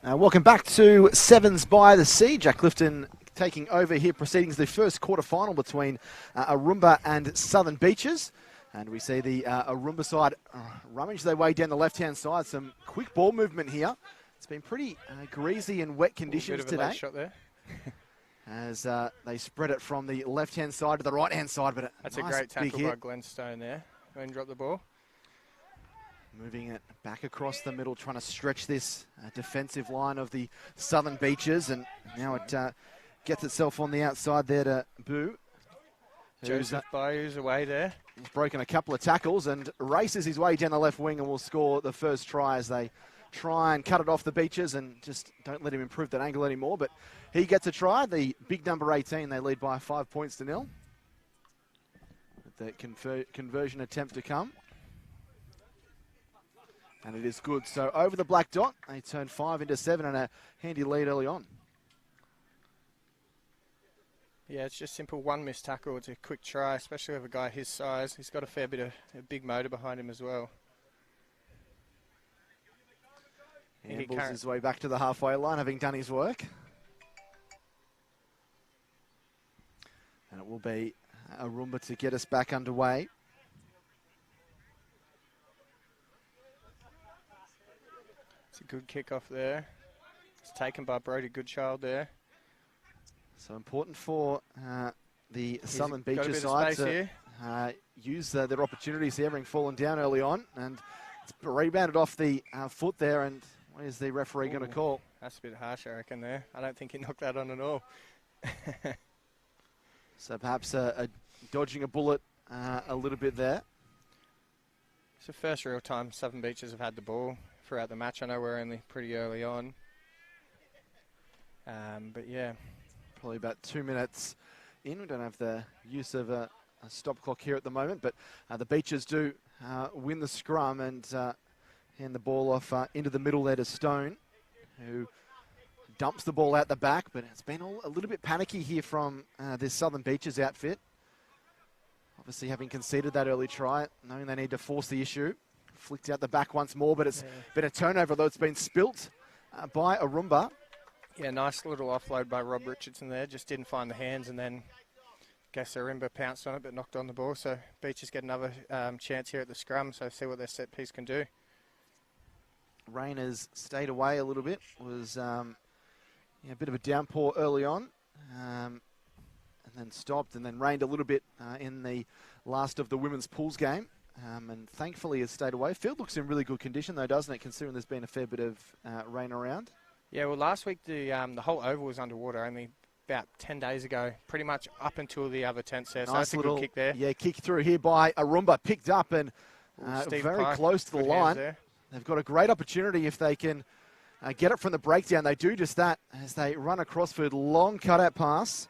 Welcome back to Sevens by the Sea. Jack Clifton taking over here, proceedings the first quarterfinal between Arumba and Southern Beaches. And we see the Arumba side rummage their way down the left-hand side. Some quick ball movement here. It's been pretty greasy and wet conditions today. Late shot there. As they spread it from the left-hand side to the right-hand side. But that's nice a great tackle hit by Glenn Stone there. Go and drop the ball. Moving it back across the middle, trying to stretch this defensive line of the Southern Beaches. And now it gets itself on the outside there to Boo. Joseph Bayou's away there. He's broken a couple of tackles and races his way down the left wing and will score the first try as they try and cut it off the Beaches and just don't let him improve that angle anymore. But he gets a try. The big number 18, they lead by 5 points to 0. With the conversion attempt to come. And it is good. So over the black dot, they turn 5 into 7 and a handy lead early on. Yeah, it's just simple one missed tackle. It's a quick try, especially with a guy his size. He's got a fair bit of a big motor behind him as well. Ambles his way back to the halfway line, having done his work. And it will be Arumba to get us back underway. It's a good kick off there. It's taken by Brody Goodchild there. So important for the Southern Beaches side to use their opportunities here, having fallen down early on. And it's rebounded off the foot there. And where's the referee going to call? That's a bit harsh, I reckon, there. I don't think he knocked that on at all. So perhaps dodging a bullet a little bit there. It's the first real time Southern Beaches have had the ball throughout the match. I know we're only pretty early on. But yeah. Probably about 2 minutes in. We don't have the use of a stop clock here at the moment, but the Beaches do win the scrum and hand the ball off into the middle there to Stone, who dumps the ball out the back, but it's been a little bit panicky here from this Southern Beaches outfit. Obviously having conceded that early try, knowing they need to force the issue. Flicked out the back once more, but it's been a turnover, though it's been spilt by Arumba. Yeah, nice little offload by Rob Richardson there. Just didn't find the hands, and then I guess Arumba pounced on it but knocked on the ball. So Beaches get another chance here at the scrum, so see what their set piece can do. Rain has stayed away a little bit. Was a bit of a downpour early on, and then stopped, and then rained a little bit in the last of the women's pools game. And thankfully has stayed away. Field looks in really good condition though, doesn't it, considering there's been a fair bit of rain around? Yeah, well, last week the whole oval was underwater only about 10 days ago, pretty much up until the other tents there. So Nice that's a little good kick there. Yeah, kick through here by Arumba, picked up and very Pike, close to the line. They've got a great opportunity if they can get it from the breakdown. They do just that as they run across for a long cutout pass.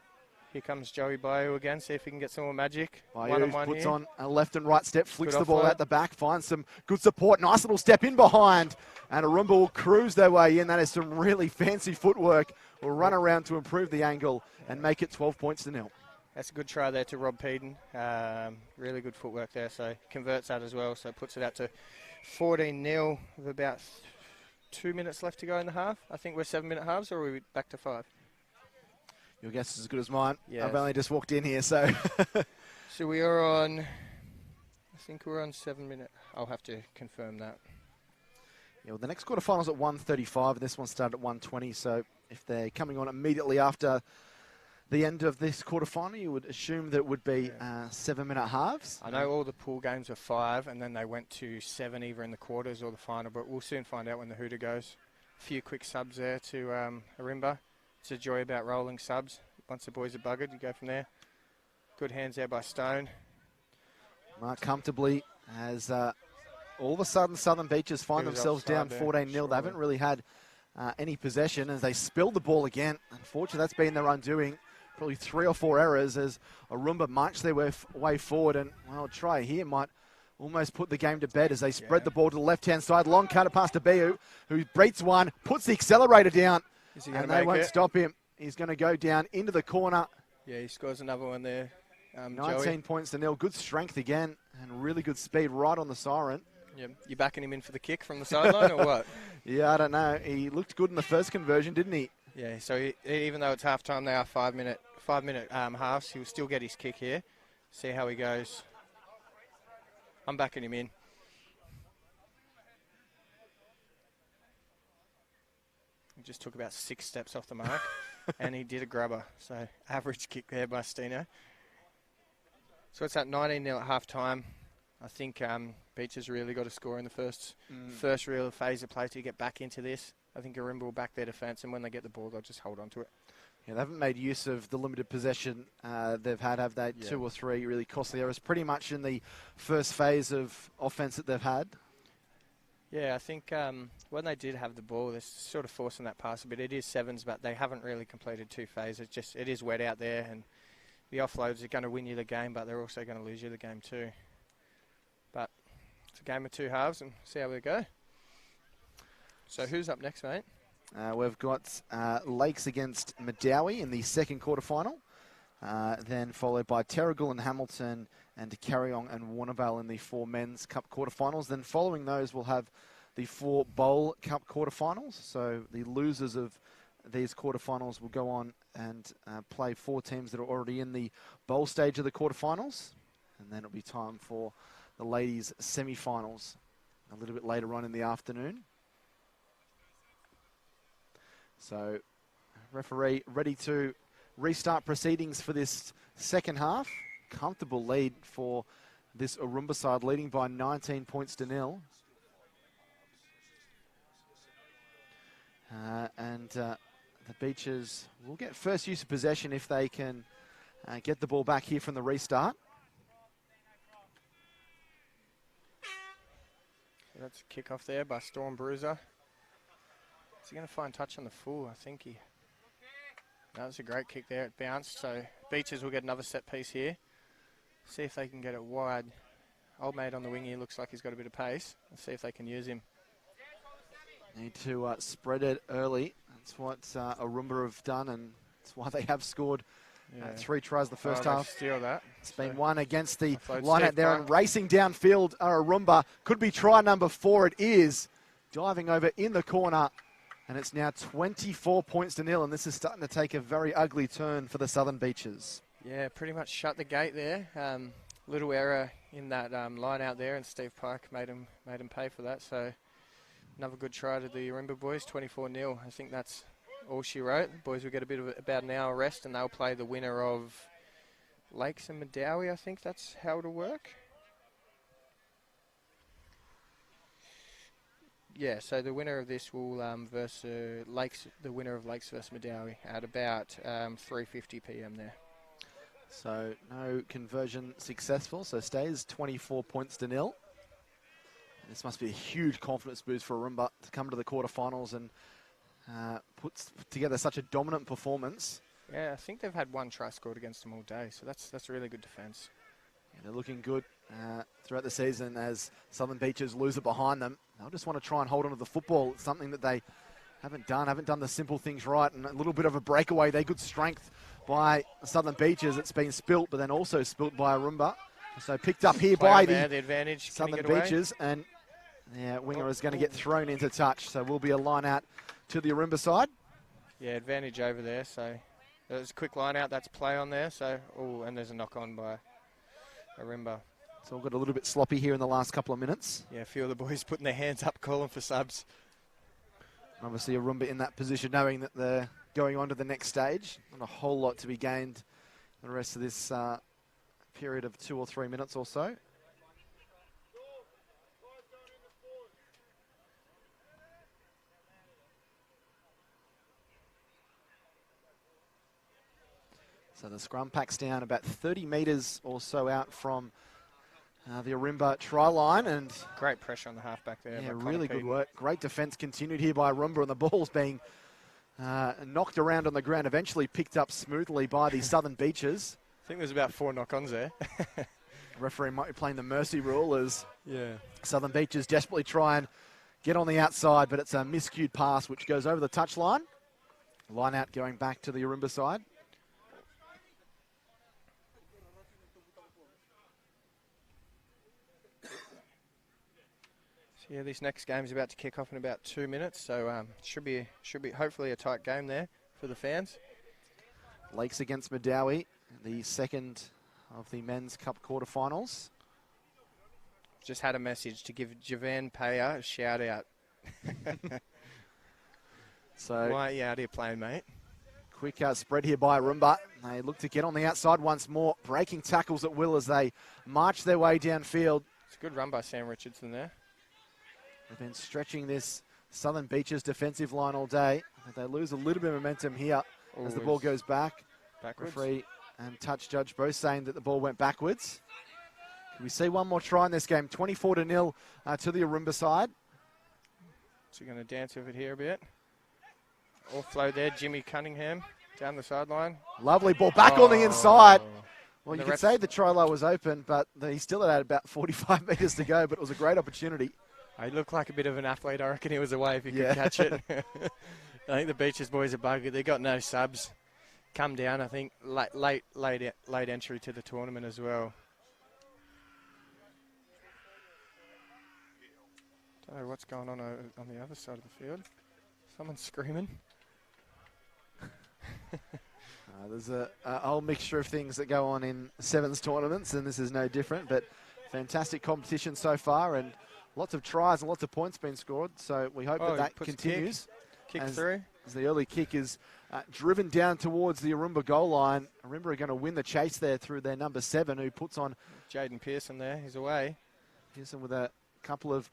Here comes Joey Bayou again, see if he can get some more magic. Bayou puts on a left and right step, flicks the ball out the back, finds some good support. Nice little step in behind. And Arumba will cruise their way in. That is some really fancy footwork. Will run around to improve the angle and make it 12 points to 0. That's a good try there to Rob Peden. Really good footwork there, so converts that as well. So puts it out to 14-0 with about 2 minutes left to go in the half. I think we're 7-minute halves, or are we back to 5? Your guess is as good as mine. Yes. I've only just walked in here, so. So we are on, I think we're on 7 minutes. I'll have to confirm that. Yeah, well, the next quarterfinal's at 1:35, and this one started at 1:20. So if they're coming on immediately after the end of this quarterfinal, you would assume that it would be 7-minute halves. I know all the pool games were 5, and then they went to 7 either in the quarters or the final, but we'll soon find out when the hooter goes. A few quick subs there to Arumba. It's a joy about rolling subs. Once the boys are buggered, you go from there. Good hands there by Stone. Mark comfortably as all of a sudden Southern Beaches find themselves down 14-0. They haven't really had any possession as they spilled the ball again. Unfortunately, that's been their undoing. Probably 3 or 4 errors as Arumba march their way forward. And, well, try here might almost put the game to bed as they spread the ball to the left-hand side. Long cutter pass to Bayou, who beats one, puts the accelerator down. And they won't stop him. He's going to go down into the corner. Yeah, he scores another one there. 19 points to 0. Good strength again and really good speed right on the siren. Yeah, you backing him in for the kick from the sideline or what? Yeah, I don't know. He looked good in the first conversion, didn't he? Yeah, so even though it's half-time, they are 5-minute halves, he'll still get his kick here. See how he goes. I'm backing him in. He just took about 6 steps off the mark, and he did a grubber. So average kick there by Steno. So it's at 19-0 at half-time. I think Beach has really got to score in the first real phase of play to get back into this. I think Arumba will back their defence, and when they get the ball, they'll just hold on to it. Yeah, they haven't made use of the limited possession they've had, have they? Yeah. 2 or 3 really costly errors, pretty much in the first phase of offence that they've had. Yeah, I think when they did have the ball, they're sort of forcing that pass a bit. It is sevens, but they haven't really completed 2 phases. It is wet out there, and the offloads are going to win you the game, but they're also going to lose you the game too. But it's a game of 2 halves, and see how we go. So who's up next, mate? We've got Lakes against Madawi in the second quarterfinal, then followed by Terrigal and Hamilton and Carong and Warneral in the 4 men's cup quarterfinals. Then following those, we'll have the 4 bowl cup quarterfinals. So the losers of these quarterfinals will go on and play 4 teams that are already in the bowl stage of the quarterfinals. And then it'll be time for the ladies' semi-finals a little bit later on in the afternoon. So, referee ready to restart proceedings for this second half. Comfortable lead for this Arumba side, leading by 19 points to 0. The Beaches will get first use of possession if they can get the ball back here from the restart. That's a kick off there by Storm Bruiser. Is he going to find touch on the full? I think he... That was a great kick there. It bounced, so Beaches will get another set piece here. See if they can get it wide. Old mate on the wing here looks like he's got a bit of pace. Let's see if they can use him. Need to spread it early. That's what Arumba have done, and that's why they have scored 3 tries the first half. Steal that. It's been one against the line out there, and racing downfield. Arumba could be try number 4. It is diving over in the corner. And it's now 24 points to 0, and this is starting to take a very ugly turn for the Southern Beaches. Yeah, pretty much shut the gate there. Little error in that line out there, and Steve Pike made him pay for that. So another good try to the Arumba boys, 24-0. I think that's all she wrote. The boys will get about an hour rest, and they'll play the winner of Lakes and Madawi. I think that's how it'll work. Yeah, so the winner of this will versus Lakes. The winner of Lakes versus Madawi at about 3:50 p.m. there. So no conversion successful. So stays 24 points to 0. This must be a huge confidence boost for Arumba to come to the quarterfinals and put together such a dominant performance. Yeah, I think they've had 1 try scored against them all day, so that's really good defence. Yeah, they're looking good throughout the season as Southern Beaches lose it behind them. They'll just want to try and hold on to the football. It's something that they haven't done the simple things right, and a little bit of a breakaway. They're good strength by Southern Beaches. It's been spilt, but then also spilt by Arumba. So picked up here by the advantage. Southern Beaches, and winger is going to get thrown into touch. So will be a line out to the Arumba side. Yeah, advantage over there. So there's a quick line out. That's play on there. So and there's a knock on by Arumba. It's all got a little bit sloppy here in the last couple of minutes. Yeah, a few of the boys putting their hands up, calling for subs. Obviously, Arumba in that position, knowing that they're going on to the next stage. Not a whole lot to be gained the rest of this period of 2 or 3 minutes or so. So the scrum packs down about 30 metres or so out from the Arumba try line, and great pressure on the halfback there. Yeah, really good work. Great defence continued here by Arumba, and the ball's being knocked around on the ground, eventually picked up smoothly by the Southern Beaches. I think there's about 4 knock-ons there. Referee might be playing the mercy rule as Southern Beaches desperately try and get on the outside, but it's a miscued pass which goes over the touchline. Line out going back to the Arumba side. Yeah, this next game's about to kick off in about 2 minutes, so should be hopefully a tight game there for the fans. Lakes against Madawi, the second of the men's cup quarterfinals. Just had a message to give Javan Paya a shout out. So why are you out here playing, mate? Quick spread here by Arumba. They look to get on the outside once more, breaking tackles at will as they march their way downfield. It's a good run by Sam Richardson there. They've been stretching this Southern Beaches defensive line all day. They lose a little bit of momentum here as the ball goes back. Backwards. Referee and touch judge both saying that the ball went backwards. Can we see one more try in this game? 24-0 to the Arumba side. So you're going to dance with it here a bit. Offload there, Jimmy Cunningham down the sideline. Lovely ball back on the inside. Well, And you the could say the try line was open, but he still had about 45 metres to go, but it was a great opportunity. He looked like a bit of an athlete. I reckon he was away if he could catch it. I think the Beaches boys are buggered. They got no subs. Come down, I think, late entry to the tournament as well. Don't know what's going on the other side of the field. Someone's screaming. There's a whole mixture of things that go on in sevens tournaments, and this is no different, but fantastic competition so far, and lots of tries and lots of points being scored, so we hope that continues. Kick through. As the early kick is driven down towards the Arumba goal line. Arumba are going to win the chase there through their number 7, who puts on... Jaden Pearson there, he's away. Pearson with a couple of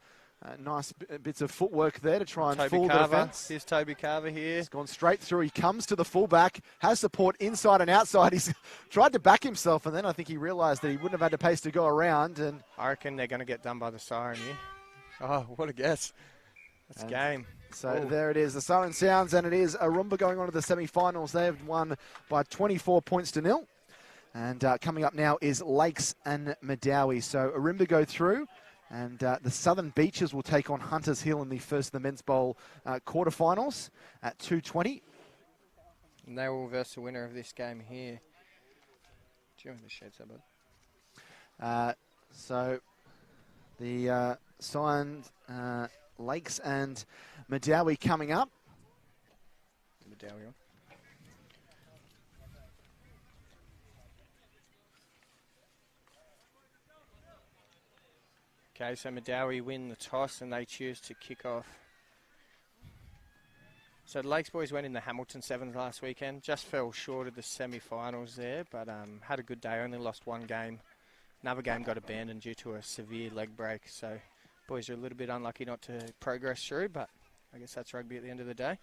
nice bits of footwork there to try and Toby fool Carver. the defence. Here's Toby Carver here. He's gone straight through. He comes to the fullback, has support inside and outside. He's tried to back himself, and then I think he realised that he wouldn't have had the pace to go around. And I reckon they're going to get done by the siren here. Oh, what a guess. That's game. So there it is. The siren sounds, and it is Arumba going on to the semi-finals. They've won by 24 points to 0. And coming up now is Lakes and Madawi. So Arumba go through, and the Southern Beaches will take on Hunters Hill in the first of the Men's Bowl quarterfinals at 2:20. And they will verse the winner of this game here. Do you want the shades up, bud? So the signed Lakes and Madawi coming up. Madawi on. Okay, so Madawi win the toss and they choose to kick off. So the Lakes boys went in the Hamilton Sevens last weekend. Just fell short of the semi-finals there, but had a good day. Only lost one game. Another game got abandoned due to a severe leg break. So boys are a little bit unlucky not to progress through, but I guess that's rugby at the end of the day.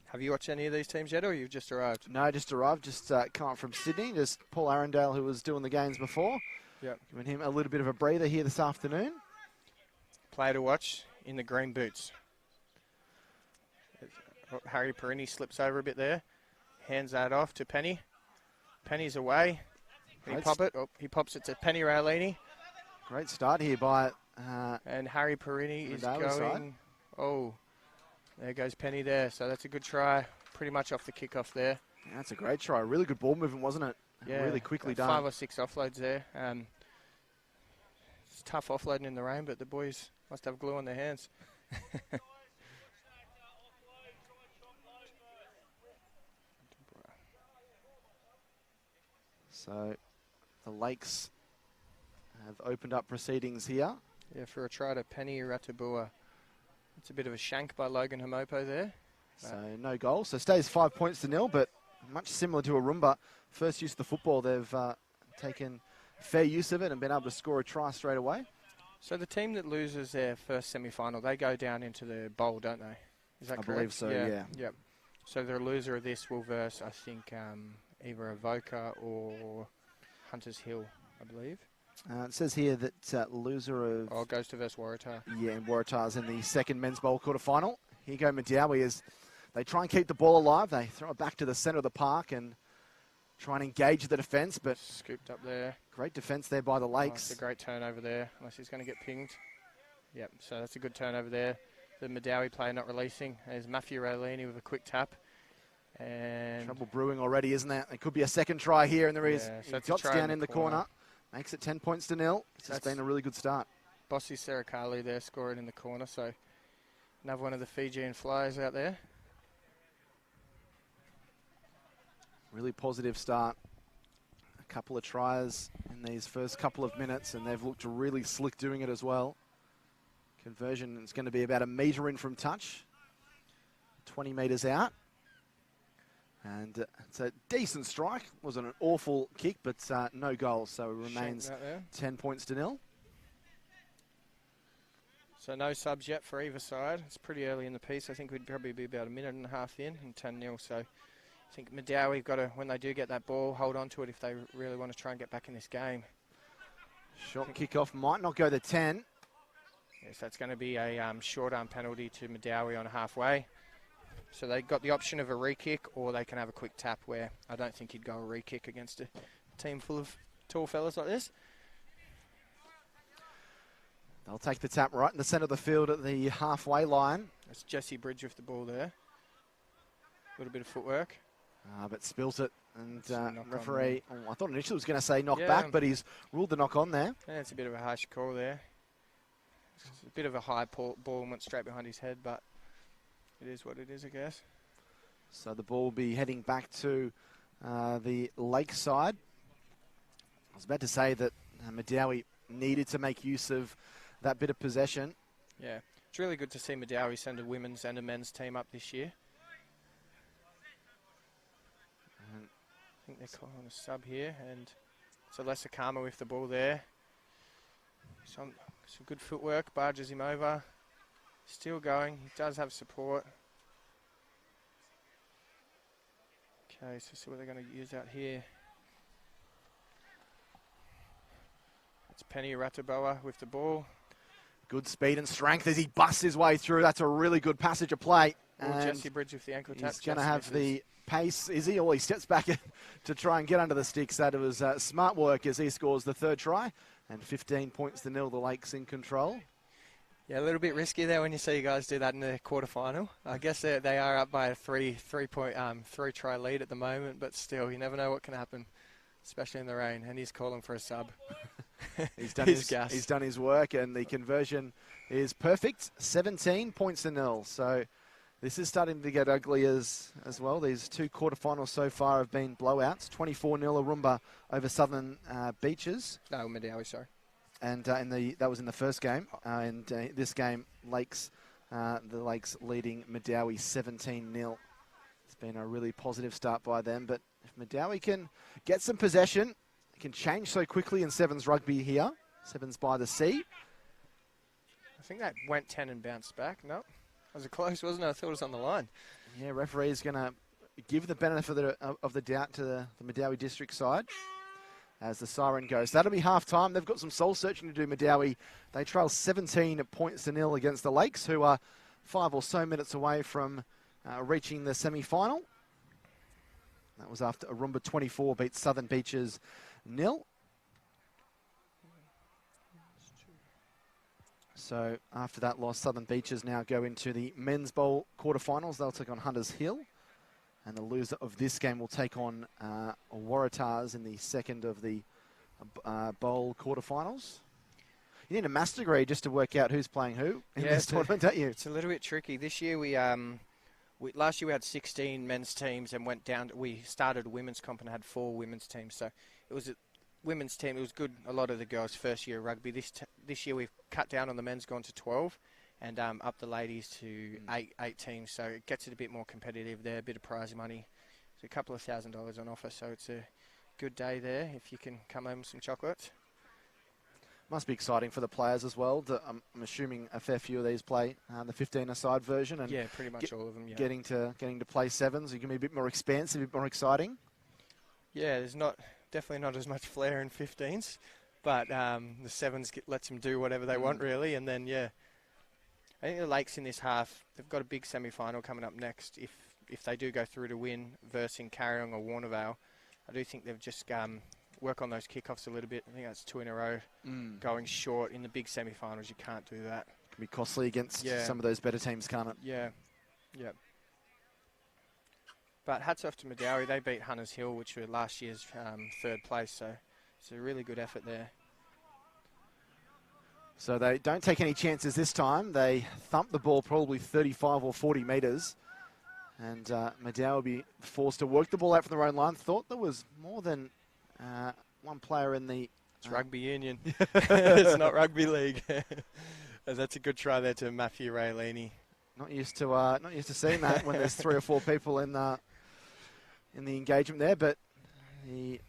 Have you watched any of these teams yet, or you've just arrived? No, just arrived. Just come up from Sydney. Just Paul Arundale, who was doing the games before. Yep. Giving him a little bit of a breather here this afternoon. Player to watch in the green boots. Harry Perini slips over a bit there. Hands that off to Penny. Penny's away. He pop it. Oh, he pops it to Penny Raulini. Great start here by... and Harry Perini is going... Side. Oh, there goes Penny there. So that's a good try. Pretty much off the kickoff there. Yeah, that's a great try. Really good ball movement, wasn't it? Yeah, really quickly done. 5 or 6 offloads there. It's tough offloading in the rain, but the boys must have glue on their hands. So the Lakes have opened up proceedings here. Yeah, for a try to Penny Ratabua. It's a bit of a shank by Logan Hamopo there. So no goal. So stays 5 points to 0, but much similar to Arumba. First use of the football, they've taken fair use of it and been able to score a try straight away. So the team that loses their first semi-final, they go down into the bowl, don't they? Is that correct? I believe so, yeah. Yep. So the loser of this will verse, I think, either Aoka or Hunters Hill, I believe. It says here that loser of... Oh, goes to verse Waratah. Yeah, and Waratah's in the second Men's Bowl quarterfinal. Here you go Madawi as they try and keep the ball alive. They throw it back to the centre of the park and try and engage the defence, but... Scooped up there. Great defence there by the Lakes. Oh, it's a great turnover there, unless he's going to get pinged. Yep, so that's a good turnover there. The Madawi player not releasing. There's Matthew Raulini with a quick tap. And trouble brewing already, isn't there? It could be a second try here, and there is. Yeah, so He it's a dots try down in the corner. Makes it 10 points to 0. This has been a really good start. Bossy Serakalu there scoring in the corner, so another one of the Fijian flyers out there. Really positive start. A couple of tries in these first couple of minutes, and they've looked really slick doing it as well. Conversion is going to be about a metre in from touch. 20 metres out. And it's a decent strike. Wasn't an awful kick, but no goals, so it remains 10 points to 0. So no subs yet for either side. It's pretty early in the piece. I think we'd probably be about a minute and a half in and 10-0. So I think Madawi got to, when they do get that ball, hold on to it if they really want to try and get back in this game. Short kickoff might not go to 10. Yes, that's going to be a short arm penalty to Madawi on halfway. So they got the option of a re-kick, or they can have a quick tap, where I don't think he'd go a re-kick against a team full of tall fellas like this. They'll take the tap right in the centre of the field at the halfway line. It's Jesse Bridge with the ball there. A little bit of footwork. But spilt it, and Knock referee, I thought initially was going to say knock back, but he's ruled the knock on there. Yeah, it's a bit of a harsh call there. It's a bit of a high ball and went straight behind his head, but it is what it is, I guess. So the ball will be heading back to the Lakeside. I was about to say that Madawi needed to make use of that bit of possession. Yeah, it's really good to see Madawi send a women's and a men's team up this year. I think they're calling a sub here, and it's Alessa Karma with the ball there. Some good footwork, barges him over. Still going, he does have support. Okay, so see what they're going to use out here. It's Penny Rataboa with the ball. Good speed and strength as he busts his way through. That's a really good passage of play. And Jesse Bridge with the ankle tap. He's going to have the pace, is he? Or he steps back to try and get under the sticks. That was smart work as he scores the third try. And 15 points to 0, the Lakes in control. Yeah, a little bit risky there when you see you guys do that in the quarterfinal. I guess they are up by a three try lead at the moment, but still, you never know what can happen, especially in the rain. And he's calling for a sub. He's done his work, and the conversion is perfect. 17 points to 0. So this is starting to get ugly as well. These two quarterfinals so far have been blowouts. 24-0 Arumba over Southern Beaches. No, Madawi, sorry. And that was in the first game. And this game, the Lakes leading Madawi 17-0. It's been a really positive start by them. But if Madawi can get some possession, it can change so quickly in Sevens rugby here. Sevens by the sea. I think that went 10 and bounced back. No, was it close, wasn't it? I thought it was on the line. Yeah, referee is going to give the benefit of the doubt to the Madawi district side as the siren goes. That'll be half-time. They've got some soul-searching to do, Madawi. They trail 17 points to 0 against the Lakes, who are 5 or so minutes away from reaching the semi-final. That was after Arumba 24 beat Southern Beaches 0. So after that loss, Southern Beaches now go into the Men's Bowl quarterfinals. They'll take on Hunters Hill. And the loser of this game will take on Waratahs in the second of the bowl quarterfinals. You need a maths degree just to work out who's playing who in this tournament, don't you? It's a little bit tricky. This year last year we had 16 men's teams and went down. We started a women's comp and had 4 women's teams. So it was a women's team. It was good. A lot of the girls' first year rugby. This year we've cut down on the men's, gone to 12. And up the ladies to eight teams, so it gets it a bit more competitive there, a bit of prize money. There's a couple of $1,000 on offer, so it's a good day there if you can come home with some chocolates. Must be exciting for the players as well. I'm assuming a fair few of these play the 15-a-side version, and yeah, pretty much all of them. Yeah, getting to play sevens, it can be a bit more expansive, a bit more exciting. Yeah, there's definitely not as much flair in 15s, but the sevens lets them do whatever they want really, and then yeah. I think the Lakes in this half, they've got a big semi-final coming up next. If they do go through to win versus Carong or Warneral, I do think they've just work on those kickoffs a little bit. I think that's 2 in a row. Going short in the big semi-finals, you can't do that. It can be costly against some of those better teams, can't it? Yeah, yeah. But hats off to Medowie. They beat Hunters Hill, which were last year's third place. So it's a really good effort there. So they don't take any chances this time. They thump the ball probably 35 or 40 metres. And Medowie will be forced to work the ball out from their own line. Thought there was more than one player in the... It's rugby union. It's not rugby league. That's a good try there to Matthew Raylini. Not used to seeing that when there's 3 or 4 people in the engagement there. But the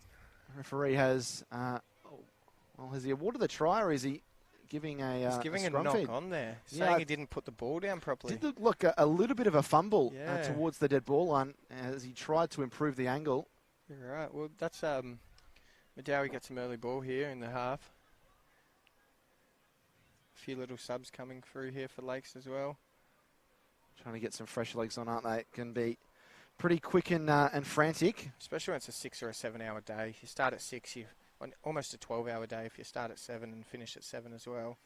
referee has... has he awarded the try, or is he giving a He's giving a knock feed on there, saying he didn't put the ball down properly. Did look a little bit of a fumble Yeah. towards the dead ball line as he tried to improve the angle. You're right. Well, that's Medowie gets some early ball here in the half. A few little subs coming through here for Lakes as well. Trying to get some fresh legs on, aren't they? It can be pretty quick and frantic. Especially when it's a 6 or a 7 hour day. If you start at 6, you on almost a 12-hour day if you start at 7 and finish at 7 as well.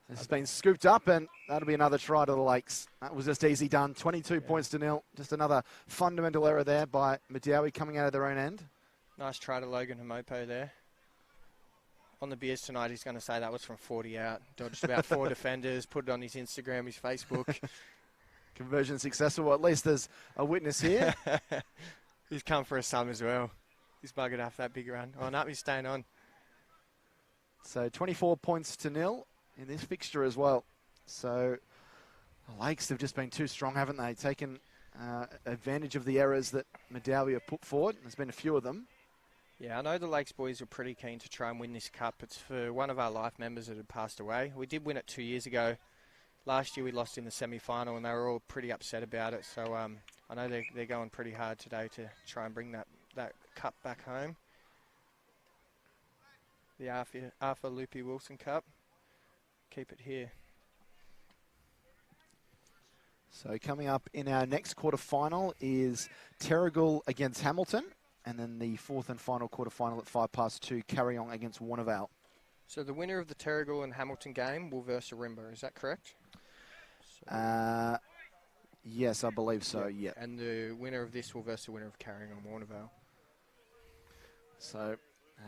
This has been scooped up, and that'll be another try to the Lakes. That was just easy done. 22 points to 0. Just another fundamental error there by Medowie coming out of their own end. Nice try to Logan Hamopo there. On the beers tonight, he's going to say that was from 40 out. Dodged about 4 defenders, put it on his Instagram, his Facebook. Conversion successful. Well, at least there's a witness here. He's come for a sum as well. He's buggered off that big run. Oh, no, he's staying on. So 24 points to 0 in this fixture as well. So the Lakes have just been too strong, haven't they? Taken advantage of the errors that Medowie have put forward. There's been a few of them. Yeah, I know the Lakes boys were pretty keen to try and win this cup. It's for one of our life members that had passed away. We did win it 2 years ago. Last year we lost in the semi-final, and they were all pretty upset about it. So I know they're going pretty hard today to try and bring that cup back home. The Arthur Loopy Wilson Cup. Keep it here. So coming up in our next quarterfinal is Terle against Hamilton, and then the 4th and final quarterfinal at 2:05 Carong against Warneral. So the winner of the Terle and Hamilton game will verse Arumba, is that correct? Yes, I believe so, yeah. And the winner of this will verse the winner of Carong and Warneral. So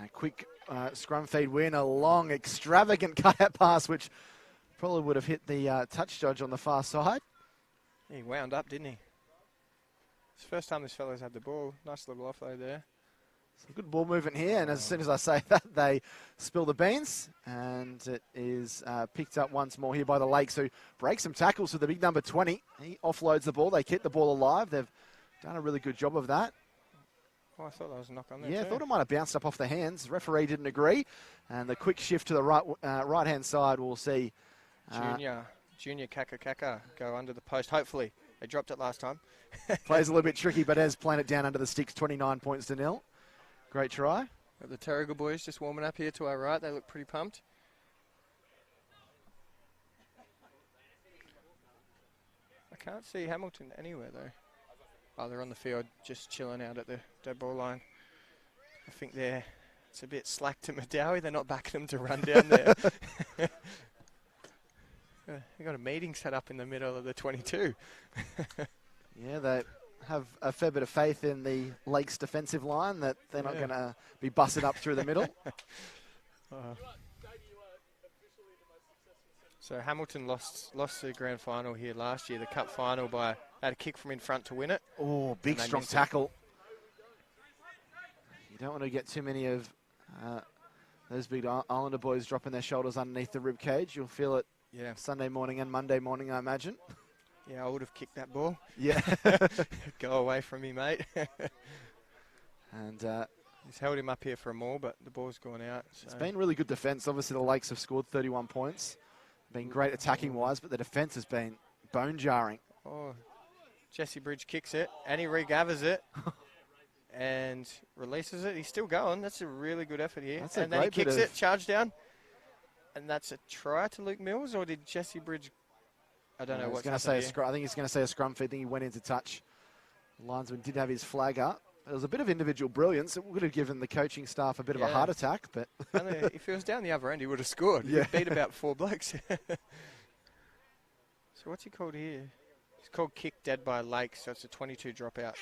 a quick scrum feed win, a long, extravagant cut-out pass, which probably would have hit the touch judge on the far side. He wound up, didn't he? It's the first time this fella's had the ball. Nice little offload there. So good ball movement here, and as soon as I say that, they spill the beans, and it is picked up once more here by the Lakes, who break some tackles with the big number 20. He offloads the ball. They keep the ball alive. They've done a really good job of that. Oh, I thought that was a knock on there. Yeah, too. I thought it might have bounced up off the hands. The referee didn't agree, and the quick shift to the right-hand side, we'll see. Junior Kaka go under the post. Hopefully, they dropped it last time. Plays a little bit tricky, but has playing it down under the sticks. 29 points to 0. Great try. Got the Terle boys just warming up here to our right. They look pretty pumped. I can't see Hamilton anywhere though. Oh, they're on the field just chilling out at the dead ball line. I think it's a bit slack to Medowie. They're not backing them to run down there. They've got a meeting set up in the middle of the 22. Yeah, they have a fair bit of faith in the Lakes defensive line that they're not going to be busted up through the middle. So Hamilton lost the grand final here last year, the cup final, by had a kick from in front to win it. Oh, big strong tackle. You don't want to get too many of those big Islander boys dropping their shoulders underneath the rib cage. You'll feel it Sunday morning and Monday morning, I imagine. Yeah, I would have kicked that ball. Yeah. Go away from me, mate. And he's held him up here for a maul, but the ball's gone out. So. It's been really good defence. Obviously, the Lakes have scored 31 points. Been great attacking-wise, but the defence has been bone-jarring. Oh, Jesse Bridge kicks it, and he regathers it, and releases it. He's still going. That's a really good effort here. And then he kicks it, charge down, and that's a try to Luke Mills, or did Jesse Bridge... I don't know what's happening here. I think he's going to say a scrum feed. I think he went into touch. The linesman did have his flag up. There was a bit of individual brilliance. It would have given the coaching staff a bit of a heart attack. But if he was down the other end, he would have scored. He beat about 4 blokes. So what's he called here? He's called kick dead by Lake, so it's a 22 dropout.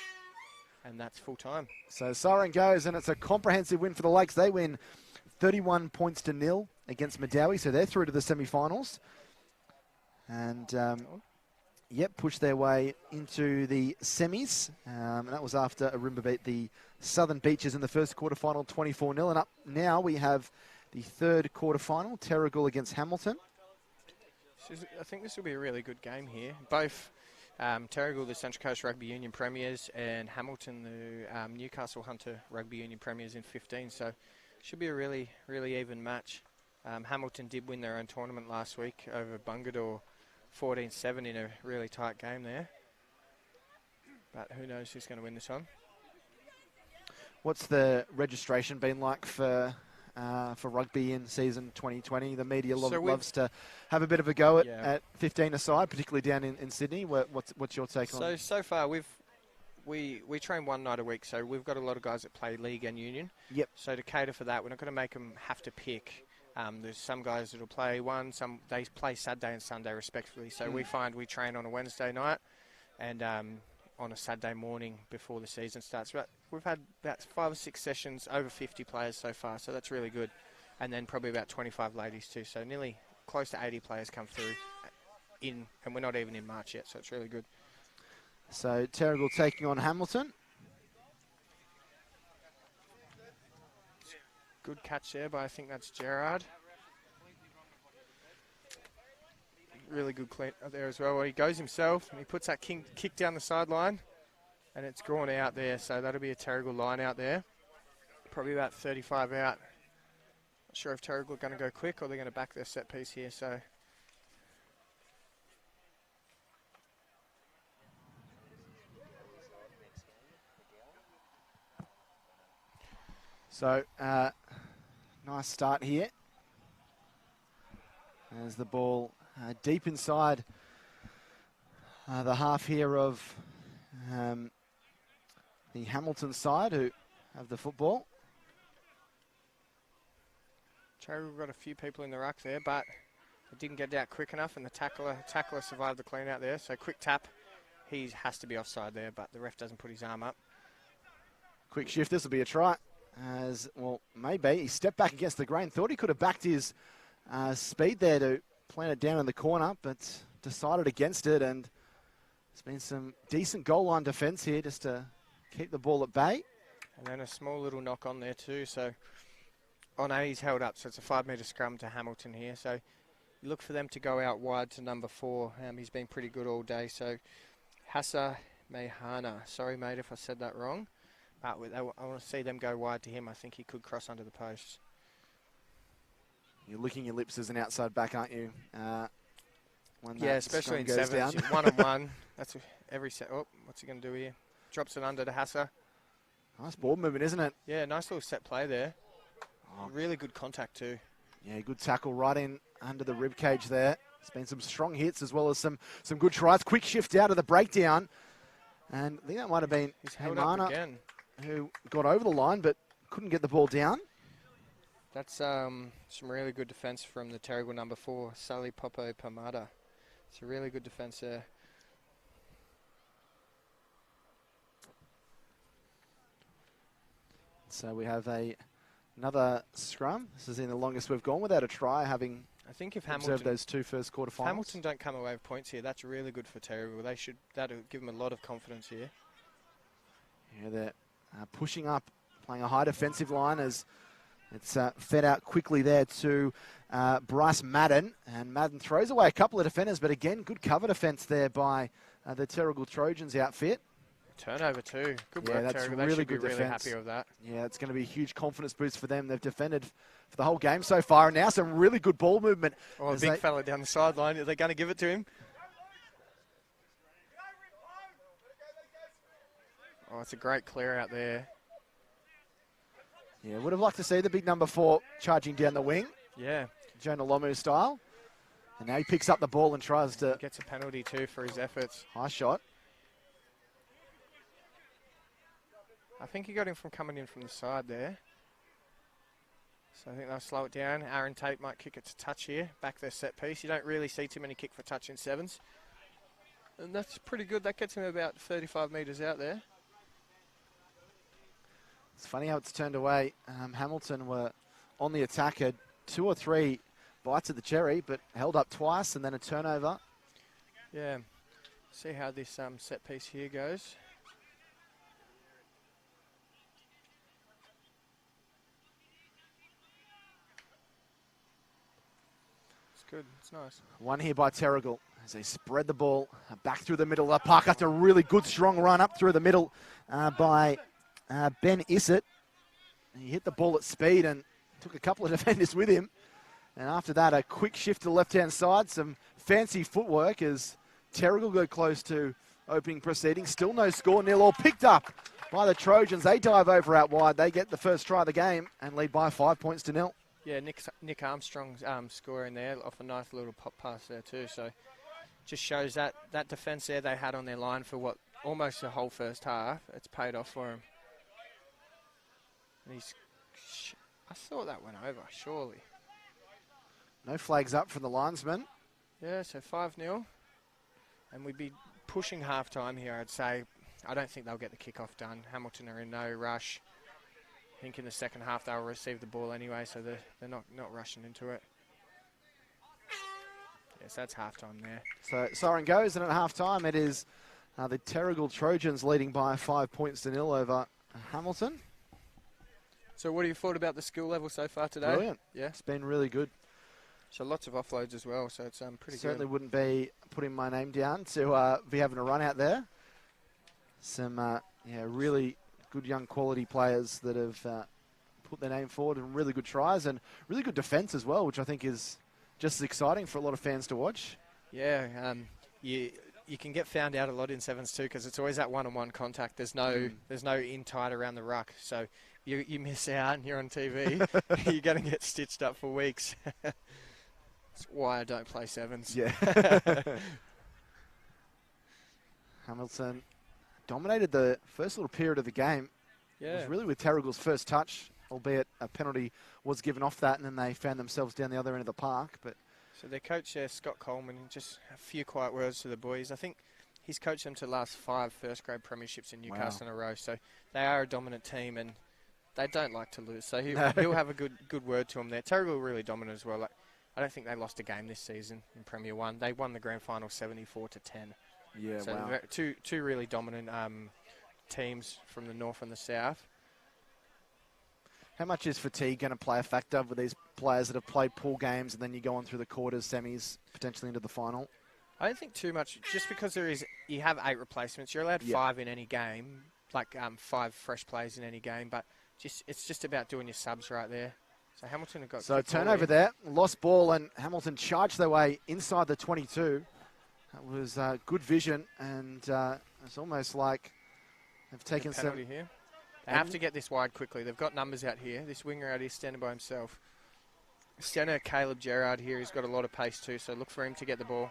And that's full time. So siren goes, and it's a comprehensive win for the Lakes. They win 31 points to 0 against Madawi, so they're through to the semi-finals. And, yep, pushed their way into the semis. And that was after Arumba beat the Southern Beaches in the first quarterfinal, 24-0. And up now we have the third quarterfinal, Terle against Hamilton. I think this will be a really good game here. Both Terle, the Central Coast Rugby Union Premiers, and Hamilton, the Newcastle Hunter Rugby Union Premiers in 15. So should be a really, really even match. Hamilton did win their own tournament last week over Bungadore 14-7 in a really tight game there. But who knows who's going to win this one. What's the registration been like for rugby in season 2020? The media loves to have a bit of a go at 15 aside, particularly down in Sydney. What's your take on it? So far, we train one night a week, so we've got a lot of guys that play league and union. Yep. So to cater for that, we're not going to make them have to pick. There's some guys that'll play they play Saturday and Sunday respectively. So we find we train on a Wednesday night and on a Saturday morning before the season starts. But we've had about 5 or 6 sessions, over 50 players so far, so that's really good. And then probably about 25 ladies too, so nearly close to 80 players come through and we're not even in March yet, so it's really good. So Terle taking on Hamilton. Good catch there, but I think that's Gerard. Really good clean there as well. He goes himself and he puts that kick down the sideline and it's gone out there. So that'll be a Terle line out there. Probably about 35 out. Not sure if Terle are going to go quick or they're going to back their set piece here. So, nice start here. There's the ball deep inside the half here of the Hamilton side who have the football. Terle got a few people in the ruck there, but it didn't get out quick enough, and the tackler survived the clean out there. So quick tap, he has to be offside there, but the ref doesn't put his arm up. Quick shift, this will be a try. Maybe he stepped back against the grain. Thought he could have backed his speed there to plant it down in the corner, but decided against it. And there's been some decent goal line defence here just to keep the ball at bay. And then a small little knock on there too. So on A, he's held up. So it's a 5-metre scrum to Hamilton here. So you look for them to go out wide to number 4. He's been pretty good all day. So Hassa Mehana. Sorry, mate, if I said that wrong. But I want to see them go wide to him. I think he could cross under the posts. You're licking your lips as an outside back, aren't you? Especially in sevens. 1-on-1. That's every set. Oh, what's he going to do here? Drops it under to Hassa. Nice ball movement, isn't it? Yeah, nice little set play there. Really good contact too. Yeah, good tackle right in under the rib cage there. There's been some strong hits as well as some good tries. Quick shift out of the breakdown. And I think that might have been Hemana who got over the line but couldn't get the ball down. That's some really good defence from the Terle number 4, Sally Popo Pomada. It's a really good defence there. So we have another scrum. This is in the longest we've gone without a try, having I think if observed those 2 first quarterfinals. Hamilton don't come away with points here, that's really good for Terle. That'll give them a lot of confidence here. Yeah, they're pushing up, playing a high defensive line as it's fed out quickly there to Bryce Madden. And Madden throws away a couple of defenders, but again, good cover defence there by the Terle Trojans outfit. Turnover too. Good work, that's Terle. really They should good be really defence. happy with that. Yeah, it's going to be a huge confidence boost for them. They've defended for the whole game so far, and now some really good ball movement. Oh, a big fella down the sideline. Are they going to give it to him? Oh, it's a great clear out there. Yeah, would have liked to see the big number 4 charging down the wing. Yeah. Jonah Lomu style. And now he picks up the ball and tries to... Gets a penalty too for his efforts. High shot. I think he got him from coming in from the side there. So I think they'll slow it down. Aaron Tate might kick it to touch here. Back their set piece. You don't really see too many kick for touch in sevens. And that's pretty good. That gets him about 35 metres out there. It's funny how it's turned away. Hamilton were on the attack, had 2 or 3 bites of the cherry, but held up twice and then a turnover. Yeah. See how this set piece here goes. It's good. It's nice. One here by Terle as they spread the ball back through the middle of the park after a really good strong run up through the middle by Ben Issett. He hit the ball at speed and took a couple of defenders with him. And after that, a quick shift to the left-hand side, some fancy footwork as Terle go close to opening proceedings. Still no score, 0-0, picked up by the Trojans. They dive over out wide. They get the first try of the game and lead by 5 points to 0. Yeah, Nick Armstrong's scoring there off a nice little pop pass there too. So just shows that defence there they had on their line for almost the whole first half. It's paid off for him. And I thought that went over, surely. No flags up from the linesman. Yeah, so 5-0. And we'd be pushing half-time here, I'd say. I don't think they'll get the kick-off done. Hamilton are in no rush. I think in the second half they'll receive the ball anyway, so they're not rushing into it. Yes, that's half-time there. So siren goes, and at half-time it is the Terle Trojans leading by 5 points to 0 over Hamilton. So what have you thought about the skill level so far today? Brilliant. Yeah. It's been really good. So lots of offloads as well, so it's pretty Certainly good. wouldn't be putting my name down to be having a run out there. Some really good young quality players that have put their name forward and really good tries and really good defence as well, which I think is just as exciting for a lot of fans to watch. Yeah, you can get found out a lot in sevens too because it's always that one-on-one contact. There's no in tight around the ruck, so you miss out and you're on TV. You're going to get stitched up for weeks. That's why I don't play sevens. Yeah. Hamilton dominated the first little period of the game. Yeah. It was really with Terle's first touch, albeit a penalty was given off that, and then they found themselves down the other end of the park. But so their coach there, Scott Coleman, just a few quiet words to the boys. I think he's coached them to the last 5 first-grade premierships in Newcastle in a row. So they are a dominant team, and they don't like to lose. So he'll have a good word to them there. Terle were really dominant as well. I don't think they lost a game this season in Premier 1. They won the grand final 74-10. yeah, So wow. two really dominant teams from the north and the south. How much is fatigue going to play a factor with these players that have played pool games and then you go on through the quarters, semis, potentially into the final? I don't think too much, just because you have 8 replacements. You're allowed 5 in any game, 5 fresh players in any game, but it's just about doing your subs right there. So Hamilton have got... So turnover there, lost ball, and Hamilton charged their way inside the 22. That was good vision, and it's almost like they've taken some... penalty here. They have to get this wide quickly. They've got numbers out here. This winger out here standing by himself. Centre Caleb Gerard here, he's got a lot of pace too, so look for him to get the ball.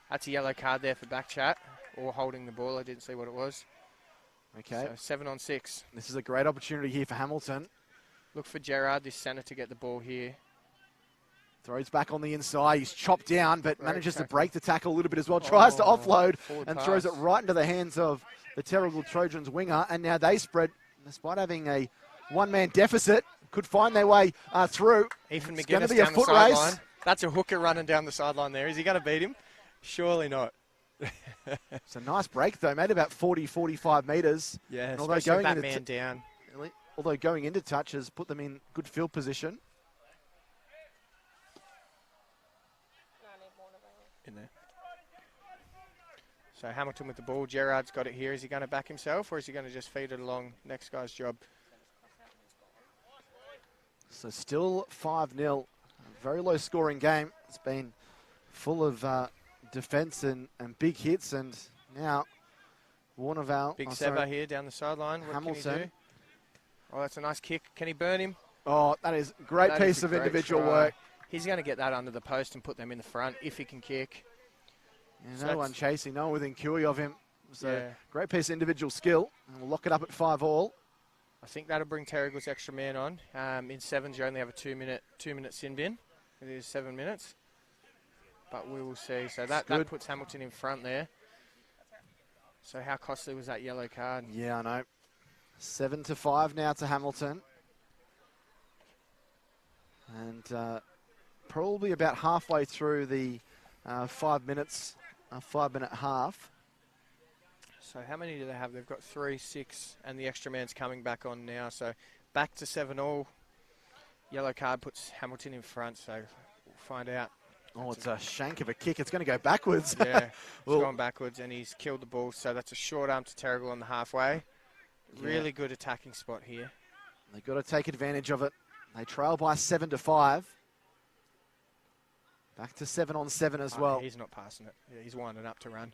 That's a yellow card there for back chat, or holding the ball. I didn't see what it was. Okay. So 7-on-6. This is a great opportunity here for Hamilton. Look for Gerard, this centre, to get the ball here. Throws back on the inside. He's chopped down, but manages to break the tackle a little bit as well. Oh, Tries to offload and pass. throws it right into the hands of the Terle Trojans winger. And now they spread, despite having a one-man deficit, could find their way through. Ethan It's McGuinness going to be a down foot the race. sideline. That's a hooker running down the sideline there. Is he going to beat him? Surely not. It's a nice break, though. Made about 40, 45 metres. Yeah, And especially that man down. Although going into touch has put them in good field position. In there. So Hamilton with the ball. Gerard's got it here. Is he going to back himself, or is he going to just feed it along? Next guy's job. So still 5-0. A very low scoring game. It's been full of defence and big hits. And now Warneral. Big Seba here down the sideline. What Hamilton. can he do? Oh, that's a nice kick. Can he burn him? Oh, that is a great That piece is a of great individual try. work. He's going to get that under the post and put them in the front if he can kick. Yeah, So no one chasing, no one within QE of him. So Yeah. great piece of individual skill. And we'll lock it up at 5-all. I think that'll bring Terle's extra man on. In sevens, you only have a 2-minute sin bin. It is 7 minutes. But we will see. So that puts Hamilton in front there. So how costly was that yellow card? Yeah, I know. 7-5 now to Hamilton. And probably about halfway through the 5 minutes, 5-minute half. So how many do they have? They've got 3, 6, and the extra man's coming back on now. So back to 7-all. Yellow card puts Hamilton in front, so we'll find out. Oh, it's a shank of a kick. It's going to go backwards. Yeah, Well, it's gone backwards, and he's killed the ball. So that's a short arm to Terle on the halfway. Yeah. Really good attacking spot here. They've got to take advantage of it. They trail by 7-5. Back to 7-on-7 as well. He's not passing it. Yeah, he's winding up to run.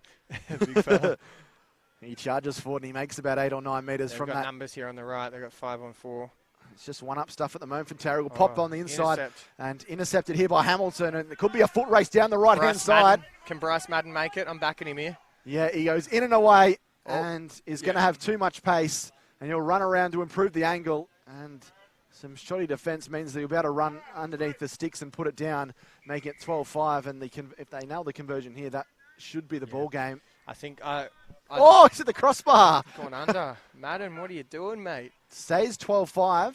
Big fella. He charges forward and he makes about 8 or 9 metres They've from got that. numbers here on the right. They've got 5-on-4. It's just one-up stuff at the moment from Terle. Popped on the inside Intercept. and intercepted here by Hamilton. And it could be a foot race down the right-hand Bryce side. Madden. Can Bryce Madden make it? I'm backing him here. Yeah, he goes in and away Oh. and is going to have too much pace. And he'll run around to improve the angle. And some shoddy defence means that he'll be able to run underneath the sticks and put it down, make it 12-5. And if they nail the conversion here, that should be the ball game. I think Oh, it's at the crossbar. gone under. Madden, what are you doing, mate? Stays 12-5.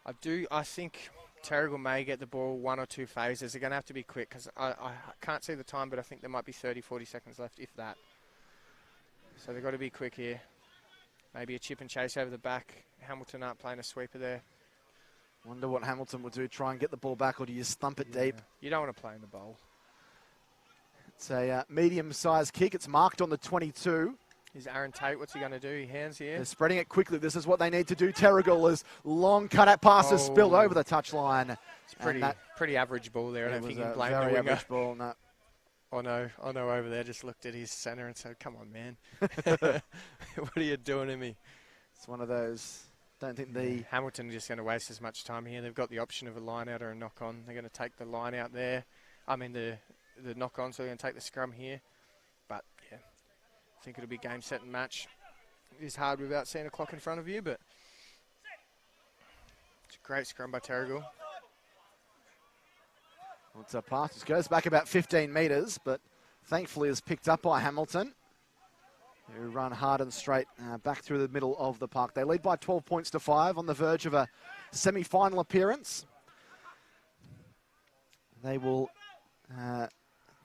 I think Terle may get the ball 1 or 2 phases. They're going to have to be quick because I can't see the time, but I think there might be 30, 40 seconds left, if that. So they've got to be quick here. Maybe a chip and chase over the back. Hamilton aren't playing a sweeper there. Wonder what Hamilton will do, try and get the ball back, or do you thump it deep? You don't want to play in the bowl. It's a medium-sized kick. It's marked on the 22. Is Aaron Tate, what's he going to do? He hands here. They're spreading it quickly. This is what they need to do. Terle is long cut-out passes spilled over the touchline. It's pretty average ball there. I don't think you can blame very the winger. average ball. No. I know over there just looked at his centre and said, come on, man. What are you doing to me? It's one of those. Don't think the... Hamilton just going to waste as much time here. They've got the option of a line out or a knock on. They're going to take the line out there. I mean the knock on, so they're going to take the scrum here. But, yeah, I think it'll be game, set and match. It is hard without seeing a clock in front of you, but it's a great scrum by Terle. Well, it's a pass. It goes back about 15 metres, but thankfully is picked up by Hamilton, who run hard and straight back through the middle of the park. They lead by 12 points to 5 on the verge of a semi-final appearance. They will...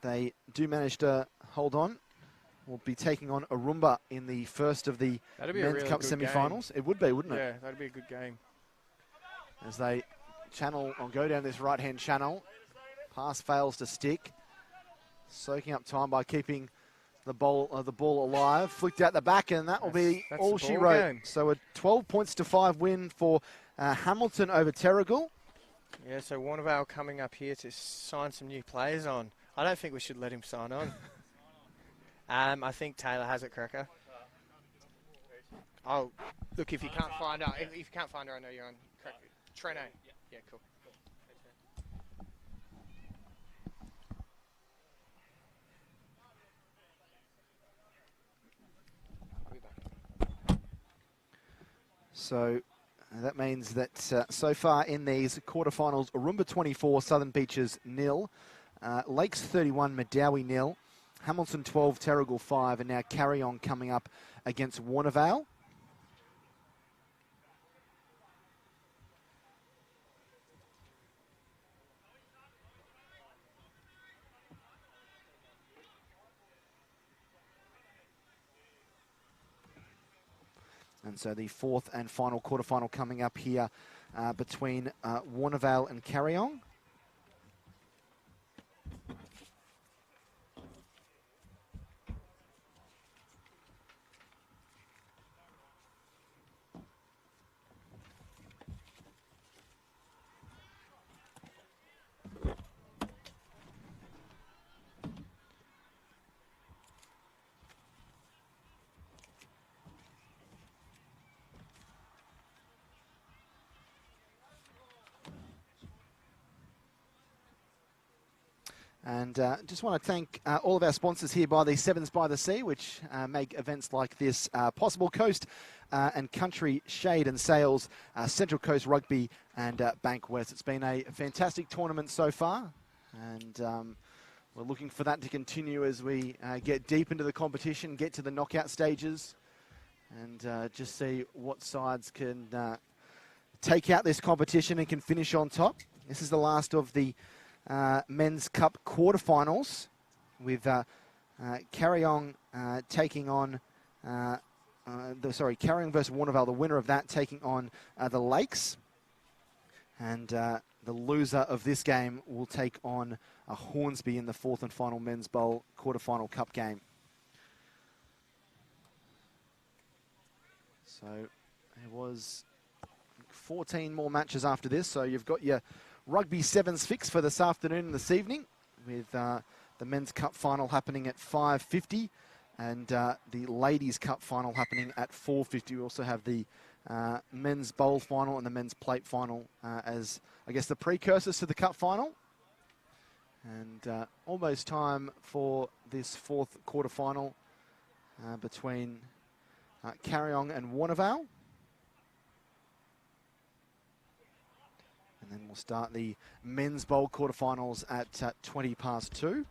they do manage to hold on. We'll be taking on Arumba in the first of the That'd be Men's a really Cup good semi-finals. It would be, wouldn't it? Yeah, that'd be a good game. As they channel or go down this right-hand channel. Pass fails to stick. Soaking up time by keeping the ball alive. Flicked out the back, and that will be That's all the she ball wrote. game. So a 12 points to 5 win for Hamilton over Terle. Yeah, so Warneral coming up here to sign some new players on. I don't think we should let him sign on. I think Taylor has it, Cracker. Oh, look, if you can't find her, if you can't find her, I know you're on. Treno. Yeah, cool. So that means that so far in these quarterfinals, Arumba 24, Southern Beaches 0, Lakes 31, Madawi 0, Hamilton 12, Terle 5, and now Carong coming up against Warneral. And so the fourth and final quarterfinal coming up here between Warneral and Carong. And just want to thank all of our sponsors here by the Sevens by the Sea, which make events like this possible. Coast and Country Shade and Sales, Central Coast Rugby, and Bank West. It's been a fantastic tournament so far, and we're looking for that to continue as we get deep into the competition, get to the knockout stages, and just see what sides can take out this competition and can finish on top. This is the last of the Men's Cup quarterfinals, with Carong taking on, Carong versus Warneral, the winner of that taking on the Lakes. And the loser of this game will take on Hornsby in the fourth and final Men's Bowl quarterfinal cup game. So there was 14 more matches after this. So you've got your Rugby Sevens fix for this afternoon and this evening, with the Men's Cup final happening at 5:50 and the Ladies Cup final happening at 4:50. We also have the Men's Bowl final and the Men's Plate final as, I guess, the precursors to the Cup final. And almost time for this fourth quarterfinal between Carong and Warneral. And then we'll start the Men's Bowl quarterfinals at 2:20.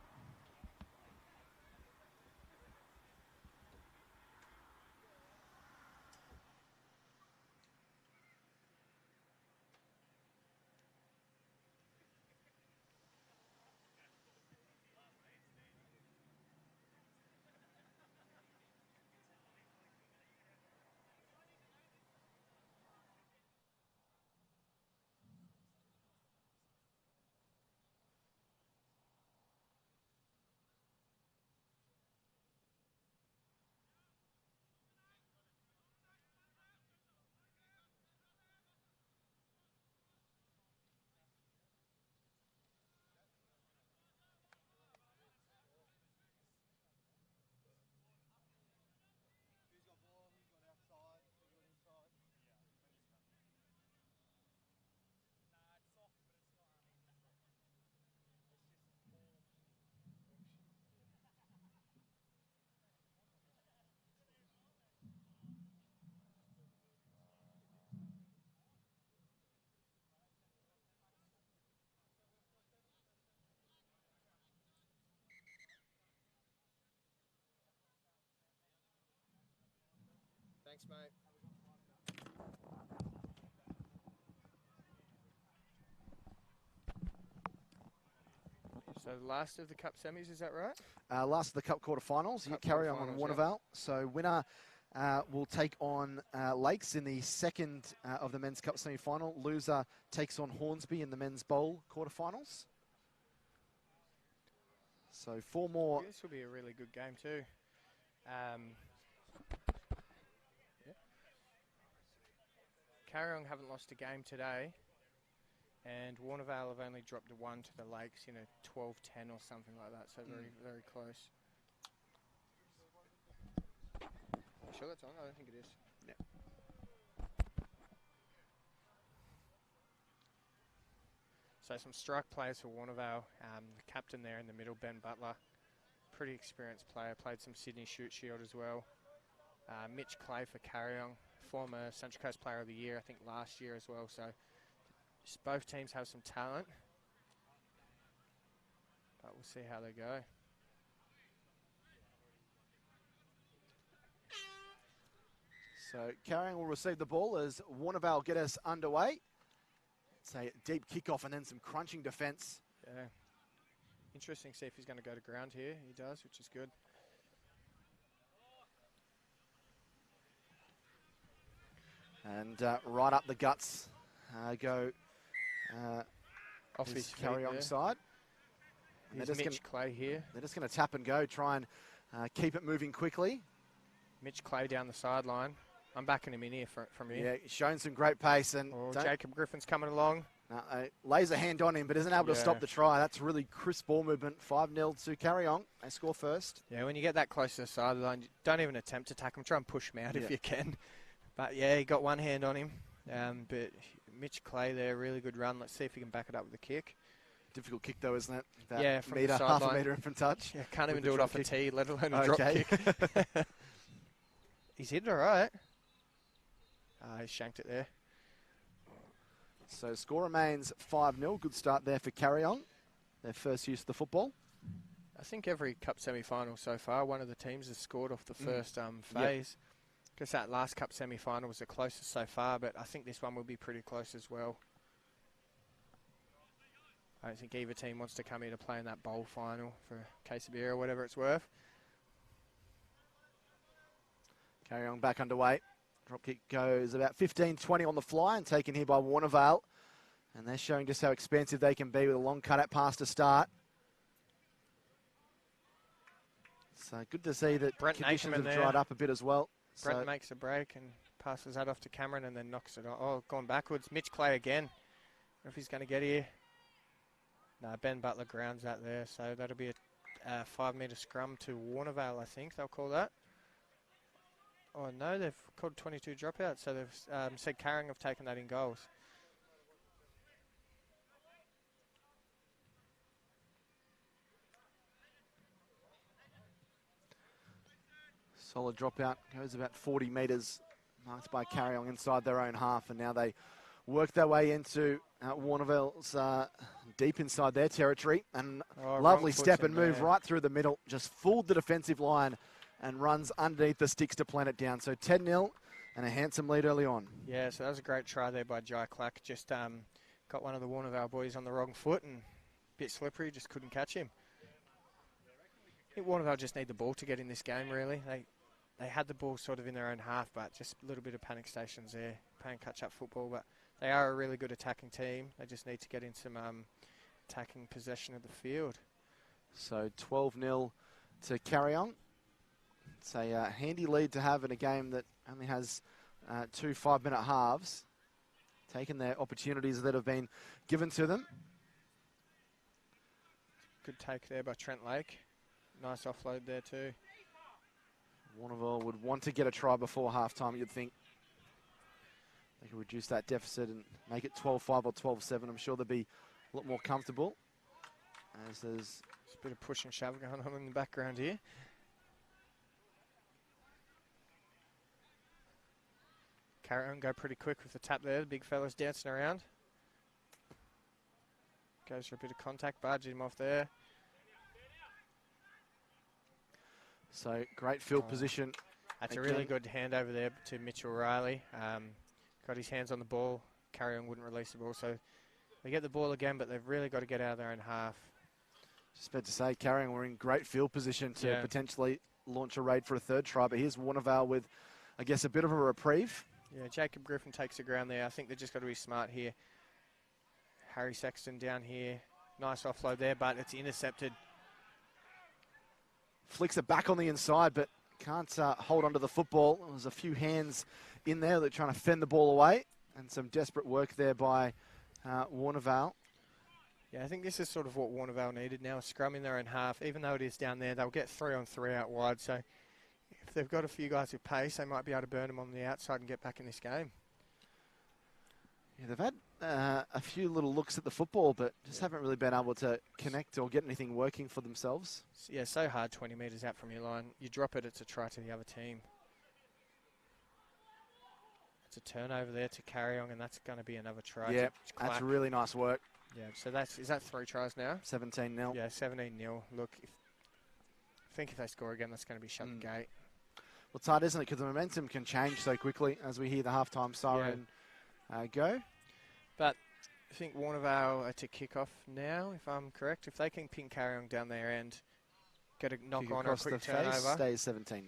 Thanks, mate. So the last of the Cup semis, is that right? Last of the Cup quarterfinals. You carry on Warneral. So winner will take on Lakes in the second of the Men's Cup semi-final. Loser takes on Hornsby in the Men's Bowl quarterfinals. So 4 more. This will be a really good game too. Carong haven't lost a game today, and Warneral have only dropped a 1 to the Lakes in a 12-10 or something like that, so very, very close. Are you sure that's on? I don't think it is. Yeah. So some strike players for Warneral. The captain there in the middle, Ben Butler, pretty experienced player, played some Sydney Shoot Shield as well. Mitch Clay for Carong, former Central Coast Player of the Year, I think last year as well. So both teams have some talent, but we'll see how they go. So Carong will receive the ball as Warneral get us underway. It's a deep kickoff and then some crunching defence. Yeah. Interesting to see if he's going to go to ground here. He does, which is good. And right up the guts go off his Carong side. And there's Mitch Clay here. They're just going to tap and go, try and keep it moving quickly. Mitch Clay down the sideline. I'm backing him in here from here. Yeah, he's showing some great pace. And Jacob Griffin's coming along. Lays a hand on him, but isn't able to stop the try. That's really crisp ball movement. 5-0 to Carong. They score first. Yeah, when you get that close to the sideline, don't even attempt to tackle him. Try and push him out if you can. But yeah, he got one hand on him. But Mitch Clay there, really good run. Let's see if he can back it up with a kick. Difficult kick though, isn't it? That from meter, the half a metre from touch. Yeah, can't even do it off a tee, let alone a drop kick. He's hit it all right. He shanked it there. So score remains 5-0. Good start there for Carong. Their first use of the football. I think every cup semi-final so far, one of the teams has scored off the first phase. Because that last cup semi-final was the closest so far, but I think this one will be pretty close as well. I don't think either team wants to come here to play in that bowl final for a case of beer or whatever it's worth. Carong back underway. Drop kick goes about 15-20 on the fly and taken here by Warneral. And they're showing just how expansive they can be with a long cut-out pass to start. So good to see that Brent conditions have there. dried up a bit as well. Brent makes a break and passes that off to Cameron and then knocks it off. Oh, gone backwards. Mitch Clay again. I don't know if he's going to get here. No, Ben Butler grounds that there. So that'll be a 5-metre scrum to Warneral, I think they'll call that. Oh, no, they've called 22 dropouts. So they've said Carong have taken that in goals. Solid dropout, goes about 40 metres, marked by Carong inside their own half, and now they work their way into Warnerville's deep inside their territory, and lovely step and move right through the middle, just fooled the defensive line and runs underneath the sticks to plan it down. So 10-0 and a handsome lead early on. Yeah, so that was a great try there by Jai Clack. Just got one of the Warnerville boys on the wrong foot and a bit slippery, just couldn't catch him. I think Warnerville just need the ball to get in this game, really. They had the ball sort of in their own half, but just a little bit of panic stations there, playing catch-up football. But they are a really good attacking team. They just need to get in some attacking possession of the field. So 12-0 to Carong. It's a handy lead to have in a game that only has 2 5-minute halves, taking their opportunities that have been given to them. Good take there by Trent Lake. Nice offload there too. Warneral would want to get a try before halftime, you'd think. They could reduce that deficit and make it 12-5 or 12-7. I'm sure they'll be a lot more comfortable. As there's a bit of push and shove going on in the background here. Carong go pretty quick with the tap there. The big fella's dancing around. Goes for a bit of contact, barges him off there. So great field position. That's again. A really good hand over there to Mitchell Riley. Got his hands on the ball. Carong wouldn't release the ball, so they get the ball again, but they've really got to get out of their own half. Just about to say, Carong were in great field position to potentially launch a raid for a third try, but here's Warneral with, I guess, a bit of a reprieve. Yeah, Jacob Griffin takes the ground there. I think they've just got to be smart here. Harry Sexton down here. Nice offload there, but it's intercepted. Flicks it back on the inside, but can't hold onto the football. There's a few hands in there that are trying to fend the ball away, and some desperate work there by Warneral. Yeah, I think this is sort of what Warneral needed now, a scrum in their own half. Even though it is down there, they'll get 3-on-3 out wide. So if they've got a few guys with pace, they might be able to burn them on the outside and get back in this game. Yeah, they've had a few little looks at the football, but just haven't really been able to connect or get anything working for themselves. Yeah, so hard 20 metres out from your line. You drop it, it's a try to the other team. It's a turnover there to Carong, and that's going to be another try. Yeah, that's really nice work. Yeah, so is that 3 tries now? 17-0. Yeah, 17-0. Look, I think if they score again, that's going to be shut the gate. Well, it's hard, isn't it? Because the momentum can change so quickly as we hear the halftime siren go. But I think Warneral are to kick off now, if I'm correct. If they can pin Carong down their end, get a knock on or a quick turnover. Stays 17-0.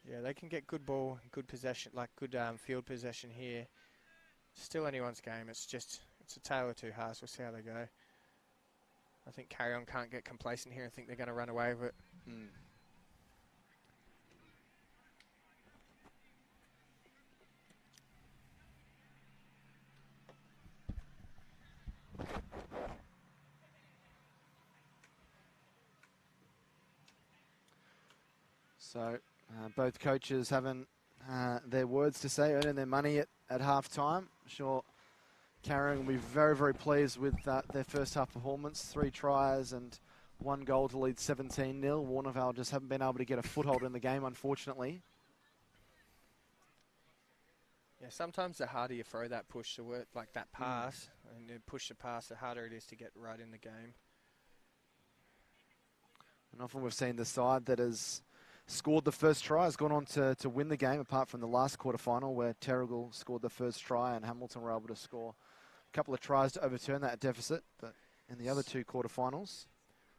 Yeah, they can get good ball, good possession, like good field possession here. Still anyone's game. It's a tale of two halves. We'll see how they go. I think Carong can't get complacent here and think they're going to run away with it. So both coaches having their words to say, earning their money at half-time. I'm sure Carong will be very, very pleased with their first half performance. 3 tries and 1 goal to lead 17-0. Warneral just haven't been able to get a foothold in the game, unfortunately. Yeah, sometimes the harder you throw that push to work, like that pass, and you push the pass, the harder it is to get right in the game. And often we've seen the side that has scored the first try has gone on to win the game, apart from the last quarterfinal where Terle scored the first try and Hamilton were able to score a couple of tries to overturn that deficit. But in the other two quarterfinals.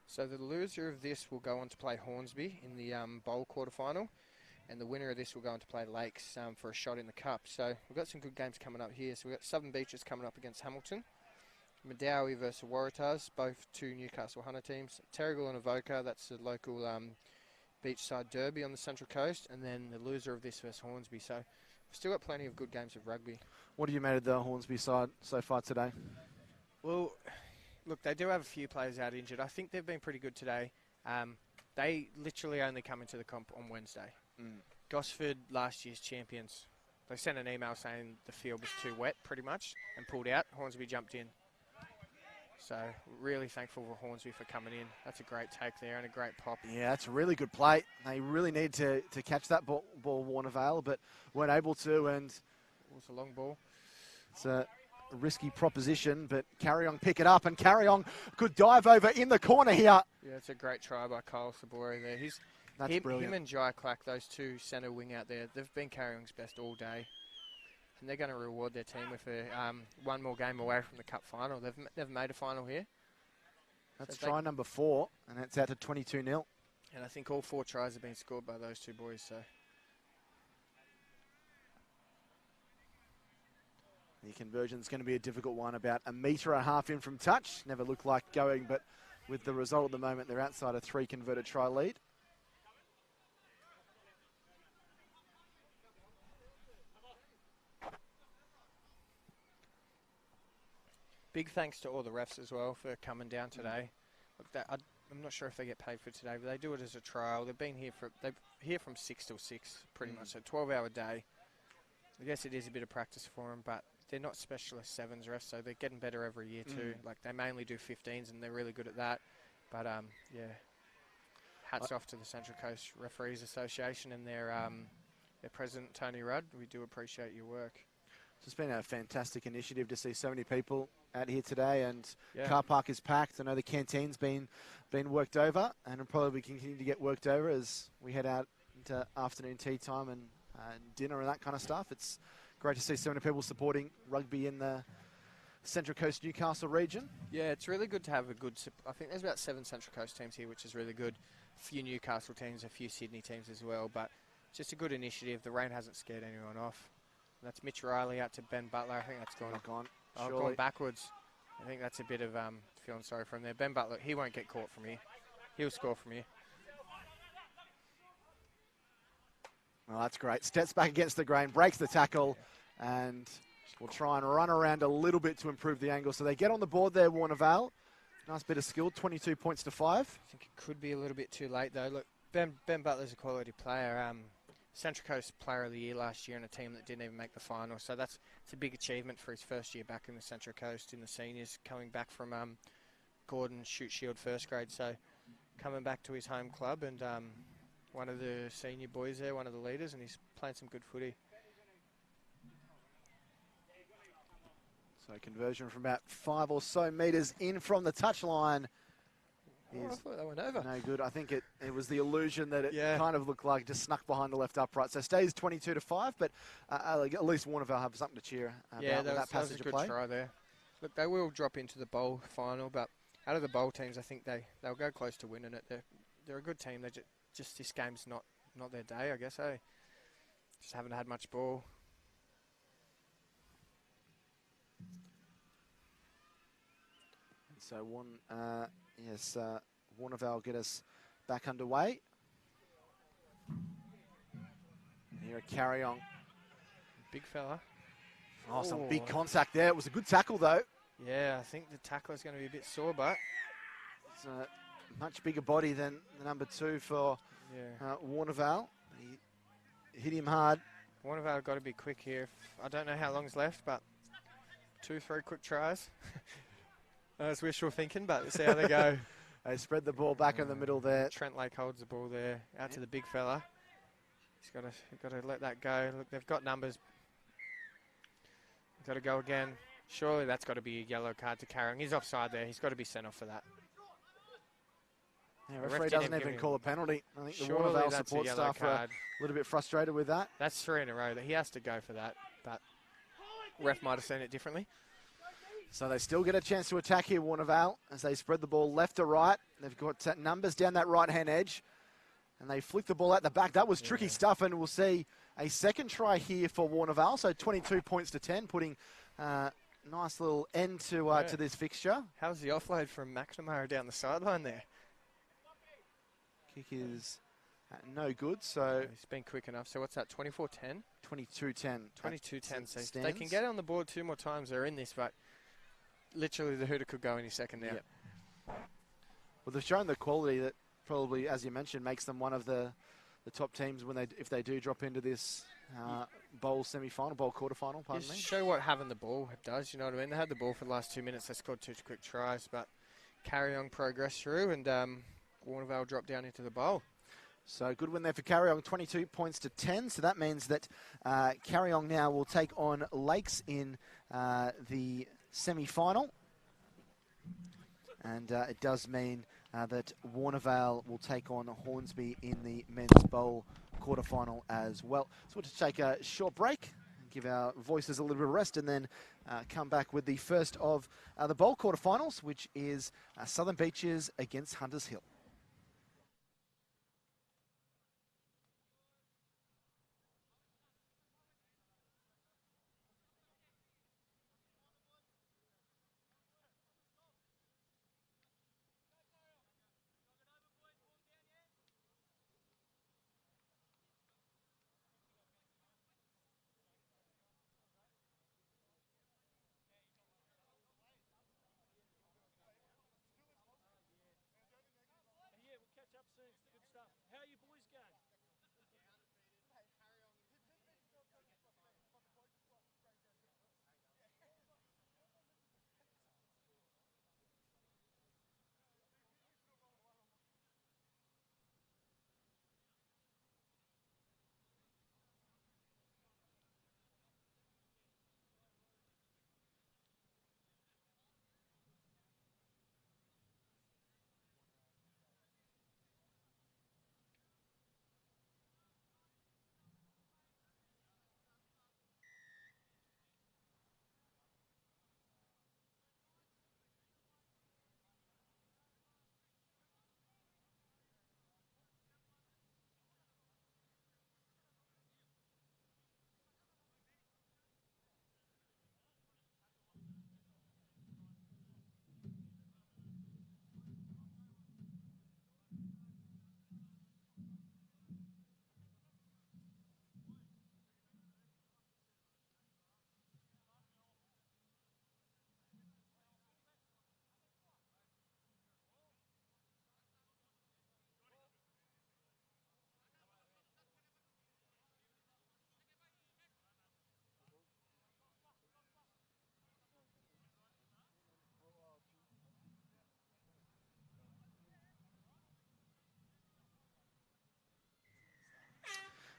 So the loser of this will go on to play Hornsby in the bowl quarterfinal, and the winner of this will go on to play Lakes for a shot in the cup. So we've got some good games coming up here. So we've got Southern Beaches coming up against Hamilton, Medowie versus Waratahs, both two Newcastle Hunter teams, Terle and Aoka, that's the local beachside derby on the Central Coast, and then the loser of this versus Hornsby. So we've still got plenty of good games of rugby. What have you made of the Hornsby side so far today? Well, look, they do have a few players out injured. I think they've been pretty good today. They literally only come into the comp on Wednesday. Gosford, last year's champions, they sent an email saying the field was too wet, pretty much, and pulled out. Hornsby jumped in. So really thankful for Hornsby for coming in. That's a great take there and a great pop. Yeah, that's a really good play. They really need to catch that ball Warneral, but weren't able to. And It was a long ball. It's a risky proposition, but Carong pick it up, and Carong could dive over in the corner here. Yeah, it's a great try by Kyle Sabori there. That's brilliant. Him and Jai Clack, those two centre wing out there, they've been Carring's best all day. And they're going to reward their team with one more game away from the cup final. They've never made a final here. That's try number 4, and that's out to 22-0. And I think all 4 tries have been scored by those two boys. So the conversion's going to be a difficult one, about 1.5 metres in from touch. Never looked like going, but with the result at the moment, they're outside a 3 converted try lead. big thanks to all the refs as well for coming down today. Look, I'm not sure if they get paid for today, but they do it as a trial. They've been here from 6 till 6, pretty much, so 12-hour day. I guess it is a bit of practice for them, but they're not specialist sevens refs, so they're getting better every year too. Like, they mainly do 15s, and they're really good at that. But yeah, hats off to the Central Coast Referees Association and their president Tony Rudd. We do appreciate your work. It's been a fantastic initiative to see so many people out here today, and car park is packed. I know the canteen's been worked over, and it'll probably continue to get worked over as we head out into afternoon tea time and dinner and that kind of stuff. It's great to see so many people supporting rugby in the Central Coast Newcastle region. Yeah, it's really good to have a good... I think there's about 7 Central Coast teams here, which is really good. A few Newcastle teams, a few Sydney teams as well, but just a good initiative. The rain hasn't scared anyone off. And that's Mitch Riley out to Ben Butler. I think that's gone backwards. I think that's a bit of feeling sorry for him there. Ben Butler, he won't get caught from here. He'll score from here. Well, that's great. Steps back against the grain, breaks the tackle, and will try and run around a little bit to improve the angle. So they get on the board there, Warneral. Nice bit of skill, 22 points to 5. I think it could be a little bit too late, though. Look, Ben Butler's a quality player. Central Coast Player of the Year last year in a team that didn't even make the final. So it's a big achievement for his first year back in the Central Coast in the seniors, coming back from Gordon Shoot Shield first grade. So coming back to his home club and one of the senior boys there, one of the leaders, and he's playing some good footy. So conversion from about 5 or so metres in from the touchline. Oh, I thought that went over. No good. I think it was the illusion that it kind of looked like it just snuck behind the left upright. So stays 22 to 5, but at least one of them have something to cheer about with that passage of play. That was a good try there. Look, they will drop into the bowl final, but out of the bowl teams, I think they'll go close to winning it. They're a good team. They just this game's not their day, I guess. Just haven't had much ball. So Warneral will get us back underway. Here at Carong. Big fella. Oh, some big contact there. It was a good tackle, though. Yeah, I think the tackle is going to be a bit sore, but it's a much bigger body than the number 2 for Warneral. He hit him hard. Warneral got to be quick here. I don't know how long's left, but 2-3 quick tries. That's wishful thinking, but let's see how they go. They spread the ball back in the middle there. Trent Lake holds the ball there, out to the big fella. He's got to let that go. Look, they've got numbers. Got to go again. Surely that's got to be a yellow card to Carong. He's offside there. He's got to be sent off for that. Yeah, The ref referee didn't doesn't even give call a him- penalty. I think the Surely Warneral that's a support yellow staff were a card. little bit frustrated with that. That's 3 in a row. That he has to go for that, but ref might have seen it differently. So they still get a chance to attack here, Warneral, as they spread the ball left to right. They've got numbers down that right-hand edge, and they flick the ball out the back. That was tricky stuff, and we'll see a second try here for Warneral. So 22 points to 10, putting nice little end to this fixture. How's the offload from McNamara down the sideline there? Kick is no good, so He's been quick enough. So what's that, 24-10? 22-10. 22-10. So they can get on the board 2 more times. They're in this, but literally the hooter could go any second now. Yep. Well, they've shown the quality that probably, as you mentioned, makes them one of the top teams when if they do drop into this bowl semi-final, bowl quarterfinal, pardon me. Show what having the ball does, you know what I mean? They had the ball for the last 2 minutes. They scored 2 quick tries, but Carong progressed through, and Warneral dropped down into the bowl. So good win there for Carong, 22 points to 10. So that means that Carong now will take on Lakes in the semi-final. And it does mean that Warneral will take on Hornsby in the men's bowl quarterfinal as well. So we'll just take a short break, give our voices a little bit of rest, and then come back with the first of the bowl quarterfinals, which is Southern Beaches against Hunters Hill.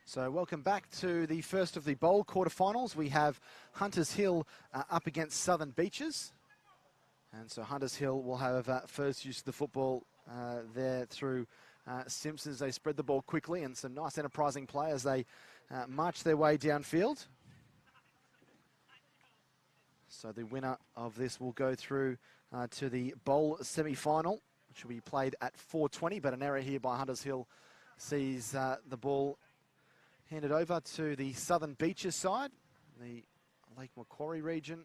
So welcome back to the first of the bowl quarterfinals. We have Hunters Hill up against Southern Beaches. And so Hunters Hill will have first use of the football there through Simpsons. They spread the ball quickly, and some nice enterprising play as they march their way downfield. So the winner of this will go through to the bowl semi-final, which will be played at 4:20, but an error here by Hunters Hill sees the ball handed over to the Southern Beaches side, the Lake Macquarie region.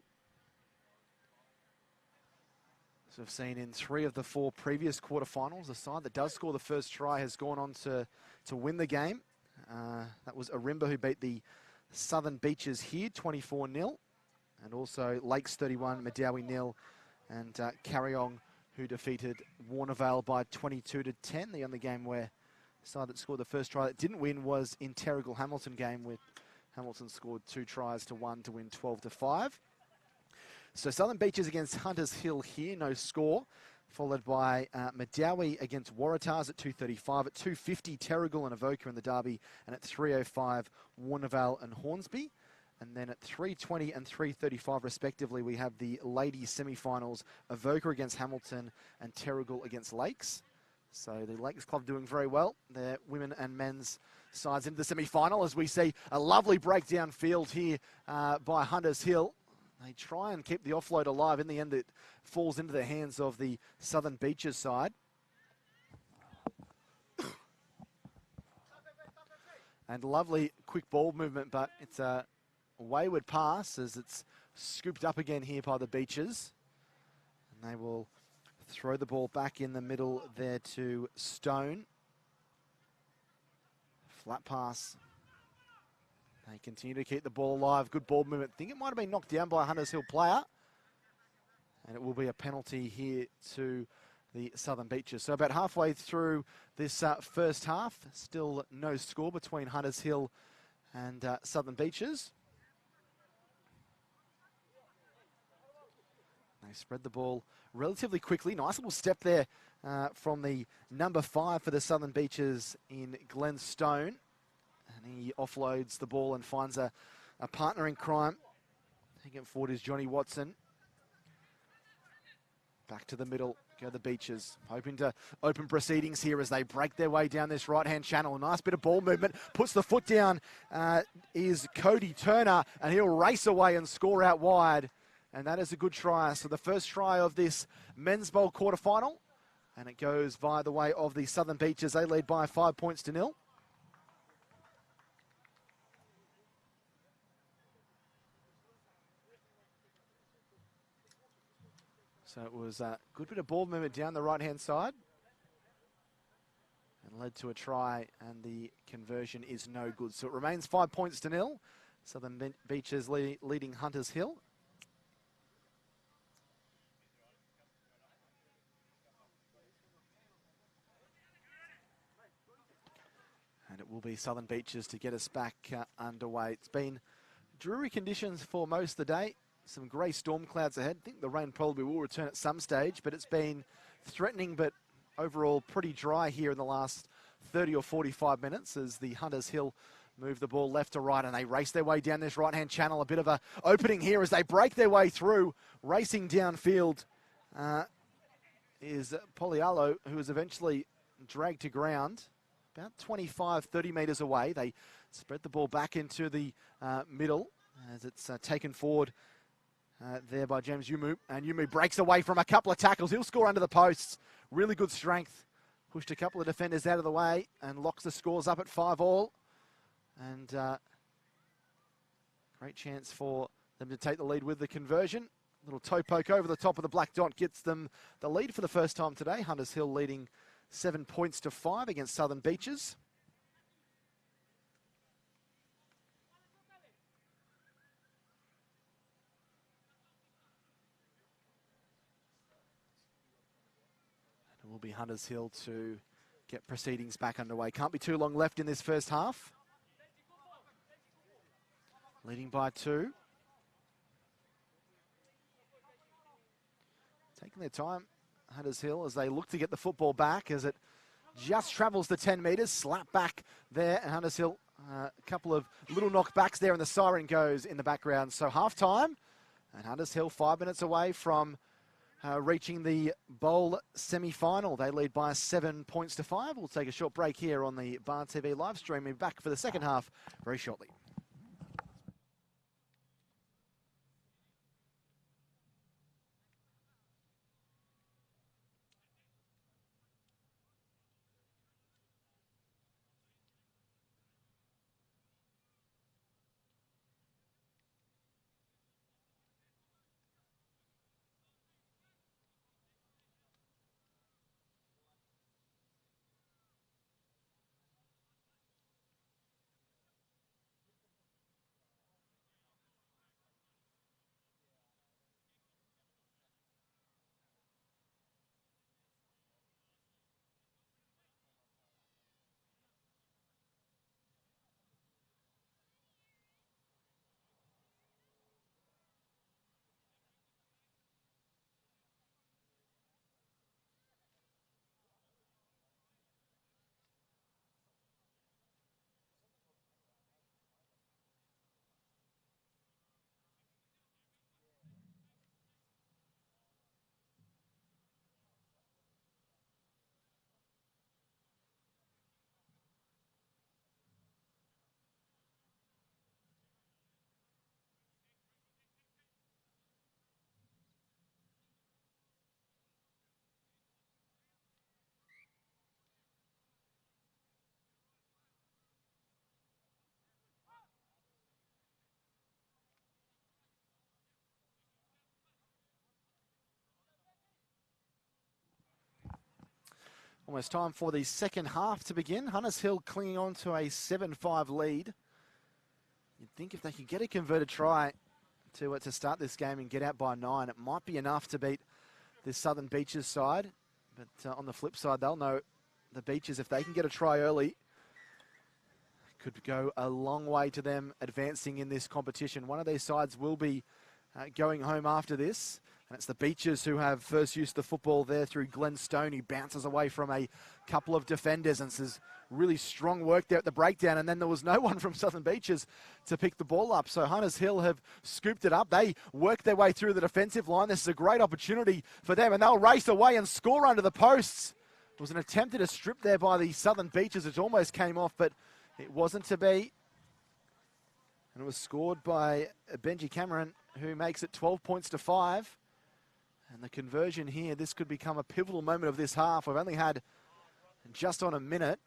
So we've seen in 3 of the 4 previous quarterfinals, the side that does score the first try has gone on to win the game. That was Arumba, who beat the Southern Beaches here, 24-0. And also Lakes 31, Medowie 0. And Carong, who defeated Warneral by 22-10. The only game where side that scored the first try that didn't win was in Terle Hamilton game, where Hamilton scored 2 tries to 1 to win 12-5. So Southern Beaches against Hunters Hill here, no score. Followed by Medowie against Waratahs at 2:35. At 2:50, Terrigal and Aoka in the derby. And at 3:05, Warneral and Hornsby. And then at 3:20 and 3:35 respectively, we have the ladies semi-finals, Aoka against Hamilton and Terrigal against Lakes. So the Lakers Club doing very well. Their women and men's sides into the semi-final as we see a lovely breakdown field here by Hunters Hill. They try and keep the offload alive. In the end, it falls into the hands of the Southern Beaches side. And lovely quick ball movement, but it's a wayward pass as it's scooped up again here by the Beaches. And they will throw the ball back in the middle there to Stone. Flat pass. They continue to keep the ball alive. Good ball movement. I think it might have been knocked down by a Hunters Hill player. And it will be a penalty here to the Southern Beaches. So about halfway through this first half, still no score between Hunters Hill and Southern Beaches. They spread the ball relatively quickly. Nice little step there from the number 5 for the Southern Beaches in Glenn Stone. And he offloads the ball and finds a partner in crime. Taking it forward is Johnny Watson. Back to the middle go the Beaches. Hoping to open proceedings here as they break their way down this right-hand channel. A nice bit of ball movement. Puts the foot down is Cody Turner, and he'll race away and score out wide. And that is a good try. So the first try of this men's bowl quarterfinal. And it goes via the way of the Southern Beaches. They lead by 5 points to 0. So it was a good bit of ball movement down the right-hand side. And led to a try, and the conversion is no good. So it remains 5 points to 0. Southern Beaches leading Hunters Hill. And it will be Southern Beaches to get us back underway. It's been dreary conditions for most of the day. Some grey storm clouds ahead. I think the rain probably will return at some stage, but it's been threatening but overall pretty dry here in the last 30 or 45 minutes as the Hunters Hill move the ball left to right and they race their way down this right-hand channel. A bit of a opening here as they break their way through. Racing downfield is Polialo, who is eventually dragged to ground about 25, 30 metres away. They spread the ball back into the middle as it's taken forward there by James Yumu. And Yumu breaks away from a couple of tackles. He'll score under the posts. Really good strength. Pushed a couple of defenders out of the way and locks the scores up at 5-all. And great chance for them to take the lead with the conversion. Little toe poke over the top of the black dot gets them the lead for the first time today. Hunters Hill leading 7 points to 5 against Southern Beaches. It will be Hunters Hill to get proceedings back underway. Can't be too long left in this first half. Leading by 2. Taking their time, Hunters Hill, as they look to get the football back as it just travels the 10 metres. Slap back there, and Hunters Hill, a couple of little knockbacks there, and the siren goes in the background. So half-time, and Hunters Hill 5 minutes away from reaching the bowl semi-final. They lead by 7 points to 5. We'll take a short break here on the Bar TV live stream. We'll be back for the second half very shortly. Almost time for the second half to begin. Hunters Hill clinging on to a 7-5 lead. You'd think if they could get a converted try to start this game and get out by 9, it might be enough to beat this Southern Beaches side. But on the flip side, they'll know the Beaches, if they can get a try early, could go a long way to them advancing in this competition. One of these sides will be going home after this. And it's the Beaches who have first use of the football there through Glenn Stone, who bounces away from a couple of defenders. And this is really strong work there at the breakdown. And then there was no one from Southern Beaches to pick the ball up. So Hunters Hill have scooped it up. They work their way through the defensive line. This is a great opportunity for them. And they'll race away and score under the posts. It was an attempt at a strip there by the Southern Beaches. It almost came off, but it wasn't to be. And it was scored by Benji Cameron, who makes it 12 points to 5. And the conversion here, this could become a pivotal moment of this half. We've only had just on a minute.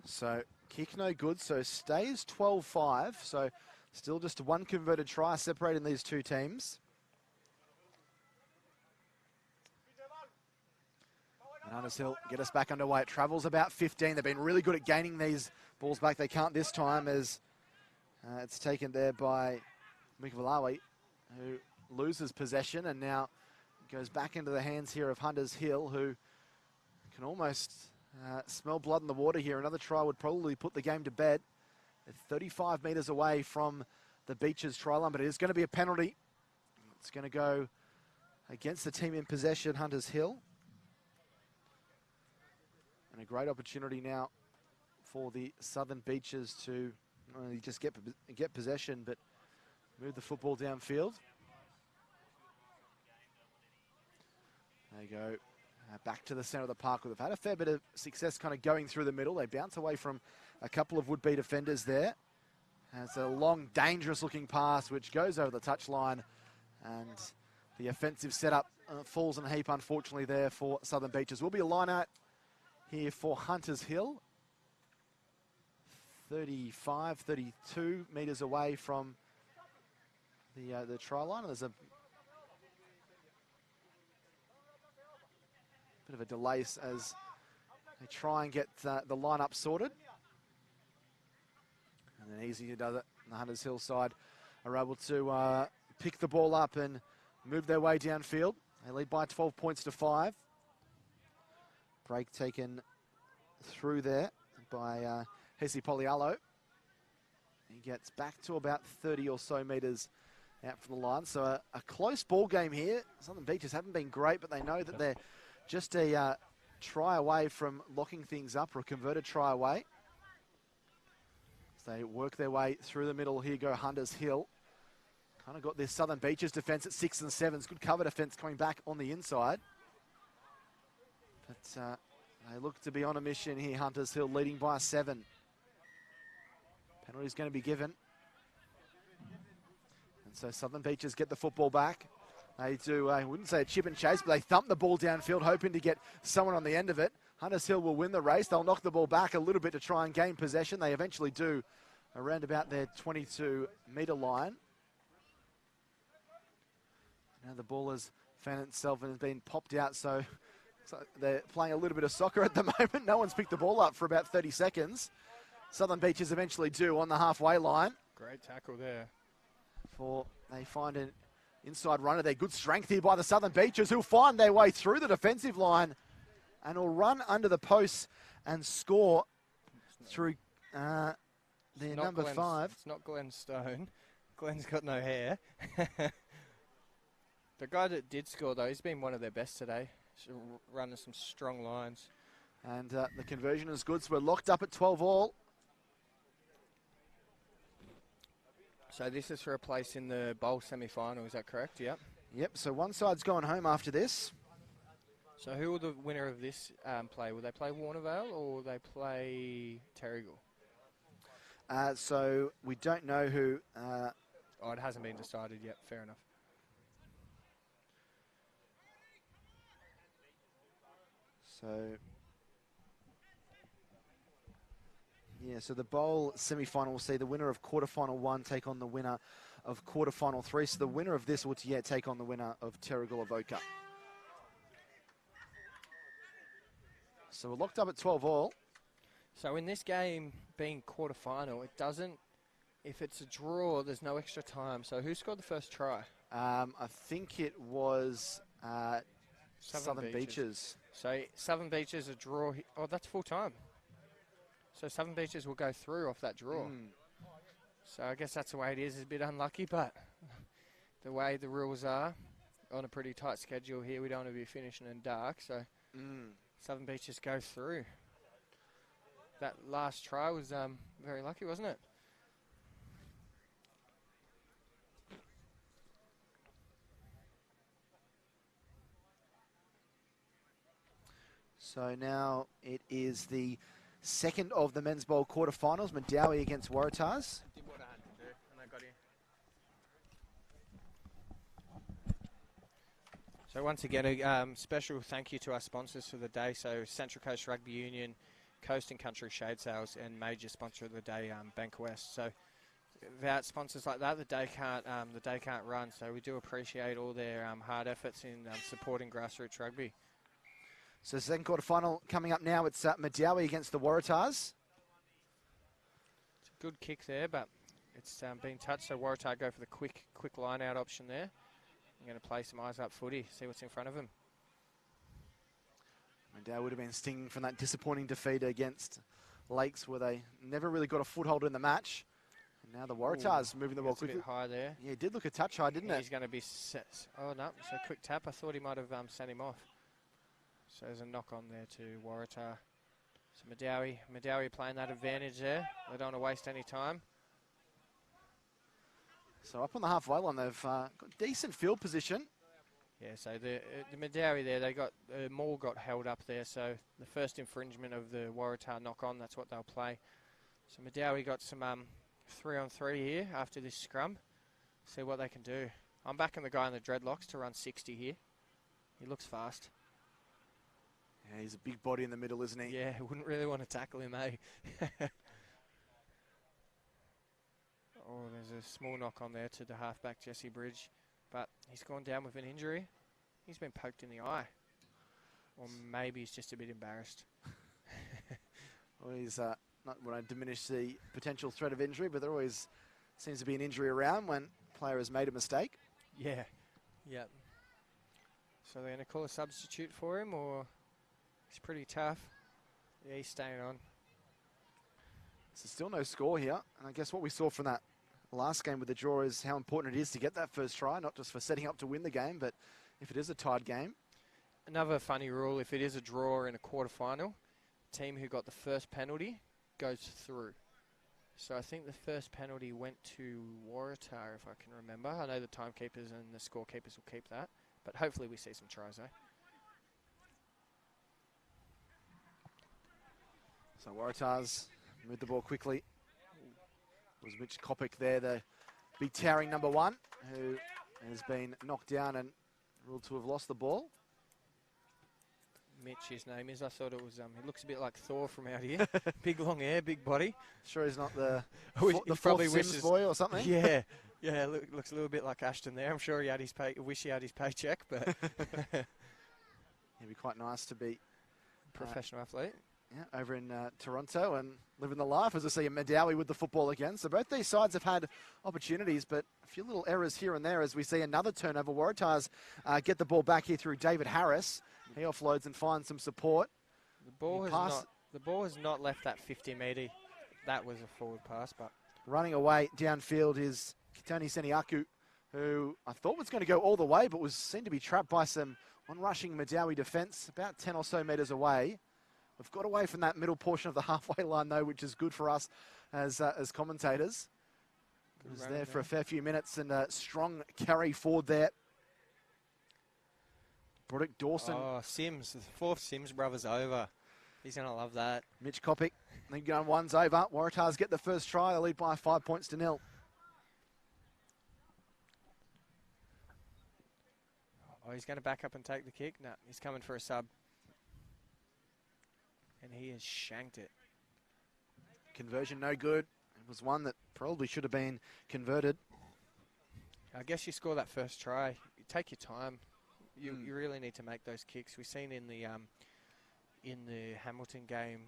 So kick no good, so stays 12-5. So still just one converted try separating these two teams. And Hunters Hill get us back underway. It travels about 15. They've been really good at gaining these balls back. They can't this time as it's taken there by Mikvalawi, who loses possession and now goes back into the hands here of Hunters Hill, who can almost smell blood in the water here. Another try would probably put the game to bed. They're 35 metres away from the Beaches try line, but it is going to be a penalty. It's going to go against the team in possession, Hunters Hill. And a great opportunity now for the Southern Beaches to not only just get possession, but move the football downfield. There you go. Back to the centre of the park. They've had a fair bit of success kind of going through the middle. They bounce away from a couple of would-be defenders there. And it's a long, dangerous-looking pass which goes over the touchline. And the offensive setup falls in a heap, unfortunately, there for Southern Beaches. Will be a line-out here for Hunters Hill. 35, 32 metres away from the try line. There's a bit of a delay as they try and get the line-up sorted. And then easy does it. The Hunters Hill side are able to pick the ball up and move their way downfield. They lead by 12 points to 5. Break taken through there by Hesi Polialo. He gets back to about 30 or so metres out from the line. So a close ball game here. Southern Beaches haven't been great, but they know that they're just a try away from locking things up, or a converted try away. So they work their way through the middle. Here go Hunters Hill. Kind of got this Southern Beaches defence at 6 and 7. It's good cover defence coming back on the inside. But they look to be on a mission here. Hunters Hill leading by 7. Penalty's going to be given. And so Southern Beaches get the football back. They do, I wouldn't say a chip and chase, but they thump the ball downfield, hoping to get someone on the end of it. Hunters Hill will win the race. They'll knock the ball back a little bit to try and gain possession. They eventually do around about their 22-metre line. Now the ball has found itself and has been popped out, so they're playing a little bit of soccer at the moment. No one's picked the ball up for about 30 seconds. Southern Beaches eventually do on the halfway line. Great tackle there. They find an inside runner there. Good strength here by the Southern Beaches, who'll find their way through the defensive line and will run under the posts and score through their number 5. It's not Glenn Stone. Glenn's got no hair. The guy that did score, though, he's been one of their best today. He's running some strong lines. And the conversion is good, so we're locked up at 12 all. So this is for a place in the bowl semi-final, is that correct? Yep. Yep, so one side's going home after this. So who will the winner of this play? Will they play Warneral or will they play Terle? So we don't know who Oh, it hasn't been decided yet. Fair enough. So, yeah, so the bowl semi-final will see the winner of quarterfinal 1 take on the winner of quarterfinal 3. So the winner of this will yet take on the winner of Terle of Aoka. So we're locked up at 12 all. So in this game being quarterfinal, it doesn't, if it's a draw, there's no extra time. So who scored the first try? I think it was Southern Beaches. So Southern Beaches a draw. Oh, that's full time. So Southern Beaches will go through off that draw. So I guess that's the way it is. It's a bit unlucky, but the way the rules are, on a pretty tight schedule here, we don't want to be finishing in dark. So Southern Beaches go through. That last try was very lucky, wasn't it? So now it is the second of the men's bowl quarterfinals. Madawi against Waratahs. I did what I had to do, and I got in. So once again, a special thank you to our sponsors for the day. So Central Coast Rugby Union, Coast and Country Shade Sales, and major sponsor of the day, Bank West. So without sponsors like that, the day can't run. So we do appreciate all their hard efforts in supporting grassroots rugby. So second quarterfinal coming up now. It's Madawi against the Waratahs. It's a good kick there, but it's been touched. So Waratah go for the quick line out option there. I'm going to play some eyes up footy, see what's in front of him. Madawi would have been stinging from that disappointing defeat against Lakes, where they never really got a foothold in the match. And now the Waratahs moving the ball quickly. A bit high there. Yeah, it did look a touch high, didn't it? He's going to be set. Oh, no, so quick tap. I thought he might have sent him off. So there's a knock on there to Waratah. So Madawi playing that advantage there. They don't want to waste any time. So up on the halfway line, they've got decent field position. Yeah, so the Madawi there, they got Maul got held up there. So the first infringement of the Waratah knock on, that's what they'll play. So Madawi got some 3-on-3 here after this scrum. See what they can do. I'm backing the guy in the dreadlocks to run 60 here. He looks fast. Yeah, he's a big body in the middle, isn't he? Yeah, wouldn't really want to tackle him, eh? Oh, there's a small knock on there to the halfback, Jesse Bridge. But he's gone down with an injury. He's been poked in the eye. Or maybe he's just a bit embarrassed. Well, he's not want to diminish the potential threat of injury, but there always seems to be an injury around when a player has made a mistake. Yeah. So they're going to call a substitute for him, or he's pretty tough. Yeah, he's staying on. So still no score here. And I guess what we saw from that last game with the draw is how important it is to get that first try, not just for setting up to win the game, but if it is a tied game. Another funny rule, if it is a draw in a quarterfinal, the team who got the first penalty goes through. So I think the first penalty went to Waratah, if I can remember. I know the timekeepers and the scorekeepers will keep that, but hopefully we see some tries, eh? So Waratahs move the ball quickly. It was Mitch Kopic there, the big towering number 1, who has been knocked down and ruled to have lost the ball. Mitch, his name is. I thought it was, he looks a bit like Thor from out here. Big long hair, big body. Sure he's not the probably fourth Sims boy or something? Yeah, looks a little bit like Ashton there. I'm sure he had his wish he had his paycheck, but it'd be quite nice to be professional athlete. Yeah, over in Toronto and living the life, as I see a Madawi with the football again. So both these sides have had opportunities, but a few little errors here and there as we see another turnover. Waratahs get the ball back here through David Harris. He offloads and finds some support. The ball has not left that 50-metre. That was a forward pass, but running away downfield is Kitoni Seniaku, who I thought was going to go all the way, but was seen to be trapped by some on-rushing Madawi defence about 10 or so metres away. We've got away from that middle portion of the halfway line, though, which is good for us as commentators. It was there for a fair few minutes, and a strong carry forward there. Broderick Dawson. Oh, Sims, the fourth Sims brother's over. He's going to love that. Mitch Kopic, I think going one's over. Waratahs get the first try. They lead by 5 points to 0. Oh, he's going to back up and take the kick. No, he's coming for a sub. And he has shanked it. Conversion no good. It was one that probably should have been converted. I guess you score that first try. You take your time. You really need to make those kicks. We've seen in the Hamilton game,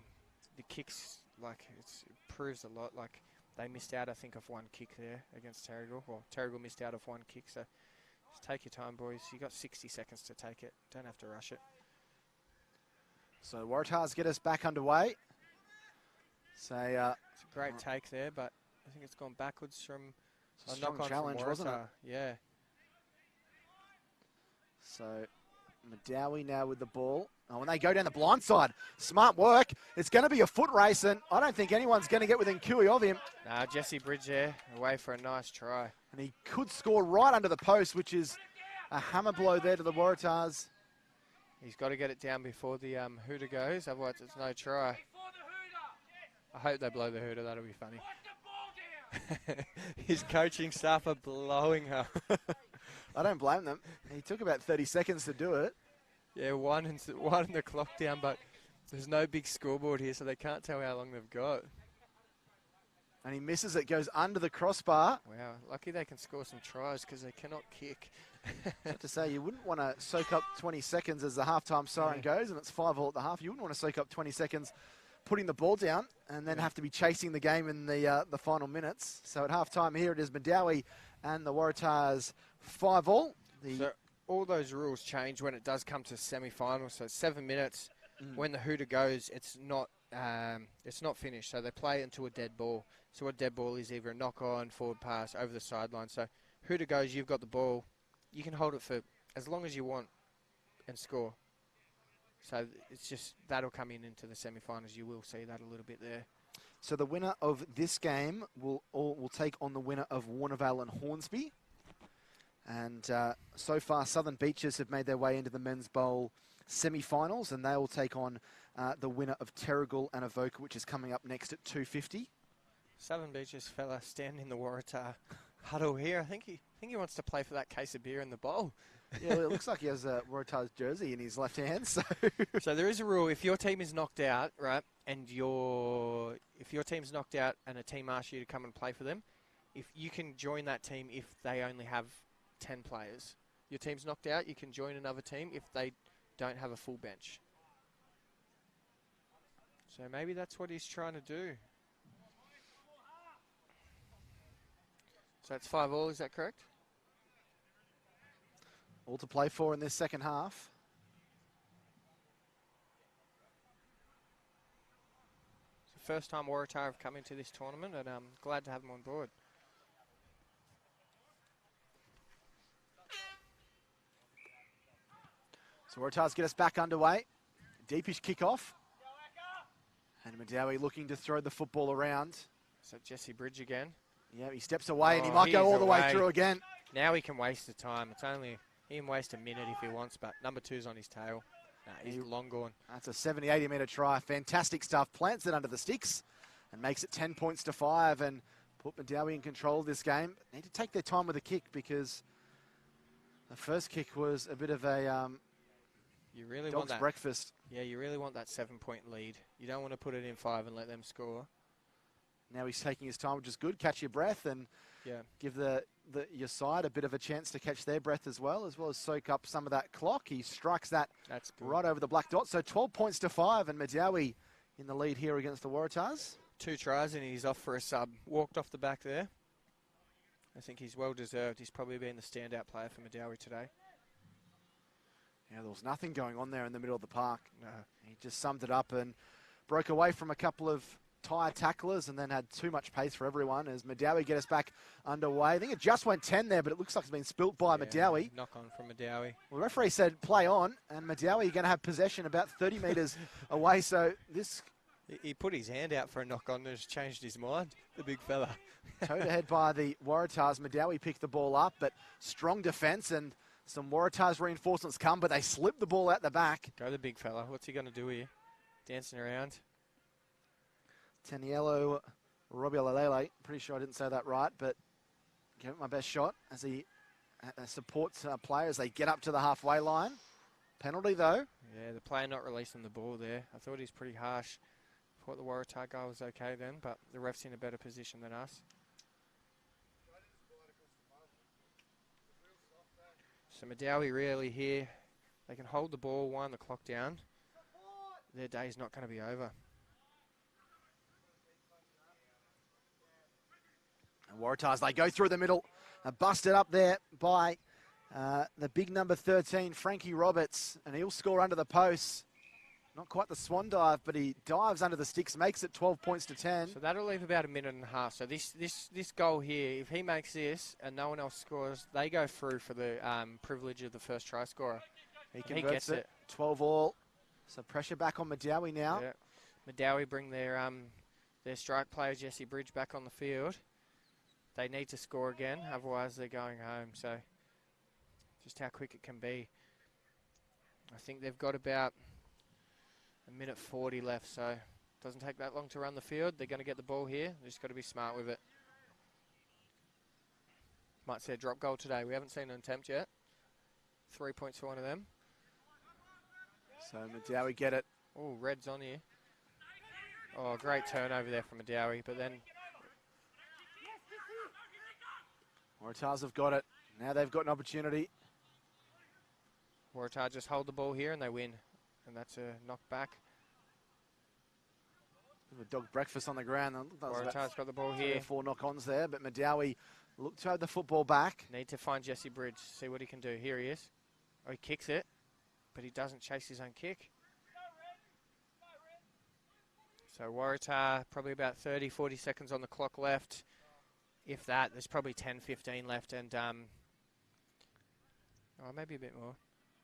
the kicks, like, it proves a lot. Like, they missed out, I think, of one kick there against Terle. Well, Terle missed out of one kick, so just take your time, boys. You got 60 seconds to take it. Don't have to rush it. So Waratahs get us back underway. It's a great take there, but I think it's gone backwards from a strong challenge, wasn't it? Yeah. So Madawi now with the ball. Oh, when they go down the blind side, smart work. It's going to be a foot race, and I don't think anyone's going to get within cooey of him. Nah, Jesse Bridge there, away for a nice try. And he could score right under the post, which is a hammer blow there to the Waratahs. He's got to get it down before the hooter goes, otherwise it's no try. I hope they blow the hooter, that'll be funny. His coaching staff are blowing up. I don't blame them. He took about 30 seconds to do it. Yeah, one in the clock down, but there's no big scoreboard here, so they can't tell how long they've got. And he misses it, goes under the crossbar. Wow, lucky they can score some tries because they cannot kick. I have to say, you wouldn't want to soak up 20 seconds as the halftime siren goes, and it's 5-5 at the half. You wouldn't want to soak up 20 seconds putting the ball down and then have to be chasing the game in the final minutes. So at halftime here it is Madawi and the Waratahs 5-5. So all those rules change when it does come to semi-final. So 7 minutes. When the hooter goes, it's not finished. So they play into a dead ball. So a dead ball is either a knock-on, forward pass, over the sideline. So hooter goes, you've got the ball. You can hold it for as long as you want and score. So it's just that'll come into the semi-finals. You will see that a little bit there. So the winner of this game will take on the winner of Warneral and Hornsby. And so far, Southern Beaches have made their way into the Men's Bowl semi-finals, and they will take on the winner of Terle and Aoka, which is coming up next at 2:50. Southern Beaches fella standing in the Waratah huddle here. I think he wants to play for that case of beer in the bowl. Yeah, well, it looks like he has a Waratahs jersey in his left hand. So there is a rule: if your team is knocked out, right, and if your team's knocked out and a team asks you to come and play for them, if you can join that team if they only have 10 players. Your team's knocked out, you can join another team if they don't have a full bench. So maybe that's what he's trying to do. So it's 5-5, is that correct? All to play for in this second half. It's the first time Waratah have come into this tournament, and I'm glad to have them on board. So Waratahs get us back underway. Deepish kickoff. And Madawi looking to throw the football around. So Jesse Bridge again. Yeah, he steps away and he might go all the way through again. Now he can waste the time. He can waste a minute if he wants, but number 2's on his tail. Nah, he's long gone. That's a 70, 80 metre try. Fantastic stuff. Plants it under the sticks and makes it 10 points to 5 and put Madawi in control of this game. Need to take their time with the kick because the first kick was a bit of a you really dog's want that breakfast. Yeah, you really want that 7-point lead. You don't want to put it in 5 and let them score. Now he's taking his time, which is good. Catch your breath and give your side a bit of a chance to catch their breath as well as soak up some of that clock. He strikes that right over the black dot. So 12 points to 5 and Madawi in the lead here against the Waratahs. 2 tries and he's off for a sub. Walked off the back there. I think he's well deserved. He's probably been the standout player for Madawi today. Yeah, there was nothing going on there in the middle of the park. No. He just summed it up and broke away from a couple of tired tacklers and then had too much pace for everyone as Madawi get us back underway. I think it just went 10 there, but it looks like it's been spilt by Madawi. Knock on from Madawi. Well, the referee said play on, and Madawi going to have possession about 30 metres away. So this... He put his hand out for a knock on and has changed his mind, the big fella. Towed ahead by the Waratahs. Madawi picked the ball up, but strong defence and some Waratahs reinforcements come, but they slip the ball out the back. Go the big fella. What's he going to do here? Dancing around. Tanielo Robialele. Pretty sure I didn't say that right, but give it my best shot as he supports players. They get up to the halfway line. Penalty, though. Yeah, the player not releasing the ball there. I thought he's pretty harsh. Thought the Waratah goal was okay then, but the ref's in a better position than us. So Madawi really here. They can hold the ball, wind the clock down. Their day's not going to be over. And Waratahs, they go through the middle. Busted up there by the big number 13, Frankie Roberts. And he'll score under the post. Not quite the swan dive, but he dives under the sticks, makes it 12 points to 10. So that'll leave about a minute and a half. So this goal here, if he makes this and no one else scores, they go through for the privilege of the first try scorer. He gets it. 12 all. So pressure back on Madawi now. Yeah. Madawi bring their strike player, Jesse Bridge, back on the field. They need to score again, otherwise they're going home. So just how quick it can be. I think they've got about a minute 40 left, so it doesn't take that long to run the field. They're going to get the ball here. They've just got to be smart with it. Might see a drop goal today. We haven't seen an attempt yet. 3 points for one of them. So Madawi get it. Oh, red's on here. Oh, great turnover there from Madawi, but then Waratahs have got it. Now they've got an opportunity. Waratah just hold the ball here and they win. And that's a knockback. A dog breakfast on the ground. Waratah's got the ball 3 here. or 4 knock-ons there, but Madawi looked to have the football back. Need to find Jesse Bridge, see what he can do. Here he is. Oh, he kicks it, but he doesn't chase his own kick. So Waratah, probably about 30, 40 seconds on the clock left. If that, there's probably 10, 15 left, and maybe a bit more.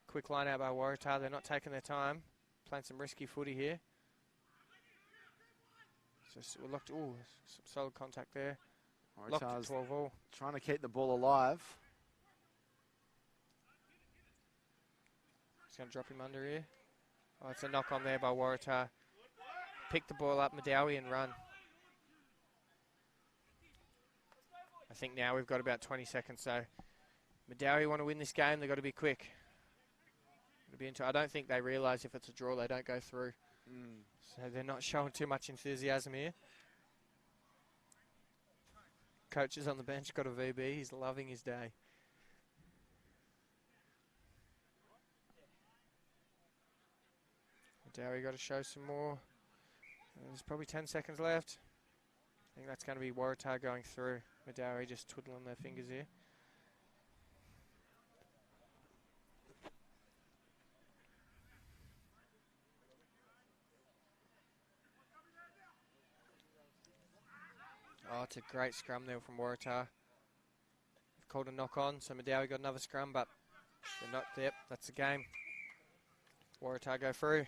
Quick line out by Waratah. They're not taking their time. Playing some risky footy here. So we're locked. Ooh, some solid contact there. Locked at 12 all. Trying to keep the ball alive. Just going to drop him under here. Oh, it's a knock on there by Waratah. Pick the ball up, Madawi, and run. I think now we've got about 20 seconds, so Madawi want to win this game. They've got to be quick. I don't think they realise if it's a draw, they don't go through. So they're not showing too much enthusiasm here. Coach is on the bench, got a VB. He's loving his day. Madawi got to show some more. There's probably 10 seconds left. I think that's going to be Waratah going through. Madawi just twiddling their fingers here. Oh, it's a great scrum there from Waratah. They've called a knock on, so Madawi got another scrum, but they're not. Yep, that's the game. Waratah go through.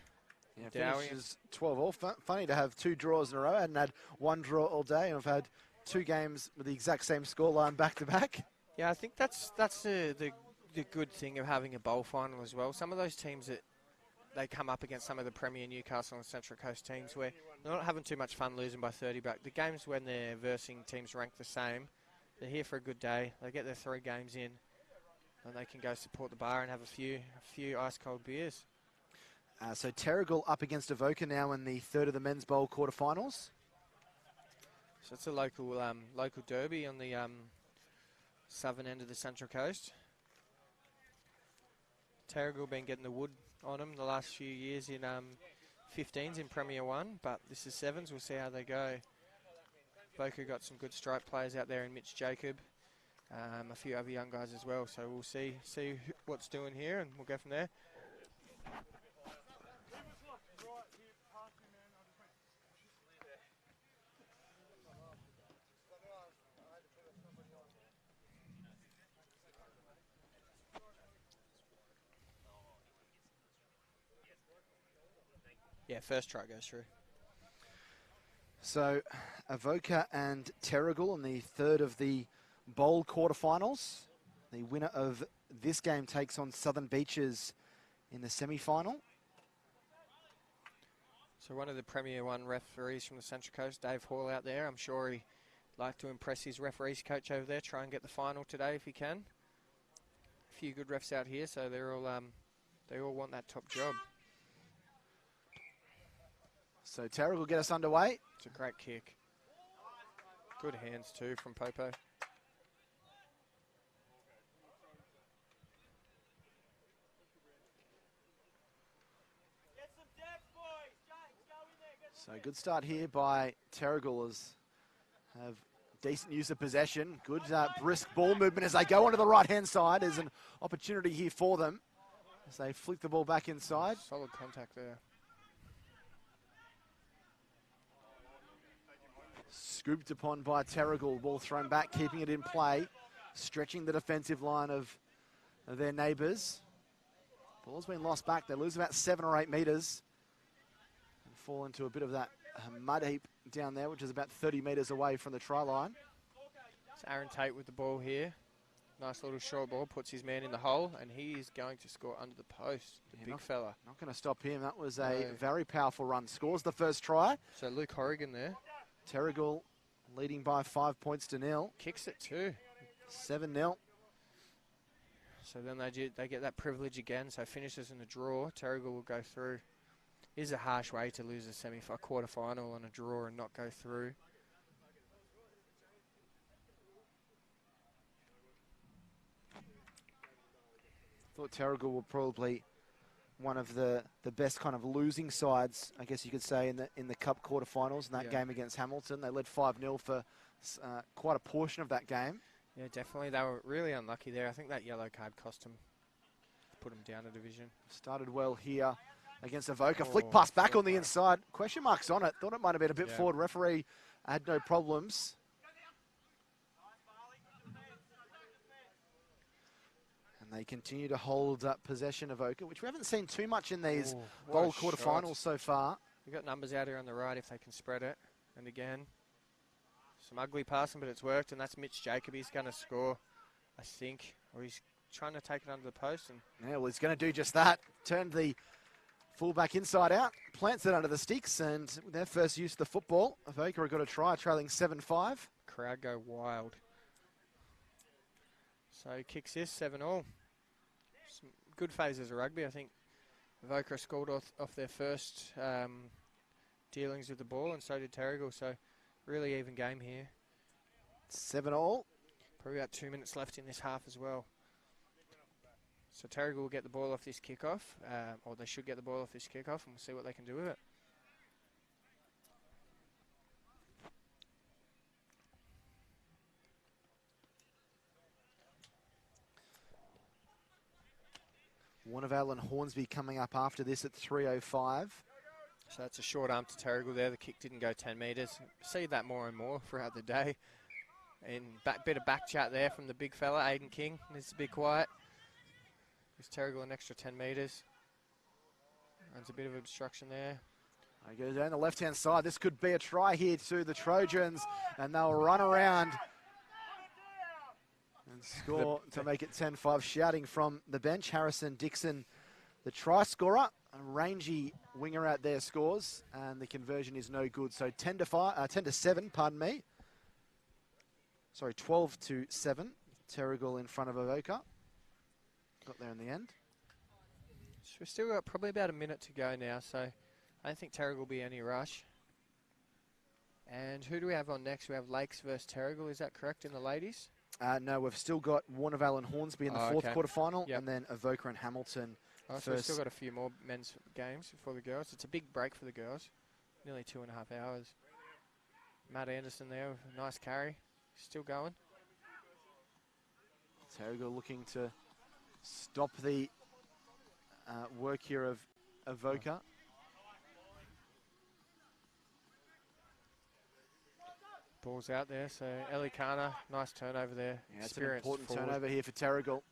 Yeah, finishes 12 all. Funny to have 2 draws in a row. I hadn't had 1 draw all day, and I've had 2 games with the exact same scoreline back to back. Yeah, I think that's the good thing of having a bowl final as well. Some of those teams that they come up against some of the Premier Newcastle and Central Coast teams where they're not having too much fun losing by 30, but the games when they're versing teams ranked the same, they're here for a good day. They get their 3 games in, and they can go support the bar and have a few ice-cold beers. So Terle up against Aoka now in the 3rd of the men's bowl quarterfinals. So it's a local derby on the southern end of the Central Coast. Terle been getting the wood on them the last few years in 15s in Premier 1, but this is 7s. We'll see how they go. Aoka got some good strike players out there in Mitch Jacob, a few other young guys as well. So we'll see what's doing here, and we'll go from there. Yeah, first try goes through. So Aoka and Terle in the 3rd of the bowl quarterfinals. The winner of this game takes on Southern Beaches in the semi-final. So one of the Premier 1 referees from the Central Coast, Dave Hall out there. I'm sure he'd like to impress his referees coach over there, try and get the final today if he can. A few good refs out here, so they all want that top job. So Terle will get us underway. It's a great kick. Good hands too from Popo. So good start here by Terle as have decent use of possession. Good brisk ball movement as they go onto the right-hand side. There's an opportunity here for them as they flick the ball back inside. Solid contact there. Scooped upon by Terle. Ball thrown back, keeping it in play. Stretching the defensive line of their neighbours. Ball's been lost back. They lose about 7 or 8 metres. And fall into a bit of that mud heap down there, which is about 30 metres away from the try line. It's Aaron Tate with the ball here. Nice little short ball, puts his man in the hole, and he is going to score under the post, the big fella. Not going to stop him. That was a very powerful run. Scores the first try. So Luke Horrigan there. Terle leading by 5 points to 0. Kicks it too. 7-0. So then they get that privilege again, so finishes in a draw. Terle will go through. It is a harsh way to lose a quarter-final on a draw and not go through. Thought Terle were probably one of the best kind of losing sides, I guess you could say, in the Cup quarterfinals in that game against Hamilton. They led 5-0 for quite a portion of that game. Yeah, definitely. They were really unlucky there. I think that yellow card cost them, put them down a division. Started well here against Aoka. Flick pass back on the inside. Question marks on it. Thought it might have been a bit forward. Referee had no problems. And they continue to hold possession of Aoka, which we haven't seen too much in these bowl quarterfinals so far. We've got numbers out here on the right if they can spread it. And again, some ugly passing, but it's worked. And that's Mitch Jacob. He's going to score, I think. Or he's trying to take it under the post. And yeah, well, he's going to do just that. Turned the fullback inside out, plants it under the sticks, and with their first use of the football, Aoka have got a try, trailing 7-5. Crowd go wild. So he kicks this, 7-all. Some good phases of rugby. I think Aoka scored off their first dealings with the ball, and so did Terle. So really even game here. 7-all. Probably about 2 minutes left in this half as well. So Terle will get the ball off this kickoff, or they should get the ball off this kickoff, and we'll see what they can do with it. Warneral and Hornsby coming up after this at 3:05. So that's a short arm to Terle there. The kick didn't go 10 metres. See that more and more throughout the day. And bit of back chat there from the big fella, Aiden King. Needs to be quiet. Gives Terle an extra 10 metres. There's a bit of obstruction there. He goes down the left-hand side. This could be a try here to the Trojans, and they'll run around and score to make it 10-5. Shouting from the bench, Harrison Dixon, the try scorer. A rangy winger out there scores, and the conversion is no good. So 10-7, pardon me. Sorry, 12-7. Terle in front of Aoka. Got there in the end. So we've still got probably about a minute to go now, so I don't think Terle will be any rush. And who do we have on next? We have Lakes versus Terle, is that correct, in the ladies? No, we've still got Warneral and Hornsby in the fourth quarterfinal, and then Aoka and Hamilton. So we've still got a few more men's games before the girls. It's a big break for the girls, nearly 2.5 hours. Matt Anderson there with a nice carry, still going. Terle looking to stop the work here of Aoka. Ball's out there, so Ellie Kana, nice turnover there. Yeah, it's an important turnover here for Terle.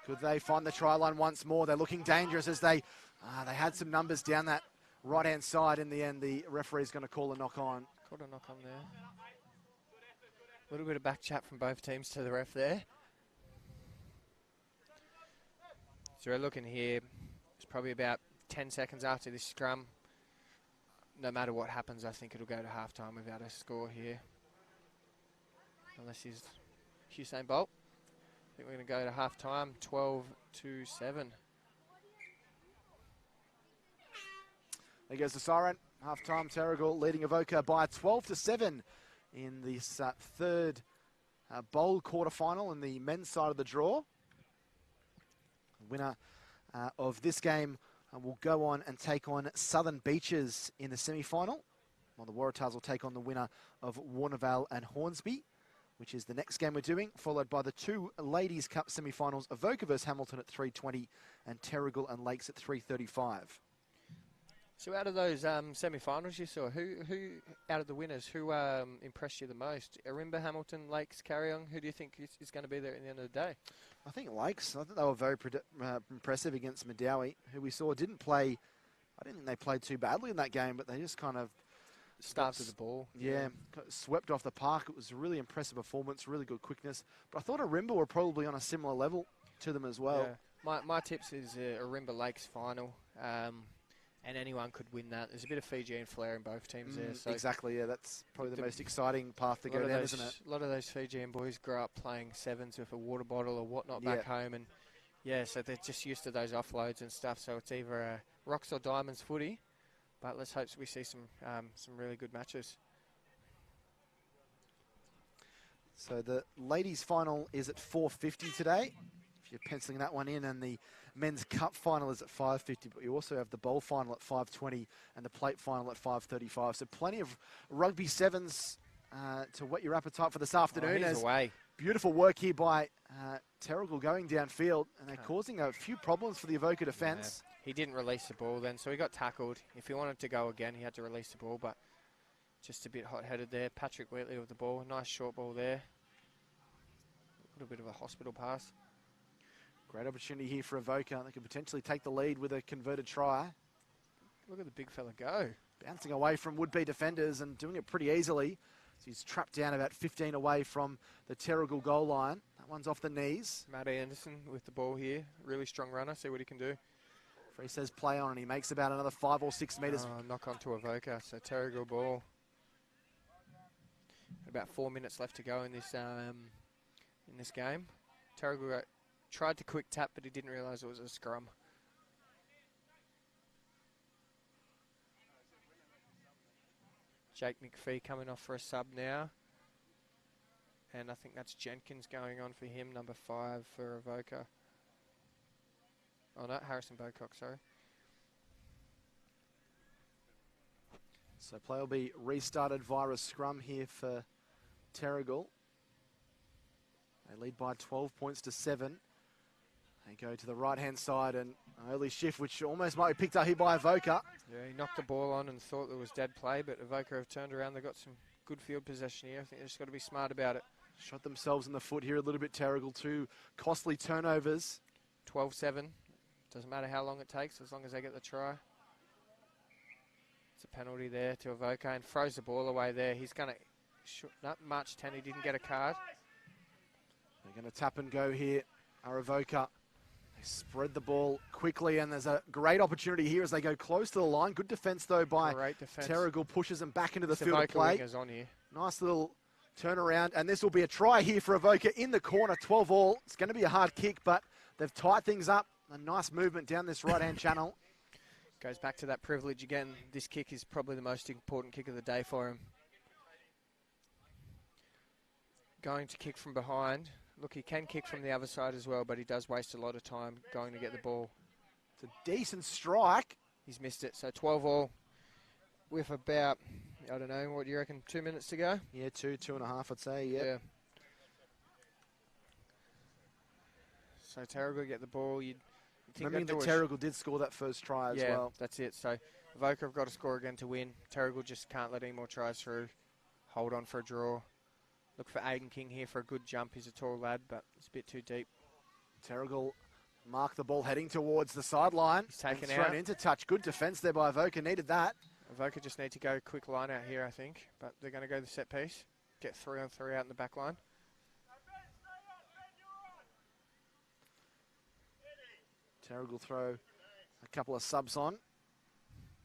Could they find the try line once more? They're looking dangerous as they had some numbers down that right-hand side. In the end, the referee's going to call a knock on. Called a knock on there. A little bit of back chat from both teams to the ref there. So we're looking here, it's probably about 10 seconds after this scrum. No matter what happens, I think it'll go to halftime without a score here. Unless he's Usain Bolt. think we're going to go to half-time, 12-7. There goes the siren. Half-time, Terrigal leading Aoka by 12-7 in this third bowl quarterfinal in the men's side of the draw. Winner of this game will go on and take on Southern Beaches in the semi-final, while the Waratahs will take on the winner of Warneral and Hornsby, which is the next game we're doing, followed by the two Ladies' Cup semi-finals, Aoka vs Hamilton at 3:20 and Terrigal and Lakes at 3:35. So out of those semi-finals you saw, who out of the winners, who impressed you the most? Arumba, Hamilton, Lakes, Carong, who do you think is going to be there at the end of the day? I think Lakes. I think they were very impressive against Madawi, who we saw didn't play. I didn't think they played too badly in that game, but they just kind of started the ball. Yeah, swept off the park. It was a really impressive performance, really good quickness. But I thought Arumba were probably on a similar level to them as well. Yeah. My tips is Arumba Lakes final. And anyone could win that. There's a bit of Fijian flair in both teams there. So exactly, yeah. That's probably the most exciting path to go down, isn't it? A lot of those Fijian boys grow up playing sevens with a water bottle or whatnot back home. And, yeah, so they're just used to those offloads and stuff. So it's either rocks or diamonds footy. But let's hope we see some really good matches. So the ladies' final is at 4:50 today. If you're penciling that one in, and the men's cup final is at 5:50, but you also have the bowl final at 5:20 and the plate final at 5:35. So plenty of rugby sevens to whet your appetite for this afternoon. He's away. Beautiful work here by Terrigal going downfield, and they're causing a few problems for the Aoka defence. Yeah. He didn't release the ball then, so he got tackled. If he wanted to go again, he had to release the ball, but just a bit hot-headed there. Patrick Wheatley with the ball. Nice short ball there. A little bit of a hospital pass. Great opportunity here for Aoka. They could potentially take the lead with a converted try. Look at the big fella go. Bouncing away from would-be defenders and doing it pretty easily. So he's trapped down about 15 away from the Terrigal goal line. That one's off the knees. Matt Anderson with the ball here. Really strong runner. See what he can do. Free says play on, and he makes about another 5 or 6 metres. Knock on to Aoka. So Terrigal ball. About 4 minutes left to go in this game. Terrigal tried to quick tap, but he didn't realise it was a scrum. Jake McPhee coming off for a sub now. And I think that's Jenkins going on for him, number 5 for Aoka. Oh no, Harrison Bocock, sorry. So play will be restarted via a scrum here for Terrigal. They lead by 12 points to 7. They go to the right-hand side, and an early shift, which almost might be picked up here by Aoka. Yeah, he knocked the ball on and thought there was dead play, but Aoka have turned around. They've got some good field possession here. I think they've just got to be smart about it. Shot themselves in the foot here a little bit, Terrigal. 2 costly turnovers. 12-7. Doesn't matter how long it takes, as long as they get the try. It's a penalty there to Aoka, and throws the ball away there. He's going to... Not March 10, he didn't get a card. They're going to tap and go here, Aoka. They spread the ball quickly, and there's a great opportunity here as they go close to the line. Good defence, though, by Terrigal. Pushes them back into the field of play. On here. Nice little turnaround, and this will be a try here for Aoka in the corner, 12 all. It's going to be a hard kick, but they've tied things up. A nice movement down this right-hand channel. Goes back to that privilege again. This kick is probably the most important kick of the day for him. Going to kick from behind. Look, he can kick from the other side as well, but he does waste a lot of time going to get the ball. It's a decent strike. He's missed it, so 12 all with about, I don't know, what do you reckon, 2 minutes to go? Yeah, 2.5, I'd say, yeah. So Terrigal get the ball. Remembering that Terrigal did score that first try as well. Yeah, that's it. So Aoka have got to score again to win. Terrigal just can't let any more tries through. Hold on for a draw. Look for Aiden King here for a good jump. He's a tall lad, but it's a bit too deep. Terrigal mark the ball heading towards the sideline. He's taken out. Thrown into touch. Good defence there by Aoka. Needed that. Aoka just need to go quick line out here, I think. But they're going to go the set piece. Get 3-on-3 out in the back line. Terrigal throw a couple of subs on.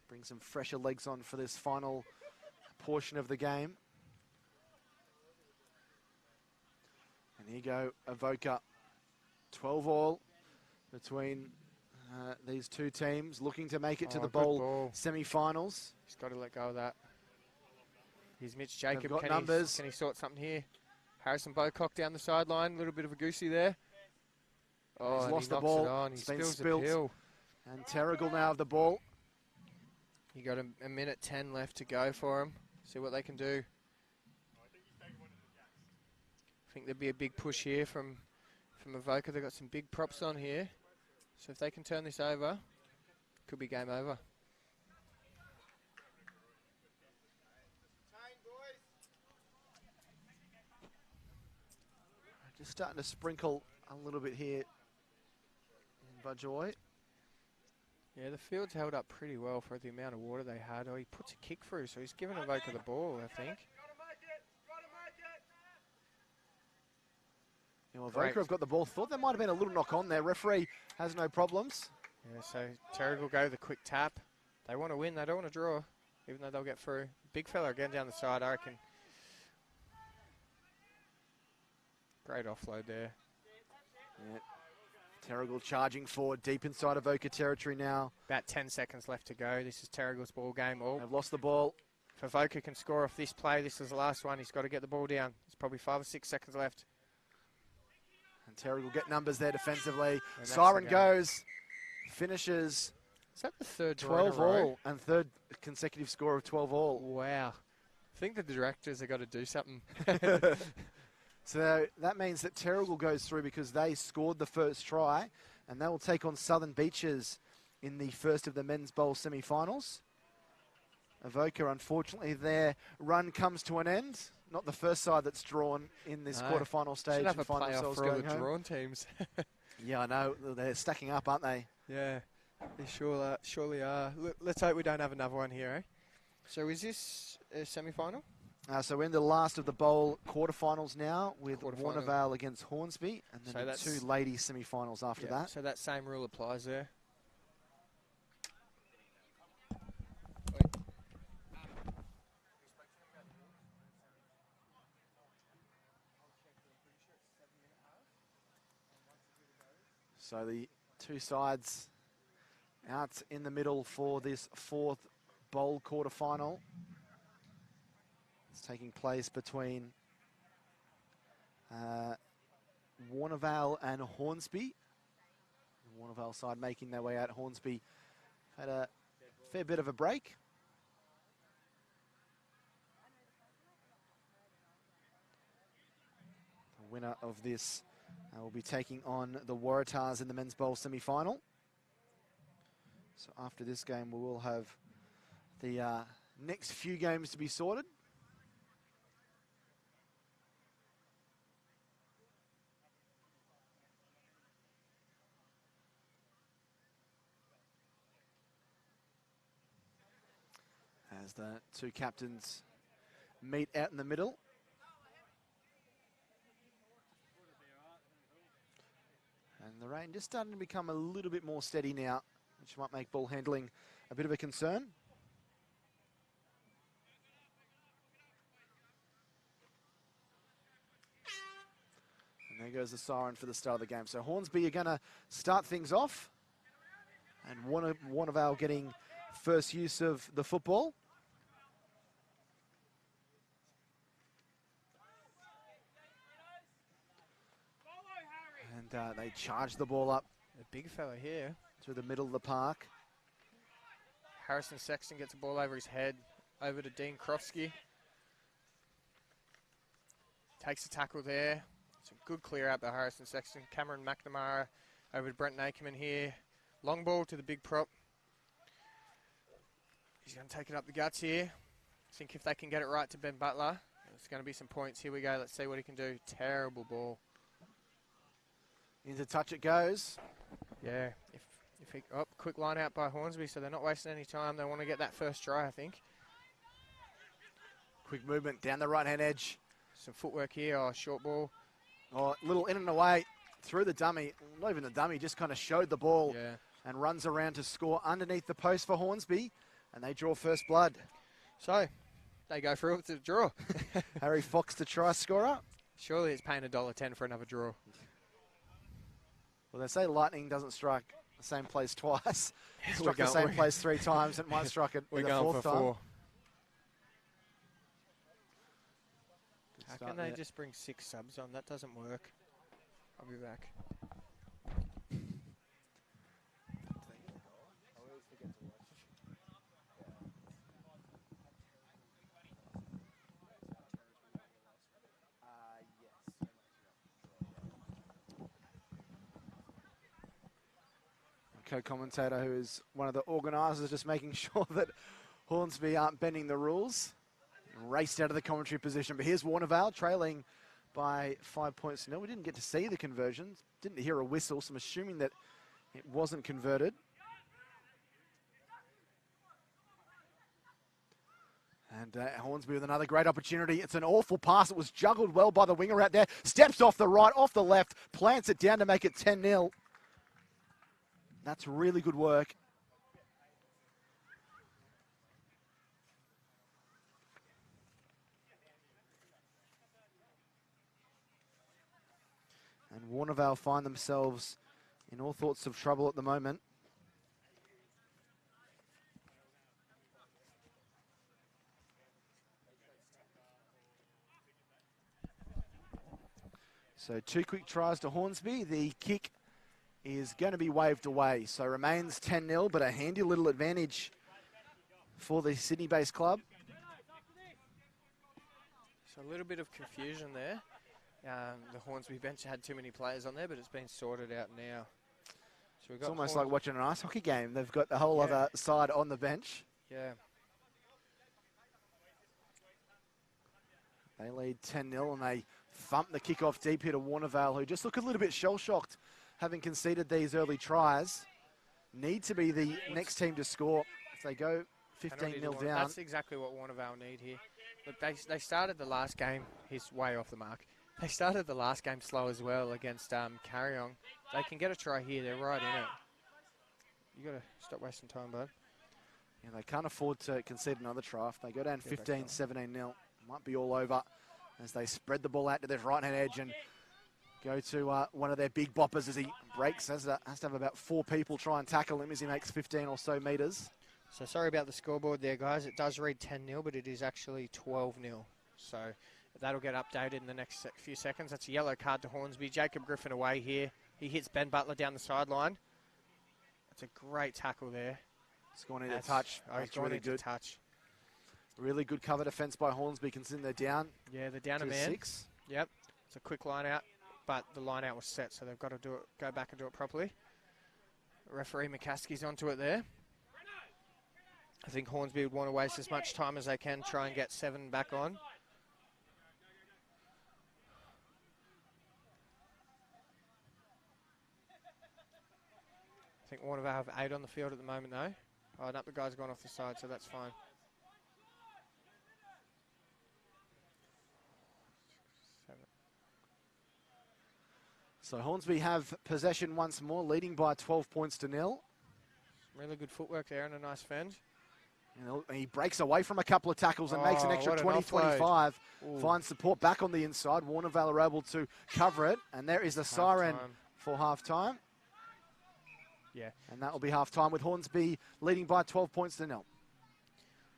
Bring some fresher legs on for this final portion of the game. And here you go, Aoka 12 all between these two teams looking to make it to the good ball. semi-finals. He's got to let go of that. Here's Mitch Jacob. Got numbers. Can he sort something here? Harrison Bocock down the sideline. A little bit of a goosey there. Oh, he's and lost he the knocks ball. it on. He It's been spills spilt. the pill. And Terle now have the ball. You got a minute 10 left to go for him. See what they can do. I think there'd be a big push here from Aoka. They've got some big props on here. So if they can turn this over, could be game over. Just starting to sprinkle a little bit here in Bajoy. Yeah, the field's held up pretty well for the amount of water they had. Oh, he puts a kick through, so he's given Aoka the ball, I think. Yeah, well, Aoka have got the ball. Thought there might have been a little knock on there. Referee has no problems. Yeah, so Terle will go the quick tap. They want to win. They don't want to draw, even though they'll get through. Big fella again down the side, I reckon. Great offload there. Yeah. Terle charging forward deep inside of Aoka territory now. About 10 seconds left to go. This is Terle's ball game. Oh, They've lost the ball. if Aoka can score off this play, this is the last one. He's got to get the ball down. There's probably 5 or 6 seconds left. And Terle will get numbers there defensively. And Siren goes. Finishes Is that the third 12 draw in a row? all. And third consecutive score of 12 all. Wow. I think the directors have got to do something. So that means that Terle goes through because they scored the first try, and they will take on Southern Beaches in the first of the men's bowl semi-finals. Aoka, unfortunately, their run comes to an end. Not the first side that's drawn in this quarterfinal stage. Should have a and find playoff themselves for all the going home. drawn teams. Yeah, I know. They're stacking up, aren't they? Yeah, they surely are. Let's hope we don't have another one here, eh? So is this a semi-final? So we're in the last of the bowl quarterfinals now with Warneral against Hornsby, and then the two ladies semi-finals after that. So that same rule applies there. So the two sides out in the middle for this fourth bowl quarterfinal. It's taking place between Warneral and Hornsby. The Warneral side making their way out. Hornsby had a fair bit of a break. The winner of this will be taking on the Waratahs in the men's bowl semi-final. So after this game, we will have the next few games to be sorted. As the two captains meet out in the middle. And the rain just starting to become a little bit more steady now, which might make ball handling a bit of a concern. And there goes the siren for the start of the game. So Hornsby are going to start things off. And Warneral getting first use of the football. And they charge the ball up. A big fella here. To the middle of the park. Harrison Sexton gets the ball over his head, over to Dean Krofsky. Takes a tackle there. It's a good clear out by Harrison Sexton. Cameron McNamara over to Brent Nakerman here. Long ball to the big prop. He's going to take it up the guts here. I think if they can get it right to Ben Butler, there's going to be some points. Here we go. Let's see what he can do. Terrible ball. Into touch it goes. Yeah. Quick line out by Hornsby, so they're not wasting any time. They want to get that first try, I think. Quick movement down the right-hand edge. Some footwork here. Oh, short ball. Oh, little in and away through the dummy. Not even the dummy, just kind of showed the ball. Yeah. And runs around to score underneath the post for Hornsby. And they draw first blood. So, they go through it to the draw. Harry Fox, the try scorer. Surely it's paying $1.10 for another draw. Well, they say lightning doesn't strike the same place twice. It struck the going- same place 3 times. It might strike it We're the going 4th for time. 4. Good How start can they there. just bring 6 subs on? That doesn't work. I'll be back. Co-commentator, who is one of the organisers, just making sure that Hornsby aren't bending the rules. Raced out of the commentary position, but here's Warneral trailing by 5 points. No, we didn't get to see the conversions. Didn't hear a whistle, so I'm assuming that it wasn't converted. And Hornsby with another great opportunity. It's an awful pass. It was juggled well by the winger out there. Steps off the right, off the left, plants it down to make it 10-0. That's really good work. And Warneral find themselves in all sorts of trouble at the moment. So 2 quick tries to Hornsby. The kick is going to be waved away. So remains 10-0, but a handy little advantage for the Sydney-based club. So a little bit of confusion there. The Hornsby bench had too many players on there, but it's been sorted out now. So we've It's got almost like watching an ice hockey game. They've got the whole other side on the bench. Yeah. They lead 10-0 and they thump the kickoff deep here to Warneral, who just look a little bit shell-shocked having conceded these early tries. Need to be the next team to score. If they go 15-0 down. That's exactly what Warneral need here. Look, they started the last game. He's way off the mark. They started the last game slow as well against Carong. They can get a try here. They're right in it. You got to stop wasting time, bud. Yeah, they can't afford to concede another try. If they go down 15, 17-0, might be all over as they spread the ball out to their right-hand edge and go to one of their big boppers as he breaks. Has to have about 4 people try and tackle him as he makes 15 or so metres. So sorry about the scoreboard there, guys. It does read 10-0, but it is actually 12-0. So that'll get updated in the next few seconds. That's a yellow card to Hornsby. Jacob Griffin away here. He hits Ben Butler down the sideline. That's a great tackle there. It's going into touch. Oh, he's going into touch. Really good cover defence by Hornsby, considering they're down. Yeah, they're down a to man. 6. Yep. It's a quick line out, but the line out was set, so they've got to do it. Go back and do it properly. Referee McCaskey's onto it there. I think Hornsby would want to waste as much time as they can, try and get 7 back on. I think Warneral have 8 on the field at the moment, though. Oh, no, the guy's gone off the side, so that's fine. So Hornsby have possession once more, leading by 12 points to 0. Really good footwork there and a nice fend. And he breaks away from a couple of tackles and makes an extra what an 20-25. Ooh. Finds support back on the inside. Warneral are able to cover it. And there is a siren for half-time. Yeah. And that will be half-time with Hornsby leading by 12 points to 0.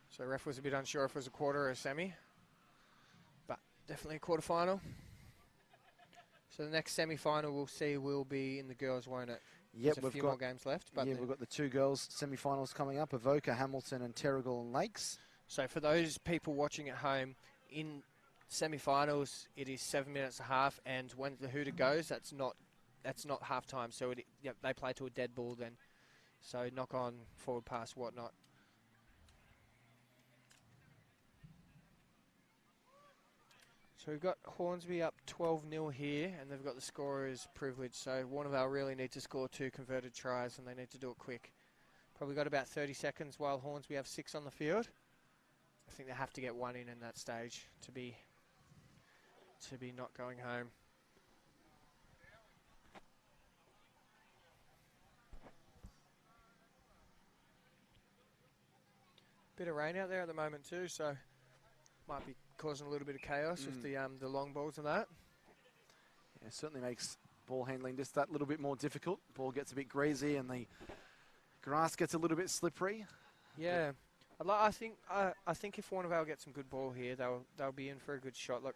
So ref was a bit unsure if it was a quarter or a semi. But definitely a quarterfinal. So the next semi-final we'll see will be in the girls, won't it? Yep, There's a few more games left. But we've got the 2 girls semi-finals coming up, Aoka, Hamilton and Terle and Lakes. So for those people watching at home, in semi-finals it is 7 minutes and a half, and when the hooter goes, that's not half-time. So they play to a dead ball then. So knock on, forward pass, whatnot. So we've got Hornsby up 12-0 here, and they've got the scorer's privilege. So Warneral really need to score 2 converted tries, and they need to do it quick. Probably got about 30 seconds while Hornsby have 6 on the field. I think they have to get 1 in that stage to be not going home. Bit of rain out there at the moment too, so might be causing a little bit of chaos with the long balls and that. Yeah, it certainly makes Ball handling just that little bit more difficult. Ball gets a bit greasy and the grass gets a little bit slippery. Yeah, I think if Warneral get some good ball here, they'll be in for a good shot. Look,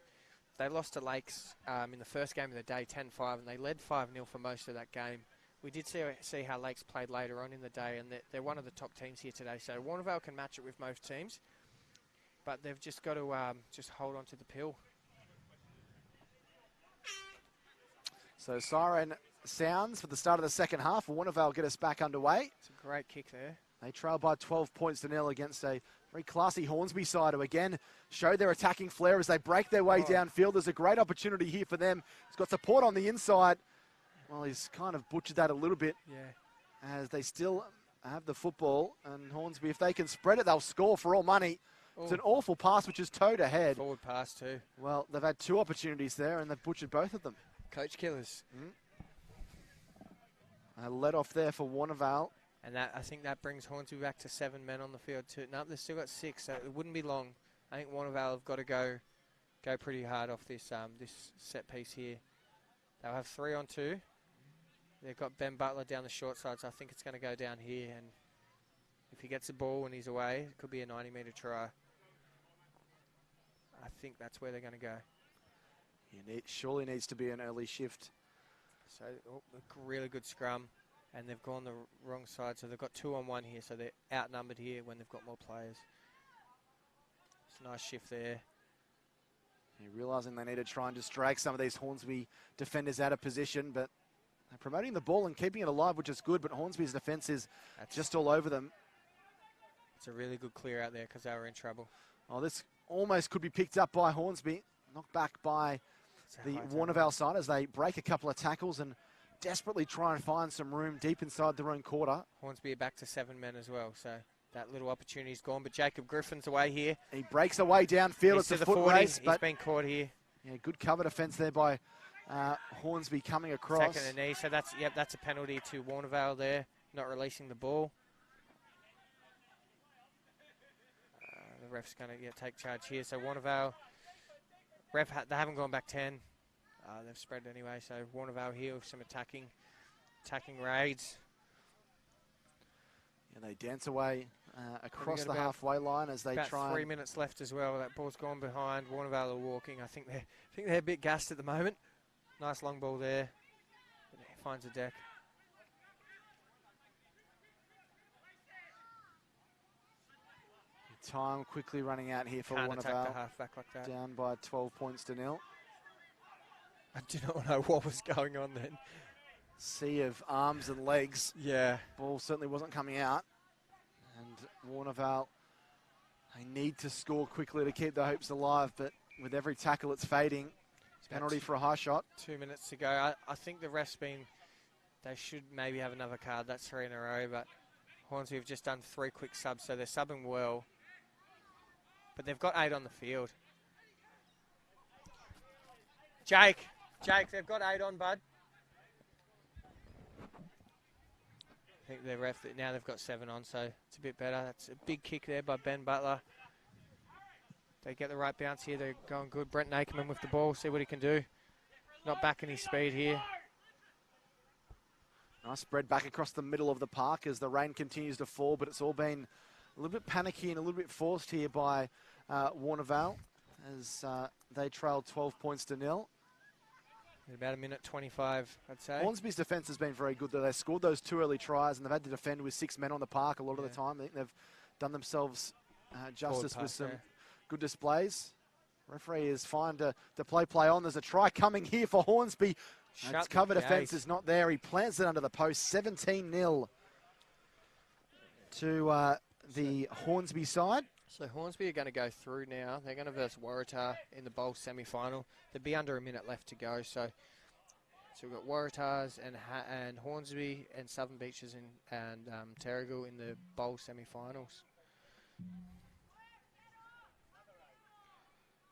they lost to Lakes in the first game of the day, 10-5, and they led 5-0 for most of that game. We did see how Lakes played later on in the day, and they're one of the top teams here today. So Warneral can match it with most teams, but they've just got to just hold on to the pill. So siren sounds for the start of the second half. Warneral get us back underway. It's a great kick there. They trail by 12 points to nil against a very classy Hornsby side who again showed their attacking flair as they break their way downfield. There's a great opportunity here for them. He's got support on the inside. Well, he's kind of butchered that a little bit. Yeah. As they still have the football. And Hornsby, if they can spread it, they'll score for all money. Ooh. It's an awful pass which is towed ahead. Forward pass too. Well, they've had 2 opportunities there and they've butchered both of them. Coach killers. Let off there for Warneral. And I think that brings Hornsby back to 7 men on the field too. No, they've still got 6, so it wouldn't be long. I think Warneral have got to go pretty hard off this this set piece here. They'll have 3 on 2. They've got Ben Butler down the short side, so I think it's going to go down here. And if he gets the ball when he's away, it could be a 90-metre try. I think that's where they're going to go. It surely needs to be an early shift. So a really good scrum. And they've gone the wrong side, so they've got 2 on 1 here, so they're outnumbered here when they've got more players. It's a nice shift there. You're realising they need to try and just drag some of these Hornsby defenders out of position, but they're promoting the ball and keeping it alive, which is good, but Hornsby's defence is just all over them. It's a really good clear out there because they were in trouble. Oh, this almost could be picked up by Hornsby, knocked back by the Warneral side as they break a couple of tackles and desperately try and find some room deep inside their own quarter. Hornsby are back to 7 men as well, so that little opportunity's gone, but Jacob Griffin's away here. He breaks away downfield. It's a foot race, but he's been caught here. Yeah, good cover defence there by Hornsby coming across. Second and knee, so that's a penalty to Warneral there, not releasing the ball. The ref's going to take charge here, so Warneral, they haven't gone back 10. They've spread anyway, so Warneral here with some attacking raids. And they dance away across the halfway line as they try. About 3 minutes left as well. That ball's gone behind. Warneral are walking. I think they're a bit gassed at the moment. Nice long ball there. But he finds a deck. Time quickly running out here for Can't Warneral. attack the halfback like that. Down by 12 points to nil. I do not know what was going on then. Sea of arms and legs. Yeah. Ball certainly wasn't coming out. And Warneral, they need to score quickly to keep their hopes alive, but with every tackle it's fading. Penalty for a high shot. 2 minutes to go. I think the ref's they should maybe have another card. That's 3 in a row, but Hornsby have just done 3 quick subs, so they're subbing well. But they've got 8 on the field. Jake, they've got 8 on, bud. I think the ref, now they've got 7 on, so it's a bit better. That's a big kick there by Ben Butler. They get the right bounce here. They're going good. Brent Nakerman with the ball. See what he can do. Not backing his speed here. Nice spread back across the middle of the park as the rain continues to fall, but it's all been a little bit panicky and a little bit forced here by Warneral as they trailed 12 points to nil. About 1:25, I'd say. Hornsby's defence has been very good, though. They scored those 2 early tries, and they've had to defend with 6 men on the park a lot of the time. I think they've done themselves justice with some good displays. Referee is fine to play on. There's a try coming here for Hornsby. Its cover defence is not there. He plants it under the post. 17-0 to the Hornsby side. So Hornsby are going to go through now. They're going to verse Waratah in the bowl semi-final. There'll be under a minute left to go. So we've got Waratahs and Hornsby and Southern Beaches and Terle in the bowl semi-finals.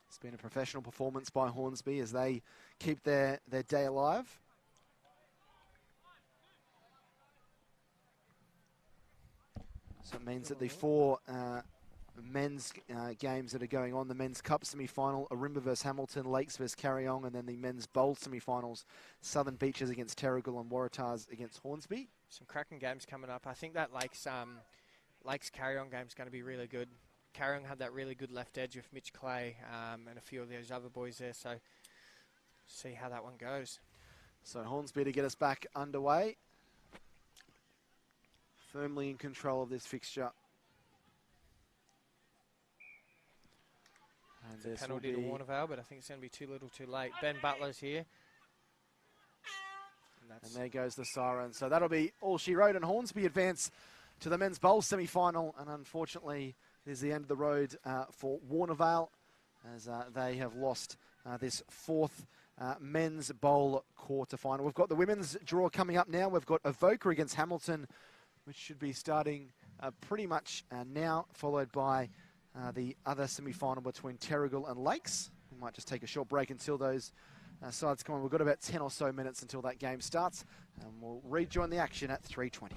It's been a professional performance by Hornsby as they keep their day alive. So it means that the 4 men's games that are going on. The men's cup semi-final, Arumba versus Hamilton, Lakes versus Carong, and then the men's bowl semi-finals, Southern Beaches against Terle and Waratahs against Hornsby. Some cracking games coming up. I think that Lakes Carong game is going to be really good. Carong had that really good left edge with Mitch Clay and a few of those other boys there, so see how that one goes. So Hornsby to get us back underway. Firmly in control of this fixture. And it's a penalty to Warneral, but I think it's going to be too little too late. Ben Butler's here. And there goes the siren. So that'll be all she wrote, and Hornsby advance to the men's bowl semi-final. And unfortunately, it is the end of the road for Warneral, as they have lost this fourth men's bowl quarterfinal. We've got the women's draw coming up now. We've got Aoka against Hamilton, which should be starting pretty much now, followed by the other semi-final between Terle and Lakes. We might just take a short break until those sides come on. We've got about 10 or so minutes until that game starts, and we'll rejoin the action at 3:20.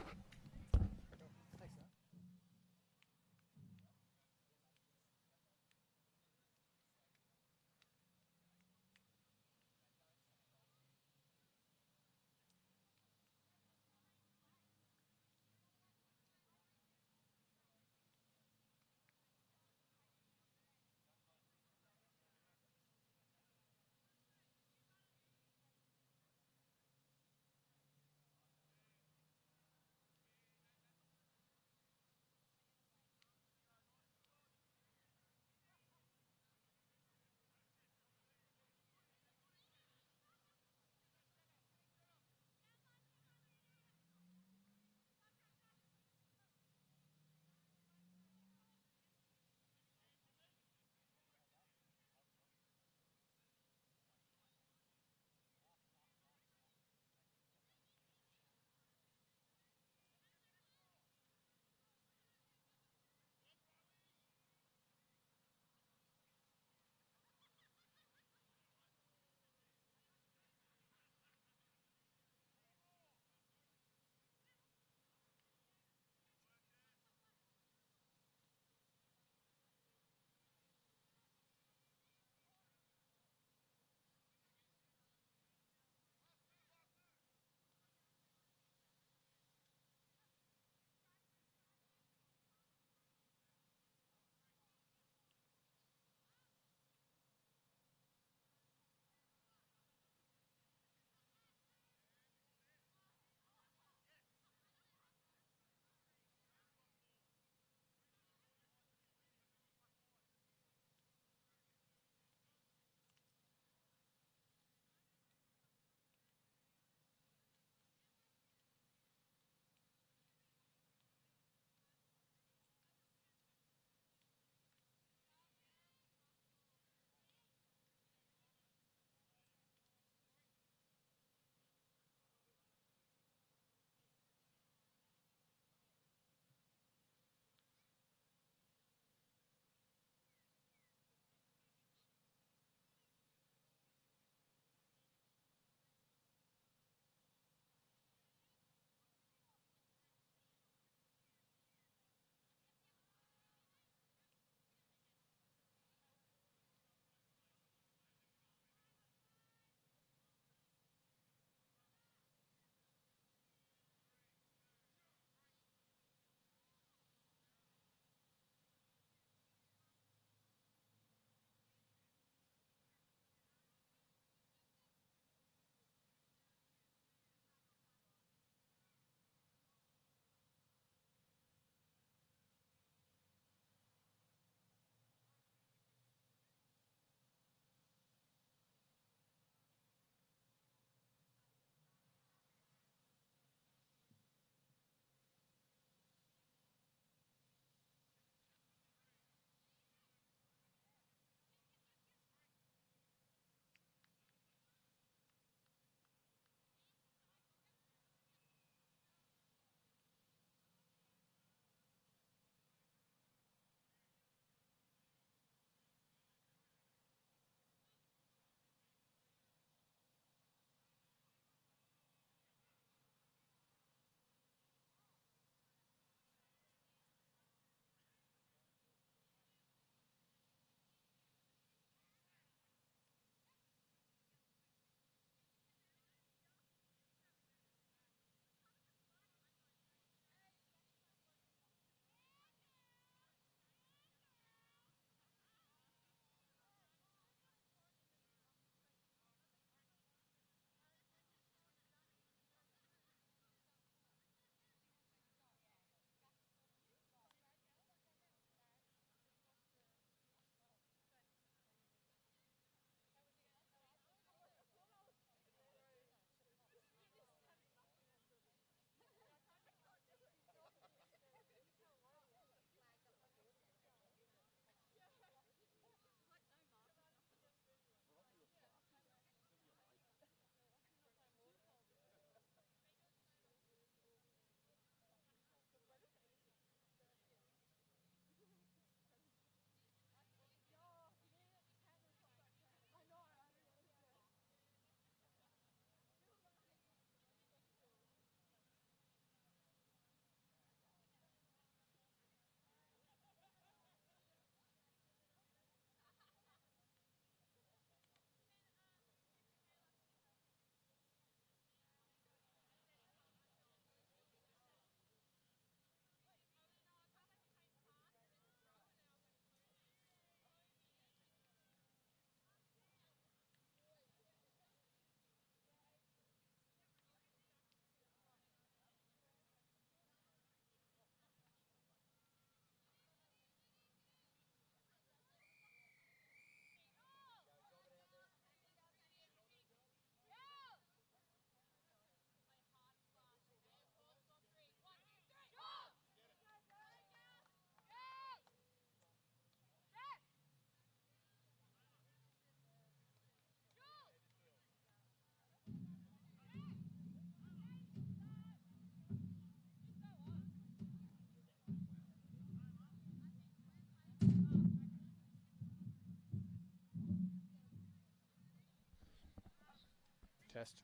Test.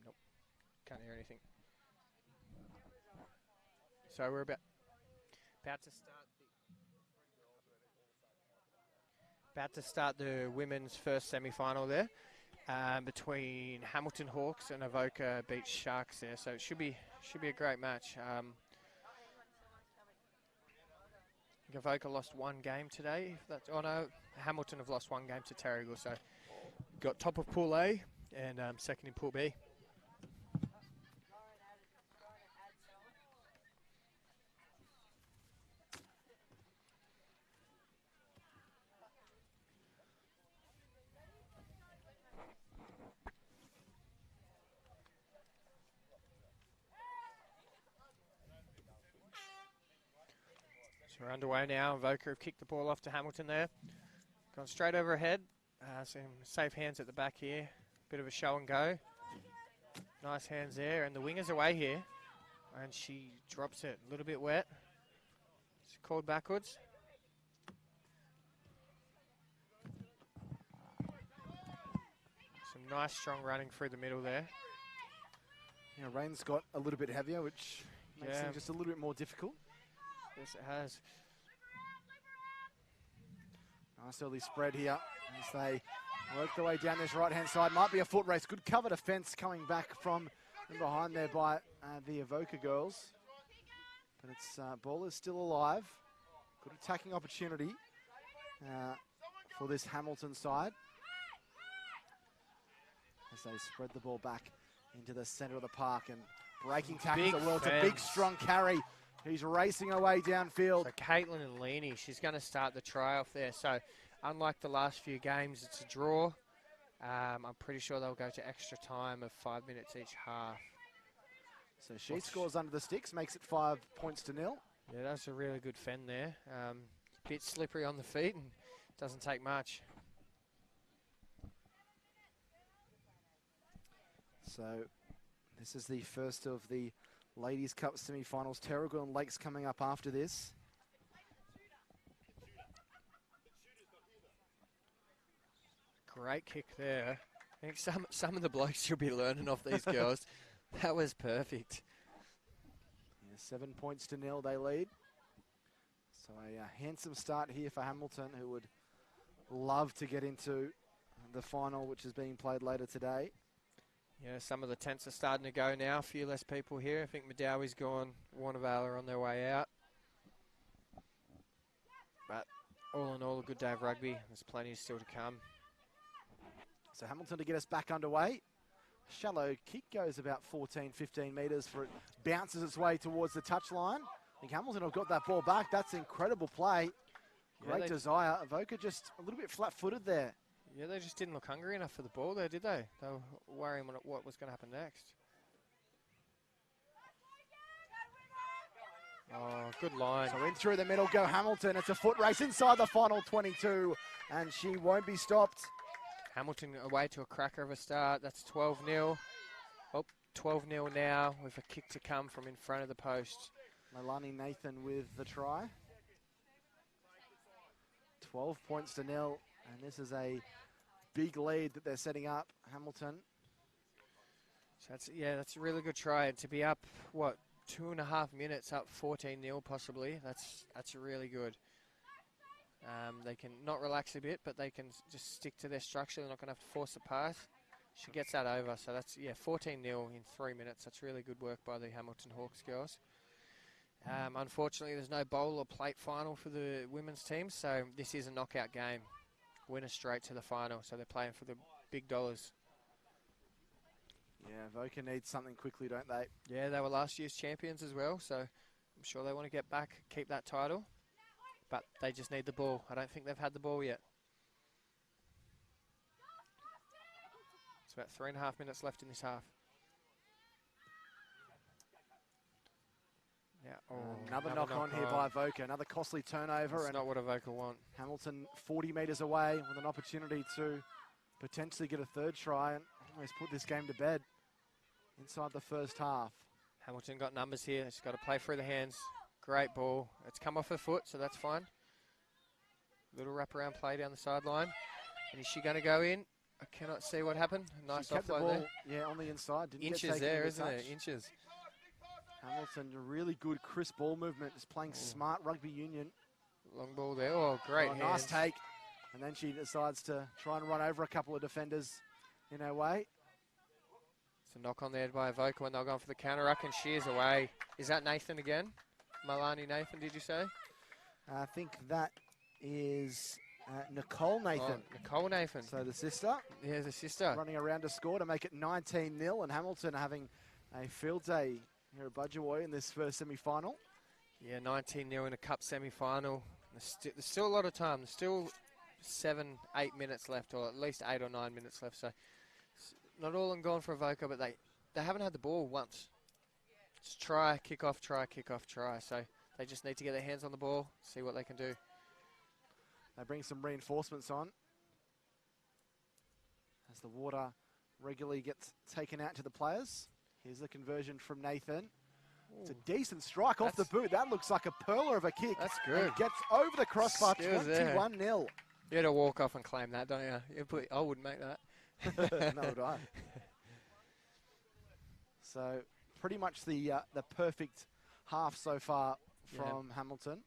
Nope. Can't hear anything. So we're about to start the women's first semi-final there, between Hamilton Hawks and Aoka Beach Sharks there. So it should be a great match. Aoka lost one game today. Hamilton have lost one game to Terle. So got top of Pool A and second in Pool B. So we're underway now. Aoka have kicked the ball off to Hamilton there. Gone straight over her head. Some safe hands at the back here. Bit of a show and go. Nice hands there. And the winger's away here. And she drops it. A little bit wet. She's called backwards. Some nice strong running through the middle there. Yeah, rain's got a little bit heavier, which makes things just a little bit more difficult. Yes, it has. Nice early spread here as they work their way down this right-hand side. Might be a foot race. Good cover defence coming back from behind there by the Aoka girls. But its ball is still alive. Good attacking opportunity for this Hamilton side as they spread the ball back into the centre of the park and breaking tackles at will. It's a big, strong carry. He's racing away downfield. So Caitlin and Leaney, she's going to start the try off there. So unlike the last few games, it's a draw. I'm pretty sure they'll go to extra time of 5 minutes each half. So she scores under the sticks, makes it 5-0. Yeah, that's a really good fend there. Bit slippery on the feet and doesn't take much. So this is the first of the Ladies' Cup semi-finals. Terle and Lakes coming up after this. Great kick there. I think some of the blokes should be learning off these girls. That was perfect. Yeah, 7-0 they lead. So a handsome start here for Hamilton, who would love to get into the final, which is being played later today. Yeah, some of the tents are starting to go now. A few less people here. I think Madawi's gone. Warneral are on their way out. But all in all, a good day of rugby. There's plenty still to come. So Hamilton to get us back underway. Shallow kick goes about 14, 15 metres for it. Bounces its way towards the touchline. I think Hamilton have got that ball back. That's incredible play. Great desire. Aoka just a little bit flat-footed there. Yeah, they just didn't look hungry enough for the ball there, did they? They were worrying what was going to happen next. Oh, good line. So in through the middle go Hamilton. It's a foot race inside the final 22, and she won't be stopped. Hamilton away to a cracker of a start. That's 12-0. Oh, 12-0 now with a kick to come from in front of the post. Milani Nathan with the try. 12-0, and this is a big lead that they're setting up, Hamilton. So that's a really good try. To be up, 2.5 minutes, up 14-0 possibly. That's really good. They can not relax a bit, but they can just stick to their structure. They're not going to have to force a pass. She gets that over. So that's 14-0 in 3 minutes. That's really good work by the Hamilton Hawks girls. Unfortunately, there's no bowl or plate final for the women's team, so this is a knockout game. Winner straight to the final, so they're playing for the big dollars. Yeah, Aoka needs something quickly, don't they? Yeah, they were last year's champions as well, so I'm sure they want to get back, keep that title. But they just need the ball. I don't think they've had the ball yet. It's about 3.5 minutes left in this half. Yeah. Another knock on here by Aoka. Another costly turnover. That's not what Aoka want. Hamilton 40 metres away with an opportunity to potentially get a third try and almost put this game to bed inside the first half. Hamilton got numbers here. She's got to play through the hands. Great ball. It's come off her foot, so that's fine. Little wraparound play down the sideline. And is she going to go in? I cannot see what happened. Nice She kept the offload ball, there. yeah, on the inside. Didn't get Inches taken there, into isn't it? touch. Inches. Hamilton, a really good crisp ball movement, just playing smart rugby union. Long ball there. Oh, great hands. Nice take. And then she decides to try and run over a couple of defenders in her way. It's a knock on there by Aoka when they're going for the counter ruck, and she is away. Is that Nathan again? Malani Nathan, did you say? I think that is Nicole Nathan. Oh, Nicole Nathan. So the sister. Yeah, the sister. Running around to score to make it 19-0, and Hamilton having a field day here at Budgewoi in this first semi-final. Yeah, 19-0 in a cup semi-final. There's still a lot of time. There's still 7-8 minutes left, or at least 8 or 9 minutes left. So not all in gone for Aoka, but they haven't had the ball once. Just try, kick off, try, kick off, try. So they just need to get their hands on the ball, see what they can do. They bring some reinforcements on as the water regularly gets taken out to the players. Here's the conversion from Nathan. Ooh. It's a decent strike off the boot. That looks like a perler of a kick. That's good. And gets over the crossbar, 21-0. You had to walk off and claim that, don't you? I wouldn't make that. No, would I. So pretty much the perfect half so far from Hamilton.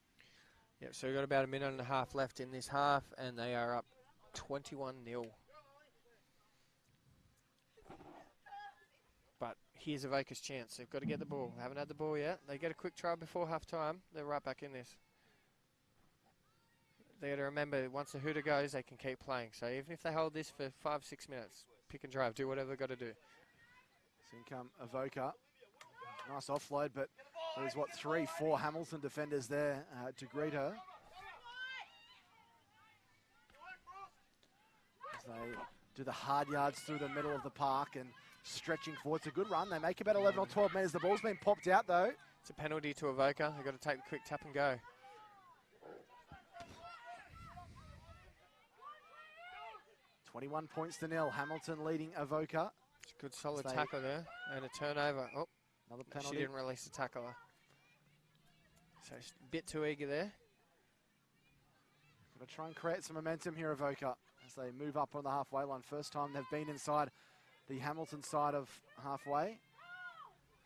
Yep, so we've got about a minute and a half left in this half, and they are up 21-0. But here's Aoka's chance. They've got to get the ball. They haven't had the ball yet. They get a quick try before half-time. They're right back in this. They got to remember, once the hooter goes, they can keep playing. So even if they hold this for 5-6 minutes, pick and drive, do whatever they've got to do. So in come Aoka. Nice offload, but there's, 3-4 Hamilton defenders there to greet her. As they do the hard yards through the middle of the park and stretching forward. It's a good run. They make about 11 or 12 metres. The ball's been popped out, though. It's a penalty to Aoka. They've got to take the quick tap and go. $21-0. Hamilton leading Aoka. It's a good solid tackle there. And a turnover. Oh, another penalty. She didn't release the tackler. So a bit too eager there. Going to try and create some momentum here, Aoka, as they move up on the halfway line. First time they've been inside the Hamilton side of halfway.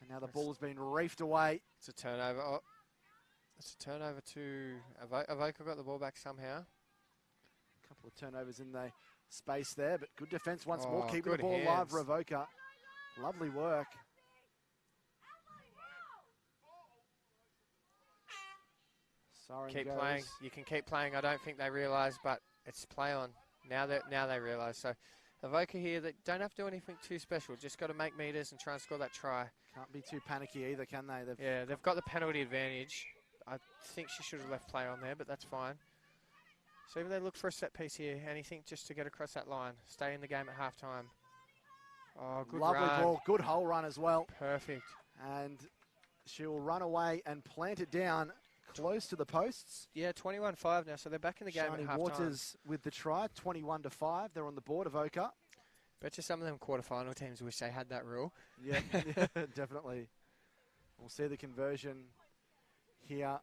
And now the ball has been reefed away. It's a turnover. Oh, it's a turnover to Aoka. Got the ball back somehow. A couple of turnovers in the space there, but good defence once more, keeping the good ball hands. alive for Aoka. Lovely work. Siren Keep goes. playing. You can keep playing. I don't think they realise, but it's play on. Now they realise. So Aoka here, they don't have to do anything too special. Just got to make meters and try and score that try. Can't be too panicky either, can they? They've got the penalty advantage. I think she should have left play on there, but that's fine. So if they look for a set piece here, anything just to get across that line, stay in the game at halftime. Oh, good Lovely run. ball, good hole run as well. Perfect. And she'll run away and plant it down close to the posts. Yeah, 21-5 now, so they're back in the game Shiny at halftime. Waters with the try, 21-5. They're on the board of Aoka. Bet you some of them quarterfinal teams wish they had that rule. Yeah, definitely. We'll see the conversion here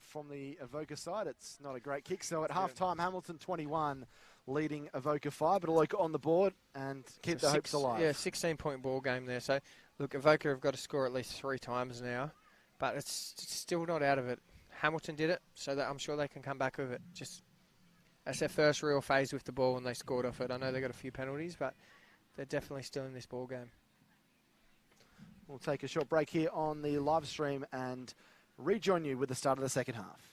from the Aoka side. It's not a great kick. So at halftime, Hamilton 21 leading Aoka 5, but Aoka on the board and keep the hopes alive. Yeah, 16-point ball game there. So look, Aoka have got to score at least 3 times now, but it's still not out of it. Hamilton did it, so that I'm sure they can come back with it. Just that's their first real phase with the ball, and they scored off it. I know they got a few penalties, but they're definitely still in this ball game. We'll take a short break here on the live stream and rejoin you with the start of the second half.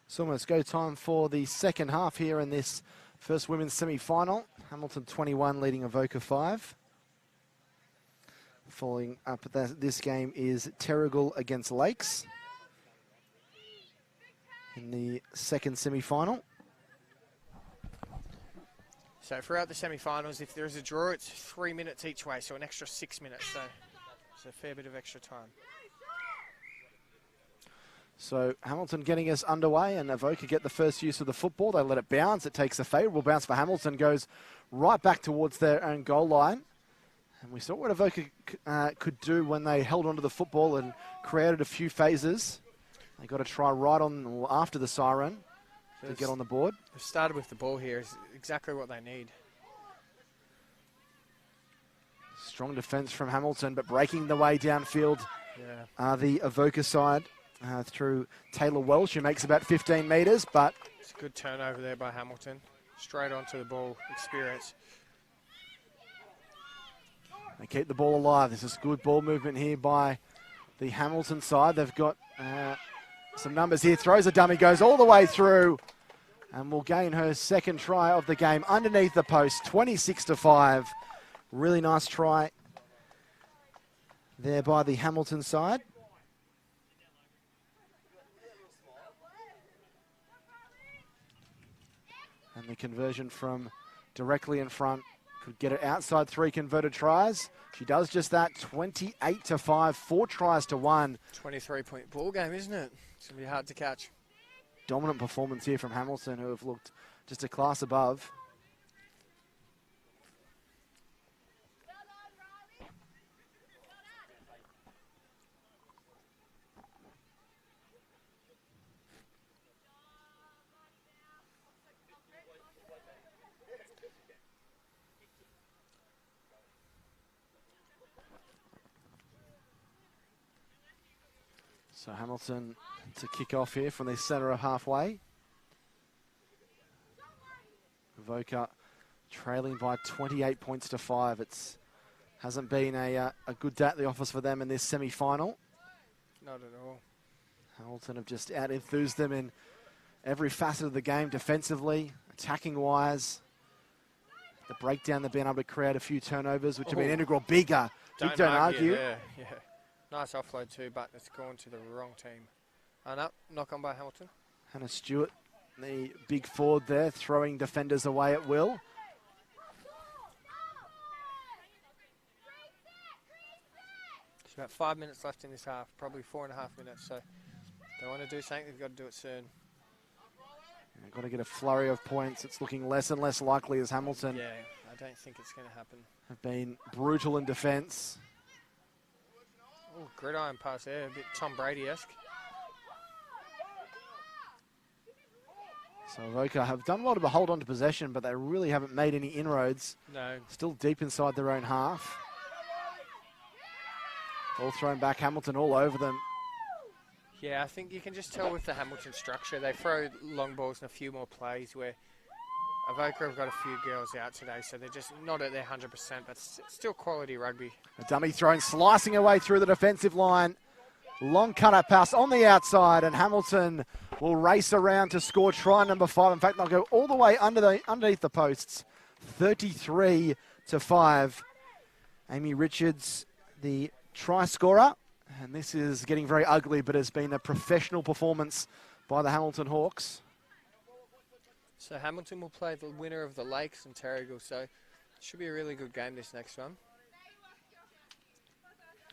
It's almost go time for the second half here in this first women's semi-final. Hamilton 21 leading Aoka 5. Following up this game is Terle against Lakes in the second semi-final. So throughout the semi-finals, if there is a draw, it's 3 minutes each way, so an extra 6 minutes. So it's a fair bit of extra time. So Hamilton getting us underway, and Aoka get the first use of the football. They let it bounce. It takes a favourable bounce for Hamilton, goes right back towards their own goal line. And we saw what Aoka could do when they held onto the football and created a few phases. They got to try right on or after the siren to get on the board. They've started with the ball here. Is exactly what they need. Strong defence from Hamilton, but breaking the way downfield are the Aoka side through Taylor Welsh, who makes about 15 metres, but it's a good turnover there by Hamilton. Straight onto the ball, experience. They keep the ball alive. This is good ball movement here by the Hamilton side. They've got some numbers here. Throws a dummy, goes all the way through, and will gain her second try of the game underneath the post, 26-5. Really nice try there by the Hamilton side. And the conversion from directly in front could get it outside 3 converted tries. She does just that, 28-5, 4 tries to 1. 23-point ball game, isn't it? It's going to be hard to catch. Dominant performance here from Hamilton, who have looked just a class above. So Hamilton to kick off here from the centre of halfway. Aoka trailing by 28 points to 5. It's hasn't been a good day at the office for them in this semi-final. Not at all. Hamilton have just out-enthused them in every facet of the game, defensively, attacking-wise. The breakdown, they've been able to create a few turnovers, which have been integral. Don't argue. Yeah. Nice offload too, but it's gone to the wrong team. And up, knock on by Hamilton. Hannah Stewart, the big forward there, throwing defenders away at will. There's about 5 minutes left in this half, probably 4.5 minutes. So they want to do something, they've got to do it soon. They've got to get a flurry of points. It's looking less and less likely as Hamilton I don't think it's going to happen. Have been brutal in defence. Oh, gridiron pass there, a bit Tom Brady-esque. So Aoka have done well to hold on to possession, but they really haven't made any inroads. No. Still deep inside their own half. Ball thrown back, Hamilton all over them. Yeah, I think you can just tell with the Hamilton structure, they throw long balls and a few more plays where Aoka have got a few girls out today, so they're just not at their 100%, but still quality rugby. A dummy thrown, slicing away through the defensive line. Long cut-up pass on the outside, and Hamilton will race around to score try number 5. In fact, they'll go all the way underneath the posts, 33-5. Amy Richards, the try scorer, and this is getting very ugly, but has been a professional performance by the Hamilton Hawks. So Hamilton will play the winner of the Lakes and Terle, so it should be a really good game this next one.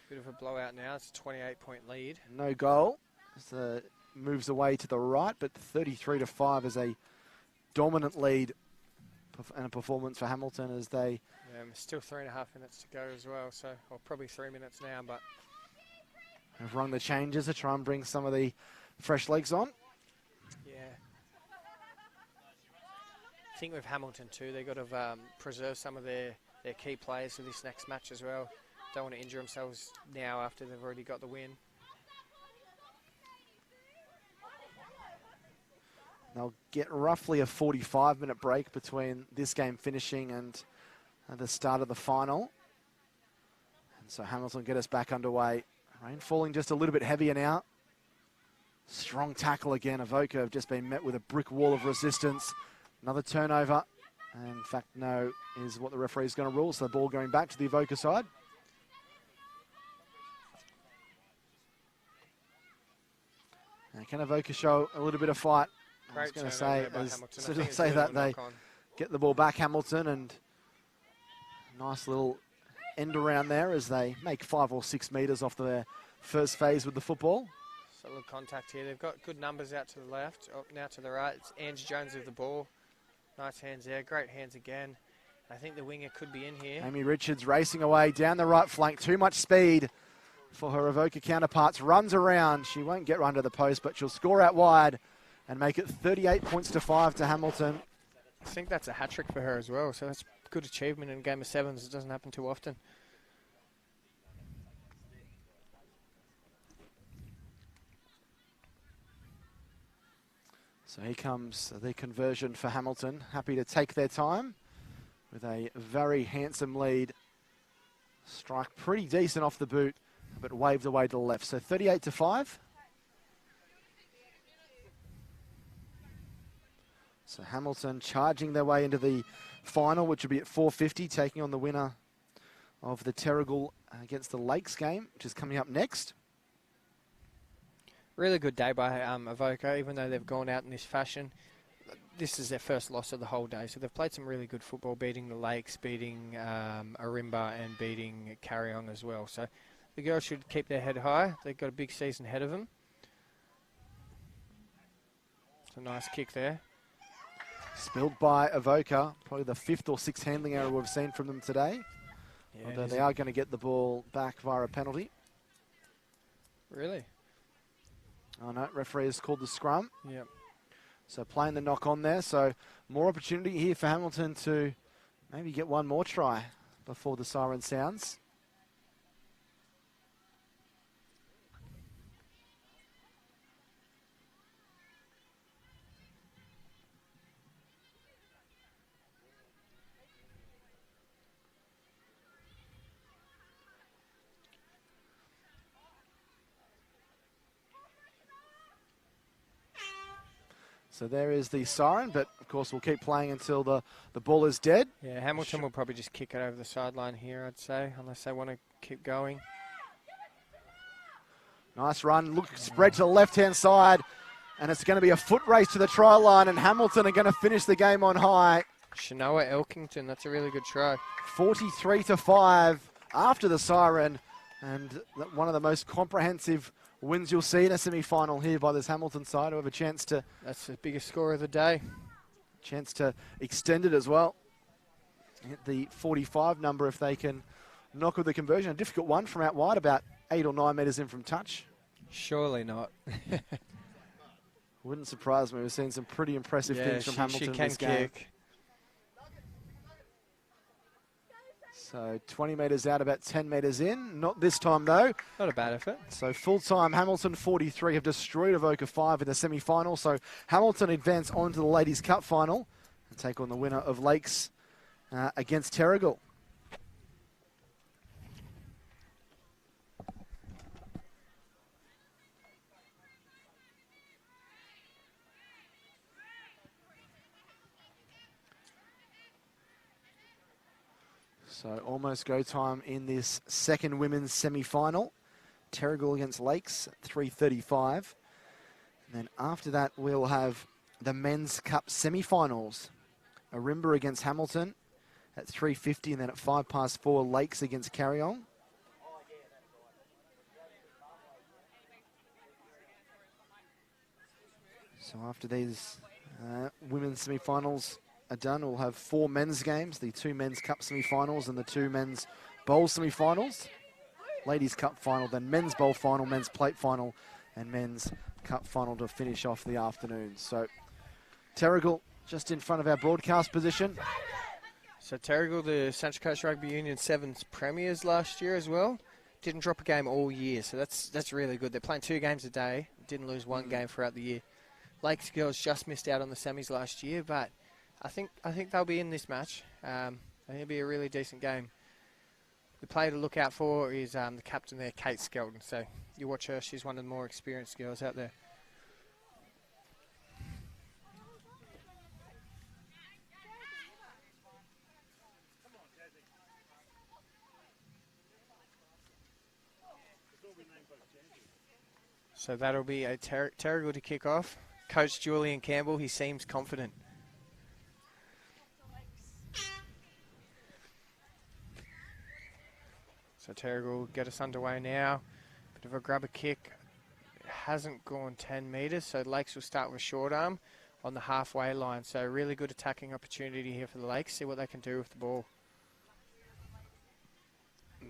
Bit of a blowout now, it's a 28-point lead. No goal, as moves away to the right, but 33-5 is a dominant lead and a performance for Hamilton as they... still 3.5 minutes to go as well, so, or probably 3 minutes now, but... Have rung the changes to try and bring some of the fresh legs on. Yeah. I think with Hamilton too, they've got to preserve some of their key players for this next match as well. Don't want to injure themselves now after they've already got the win. They'll get roughly a 45-minute break between this game finishing and the start of the final. And so Hamilton get us back underway. Rain falling just a little bit heavier now. Strong tackle again. Aoka have just been met with a brick wall of resistance. Another turnover. And in fact, no is what the referee is going to rule. So the ball going back to the Aoka side. And can Aoka show a little bit of fight? I was going to say, that they get the ball back, Hamilton, and nice little end around there as they make 5 or 6 metres off their first phase with the football. Solid contact here. They've got good numbers out to the left. Oh, now to the right. It's Ange Jones with the ball. Nice hands there. Great hands again. I think the winger could be in here. Amy Richards racing away down the right flank. Too much speed for her Aoka counterparts. Runs around. She won't get under the post, but she'll score out wide and make it 38 points to 5 to Hamilton. I think that's a hat-trick for her as well, so that's a good achievement in a game of sevens. It doesn't happen too often. So here comes the conversion for Hamilton. Happy to take their time with a very handsome lead. Strike pretty decent off the boot, but waved away to the left. So 38 to 5. So Hamilton charging their way into the final, which will be at 4:50, taking on the winner of the Terle against the Lakes game, which is coming up next. Really good day by Aoka, even though they've gone out in this fashion. This is their first loss of the whole day, so they've played some really good football, beating the Lakes, beating Arumba, and beating Carong as well. So the girls should keep their head high. They've got a big season ahead of them. It's a nice kick there. Spilled by Aoka, probably the 5th or 6th handling error we've seen from them today. Yeah, although they are going to get the ball back via a penalty. Really? Oh no, referee has called the scrum. Yep. So playing the knock on there. So more opportunity here for Hamilton to maybe get one more try before the siren sounds. So there is the siren, but of course we'll keep playing until the ball is dead. Yeah, Hamilton will probably just kick it over the sideline here, I'd say, unless they want to keep going. Nice run, look, spread to the left-hand side, and it's going to be a foot race to the try line, and Hamilton are going to finish the game on high. Shanoa Elkington, that's a really good try. 43 to 5 after the siren, and one of the most comprehensive wins you'll see in a semi-final here by this Hamilton side, who have a chance to... That's the biggest score of the day. Chance to extend it as well. Hit the 45 number if they can knock with the conversion. A difficult one from out wide, about 8 or 9 metres in from touch. Surely not. Wouldn't surprise me. We've seen some pretty impressive things from Hamilton in this game. Kick. So 20 metres out, about 10 metres in. Not this time, though. Not a bad effort. So full-time, Hamilton 43 have destroyed Aoka 5 in the semi-final. So Hamilton advance on to the Ladies' Cup final and take on the winner of Lakes against Terle. So almost go time in this second women's semi-final. Terle against Lakes, 3:35. And then after that, we'll have the Men's Cup semi-finals. Arumba against Hamilton at 3:50, and then at 4:05, Lakes against Carong. So after these women's semi-finals are done, we'll have 4 men's games, the 2 men's cup semi-finals and the 2 men's bowl semi-finals. Ladies' Cup final, then men's bowl final, men's plate final, and men's cup final to finish off the afternoon. So Terle just in front of our broadcast position. So Terle, the Central Coast Rugby Union Sevens premiers last year as well. Didn't drop a game all year, so that's really good. They're playing 2 games a day, didn't lose 1 game throughout the year. Lakes girls just missed out on the semis last year, but I think they'll be in this match. I think it'll be a really decent game. The player to look out for is the captain there, Kate Skelton. So you watch her; she's one of the more experienced girls out there. So that'll be a Terle to kick off. Coach Julian Campbell, he seems confident. So Terle will get us underway now. Bit of a grabber kick. It hasn't gone 10 metres, so Lakes will start with short arm on the halfway line. So really good attacking opportunity here for the Lakes. See what they can do with the ball.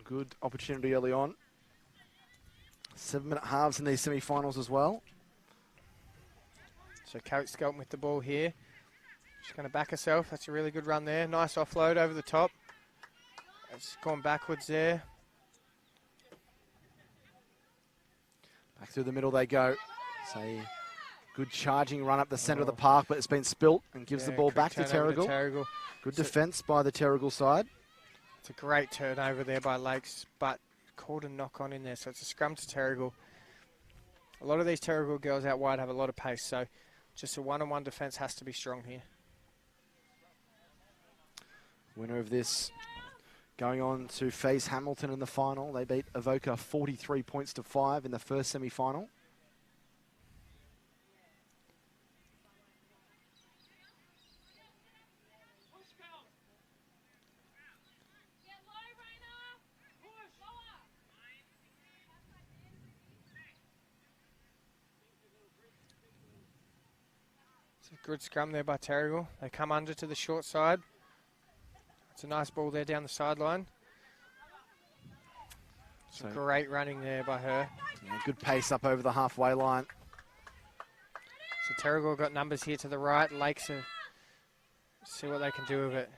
Good opportunity early on. 7-minute halves in these semi-finals as well. So Kate Skelton with the ball here. She's going to back herself. That's a really good run there. Nice offload over the top. It's gone backwards there. Back through the middle they go. So good charging run up the centre of the park, but it's been spilt and gives the ball back to Terle. Good defence by the Terle side. It's a great turnover there by Lakes, but called a knock on in there. So it's a scrum to Terle. A lot of these Terle girls out wide have a lot of pace, so just a one-on-one defence has to be strong here. Winner of this going on to face Hamilton in the final. They beat Aoka 43 points to 5 in the first semi-final. It's a good scrum there by Terle. They come under to the short side. It's a nice ball there down the sideline. So great running there by her. Yeah, good pace up over the halfway line. So Terle got numbers here to the right. Lakes are, see what they can do with it.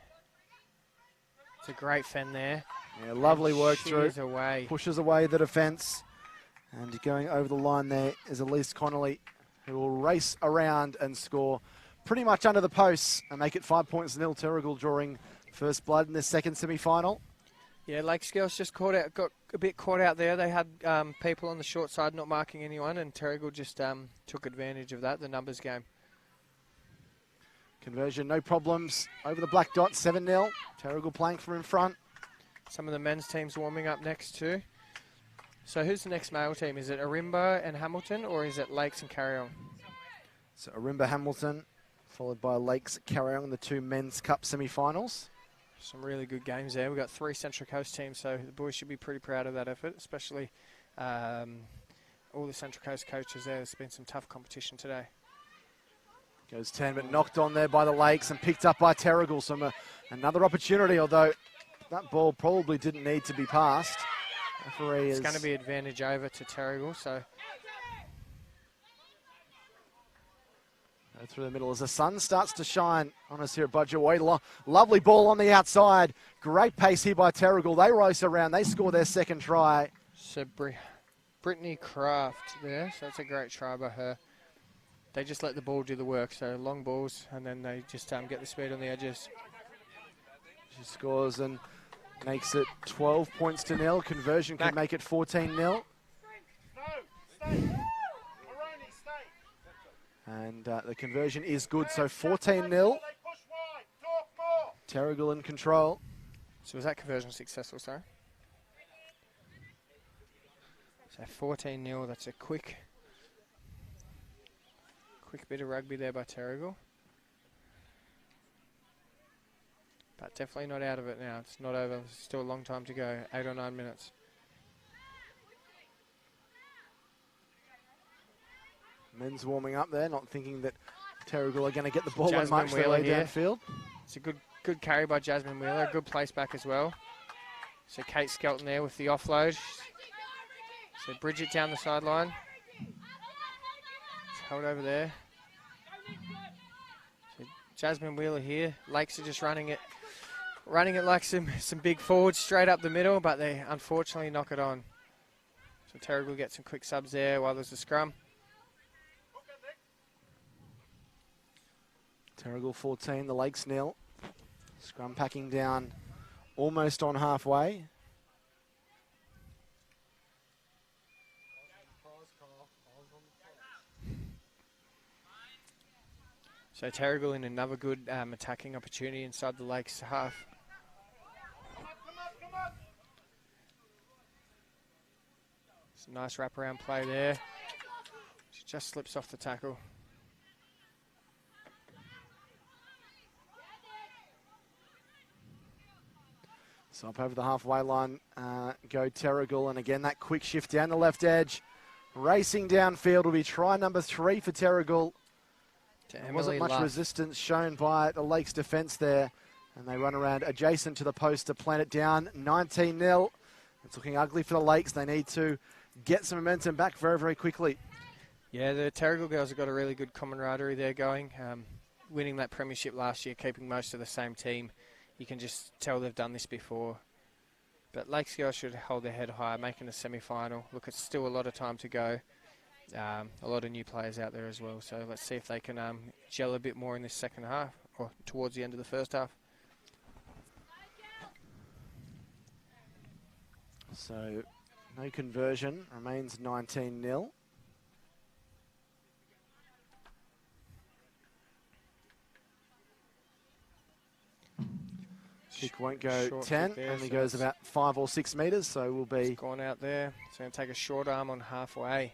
It's a great fend there. Yeah, lovely work through. Away. Pushes away the defence. And going over the line there is Elise Connolly, who will race around and score pretty much under the posts and make it 5 points to nil. Terle drawing first blood in this second semi-final. Yeah, Lakes girls just got a bit caught out there. They had people on the short side not marking anyone, and Terle just took advantage of that, the numbers game. Conversion, no problems. Over the black dot, 7-0. Terle playing from in front. Some of the men's teams warming up next too. So who's the next male team? Is it Arumba and Hamilton, or is it Lakes and Carong? So Arumba Hamilton, followed by Lakes Carong in the two men's cup semi-finals. Some really good games there. We've got 3 Central Coast teams, so the boys should be pretty proud of that effort, especially all the Central Coast coaches there. There's been some tough competition today. Goes 10, but knocked on there by the Lakes and picked up by Terle. So another opportunity, although that ball probably didn't need to be passed. Referee it's going to be advantage over to Terle, so... Through the middle as the sun starts to shine on us here at Budgetway. Lovely ball on the outside. Great pace here by Terle. They race around. They score their second try. So Brittany Craft there. So that's a great try by her. They just let the ball do the work. So long balls, and then they just get the speed on the edges. She scores and makes it 12 points to nil. Conversion can make it 14-0. And the conversion is good, so 14-0. Terle in control. So was that conversion successful, sorry? So 14-0, that's a quick bit of rugby there by Terle. But definitely not out of it now. It's not over. There's still a long time to go, 8 or 9 minutes. Men's warming up there, not thinking that Terle are going to get the ball as much they lay downfield. It's a good carry by Jasmine Wheeler, good place back as well. So Kate Skelton there with the offload. So Bridget down the sideline. It's held over there. So Jasmine Wheeler here. Lakes are just running it like some big forwards straight up the middle, but they unfortunately knock it on. So Terle will get some quick subs there while there's a scrum. Terle 14, the Lakes nil. Scrum packing down almost on halfway. So Terle in another good attacking opportunity inside the Lakes half. It's a nice wraparound play there. Just slips off the tackle. So up over the halfway line, go Terrigal, and again that quick shift down the left edge. Racing downfield will be try number 3 for Terrigal. There wasn't much resistance shown by the Lakes defence there, and they run around adjacent to the post to plant it down. 19-0. It's looking ugly for the Lakes. They need to get some momentum back very, very quickly. Yeah, the Terrigal girls have got a really good camaraderie there going. Winning that premiership last year, keeping most of the same team. You can just tell they've done this before. But Lakes girls should hold their head high, making a semi-final. Look, it's still a lot of time to go. A lot of new players out there as well. So let's see if they can gel a bit more in this second half, or towards the end of the first half. So no conversion, remains 19-0. Kick won't go Short 10, there, only so goes about 5 or 6 metres, so we'll be... It's gone out there. It's going to take a short arm on halfway.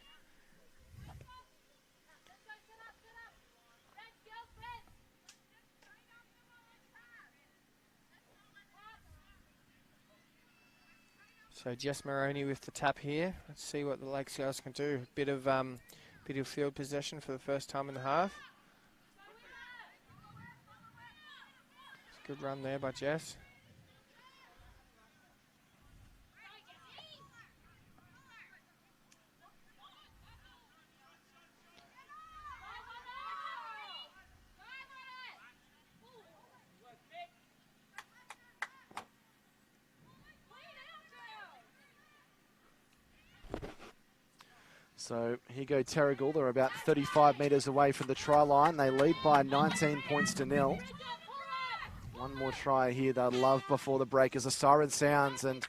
So Jess Maroney with the tap here. Let's see what the Lakes girls can do. Bit of field possession for the first time in the half. Good run there by Jess. So here go Terrigal. They're about 35 metres away from the try line. They lead by 19 points to 0. One more try here they'd love before the break as the siren sounds, and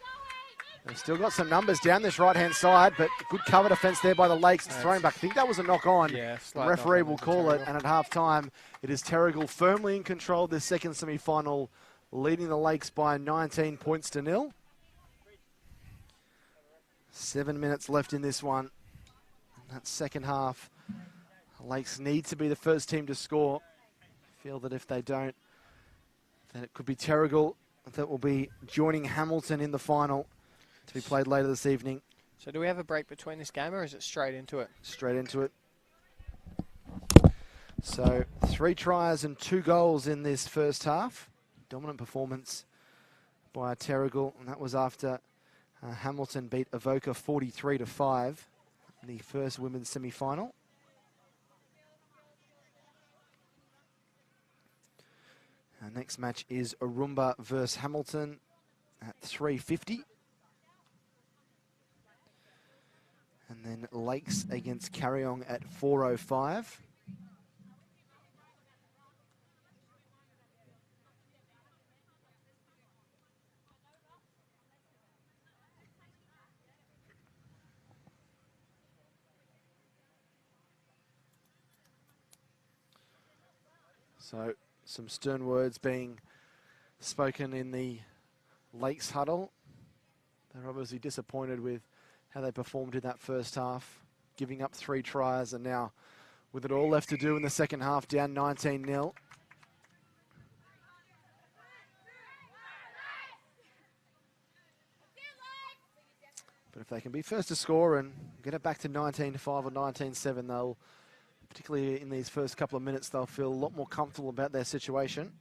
they've still got some numbers down this right-hand side, but good cover defence there by the Lakes. It's thrown back. I think that was a knock-on. Yeah, the referee will call it, and at half-time, it is Terrigal firmly in control of this second semi-final, leading the Lakes by 19 points to 0. 7 minutes left in this one. That second half, the Lakes need to be the first team to score. Feel that if they don't, then it could be Terrigal that will be joining Hamilton in the final to be played later this evening. So do we have a break between this game, or is it straight into it? Straight into it. So 3 tries and 2 goals in this first half. Dominant performance by Terrigal, and that was after Hamilton beat Aoka 43-5 in the first women's semi-final. Our next match is Arumba versus Hamilton at 3:50. And then Lakes against Carong at 4:05. So some stern words being spoken in the Lakes huddle. They're obviously disappointed with how they performed in that first half, giving up 3 tries, and now with it all left to do in the second half, down 19-0. But if they can be first to score and get it back to 19-5 or 19-7, they'll, particularly in these first couple of minutes, they'll feel a lot more comfortable about their situation.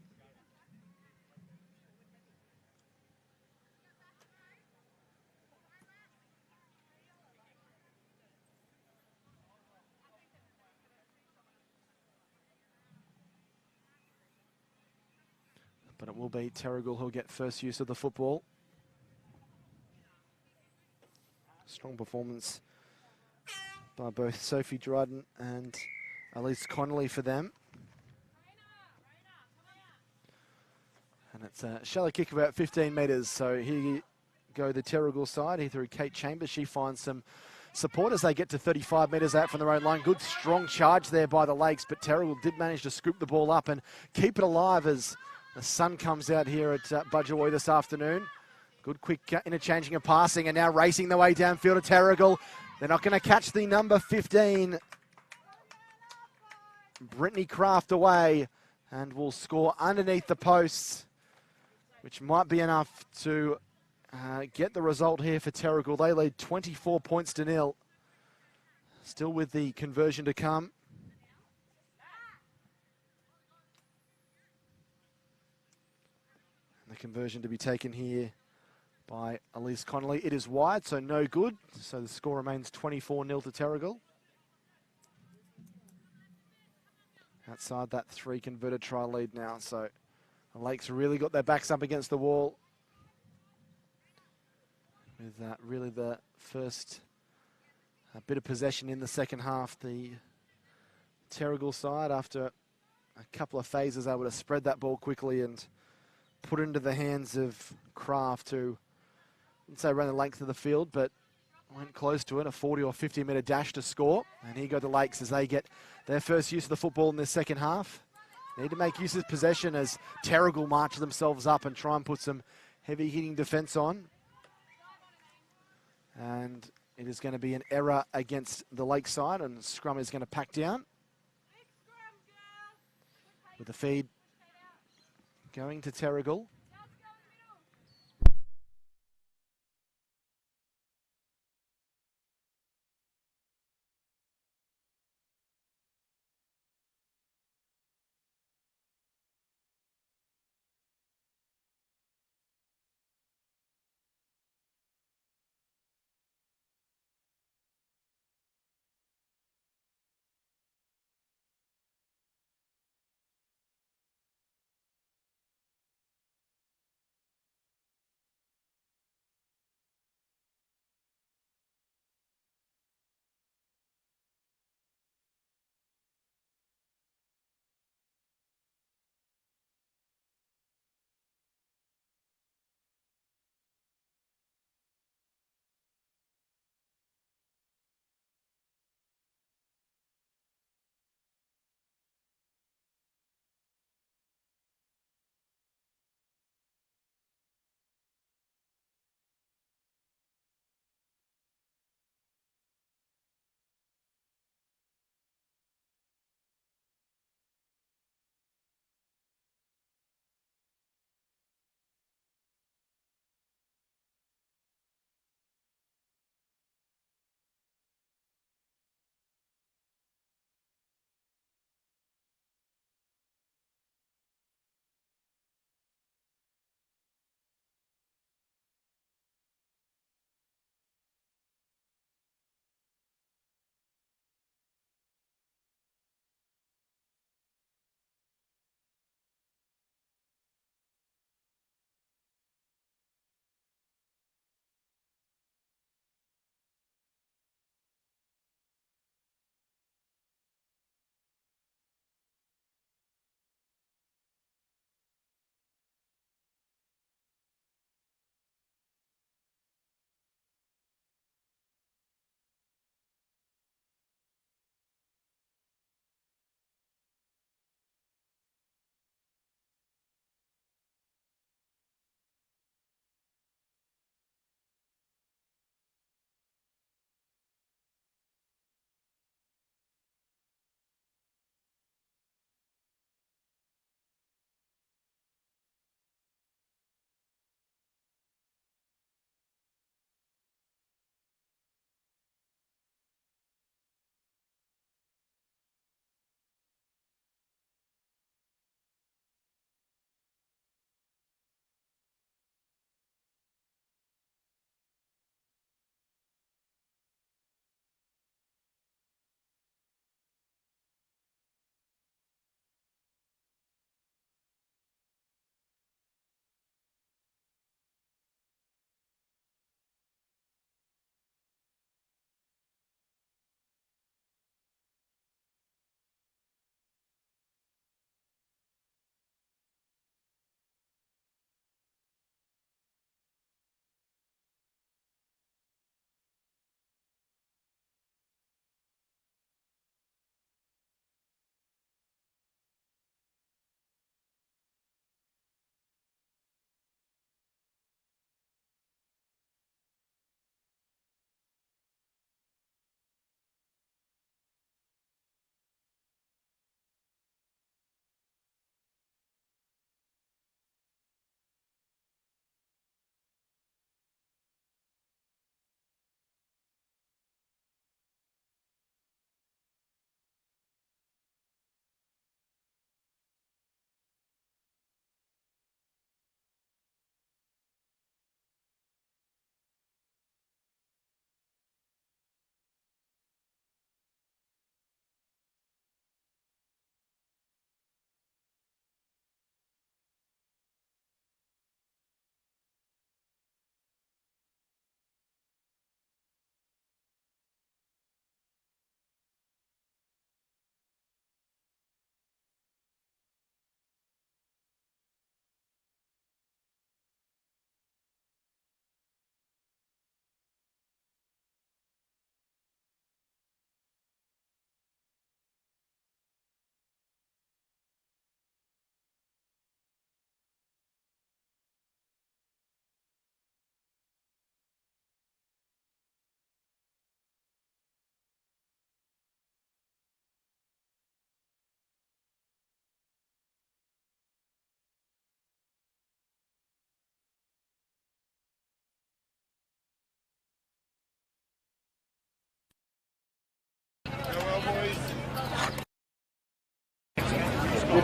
But it will be Terrigal who'll get first use of the football. Strong performance by both Sophie Dryden and Elise Connolly for them. And it's a shallow kick about 15 metres. So here you go the Terrigal side. Here through Kate Chambers. She finds some support as they get to 35 metres out from their own line. Good strong charge there by the Lakes, but Terrigal did manage to scoop the ball up and keep it alive as the sun comes out here at Budgewoi this afternoon. Good quick interchanging of passing, and now racing the way downfield to Terrigal. They're not going to catch the number 15. Brittany Craft away and will score underneath the posts, which might be enough to get the result here for Terrigal. They lead 24 points to 0. Still with the conversion to come. And the conversion to be taken here by Elise Connolly. It is wide, so no good. So the score remains 24-0 to Terrigal. Outside that 3 converted try lead now, so the Lakes really got their backs up against the wall. With really the first bit of possession in the second half, the Terrigal side, after a couple of phases, able to spread that ball quickly and put it into the hands of Craft, who, I wouldn't say ran the length of the field, but went close to it, a 40 or 50 metre dash to score. And here go the Lakes as they get their first use of the football in this second half. Need to make use of possession as Terrigal march themselves up and try and put some heavy hitting defence on. And it is going to be an error against the Lakeside, and scrum is going to pack down. With the feed going to Terrigal.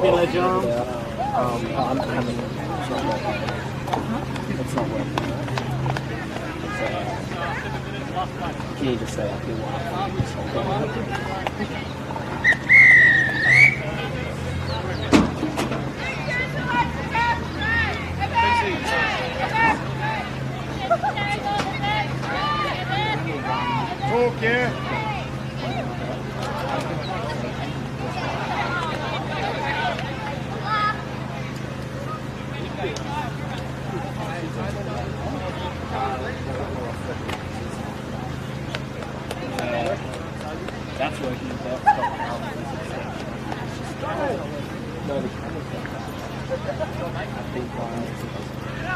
working, ledge arm? I'm having it. It's not working. Can you just say I feel Talk, yeah. That's working.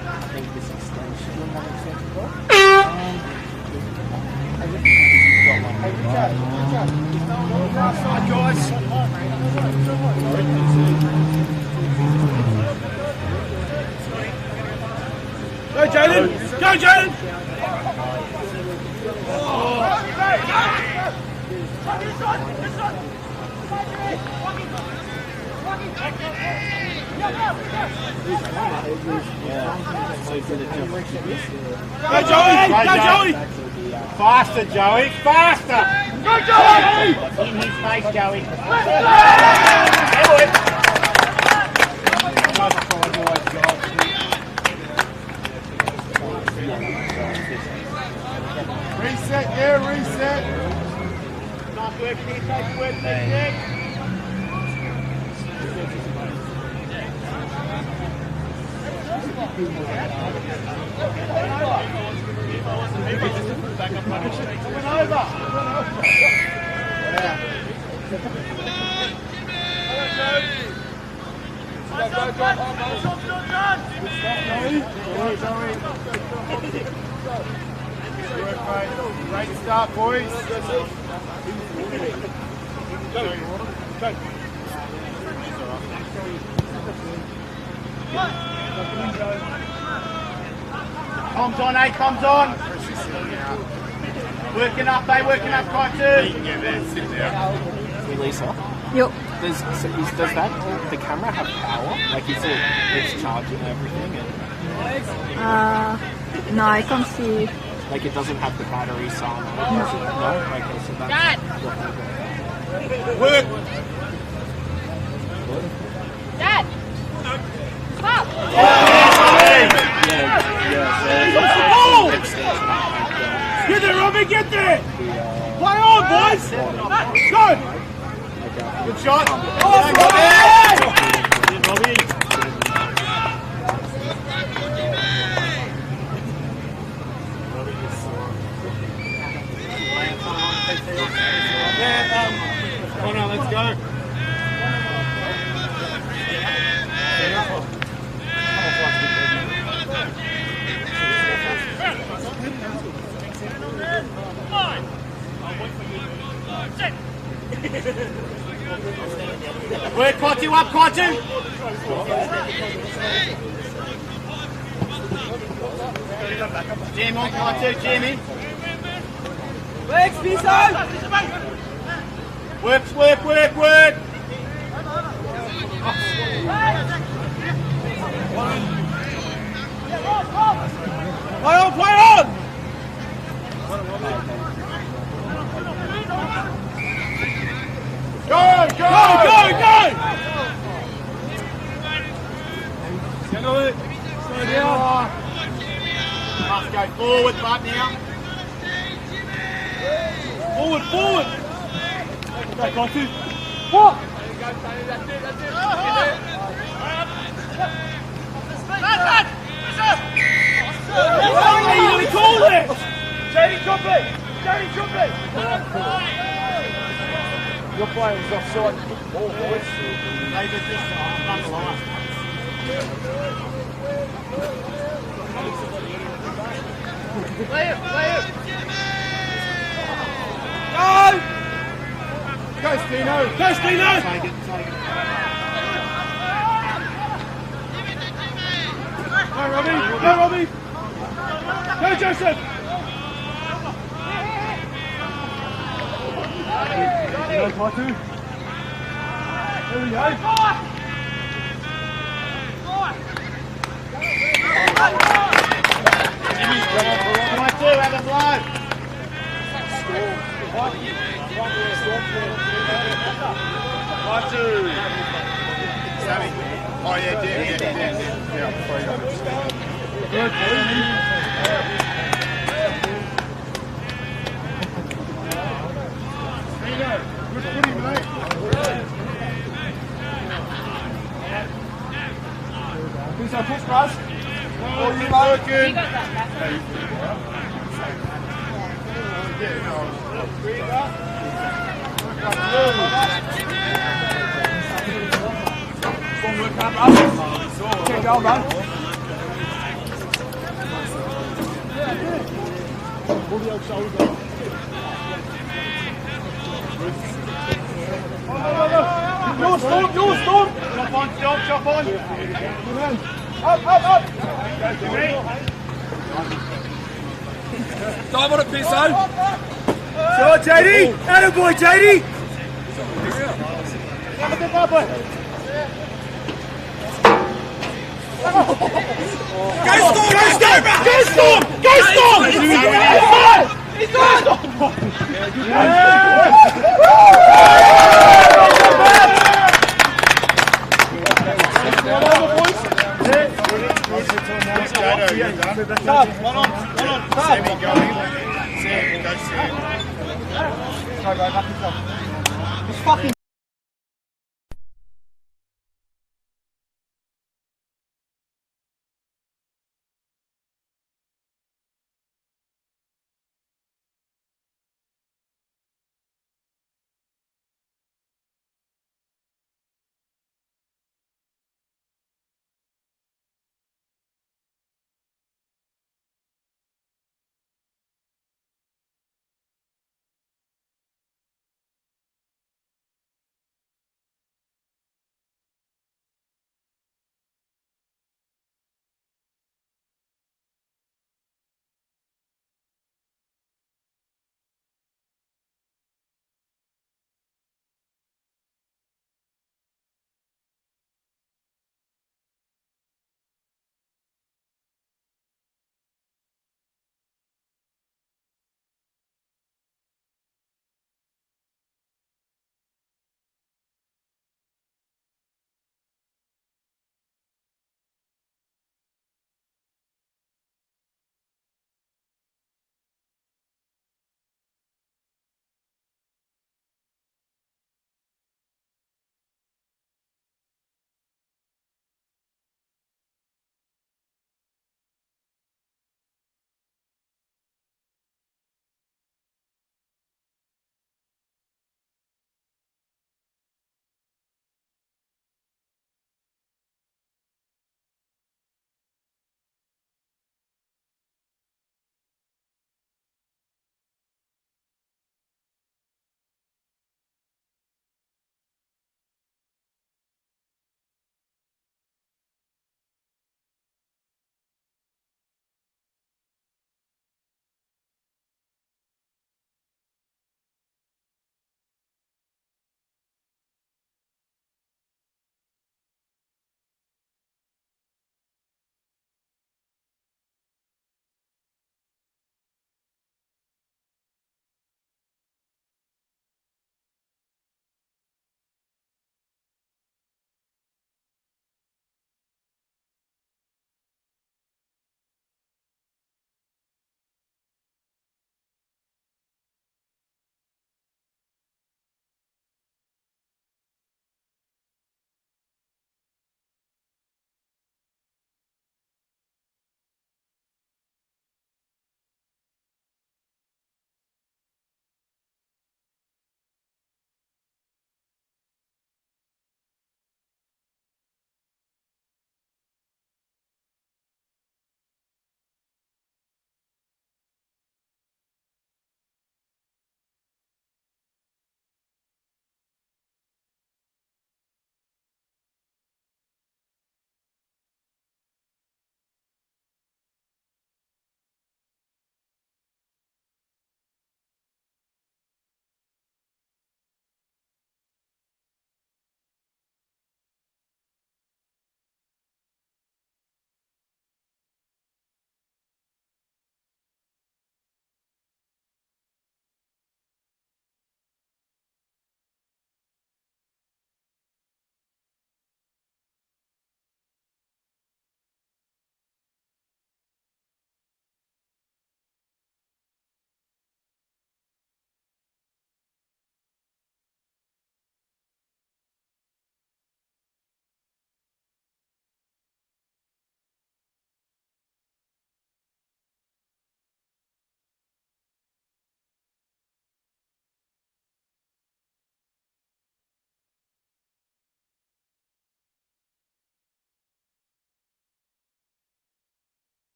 I think this extension. Go, Jaden! Go, Jaden! Go, Joey! Go, Joey! Faster, Joey! Faster! Go, Joey! In his face, Joey. Reset, yeah, reset. Nice work here, take work there. Great start, boys. Comms on, eh? Comms on. Working up, eh? Working up, quite too. Lisa, Yep. does that the camera have power? Like, is it's charging everything? And No, I can't see. like, it doesn't have the battery side. No. Okay, so that's Dad! Work. Dad! Stop! Get there, Robbie, get there! Play on, boys! Go! Good shot! Robbie! Oh no, let's go. Work, Quatu, up, Quatu! Jam on, Quatu, jam in. Legs, Piso! Work! Play on! Go! Settle it. Slow down. Must go forward, but now. Forward. Go, Quatu. What? That's it. You call it! Jamie, drop it! Your player was offside. Ball, boys. David, just run the line. Play it! Go, Stino! Take it. Go, Robbie! Go, Joseph! Go, Quatu! There we go! Who's our push, Braz? Oh, you, You mate. got that. Check down, man. Your storm, your storm. Chop on, chop on. Up, up, up. Dive on it, Pearso. Sure, JD. Attaboy, JD. Go Storm! Go Storm! Go storm! Go storm! He's on! Sammy going. Sam, go Sam. Sorry, bro, back yourself. He's fucking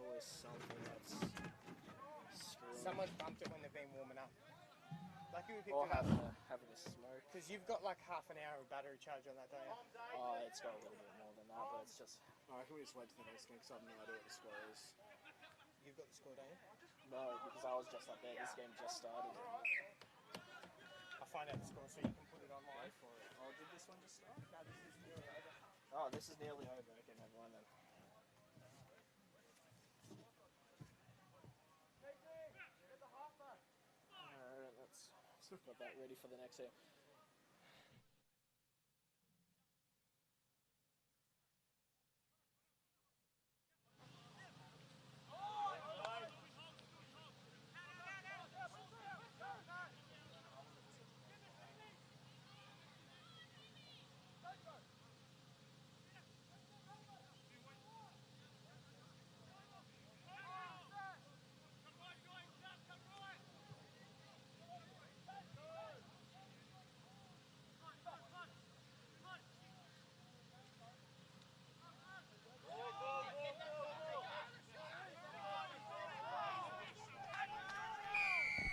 always something that's screwing. Someone's bumped it when they've been warming up. Lucky we picked Or it up. having a smoke. Because you've got like half an hour of battery charge on that, don't you? Oh, it's got a little bit more than that, but it's just... I reckon we just wait to the next game because I have no idea what the score is. You've got the score, don't you? No, because I was just up there. This game just started. I'll find out the score so you can put it online. For it. Oh, did this one just start? No, this is nearly over. Oh, this is nearly over. Okay, never mind then. Let's got that ready for the next game.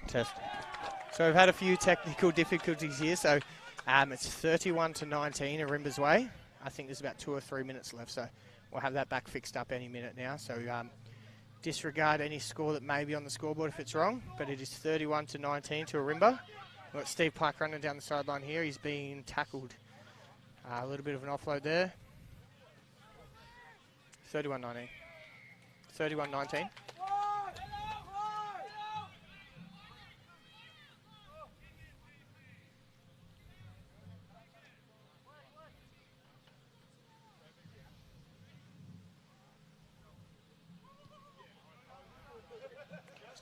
Test. So we've had a few technical difficulties here. So it's 31-19 Arumba's way. I think there's about 2 or 3 minutes left. So we'll have that back fixed up any minute now. So disregard any score that may be on the scoreboard if it's wrong. But it is 31-19 to Arumba. We've got Steve Pike running down the sideline here. He's being tackled. A little bit of an offload there. 31-19. 31-19.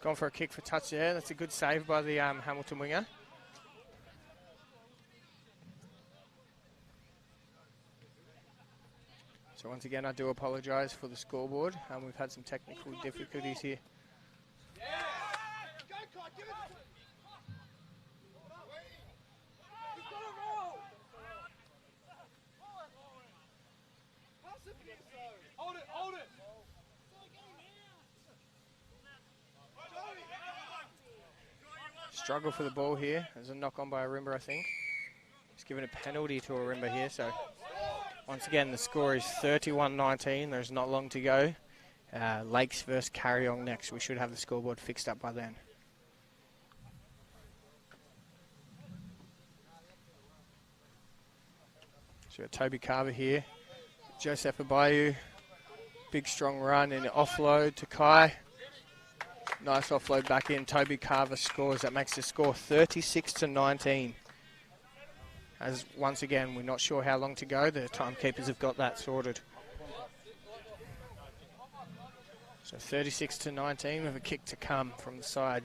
Gone for a kick for touch there. That's a good save by the Hamilton winger. So once again, I do apologise for the scoreboard. We've had some technical difficulties here. Hold it! Struggle for the ball here. There's a knock on by Arumba, I think. He's given a penalty to Arumba here. So once again, the score is 31-19. There's not long to go. Lakes versus Carong next. We should have the scoreboard fixed up by then. So we've got Toby Carver here. Joseph Abayu. Big strong run and offload to Kai. Nice offload back in. Toby Carver scores. That makes the score 36-19. As once again, we're not sure how long to go. The timekeepers have got that sorted. So 36-19 with a kick to come from the side.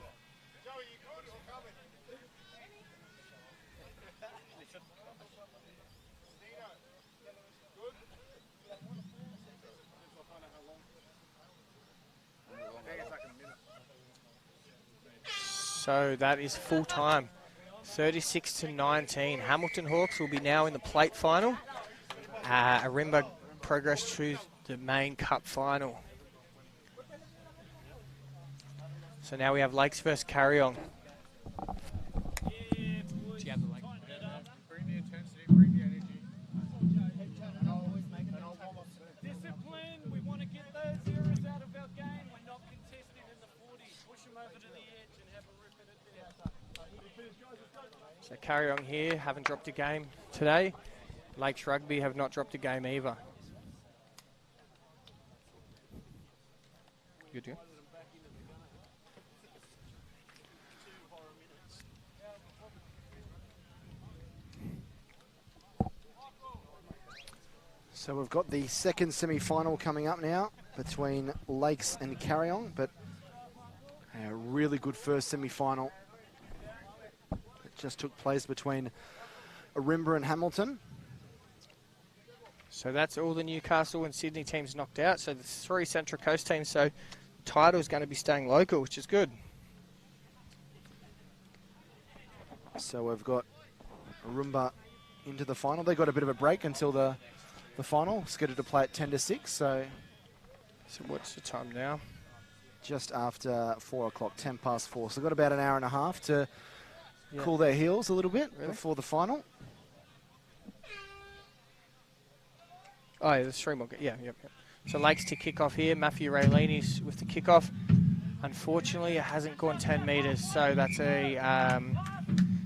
So that is full time, 36-19. Hamilton Hawks will be now in the plate final. Arumba progress to the main cup final. So now we have Lakes versus Carong. Discipline, we want to get those errors out of our game. We're not contesting in the 40. Push them over to the edge and have a rip at it there. So Carong here, haven't dropped a game today. Lakes Rugby have not dropped a game either. Good deal. So we've got the second semi-final coming up now between Lakes and Carong, but a really good first semi-final that just took place between Arumba and Hamilton. So that's all the Newcastle and Sydney teams knocked out. So the 3 Central Coast teams, so title is going to be staying local, which is good. So we've got Arumba into the final. They got a bit of a break until the final, scheduled to play at 10-6. So what's the time now? just after 4 o'clock, 10 past 4. So they've got about an hour and a half to cool their heels a little bit before the final. Oh, yeah, there's 3 more. Yep. So Lakes to kick off here. Matthew Raylini's with the kickoff. Unfortunately, it hasn't gone 10 metres, so that's a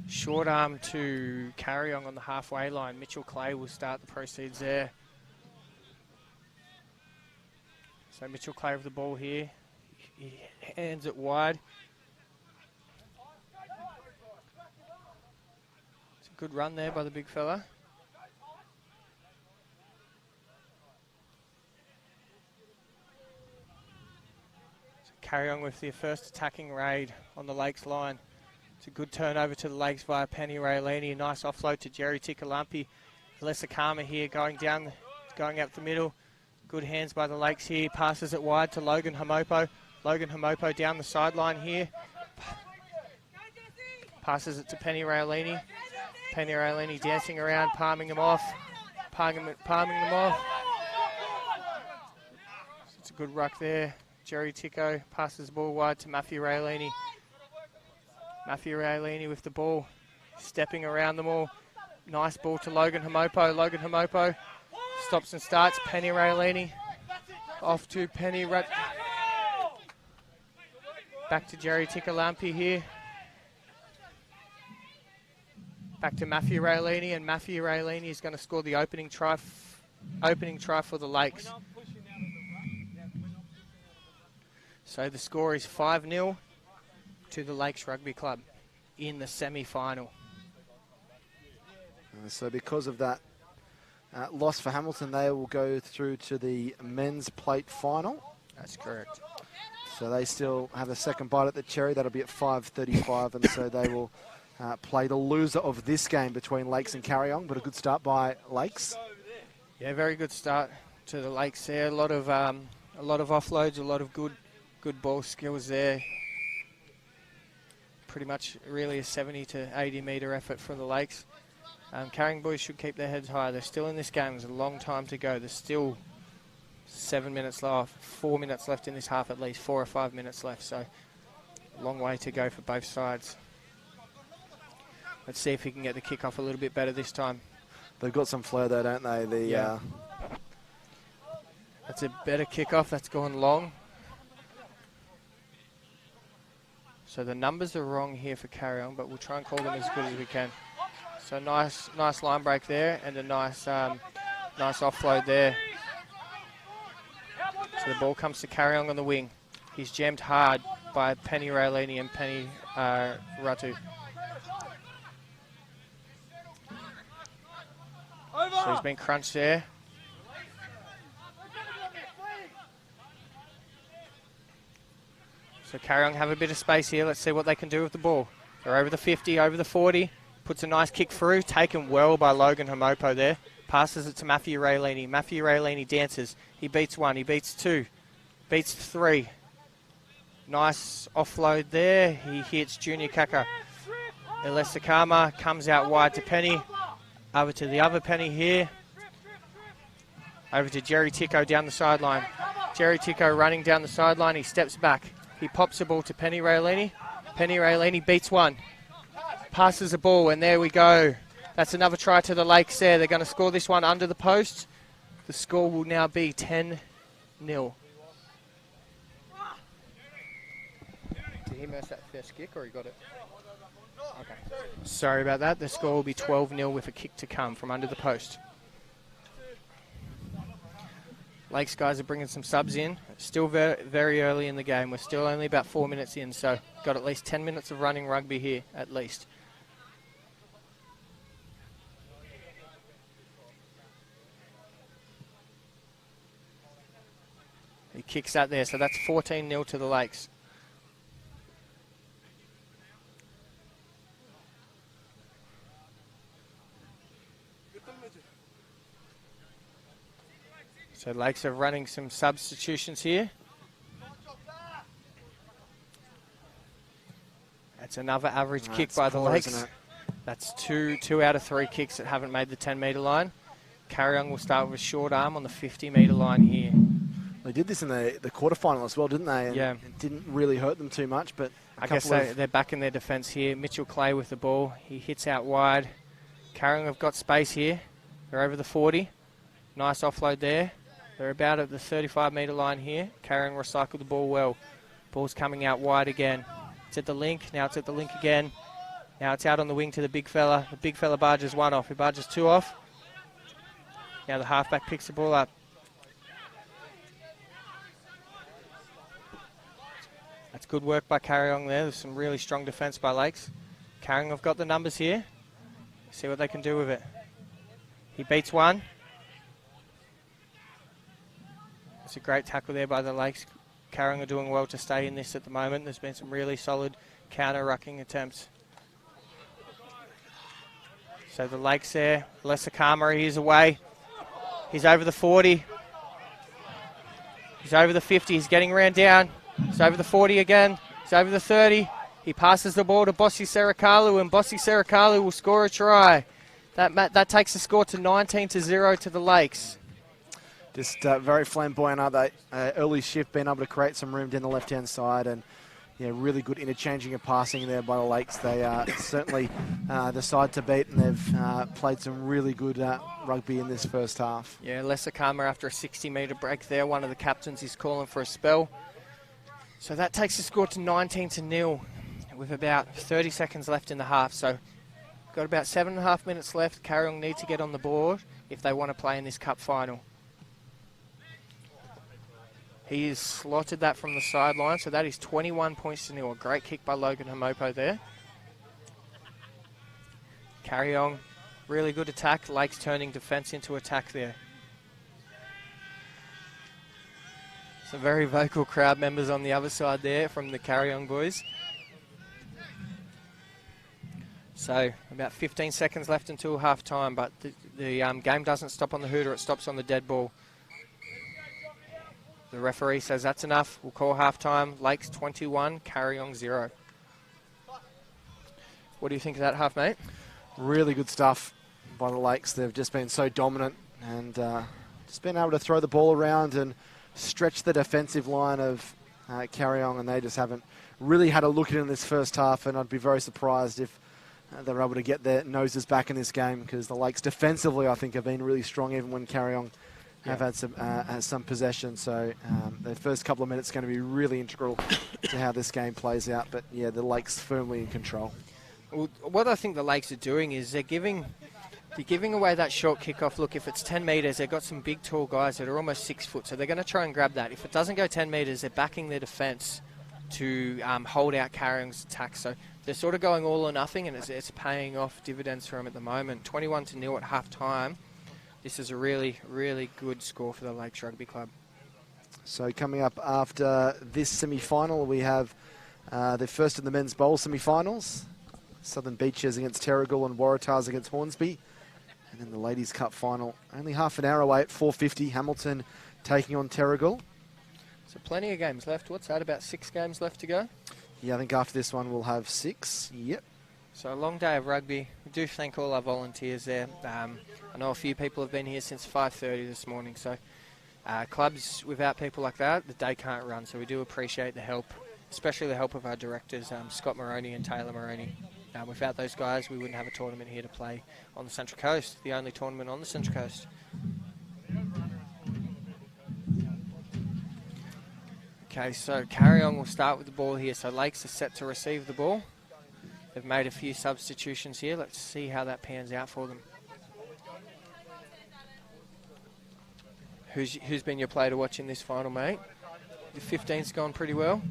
short arm to Carong on the halfway line. Mitchell Clay will start the proceeds there. So Mitchell Clay with the ball here. He hands it wide. It's a good run there by the big fella. Carong with their first attacking raid on the Lakes line. It's a good turnover to the Lakes via Penny Raylini. A nice offload to Jerry Tikalampi. Alessa Kama here going out the middle. Good hands by the Lakes here. Passes it wide to Logan Hamopo. Logan Hamopo down the sideline here. Passes it to Penny Raylini. Penny Raylini dancing around, palming them off. Palming them off. It's a good ruck there. Jerry Tico passes the ball wide to Matthew Raylini. Matthew Raylini with the ball, stepping around them all. Nice ball to Logan Hamopo. Logan Hamopo stops and starts. Penny Raylini off to Penny. Back to Jerry Tikalampi here. Back to Matthew Raylini, and Matthew Raylini is going to score the opening try for the Lakes. So the score is 5-0 to the Lakes Rugby Club in the semi-final. So because of that loss for Hamilton, they will go through to the men's plate final. That's correct. So they still have a second bite at the cherry. That'll be at 5:35, and so they will play the loser of this game between Lakes and Carong. But a good start by Lakes. Yeah, very good start to the Lakes there. A lot of offloads, a lot of good ball skills there. Pretty much really a 70 to 80 metre effort from the Lakes. Carong boys should keep their heads high. They're still in this game. There's a long time to go. There's still 7 minutes left, 4 minutes left in this half at least, 4 or 5 minutes left. So a long way to go for both sides. Let's see if he can get the kick off a little bit better this time. They've got some flair there, don't they? That's a better kick-off. That's gone long. So the numbers are wrong here for Carong, but we'll try and call them as good as we can. So nice line break there, and a nice offload there. So the ball comes to Carong on the wing. He's jammed hard by Penny Raylini and Penny Ratu. So he's been crunched there. So Carong have a bit of space here. Let's see what they can do with the ball. They're over the 50, over the 40. Puts a nice kick through. Taken well by Logan Hamopo there. Passes it to Matthew Raylini. Matthew Raylini dances. He beats 1. He beats 2. Beats 3. Nice offload there. He hits Junior Kaka. Alessa Kama comes out wide to Penny. Over to the other Penny here. Over to Jerry Tico down the sideline. Jerry Tico running down the sideline. He steps back. He pops the ball to Penny Raylini. Penny Raylini beats 1. Passes the ball, and there we go. That's another try to the Lakes there. They're going to score this one under the post. The score will now be 10-0. Did he miss that first kick, or he got it? Okay. Sorry about that. The score will be 12-0 with a kick to come from under the post. Lakes guys are bringing some subs in. Still very early in the game. We're still only about 4 minutes in, so got at least 10 minutes of running rugby here, at least. He kicks that there, so that's 14-0 to the Lakes. So Lakes are running some substitutions here. That's another average kick by the Lakes. That's two out of 3 kicks that haven't made the 10-metre line. Carong will start with a short arm on the 50-metre line here. They did this in the quarterfinal as well, didn't they? And Yeah. it didn't really hurt them too much, but I guess they're back in their defence here. Mitchell Clay with the ball. He hits out wide. Carong have got space here. They're over the 40. Nice offload there. They're about at the 35-metre line here. Carong recycled the ball well. Ball's coming out wide again. It's at the link. Now it's at the link again. Now it's out on the wing to the big fella. The big fella barges one off. He barges two off. Now the halfback picks the ball up. That's good work by Carong there. There's some really strong defence by Lakes. Carong have got the numbers here. See what they can do with it. He beats one. It's a great tackle there by the Lakes. Carong are doing well to stay in this at the moment. There's been some really solid counter-rucking attempts. So the Lakes there. Lesser Karma, he's away. He's over the 40. He's over the 50. He's getting ran down. He's over the 40 again. He's over the 30. He passes the ball to Bossi Serakalu, and Bossi Serakalu will score a try. That takes the score to 19-0 to the Lakes. Just very flamboyant, aren't they? Early shift, being able to create some room down the left-hand side, and really good interchanging of passing there by the Lakes. They are certainly the side to beat, and they've played some really good rugby in this first half. Yeah, Lesser Karma after a 60-metre break there. One of the captains is calling for a spell. So that takes the score to 19-0 with about 30 seconds left in the half. So got about 7.5 minutes left. Carong need to get on the board if they want to play in this cup final. He has slotted that from the sideline, so that is 21 points to 0. A great kick by Logan Hamopo there. Carong, really good attack. Lakes turning defence into attack there. Some very vocal crowd members on the other side there from the Carong boys. So about 15 seconds left until half time, but the game doesn't stop on the hooter, it stops on the dead ball. The referee says that's enough. We'll call half time. Lakes 21, Carong 0. What do you think of that half, mate? Really good stuff by the Lakes. They've just been so dominant and just been able to throw the ball around and stretch the defensive line of Carong, and they just haven't really had a look at it in this first half, and I'd be very surprised if they were able to get their noses back in this game, because the Lakes defensively, I think, have been really strong even when Carong have had some possession. So the first couple of minutes are going to be really integral to how this game plays out, but yeah, the Lakes firmly in control. Well, what I think the Lakes are doing is they're giving away that short kickoff. Look, if it's 10 metres, they've got some big, tall guys that are almost 6 foot, so they're going to try and grab that. If it doesn't go 10 metres, they're backing their defence to hold out Carong's attack. So they're sort of going all or nothing, and it's paying off dividends for them at the moment. 21-0 at half-time. This is a really, really good score for the Lakes Rugby Club. So coming up after this semi-final, we have the first in the men's bowl semi-finals. Southern Beaches against Terrigal and Waratahs against Hornsby. And then the Ladies' Cup final, only half an hour away at 4:50. Hamilton taking on Terrigal. So plenty of games left. What's that, about 6 games left to go? Yeah, I think after this one we'll have 6. Yep. So a long day of rugby. We do thank all our volunteers there. I know a few people have been here since 5:30 this morning. So clubs without people like that, the day can't run. So we do appreciate the help, especially the help of our directors, Scott Moroney and Taylor Moroney. Without those guys, we wouldn't have a tournament here to play on the Central Coast, the only tournament on the Central Coast. Okay, so Carong will start with the ball here. So Lakes are set to receive the ball. They've made a few substitutions here. Let's see how that pans out for them. Who's been your player to watch in this final, mate? The 15's gone pretty well.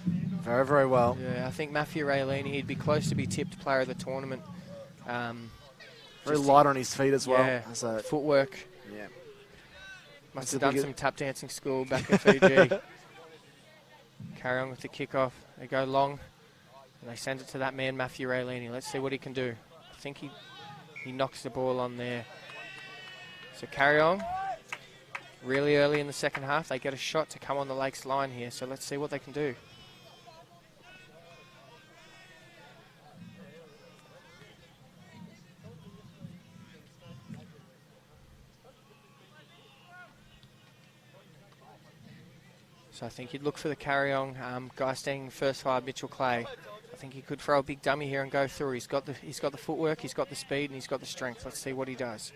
Very, very well. Yeah, I think Matthew Raylini, he'd be close to be tipped player of the tournament. Very light on his feet as well. Yeah, footwork. Yeah. Must have done some tap dancing school back in Fiji. Carry on with the kickoff. They go long, and they send it to that man, Matthew Raylini. Let's see what he can do. I think he knocks the ball on there. So carry on. Really early in the second half, they get a shot to come on the Lakes line here. So let's see what they can do. So I think you'd look for the Carong guy staying first five, Mitchell Clay. I think he could throw a big dummy here and go through. He's got the footwork, he's got the speed, and he's got the strength. Let's see what he does.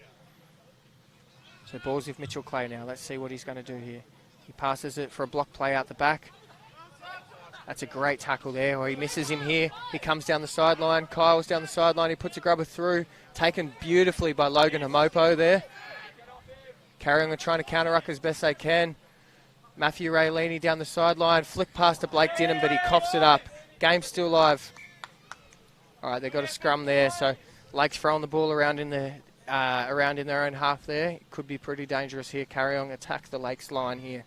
So ball's with Mitchell Clay now. Let's see what he's going to do here. He passes it for a block play out the back. That's a great tackle there. Or he misses him here. He comes down the sideline. Kyle's down the sideline. He puts a grubber through. Taken beautifully by Logan Hamopo there. Carrying and trying to counter-ruck as best they can. Matthew Raylini down the sideline. Flick past to Blake Dinham, but he coughs it up. Game's still live. All right, they've got a scrum there. So Lake's throwing the ball around in their own half there. It could be pretty dangerous here. Carrying attack the Lakes line here.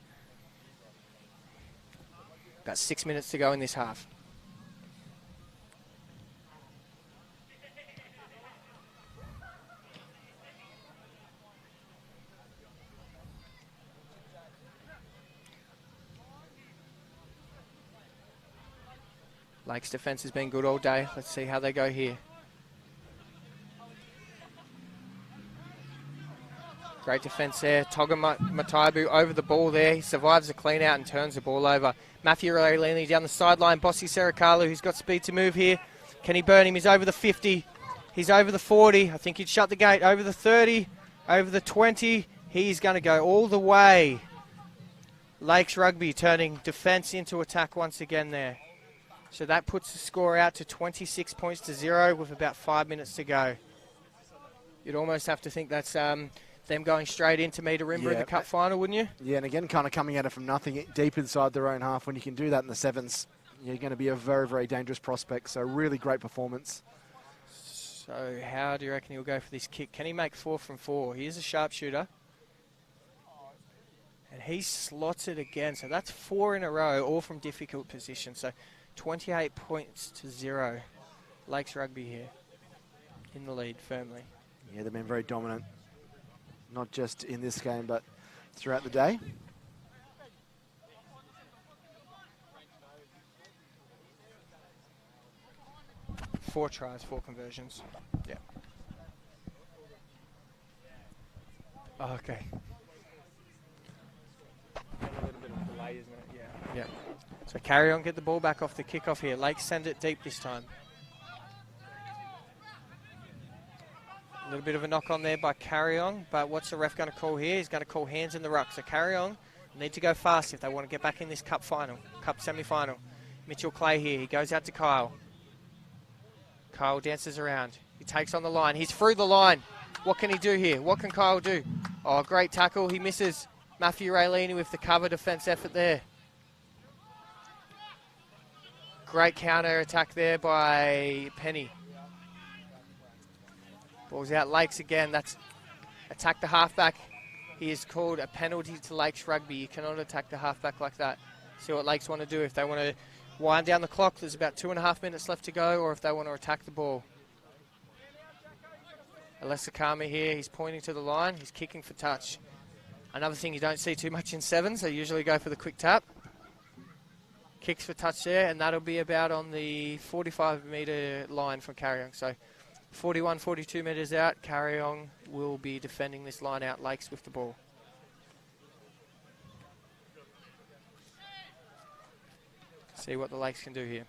About 6 minutes to go in this half. Lakes defence has been good all day. Let's see how they go here. Great defence there. Toga Mataibu over the ball there. He survives the clean out and turns the ball over. Matthew Raylini down the sideline. Bossy Serakalu, who's got speed to move here. Can he burn him? He's over the 50. He's over the 40. I think he'd shut the gate. Over the 30. Over the 20. He's going to go all the way. Lakes Rugby turning defence into attack once again there. So that puts the score out to 26 points to 0 with about 5 minutes to go. You'd almost have to think that's them going straight into Arumba in the cup final, wouldn't you? Yeah, and again, kind of coming at it from nothing, deep inside their own half. When you can do that in the sevens, you're going to be a very, very dangerous prospect. So really great performance. So how do you reckon he'll go for this kick? Can he make 4 from 4? He is a sharpshooter. And he slots it again. So that's 4 in a row, all from difficult positions. So 28 points to 0. Lakes Rugby here in the lead firmly. Yeah, they've been very dominant. Not just in this game, but throughout the day. Four tries, 4 conversions. Yeah. Oh, okay. A little bit of delay, isn't it? Yeah. Yeah. So carry on, get the ball back off the kickoff here. Lakes send it deep this time. A little bit of a knock on there by Carry On, but what's the ref going to call here? He's going to call hands in the ruck. So Carry On need to go fast if they want to get back in this cup semi-final. Mitchell Clay here. He goes out to Kyle. Kyle dances around. He takes on the line. He's through the line. What can he do here? What can Kyle do? Oh, great tackle. He misses. Matthew Raylini with the cover defence effort there. Great counter attack there by Penny. Ball's out Lakes again. That's attack the halfback. He is called a penalty to Lakes Rugby. You cannot attack the halfback like that. See what Lakes want to do. If they want to wind down the clock, there's about 2.5 minutes left to go, or if they want to attack the ball. Alessa Kama here. He's pointing to the line. He's kicking for touch. Another thing you don't see too much in sevens. They usually go for the quick tap. Kicks for touch there, and that'll be about on the 45-metre line from Carong. So 41, 42 metres out, Carong will be defending this line out, Lakes with the ball. See what the Lakes can do here.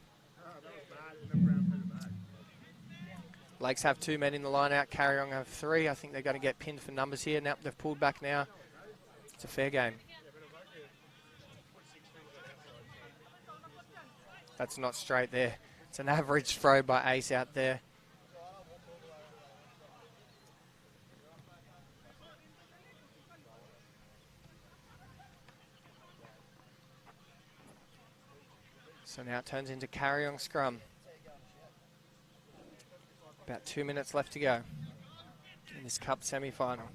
Lakes have 2 men in the line out, Carong have 3. I think they're going to get pinned for numbers here. Now they've pulled back now. It's a fair game. That's not straight there. It's an average throw by Ace out there. So now it turns into Carong scrum. About 2 minutes left to go in this cup semi-final.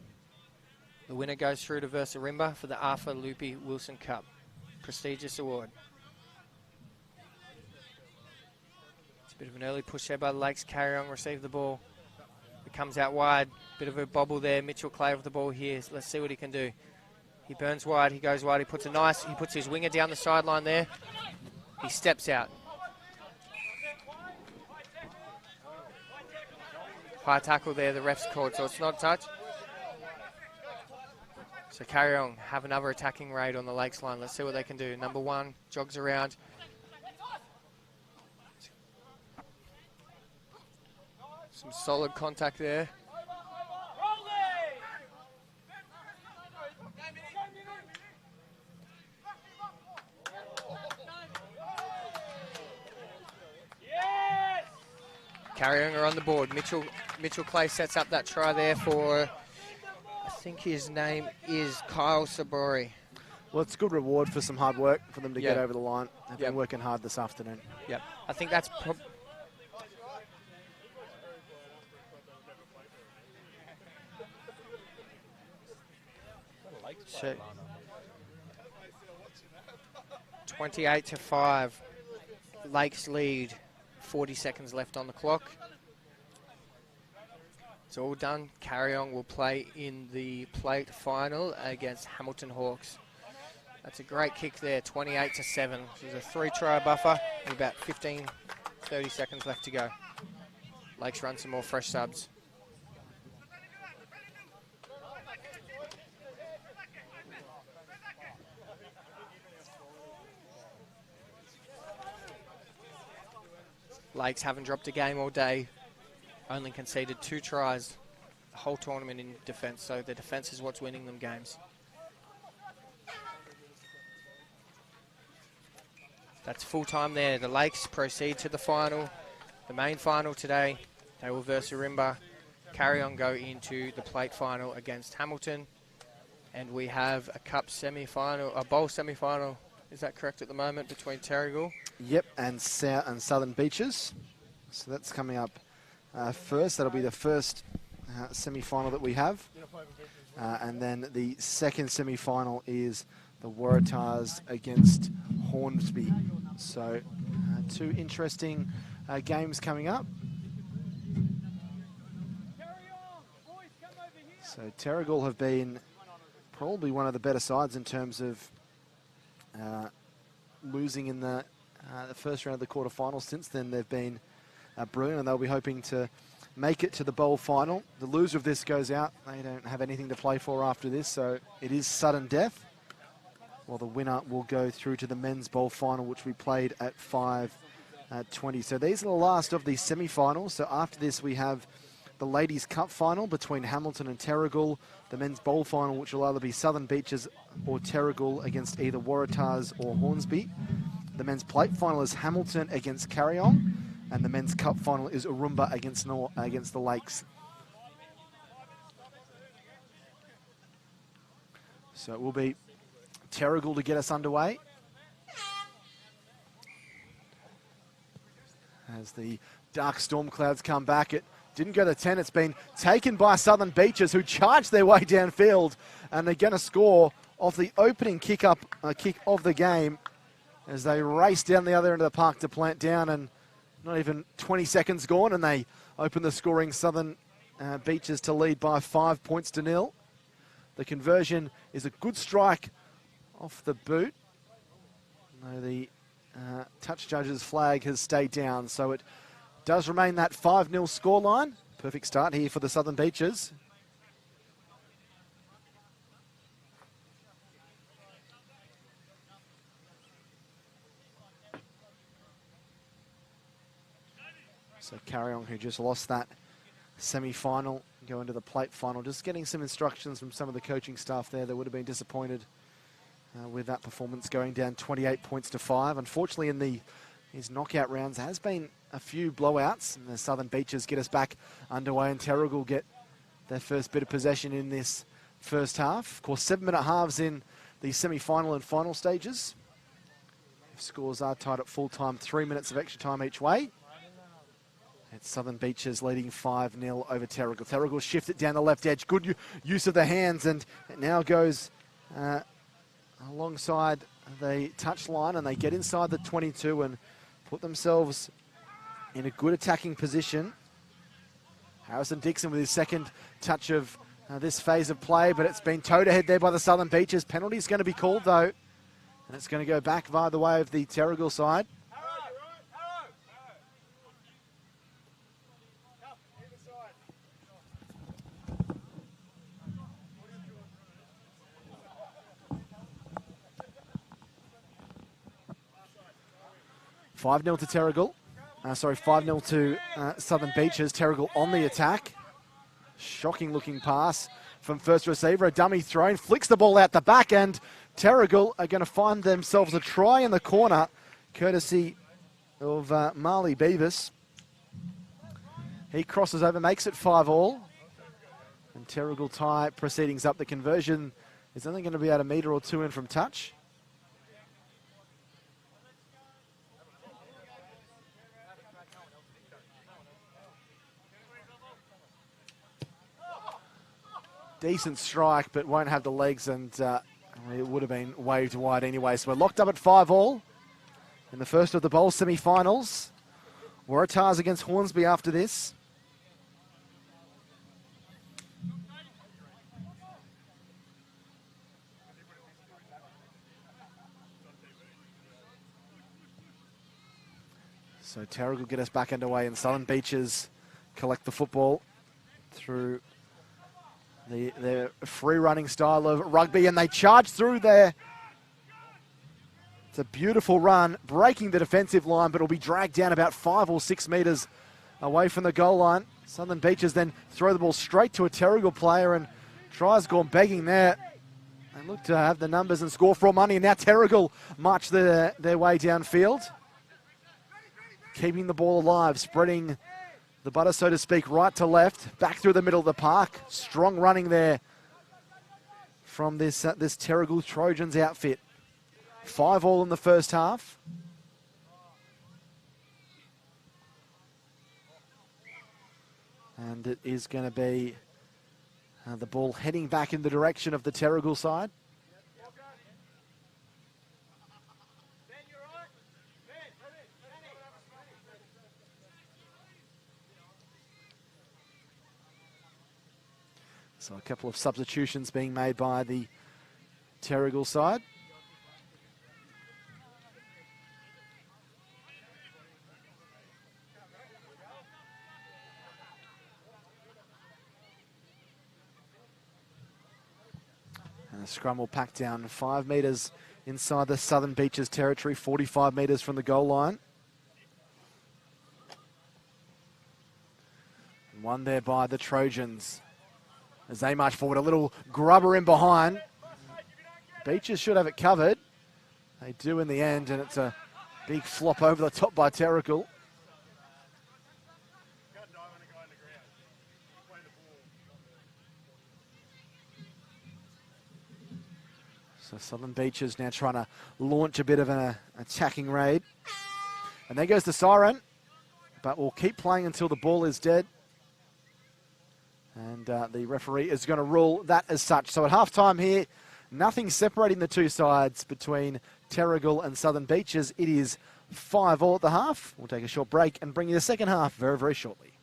The winner goes through to versus Arumba for the Arthur Loopy Wilson Cup. Prestigious award. It's a bit of an early push there by the Lakes. Carong receive the ball. It comes out wide. Bit of a bobble there. Mitchell Clay with the ball here. Let's see what he can do. He burns wide. He goes wide. He puts his winger down the sideline there. He steps out. High tackle there. The ref's called, so it's not a touch. So Carong have another attacking raid on the Lakes line. Let's see what they can do. Number 1 jogs around. Some solid contact there. Carrying her on the board. Mitchell Clay sets up that try there for, I think his name is Kyle Sabori. Well, it's good reward for some hard work for them to get over the line. They've been Yep. working hard this afternoon. Yep. I think that's so 28-5. Lakes lead. 40 seconds left on the clock. It's all done. Carong will play in the plate final against Hamilton Hawks. That's a great kick there, 28-7. There's a 3-try buffer with about 15, 30 seconds left to go. Lakes run some more fresh subs. Lakes haven't dropped a game all day. Only conceded 2 tries the whole tournament in defence, so the defence is what's winning them games. That's full time there. The Lakes proceed to the final, the main final today. They will verse Arumba. Carong go into the plate final against Hamilton. And we have a cup semi-final, a bowl semi-final. Is that correct at the moment between Terle? Yep, and Southern Beaches. So that's coming up first. That'll be the first semi-final that we have. And then the second semi-final is the Waratahs against Hornsby. So 2 interesting games coming up. So Terrigal have been probably one of the better sides in terms of losing in the first round of the quarterfinals. Since then, they've been brilliant, and they'll be hoping to make it to the bowl final. The loser of this goes out. They don't have anything to play for after this, so it is sudden death. Well, the winner will go through to the men's bowl final, which we played at 5:20. So these are the last of the semi-finals. So after this, we have the ladies' cup final between Hamilton and Terrigal, the men's bowl final, which will either be Southern Beaches or Terrigal against either Waratahs or Hornsby. The men's plate final is Hamilton against Carong, and the men's cup final is Arumba against the Lakes. So it will be Terrigal to get us underway. As the dark storm clouds come back, it didn't go to 10. It's been taken by Southern Beaches, who charged their way downfield, and they're going to score off the opening kick of the game as they race down the other end of the park to plant down, and not even 20 seconds gone, and they open the scoring. Southern Beaches to lead by 5-0. The conversion is a good strike off the boot. No, the touch judge's flag has stayed down, so it does remain that 5-0 scoreline. Perfect start here for the Southern Beaches. So Carong, who just lost that semi-final, go into the plate final. Just getting some instructions from some of the coaching staff there that would have been disappointed with that performance, going down 28 points to 5. Unfortunately, in these knockout rounds, there has been a few blowouts, and the Southern Beaches get us back underway, and Terrigal get their first bit of possession in this first half. Of course, 7-minute halves in the semi-final and final stages. If scores are tied at full time, 3 minutes of extra time each way. It's Southern Beaches leading 5-0 over Terrigal. Terrigal shifted down the left edge. Good use of the hands, and it now goes alongside the touch line, and they get inside the 22 and put themselves in a good attacking position. Harrison Dixon with his second touch of this phase of play, but it's been towed ahead there by the Southern Beaches. Penalty's going to be called, though, and it's going to go back via the way of the Terrigal side. 5-0 to Terle. 5-0 to Southern Beaches. Terle on the attack. Shocking looking pass from first receiver. A dummy thrown, flicks the ball out the back, and Terle are going to find themselves a try in the corner, courtesy of Marley Beavis. He crosses over, makes it 5-all. And Terle tie proceedings up. The conversion is only going to be about a metre or two in from touch. Decent strike, but won't have the legs, and it would have been waved wide anyway. So we're locked up at 5-all in the first of the bowl semi-finals. Waratahs against Hornsby after this. So Terle will get us back underway, and Southern Beaches collect the football through their free-running style of rugby, and they charge through there. It's a beautiful run, breaking the defensive line, but it'll be dragged down about 5 or 6 metres away from the goal line. Southern Beaches then throw the ball straight to a Terle player, and tries gone begging there. They look to have the numbers and score for all money, and now Terle march their way downfield. Keeping the ball alive, spreading the butter, so to speak, right to left, back through the middle of the park. Strong running there from this Terle Trojans outfit. 5-all in the first half. And it is going to be the ball heading back in the direction of the Terle side. So a couple of substitutions being made by the Terle side. And the scrum will pack down 5 metres inside the Southern Beaches territory, 45 metres from the goal line. And one there by the Trojans. As they march forward, a little grubber in behind. Beaches should have it covered. They do in the end, and it's a big flop over the top by Terle. So Southern Beaches now trying to launch a bit of an attacking raid. And there goes the siren, but we'll keep playing until the ball is dead. And the referee is going to rule that as such. So at halftime here, nothing separating the two sides between Terle and Southern Beaches. It is 5-all at the half. We'll take a short break and bring you the second half very, very shortly.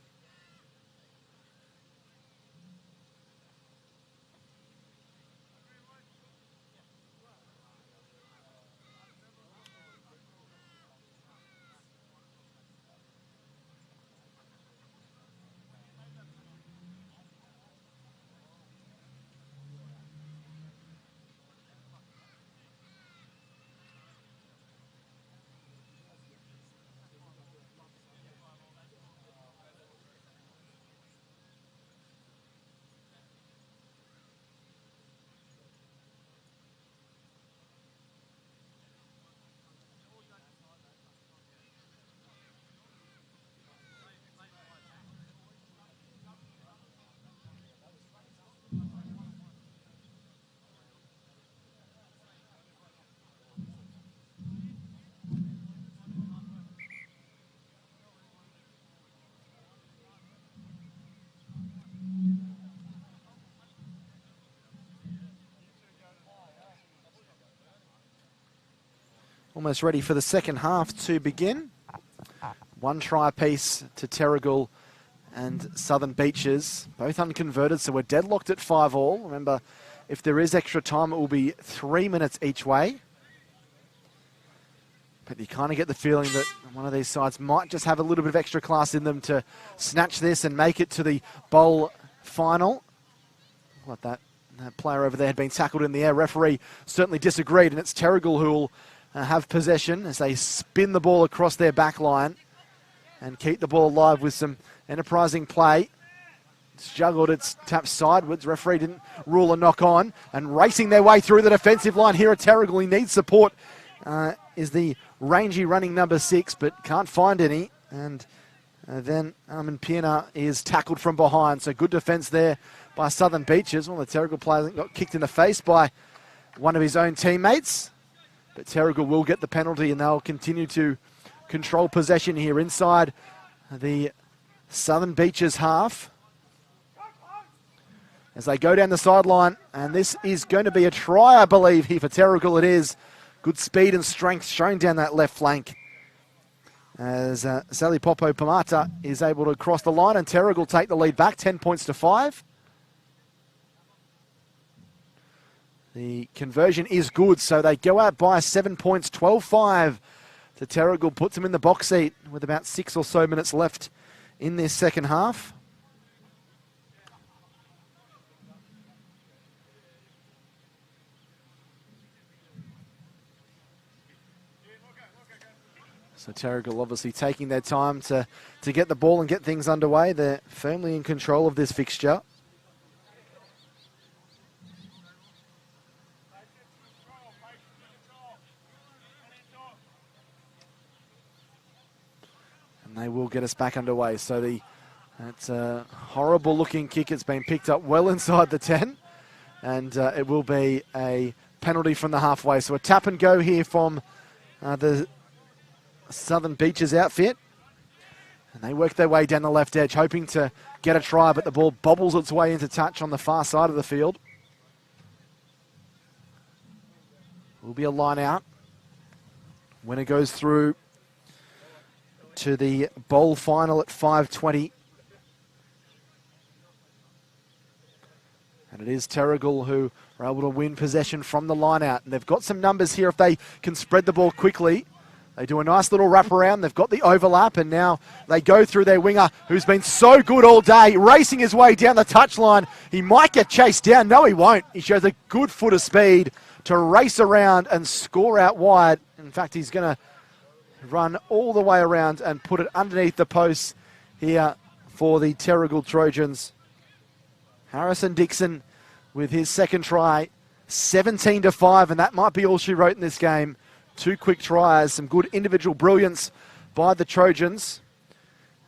Almost ready for the second half to begin. 1 try apiece to Terle and Southern Beaches, both unconverted, so we're deadlocked at 5-all. Remember, if there is extra time, it will be 3 minutes each way. But you kind of get the feeling that one of these sides might just have a little bit of extra class in them to snatch this and make it to the bowl final. That player over there had been tackled in the air. Referee certainly disagreed, and it's Terle who will have possession as they spin the ball across their back line and keep the ball alive with some enterprising play. It's juggled, it's tapped sidewards. Referee didn't rule a knock on. And racing their way through the defensive line here at Terrigal. He needs support. Is the rangy running number 6, but can't find any. And then Armin Pienaar is tackled from behind. So good defence there by Southern Beaches. One of the Terrigal players got kicked in the face by one of his own teammates. But Terrigal will get the penalty and they'll continue to control possession here inside the Southern Beaches half. As they go down the sideline, and this is going to be a try, I believe, here for Terrigal. It is. Good speed and strength shown down that left flank. As Sally Popo Pamata is able to cross the line, and Terrigal take the lead back, 10 points to 5. The conversion is good, so they go out by 7 points, 12-5 to Terrigal. Puts them in the box seat with about 6 or so minutes left in this second half. So Terrigal obviously taking their time to get the ball and get things underway. They're firmly in control of this fixture. And they will get us back underway. So that's a horrible looking kick. It's been picked up well inside the 10. And it will be a penalty from the halfway. So a tap and go here from the Southern Beaches outfit. And they work their way down the left edge, hoping to get a try, but the ball bobbles its way into touch on the far side of the field. Will be a line out. Winner goes through to the bowl final at 5:20. And it is Terrigal who are able to win possession from the line out. And they've got some numbers here if they can spread the ball quickly. They do a nice little wrap around. They've got the overlap, and now they go through their winger, who's been so good all day, racing his way down the touchline. He might get chased down. No, he won't. He shows a good foot of speed to race around and score out wide. In fact, he's going to run all the way around and put it underneath the posts here for the Terrigal Trojans. Harrison Dixon with his second try, 17-5, and that might be all she wrote in this game. 2 quick tries, some good individual brilliance by the Trojans.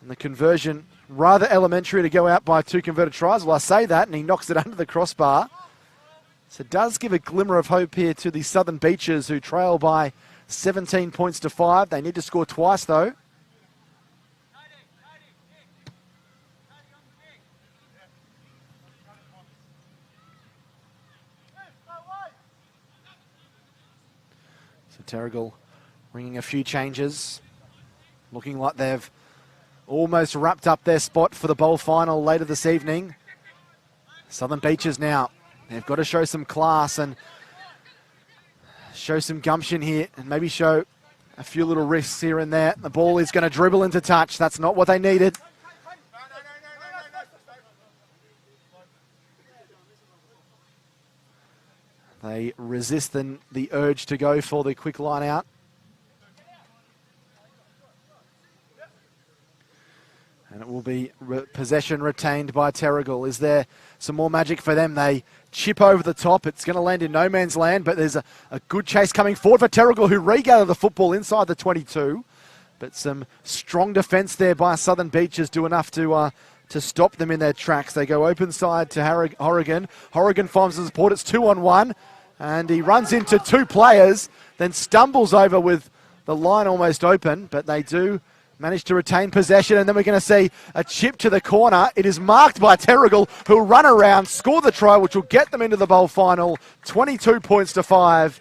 And the conversion, rather elementary to go out by 2 converted tries. Well, I say that, and he knocks it under the crossbar. So it does give a glimmer of hope here to the Southern Beaches, who trail by 17 points to 5. They need to score twice, though. Terrigal bringing a few changes, looking like they've almost wrapped up their spot for the bowl final later this evening. Southern Beaches now, they've got to show some class and show some gumption here and maybe show a few little risks here and there. The ball is going to dribble into touch. That's not what they needed. They resist the urge to go for the quick line out. And it will be possession retained by Terrigal. Is there some more magic for them? They chip over the top. It's going to land in no man's land, but there's a good chase coming forward for Terrigal, who regather the football inside the 22. But some strong defence there by Southern Beaches do enough to stop them in their tracks. They go open side to Horrigan. Horrigan finds the support. It's 2-on-1. And he runs into 2 players, then stumbles over with the line almost open. But they do manage to retain possession. And then we're going to see a chip to the corner. It is marked by Terrigal, who'll run around, score the try, which will get them into the bowl final. 22 points to 5.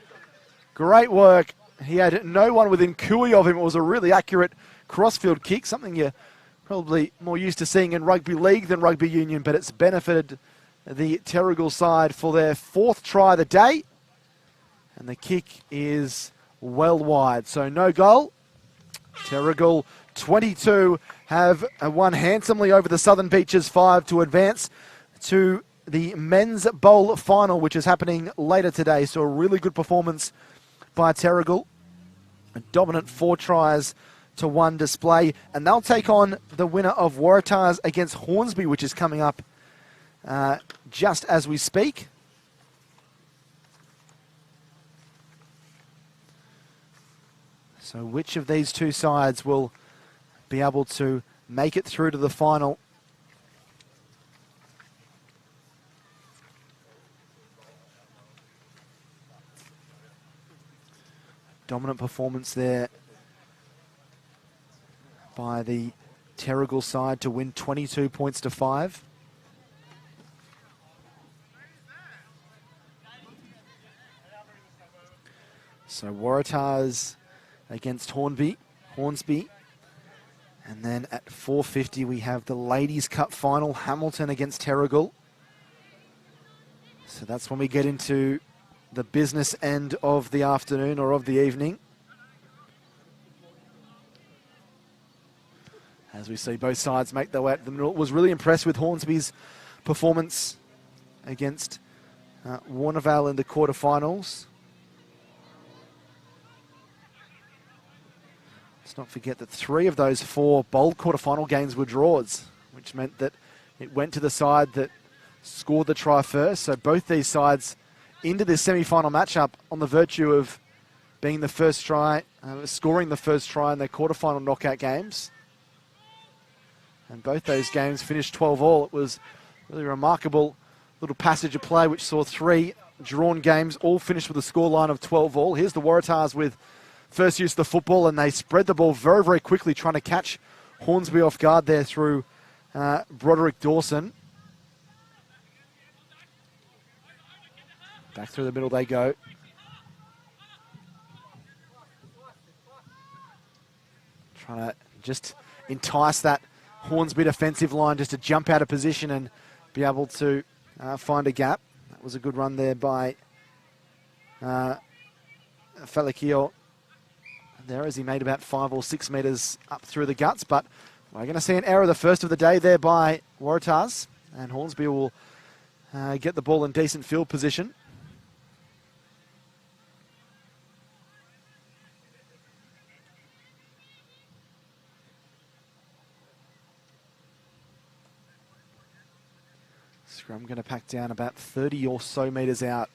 Great work. He had no one within cooey of him. It was a really accurate crossfield kick, something you're probably more used to seeing in rugby league than rugby union, but it's benefited the Terrigal side for their 4th try of the day. And the kick is well wide, so no goal. Terrigal 22 have won handsomely over the Southern Beaches 5 to advance to the men's bowl final, which is happening later today. So a really good performance by Terrigal. A dominant 4 tries to 1 display. And they'll take on the winner of Waratahs against Hornsby, which is coming up just as we speak. So which of these two sides will be able to make it through to the final? Dominant performance there by the Terle side to win 22 points to 5. So Waratahs against Hornsby. And then at 4:50 we have the Ladies Cup final, Hamilton against Terle. So that's when we get into the business end of the afternoon or of the evening. As we see both sides make their way at the middle. Was really impressed with Hornsby's performance against Warneral in the quarterfinals. Let's not forget that 3 of those 4 bold quarterfinal games were draws, which meant that it went to the side that scored the try first. So both these sides into this semi-final matchup on the virtue of being the first try, scoring the first try in their quarterfinal knockout games. And both those games finished 12-all. It was really a remarkable little passage of play which saw 3 drawn games all finished with a scoreline of 12-all. Here's the Waratahs with first use of the football, and they spread the ball very, very quickly, trying to catch Hornsby off guard there through Broderick Dawson. Back through the middle they go. Trying to just entice that Hornsby defensive line just to jump out of position and be able to find a gap. That was a good run there by Falakio there as he made about 5 or 6 metres up through the guts, but we're going to see an error, the first of the day there by Waratahs, and Hornsby will get the ball in decent field position. Scrum going to pack down about 30 or so metres out.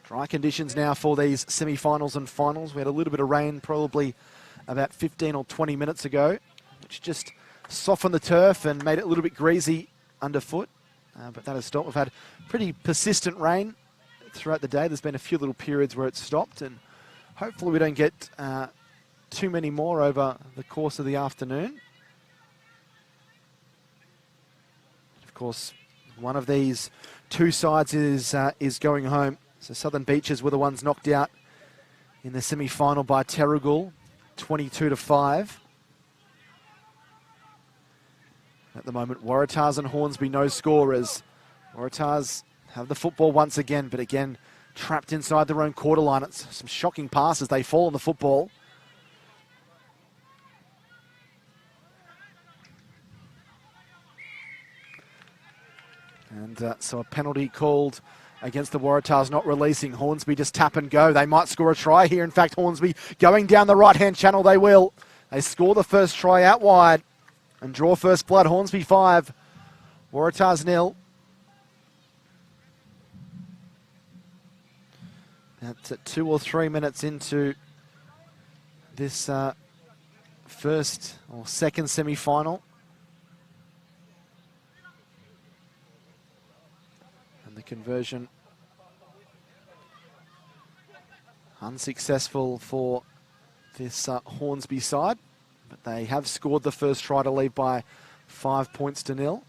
Dry conditions now for these semi-finals and finals. We had a little bit of rain probably about 15 or 20 minutes ago, which just softened the turf and made it a little bit greasy underfoot. But that has stopped. We've had pretty persistent rain throughout the day. There's been a few little periods where it's stopped, and hopefully we don't get too many more over the course of the afternoon. Of course, one of these two sides is going home. So Southern Beaches were the ones knocked out in the semi-final by Terle, 22-5. At the moment, Waratahs and Hornsby no scorers. Waratahs have the football once again, but again, trapped inside their own quarter line. It's some shocking passes. They fall on the football. And so a penalty called against the Waratahs, not releasing. Hornsby just tap and go. They might score a try here. In fact, Hornsby going down the right-hand channel, they will. They score the first try out wide and draw first blood. Hornsby 5, Waratahs 0. That's at 2 or 3 minutes into this first or second semi-final. And the conversion unsuccessful for this Hornsby side, but they have scored the first try to lead by 5 points to 0.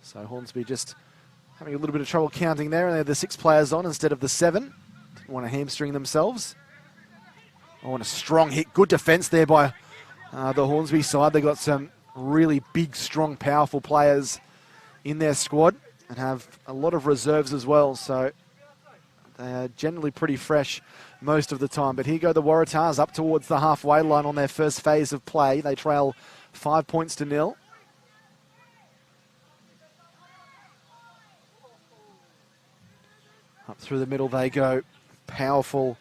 So Hornsby just having a little bit of trouble counting there, and they had the 6 players on instead of the 7. Didn't want to hamstring themselves. Oh, and a strong hit. Good defence there by the Hornsby side. They got some really big, strong, powerful players in their squad and have a lot of reserves as well. So they are generally pretty fresh most of the time. But here go the Waratahs up towards the halfway line on their first phase of play. They trail 5 points to 0. Up through the middle they go. Powerful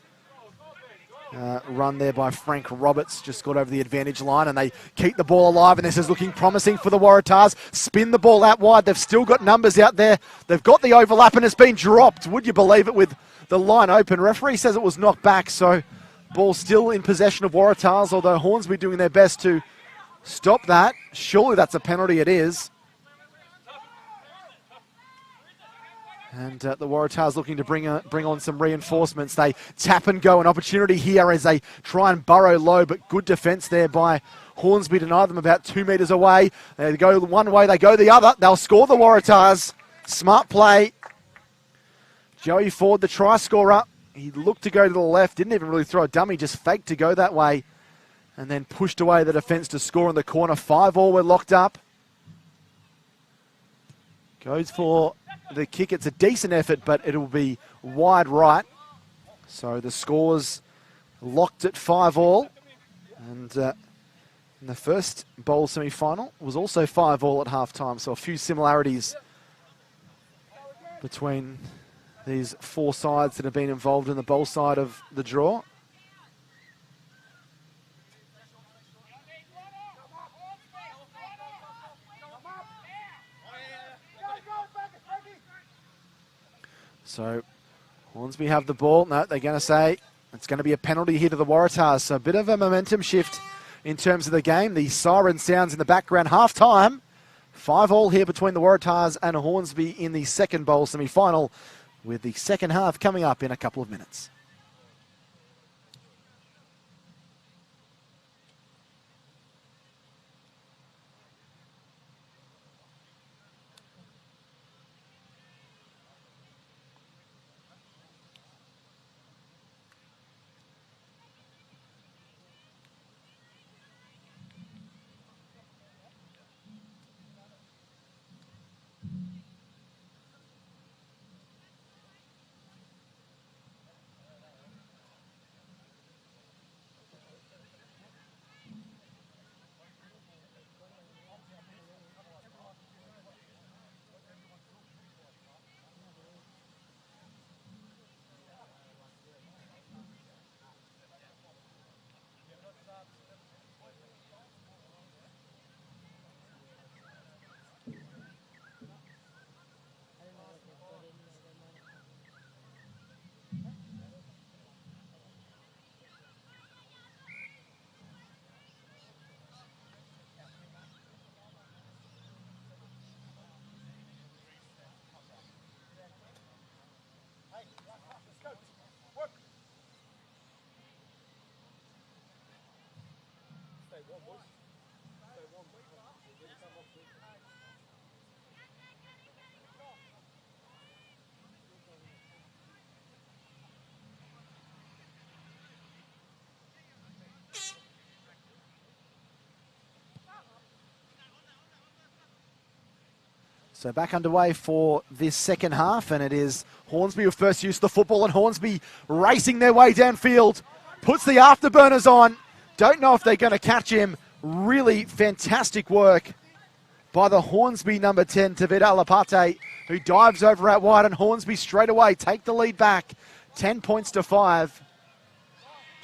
run there by Frank Roberts. Just got over the advantage line and they keep the ball alive, and this is looking promising for the Waratahs. Spin the ball out wide. They've still got numbers out there. They've got the overlap and it's been dropped. Would you believe it, with the line open? Referee says it was knocked back, so ball still in possession of Waratahs, although Hornsby doing their best to stop that. Surely that's a penalty. It is. And the Waratahs looking to bring on some reinforcements. They tap and go. An opportunity here as they try and burrow low, but good defence there by Hornsby, deny them about 2 metres away. They go one way, they go the other. They'll score, the Waratahs. Smart play. Joey Ford, the try scorer. He looked to go to the left, didn't even really throw a dummy, just faked to go that way, and then pushed away the defence to score in the corner. 5-all, we're locked up. Goes for the kick. It's a decent effort, but it'll be wide right. So the score's locked at 5-all. And in the first bowl semi-final was also 5-all at half-time. So a few similarities between these four sides that have been involved in the bowl side of the draw. So Hornsby have the ball. No, they're going to say it's going to be a penalty here to the Waratahs. So a bit of a momentum shift in terms of the game. The siren sounds in the background. Half-time. 5-all here between the Waratahs and Hornsby in the second bowl semi-final, with the second half coming up in a couple of minutes. So back underway for this second half, and it is Hornsby who first used the football, and Hornsby racing their way downfield, puts the afterburners on. Don't know if they're going to catch him. Really fantastic work by the Hornsby number 10, Tavita Alapate, who dives over out wide, and Hornsby straight away take the lead back, 10 points to 5.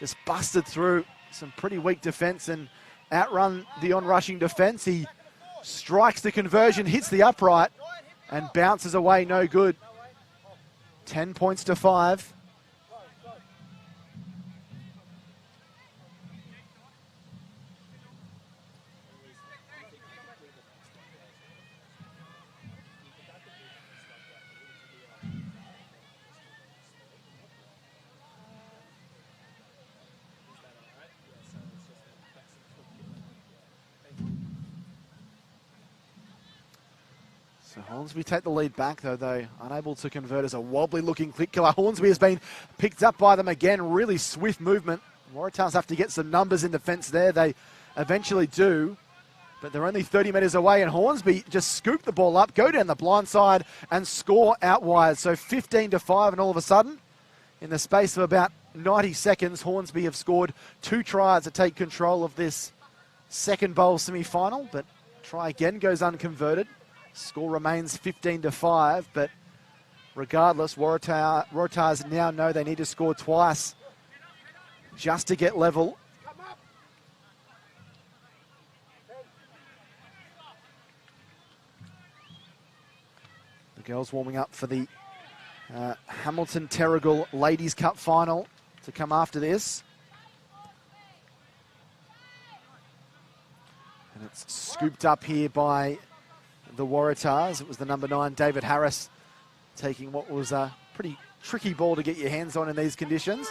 Just busted through some pretty weak defence and outrun the on-rushing defence. He strikes the conversion, hits the upright, and bounces away, no good. 10 points to 5. So Hornsby take the lead back, though unable to convert as a wobbly-looking click killer. Hornsby has been picked up by them again. Really swift movement. Waratahs have to get some numbers in defence there. They eventually do, but they're only 30 metres away, and Hornsby just scoop the ball up, go down the blind side, and score out wide. So 15 to 5, and all of a sudden, in the space of about 90 seconds, Hornsby have scored 2 tries to take control of this second bowl semi-final, but try again goes unconverted. Score remains 15 to 5, but regardless, Waratahs now know they need to score twice just to get level. The girls warming up for the Hamilton Terrigal Ladies Cup final to come after this. And it's scooped up here by the Waratahs. It was the number 9, David Harris, taking what was a pretty tricky ball to get your hands on in these conditions.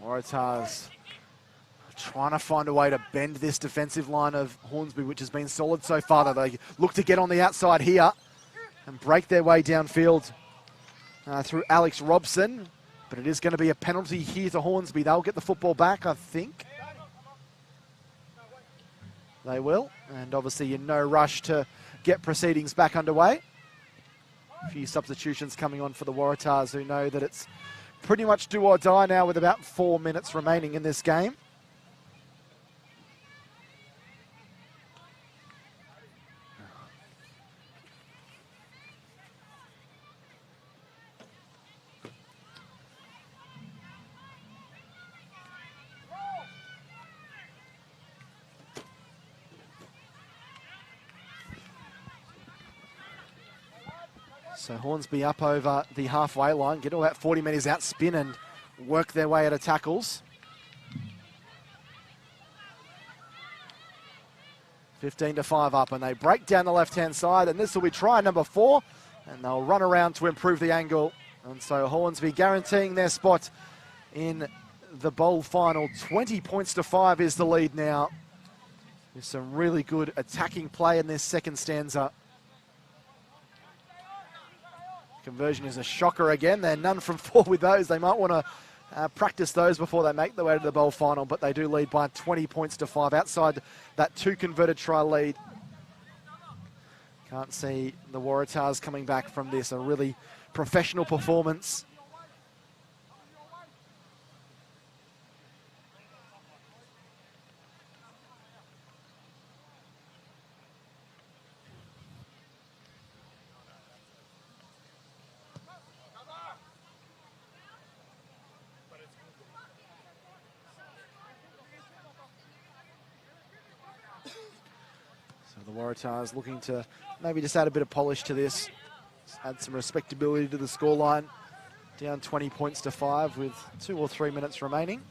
Waratahs trying to find a way to bend this defensive line of Hornsby, which has been solid so far. They look to get on the outside here and break their way downfield through Alex Robson. But it is going to be a penalty here to Hornsby. They'll get the football back, I think. They will. And obviously in no rush to get proceedings back underway. A few substitutions coming on for the Waratahs, who know that it's pretty much do or die now with about 4 minutes remaining in this game. So Hornsby up over the halfway line, get all that 40 metres out, spin and work their way out of tackles. 15-5 up, and they break down the left-hand side, and this will be try number 4, and they'll run around to improve the angle. And so Hornsby guaranteeing their spot in the bowl final. 20 points to 5 is the lead now. There's some really good attacking play in this second stanza. Conversion is a shocker again. They're none from 4 with those. They might want to practice those before they make their way to the bowl final, but they do lead by 20 points to 5 outside that 2 converted try lead. Can't see the Waratahs coming back from this. A really professional performance. The Waratahs looking to maybe just add a bit of polish to this, add some respectability to the scoreline. Down 20 points to 5 with 2 or 3 minutes remaining.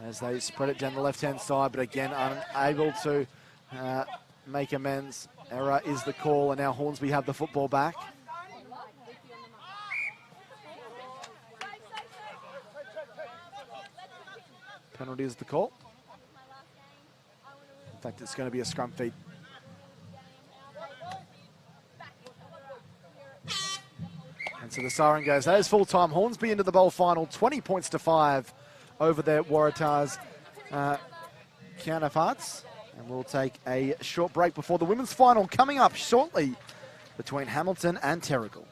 As they spread it down the left-hand side, but again unable to make amends. Error is the call, and now Hornsby have the football back. Penalty is the call. In fact, it's going to be a scrum feed. And so the siren goes. That is full time. Hornsby into the bowl final. 20 points to 5 over their Waratahs counterparts. And we'll take a short break before the women's final coming up shortly between Hamilton and Terrigal.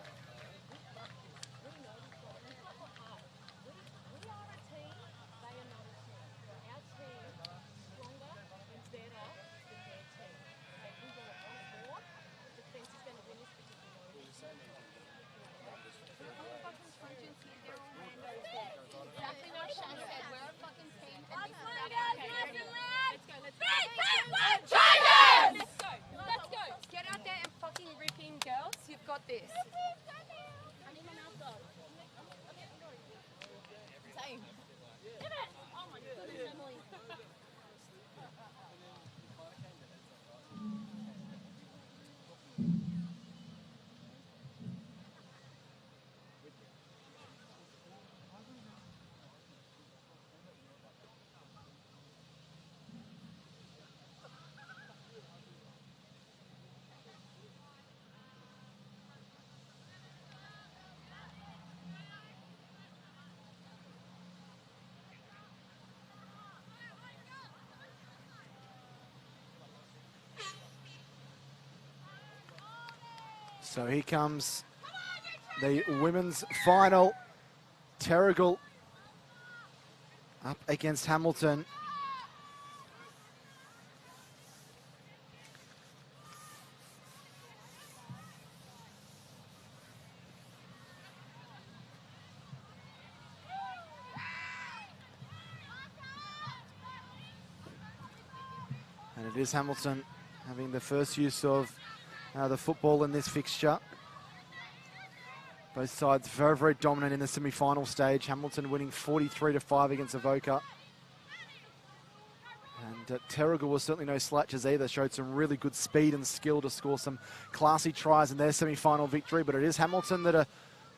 So here comes the women's final. Terrigal up against Hamilton. It is Hamilton having the first use of the football in this fixture. Both sides very, very dominant in the semi-final stage. Hamilton winning 43-5 against Aoka. And Terle was certainly no slouches either. Showed some really good speed and skill to score some classy tries in their semi-final victory. But it is Hamilton that are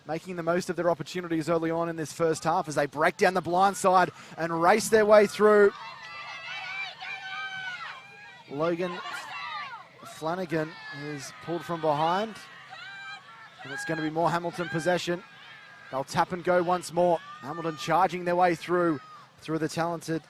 making the most of their opportunities early on in this first half as they break down the blind side and race their way through. Logan Flanagan is pulled from behind. And it's going to be more Hamilton possession. They'll tap and go once more. Hamilton charging their way through the talented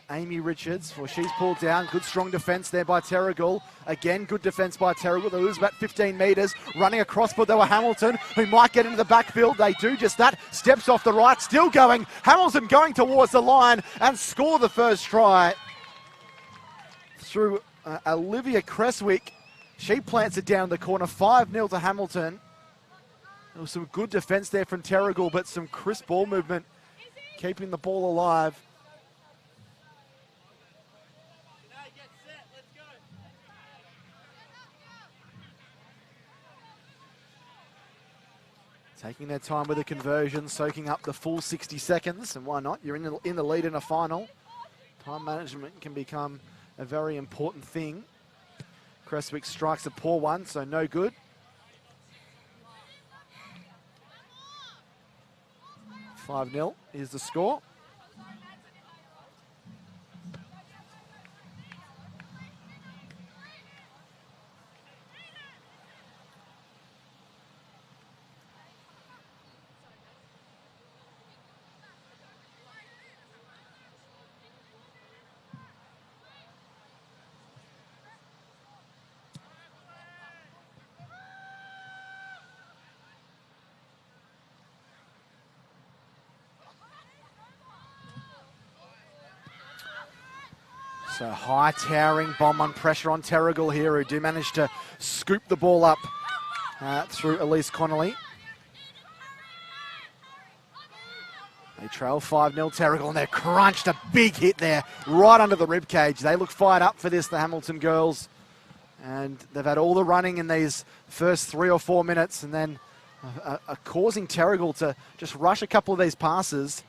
Amy Richards. Well, she's pulled down. Good strong defence there by Terle. Again, good defence by Terle. They lose about 15 metres. Running across, but they were Hamilton, who might get into the backfield. They do just that. Steps off the right, still going. Hamilton going towards the line and score the first try through Olivia Creswick. She plants it down the corner, 5-0 to Hamilton. There was some good defence there from Terle, but some crisp ball movement, keeping the ball alive. Taking their time with the conversion, soaking up the full 60 seconds, and why not? You're in the lead in a final. Time management can become a very important thing. Creswick strikes a poor one, so no good. 5-0 is the score. So high towering bomb on pressure on Terle here, who do manage to scoop the ball up through Elise Connolly. They trail 5-0 Terle, and they're crunched. A big hit there right under the ribcage. They look fired up for this, the Hamilton girls. And they've had all the running in these first 3 or 4 minutes, and then causing Terle to just rush a couple of these passes.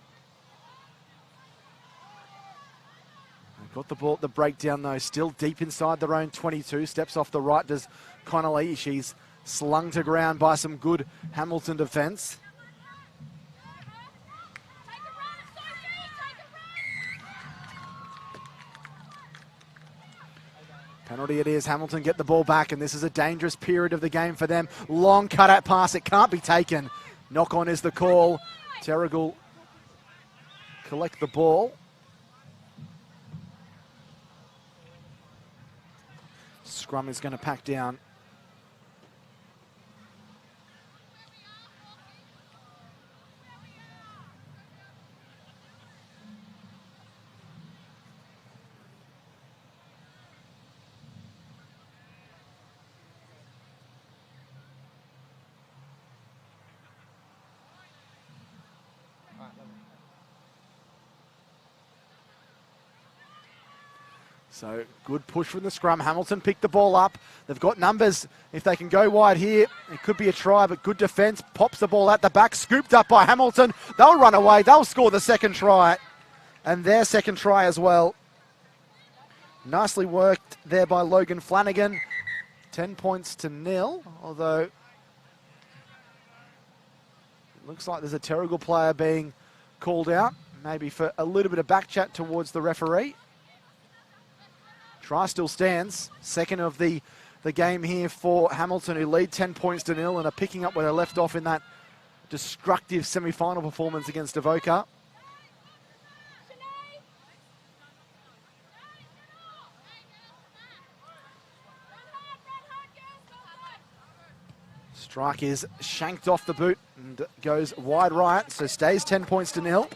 Got the ball at the breakdown though, still deep inside their own 22. Steps off the right, does Connolly. She's slung to ground by some good Hamilton defence. Penalty it is. Hamilton get the ball back, and this is a dangerous period of the game for them. Long cut-out pass, it can't be taken. Knock on is the call. Terle collect the ball. Scrum is going to pack down. So good push from the scrum. Hamilton picked the ball up. They've got numbers. If they can go wide here, it could be a try, but good defence. Pops the ball at the back, scooped up by Hamilton. They'll run away. They'll score the second try, and their second try as well. Nicely worked there by Logan Flanagan. 10 points to 0, although it looks like there's a Terle player being called out, maybe for a little bit of back chat towards the referee. Try still stands. Second of the game here for Hamilton, who lead 10 points to 0 and are picking up where they left off in that destructive semi-final performance against Aoka. Strike is shanked off the boot and goes wide right, so stays 10 points to 0.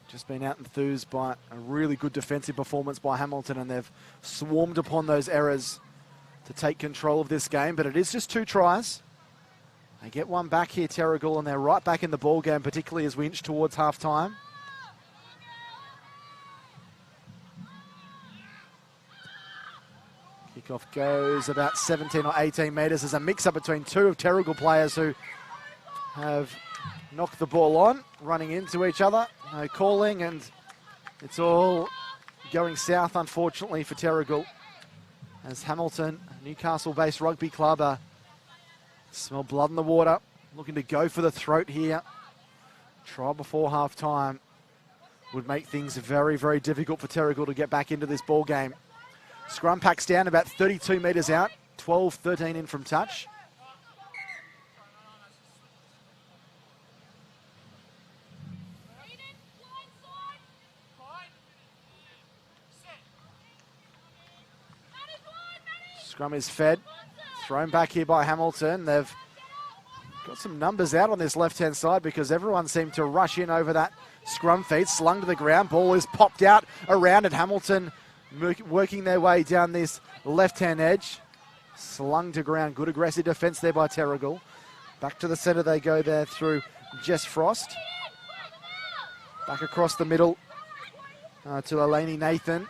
Just been out enthused by a really good defensive performance by Hamilton, and they've swarmed upon those errors to take control of this game. But it is just 2 tries. They get one back here, Terrigal, and they're right back in the ball game, particularly as we inch towards half-time. Kickoff goes about 17 or 18 metres. There's a mix-up between two of Terrigal players who have knocked the ball on, running into each other. No calling, and it's all going south, unfortunately, for Terrigal. As Hamilton, Newcastle-based rugby club, smell blood in the water, looking to go for the throat here. Try before half-time would make things very, very difficult for Terrigal to get back into this ball game. Scrum packs down about 32 metres out, 12-13 in from touch. Scrum is fed, thrown back here by Hamilton. They've got some numbers out on this left-hand side because everyone seemed to rush in over that scrum feed, slung to the ground. Ball is popped out around it. Hamilton working their way down this left-hand edge. Slung to ground. Good aggressive defence there by Terrigal. Back to the centre they go there through Jess Frost. Back across the middle to Eleni Nathan.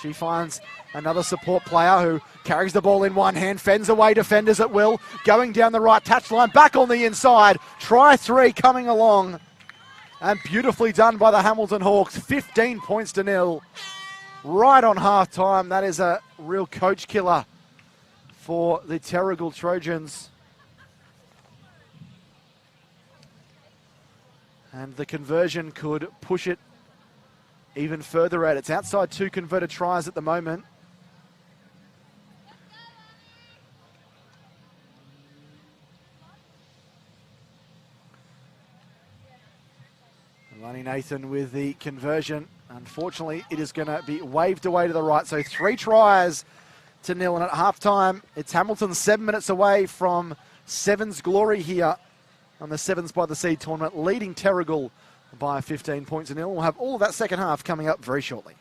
She finds another support player who carries the ball in one hand, fends away defenders at will, going down the right touchline, back on the inside. Try three coming along. And beautifully done by the Hamilton Hawks. 15 points to nil. Right on half-time. That is a real coach killer for the Terrigal Trojans. And the conversion could push it even further out. It's outside two converted tries at the moment. Lonnie Nathan with the conversion. Unfortunately, it is going to be waved away to the right. So 3 tries to nil. And at halftime, it's Hamilton 7 minutes away from Sevens glory here on the Sevens by the Sea tournament, leading Terrigal by 15 points to nil. We'll have all of that second half coming up very shortly.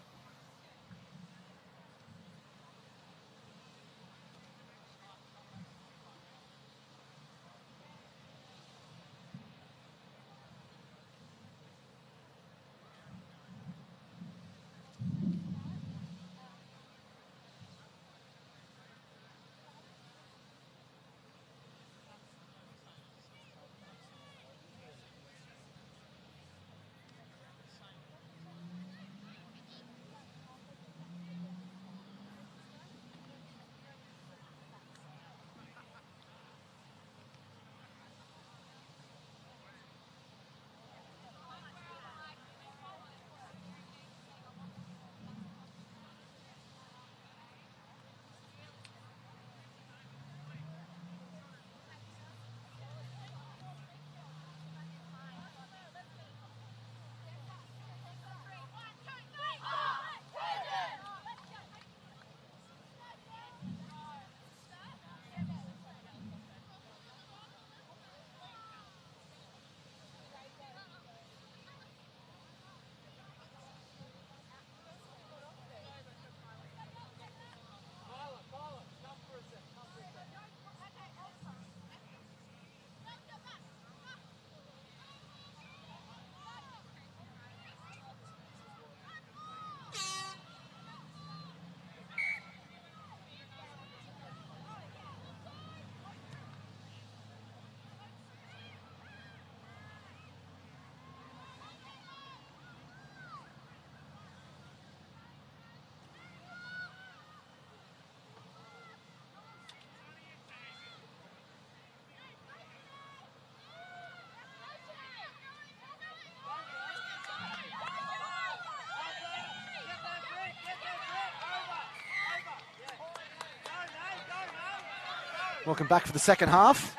Welcome back for the second half.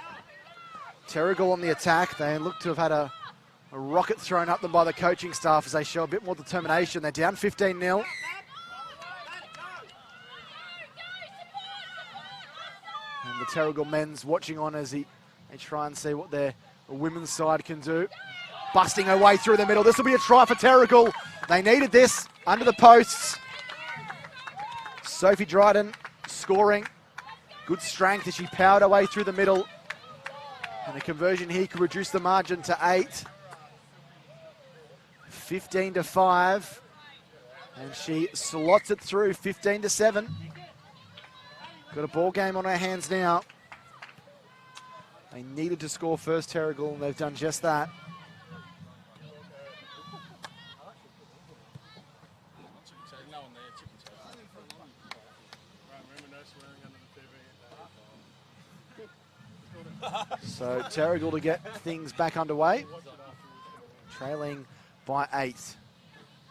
Terrigal on the attack. They look to have had a rocket thrown up them by the coaching staff as they show a bit more determination. They're down 15-0. And the Terrigal men's watching on as they try and see what their women's side can do. Busting her way through the middle. This will be a try for Terrigal. They needed this under the posts. Sophie Dryden scoring. Good strength as she powered her way through the middle. And a conversion here could reduce the margin to 8. 15-5. And she slots it through, 15-7. Got a ball game on our hands now. They needed to score first, Terle, and they've done just that. So Terle to get things back underway, trailing by 8.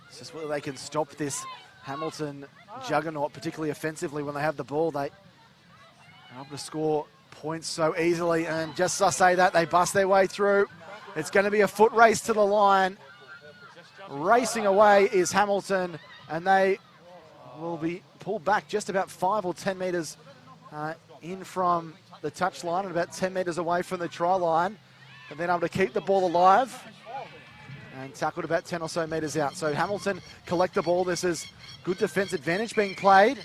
It's just whether they can stop this Hamilton juggernaut, particularly offensively when they have the ball. They are able to score points so easily, and just as I say that, they bust their way through. It's going to be a foot race to the line. Racing away is Hamilton, and they will be pulled back just about 5 or 10 metres in from the touch line and about 10 metres away from the try line, and then able to keep the ball alive and tackled about 10 or so metres out. So Hamilton collect the ball. This is good defence advantage being played.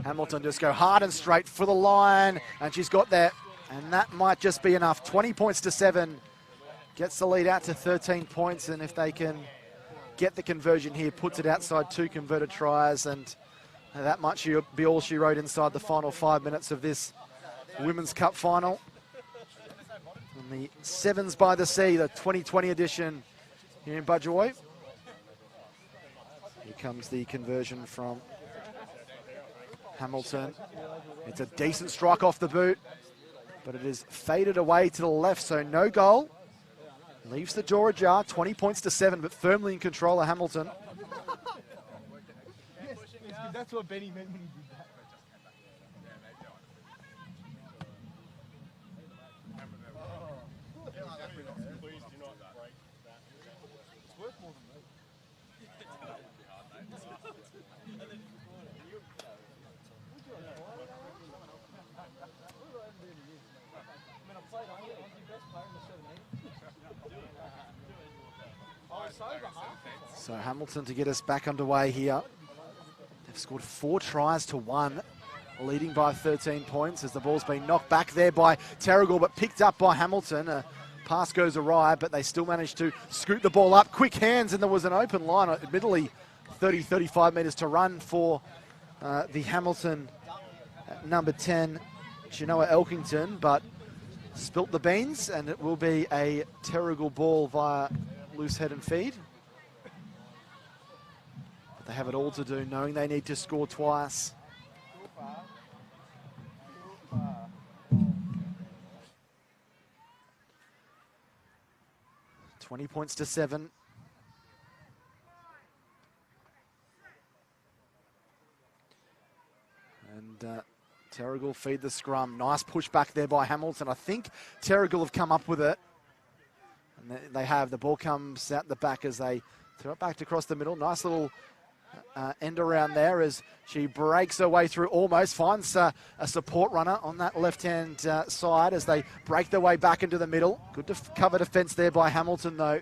Hamilton just go hard and straight for the line, and she's got that, and that might just be enough. 20 points to 7. Gets the lead out to 13 points, and if they can get the conversion here, puts it outside 2 converted tries, and that might be all she wrote inside the final 5 minutes of this Women's Cup final. And the Sevens by the Sea, the 2020 edition here in Budgewoi. Here comes the conversion from Hamilton. It's a decent strike off the boot, but it is faded away to the left, so no goal. Leaves the door ajar, 20 points to 7, but firmly in control of Hamilton. That's what Benny meant when he did that. Please do not break that. It's worth more than that. So Hamilton to get us back underway here. They've scored 4 tries to 1, leading by 13 points as the ball's been knocked back there by Terle, but picked up by Hamilton. A pass goes awry, but they still managed to scoot the ball up. Quick hands, and there was an open line, admittedly 30, 35 metres to run for the Hamilton number 10, Chinoa Elkington, but spilt the beans, and it will be a Terle ball via loose head and feed. But they have it all to do, knowing they need to score twice. 20 points to 7. And Terle feed the scrum. Nice push back there by Hamilton. I think Terle have come up with it. And they have. The ball comes out the back as they throw it back across the middle. Nice little end around there as she breaks her way through, almost finds a support runner on that left-hand side as they break their way back into the middle. Good cover defence there by Hamilton, though.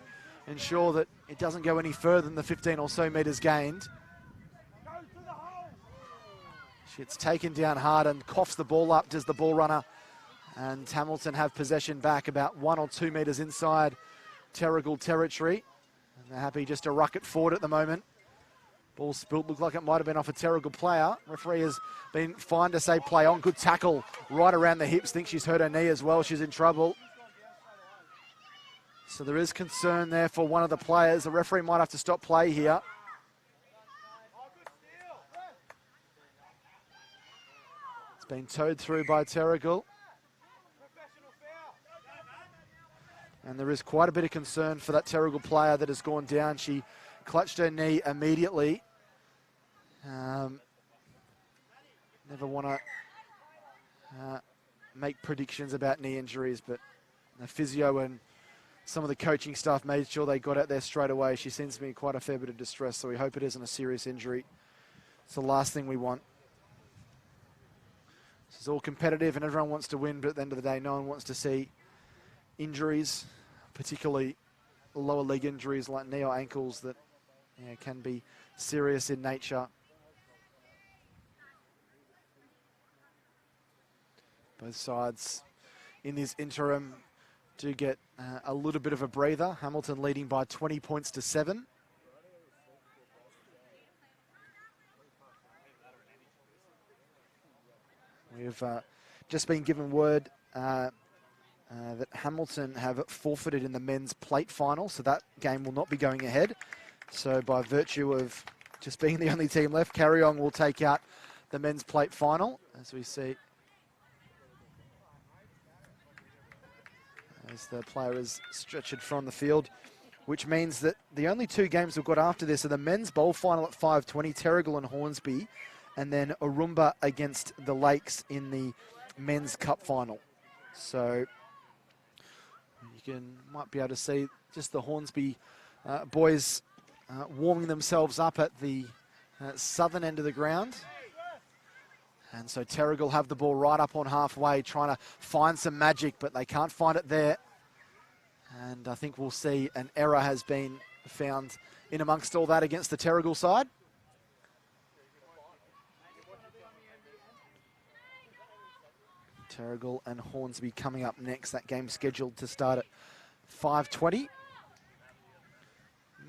Ensure that it doesn't go any further than the 15 or so metres gained. It's taken down hard and coughs the ball up, does the ball runner. And Hamilton have possession back about 1 or 2 metres inside Terle territory. And they're happy just to ruck it forward at the moment. Ball spilt, looked like it might have been off a Terle player. Referee has been fined to say play on. Good tackle right around the hips. Think she's hurt her knee as well. She's in trouble. So there is concern there for one of the players. The referee might have to stop play here. It's been towed through by Terle. And there is quite a bit of concern for that Terle player that has gone down. She clutched her knee immediately. Never want to make predictions about knee injuries, but the physio and some of the coaching staff made sure they got out there straight away. She seems to be in quite a fair bit of distress, so we hope it isn't a serious injury. It's the last thing we want. This is all competitive and everyone wants to win, but at the end of the day, no one wants to see injuries, particularly lower leg injuries like knee or ankles that can be serious in nature. Both sides in this interim do get a little bit of a breather. Hamilton leading by 20 points to 7. We've just been given word that Hamilton have forfeited in the men's plate final, so that game will not be going ahead. So by virtue of just being the only team left, Carong will take out the men's plate final, as we see. As the player is stretchered from the field, which means that the only 2 games we've got after this are the men's bowl final at 5:20, Terle and Hornsby, and then Arumba against the Lakes in the men's cup final. So you might be able to see just the Hornsby boys warming themselves up at the southern end of the ground. And so Terle have the ball right up on halfway, trying to find some magic, but they can't find it there. And I think we'll see an error has been found in amongst all that against the Terle side. Terle and Hornsby coming up next. That game scheduled to start at 5:20.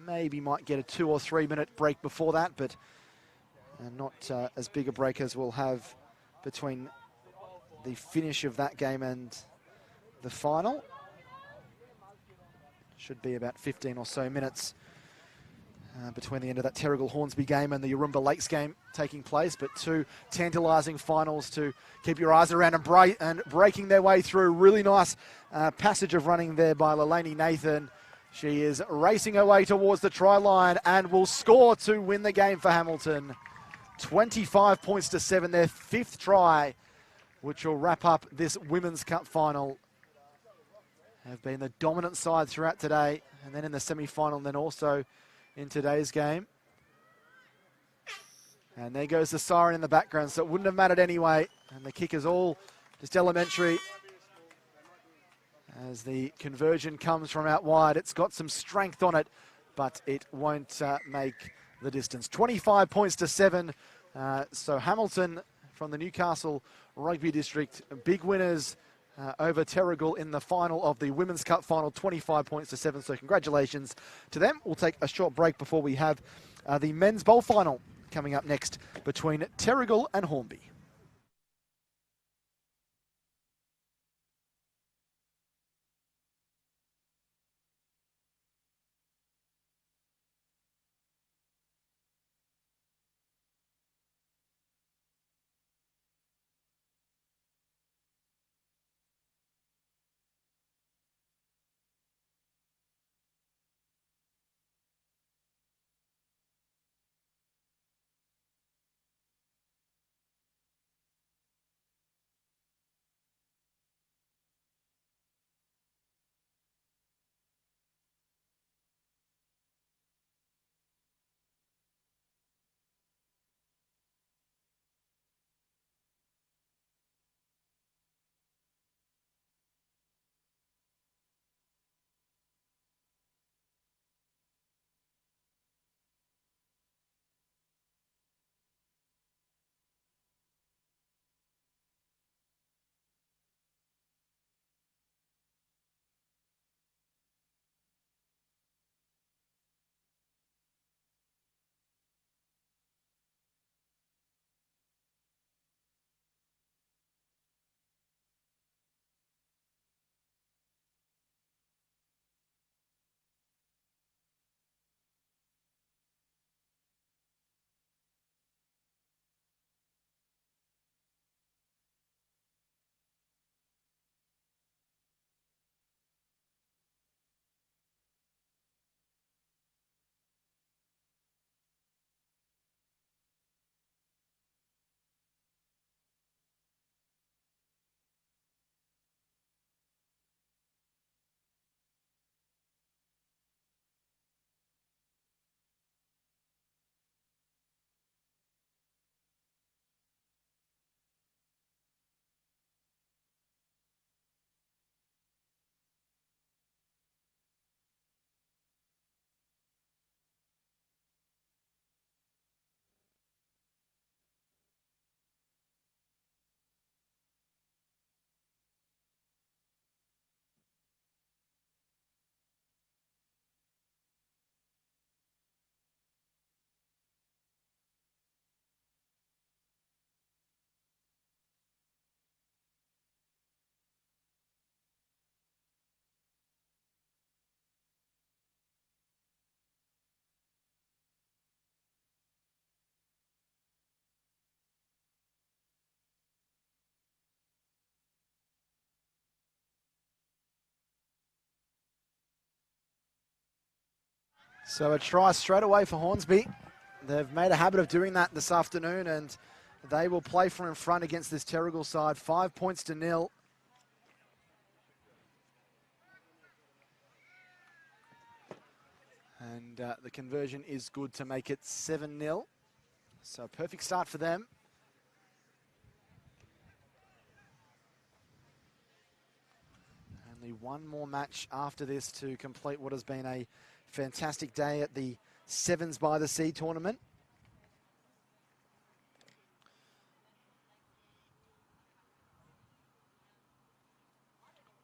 Maybe might get a 2 or 3 minute break before that, but not as big a break as we'll have between the finish of that game and the final. Should be about 15 or so minutes between the end of that Terle Hornsby game and the Arumba Lakes game taking place, but 2 tantalising finals to keep your eyes around and breaking their way through. Really nice passage of running there by Lelani Nathan. She is racing her way towards the try line and will score to win the game for Hamilton. 25 points to 7, their 5th try, which will wrap up this Women's Cup final. Have been the dominant side throughout today, and then in the semi-final, and then also in today's game. And there goes the siren in the background, so it wouldn't have mattered anyway. And the kick is all just elementary. As the conversion comes from out wide, it's got some strength on it, but it won't make the distance. 25 points to 7. So Hamilton from the Newcastle Rugby District, big winners over Terle in the final of the Women's Cup final, 25 points to 7. So congratulations to them. We'll take a short break before we have the men's bowl final coming up next between Terle and Hornsby. So a try straight away for Hornsby. They've made a habit of doing that this afternoon, and they will play from in front against this Terle side. 5 points to 0. And the conversion is good to make it 7-0. So a perfect start for them. Only one more match after this to complete what has been a fantastic day at the Sevens by the Sea tournament.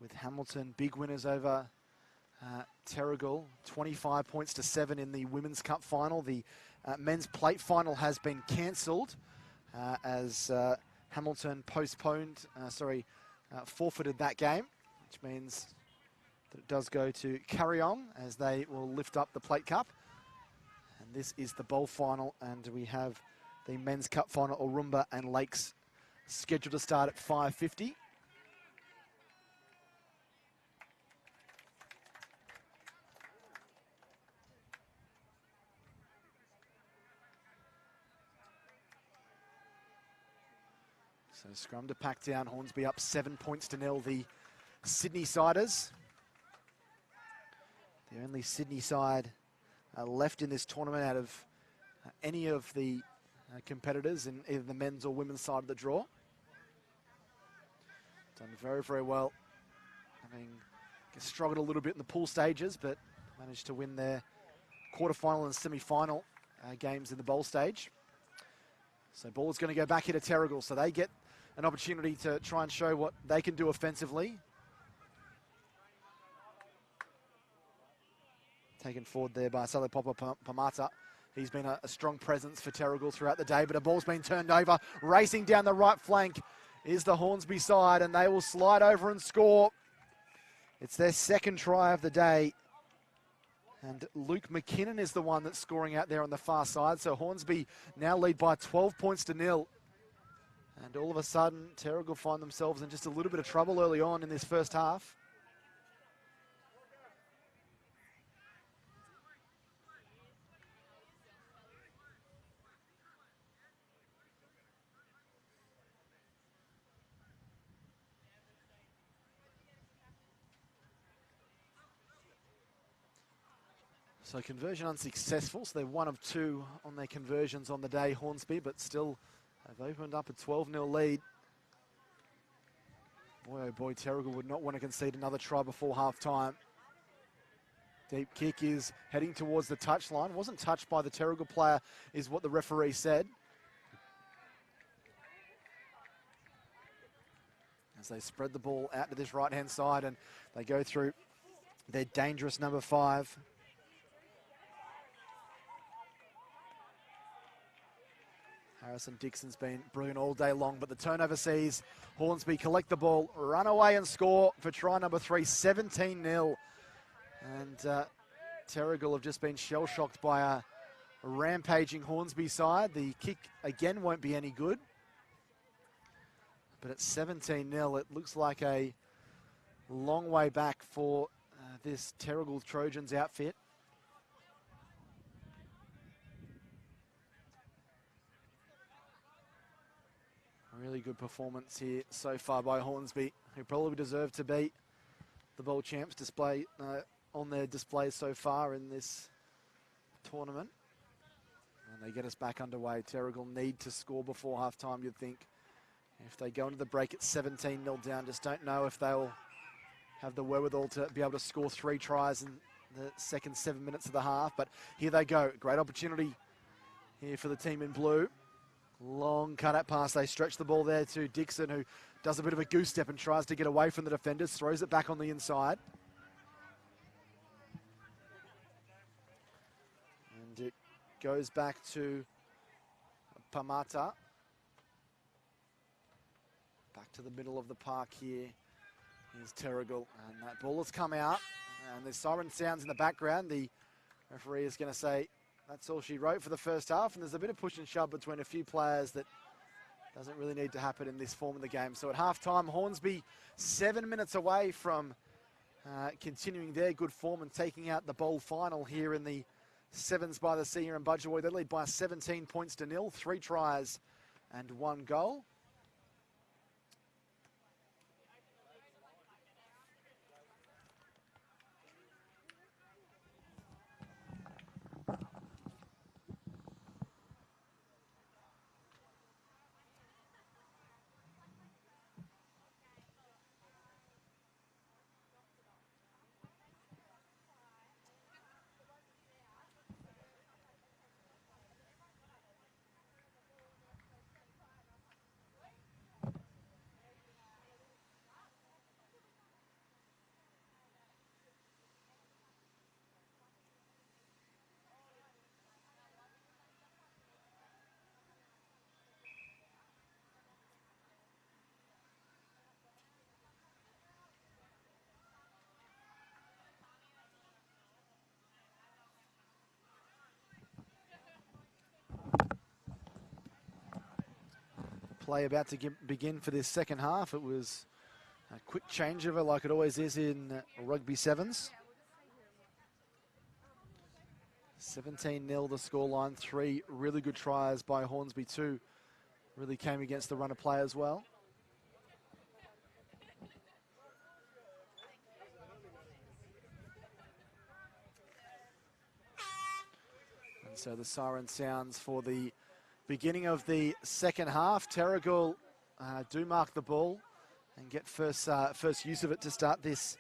With Hamilton, big winners over Terle, 25 points to 7 in the Women's Cup final. The men's plate final has been cancelled as Hamilton forfeited that game, which means that it does go to Carong as they will lift up the plate cup. And this is the bowl final, and we have the men's cup final, Arumba and Lakes, scheduled to start at 5:50. So scrum to pack down, Hornsby up 7 points to 0, the Sydney Siders. The only Sydney side left in this tournament out of any of the competitors in either the men's or women's side of the draw. Done very, very well. Having struggled a little bit in the pool stages, but managed to win their quarterfinal and semi-final games in the bowl stage. So ball is going to go back here to Terle, so they get an opportunity to try and show what they can do offensively. Taken forward there by Sale Papa Pamata. He's been a strong presence for Terle throughout the day, but a ball's been turned over. Racing down the right flank is the Hornsby side, and they will slide over and score. It's their second try of the day. And Luke McKinnon is the one that's scoring out there on the far side. So Hornsby now lead by 12 points to 0. And all of a sudden, Terle find themselves in just a little bit of trouble early on in this first half. So conversion unsuccessful, so they're 1 of 2 on their conversions on the day, Hornsby, but still have opened up a 12-0 lead. Boy, oh boy, Terle would not want to concede another try before half-time. Deep kick is heading towards the touchline. Wasn't touched by the Terle player, is what the referee said. As they spread the ball out to this right-hand side, and they go through their dangerous number 5. Harrison Dixon's been brilliant all day long, but the turnover sees Hornsby collect the ball, run away and score for try number 3, 17-0. And Terle have just been shell-shocked by a rampaging Hornsby side. The kick again won't be any good. But at 17-0, it looks like a long way back for this Terle Trojans outfit. Really good performance here so far by Hornsby, who probably deserve to be the bowl champs display on their display so far in this tournament. And they get us back underway. Terle need to score before halftime, you'd think. If they go into the break at 17-0 down, just don't know if they'll have the wherewithal to be able to score 3 tries in the second 7 minutes of the half. But here they go. Great opportunity here for the team in blue. Long cut-out pass. They stretch the ball there to Dixon, who does a bit of a goose step and tries to get away from the defenders, throws it back on the inside. And it goes back to Pamata. Back to the middle of the park here is Terle, and that ball has come out, and the siren sounds in the background. The referee is going to say that's all she wrote for the first half, and there's a bit of push and shove between a few players that doesn't really need to happen in this form of the game. So at halftime, Hornsby 7 minutes away from continuing their good form and taking out the bowl final here in the Sevens by the Sea here in Budgewoi. They lead by 17 points to 0, 3 tries and 1 goal. Play about to begin for this second half. It was a quick changeover like it always is in rugby sevens. 17-0 the scoreline. 3 really good tries by Hornsby. 2 really came against the run of play as well. And so the siren sounds for the beginning of the second half. Terle do mark the ball and get first use of it to start this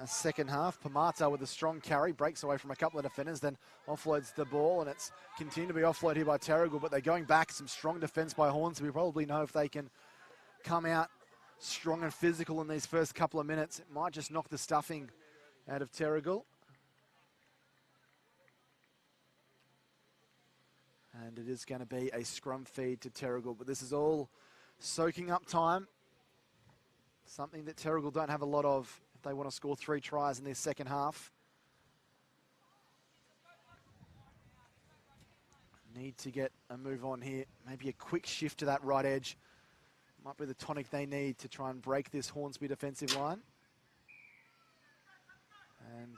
second half. Pamata with a strong carry, breaks away from a couple of defenders, then offloads the ball, and it's continued to be offloaded here by Terle, but they're going back. Some strong defence by Hornsby. We probably know if they can come out strong and physical in these first couple of minutes, it might just knock the stuffing out of Terle. And it is going to be a scrum feed to Terle, but this is all soaking up time. Something that Terle don't have a lot of if they want to score 3 tries in this second half. Need to get a move on here. Maybe a quick shift to that right edge. Might be the tonic they need to try and break this Hornsby defensive line. And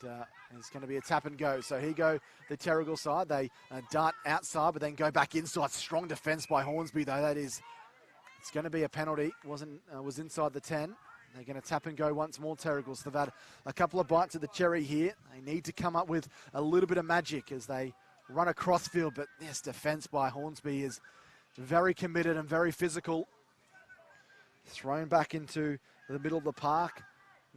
it's going to be a tap and go. So here go the Terle side. They dart outside, but then go back inside. Strong defence by Hornsby, though. It's going to be a penalty. Was inside the 10. They're going to tap and go once more, Terle. So they've had a couple of bites of the cherry here. They need to come up with a little bit of magic as they run across field. But this defence by Hornsby is very committed and very physical. Thrown back into the middle of the park.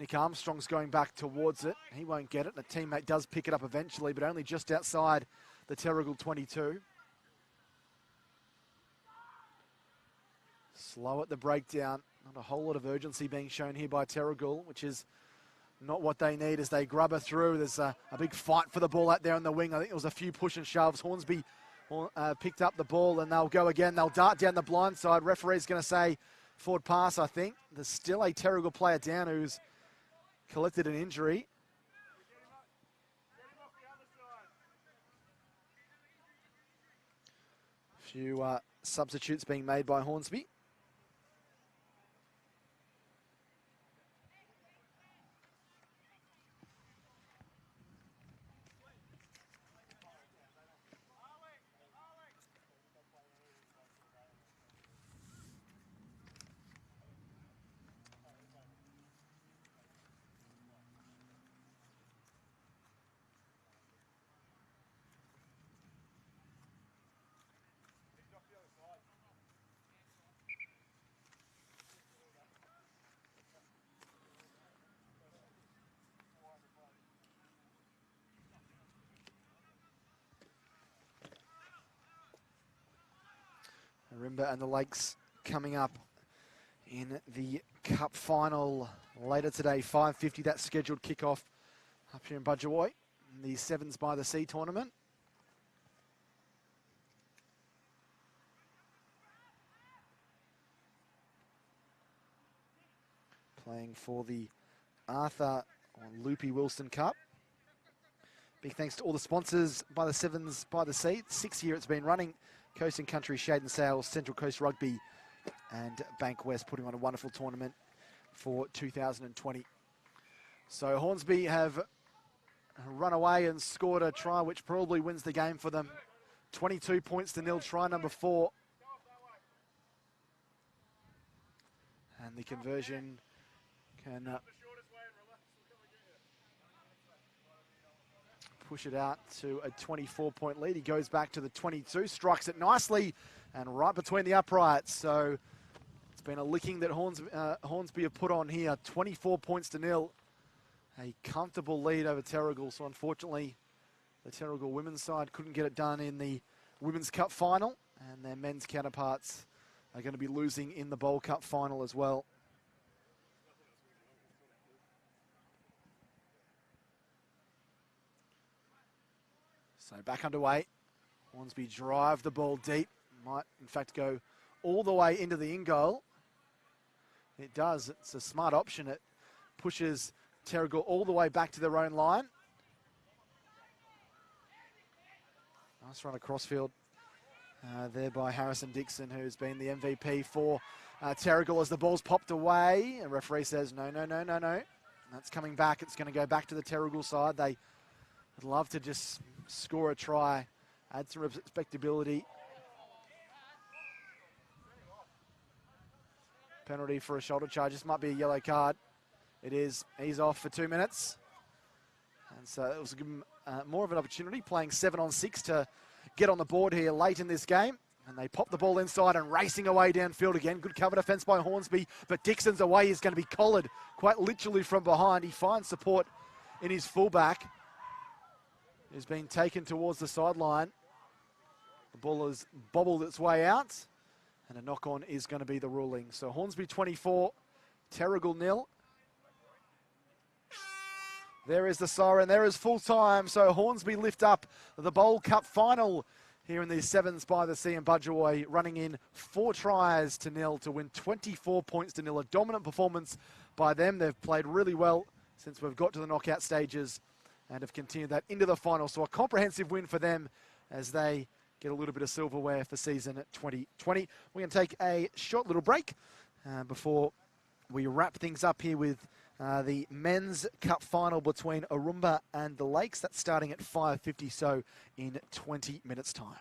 Nick Armstrong's going back towards it. He won't get it. And a teammate does pick it up eventually, but only just outside the Terle 22. Slow at the breakdown. Not a whole lot of urgency being shown here by Terle, which is not what they need as they grub her through. There's a big fight for the ball out there on the wing. I think it was a few push and shoves. Hornsby picked up the ball and they'll go again. They'll dart down the blind side. Referee's going to say forward pass, I think. There's still a Terle player down who's collected an injury. A few substitutes being made by Hornsby. Arumba and the Lakes coming up in the Cup final later today. 5:50, that scheduled kickoff up here in Budgewoi, the Sevens by the Sea tournament. Playing for the Arthur or Loopy Wilson Cup. Big thanks to all the sponsors by the Sevens by the Sea. 6th year it's been running. Coast and Country Shade and Sails, Central Coast Rugby and Bank West putting on a wonderful tournament for 2020. So Hornsby have run away and scored a try which probably wins the game for them. 22 points to nil, try number 4. And the conversion can push it out to a 24-point lead. He goes back to the 22, strikes it nicely and right between the uprights. So it's been a licking that Hornsby have put on here. 24 points to nil. A comfortable lead over Terle. So unfortunately, the Terle women's side couldn't get it done in the Women's Cup final, and their men's counterparts are going to be losing in the Bowl Cup final as well. So back underway. Hornsby drive the ball deep. Might, in fact, go all the way into the in goal. It does. It's a smart option. It pushes Terle all the way back to their own line. Nice run across field there by Harrison Dixon, who's been the MVP for Terle as the ball's popped away. A referee says, no. That's coming back. It's going to go back to the Terle side. They would love to just score a try, add some respectability. Penalty for a shoulder charge. This might be a yellow card. It is. He's off for 2 minutes. And so it was more of an opportunity, playing 7-on-6 to get on the board here late in this game. And they pop the ball inside and racing away downfield again. Good cover defence by Hornsby, but Dixon's away is going to be collared quite literally from behind. He finds support in his fullback, who's been taken towards the sideline. The ball has bobbled its way out, and a knock-on is going to be the ruling. So Hornsby 24, Terle 0. There is the siren, there is full time. So Hornsby lift up the Bowl Cup final here in the Sevens by the Sea in Budgewoi, running in 4 tries to nil to win 24 points to nil. A dominant performance by them. They've played really well since we've got to the knockout stages and have continued that into the final. So a comprehensive win for them as they get a little bit of silverware for season 2020. We're going to take a short little break before we wrap things up here with the Men's Cup final between Arumba and the Lakes. That's starting at 5:50, so in 20 minutes' time.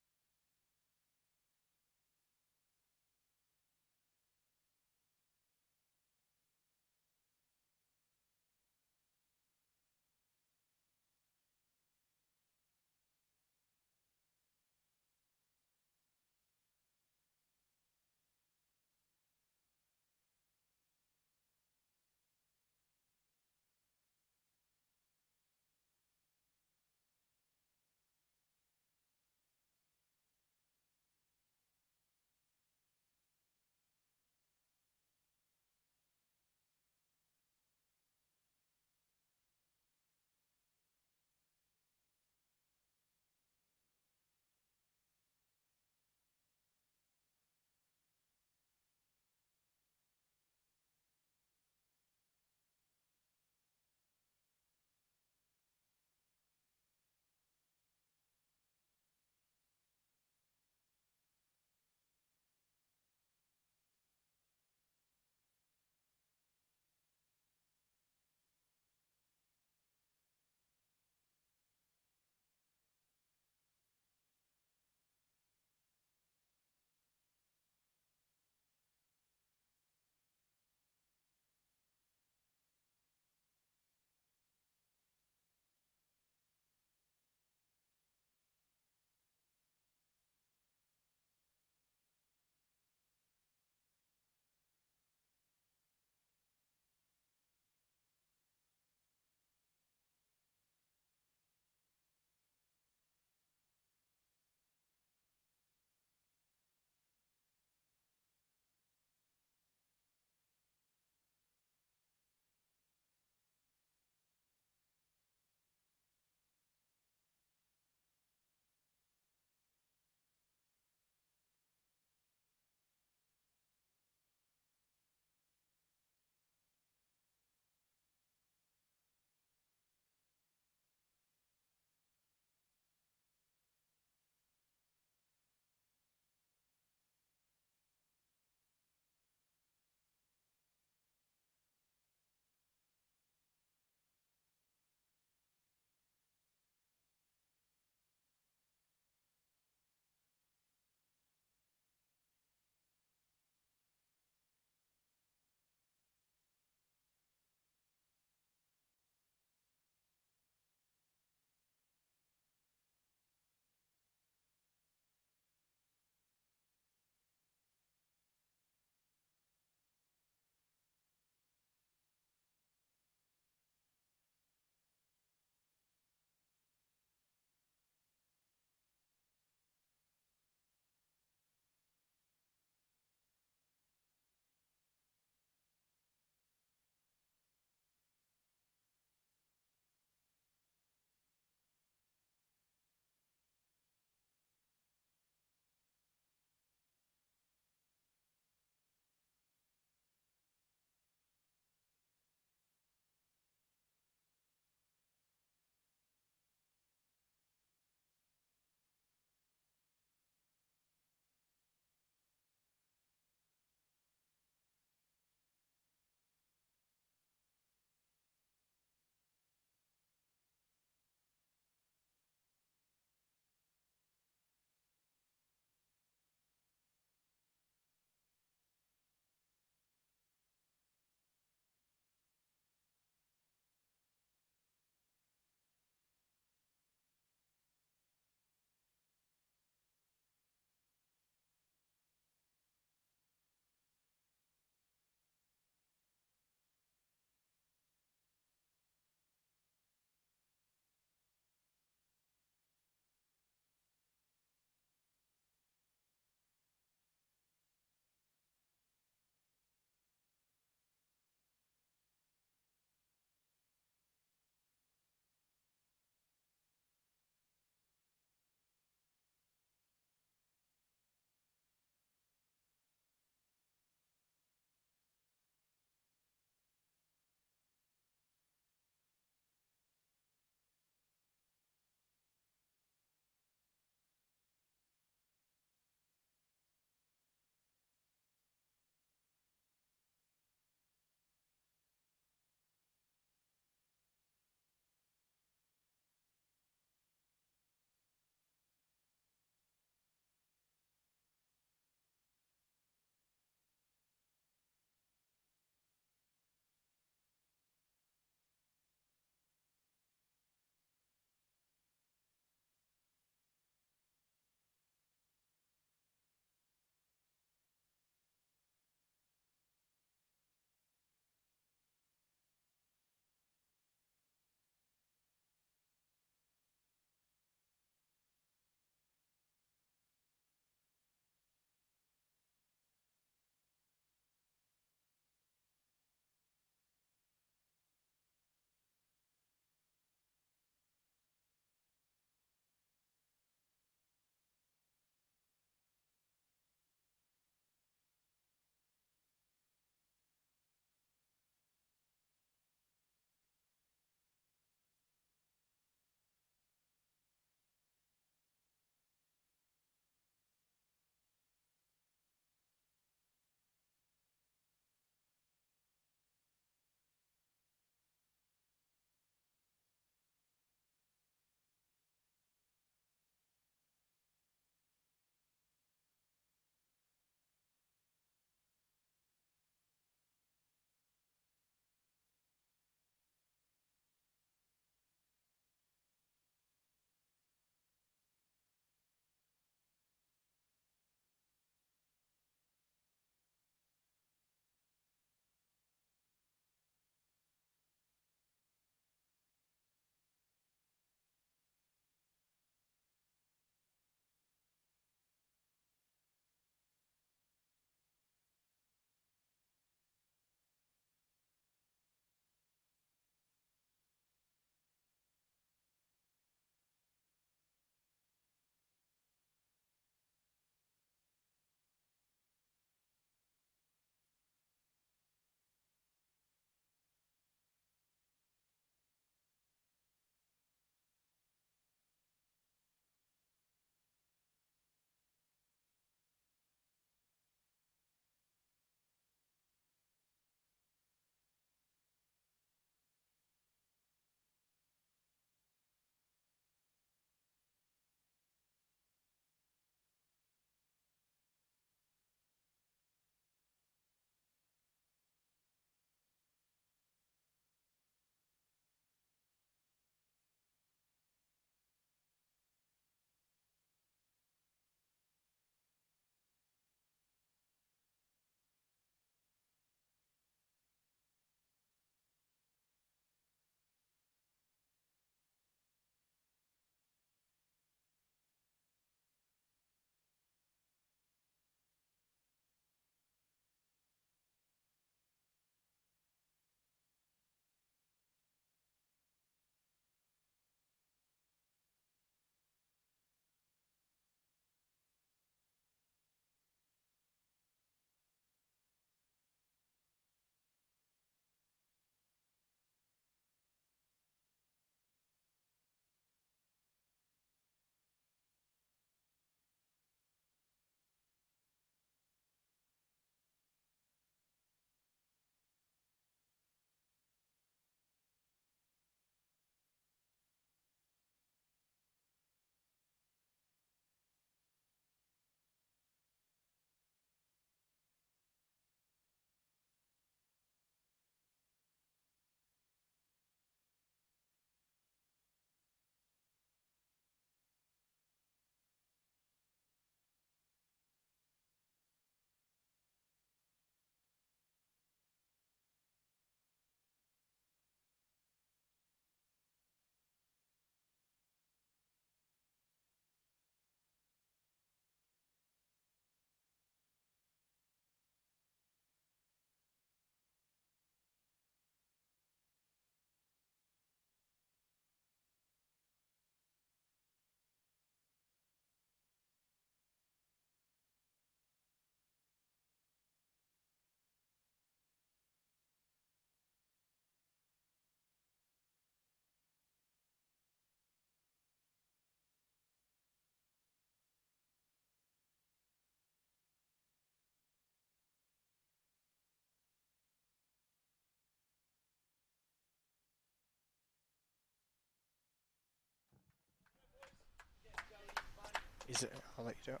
Is it? I'll let you do it.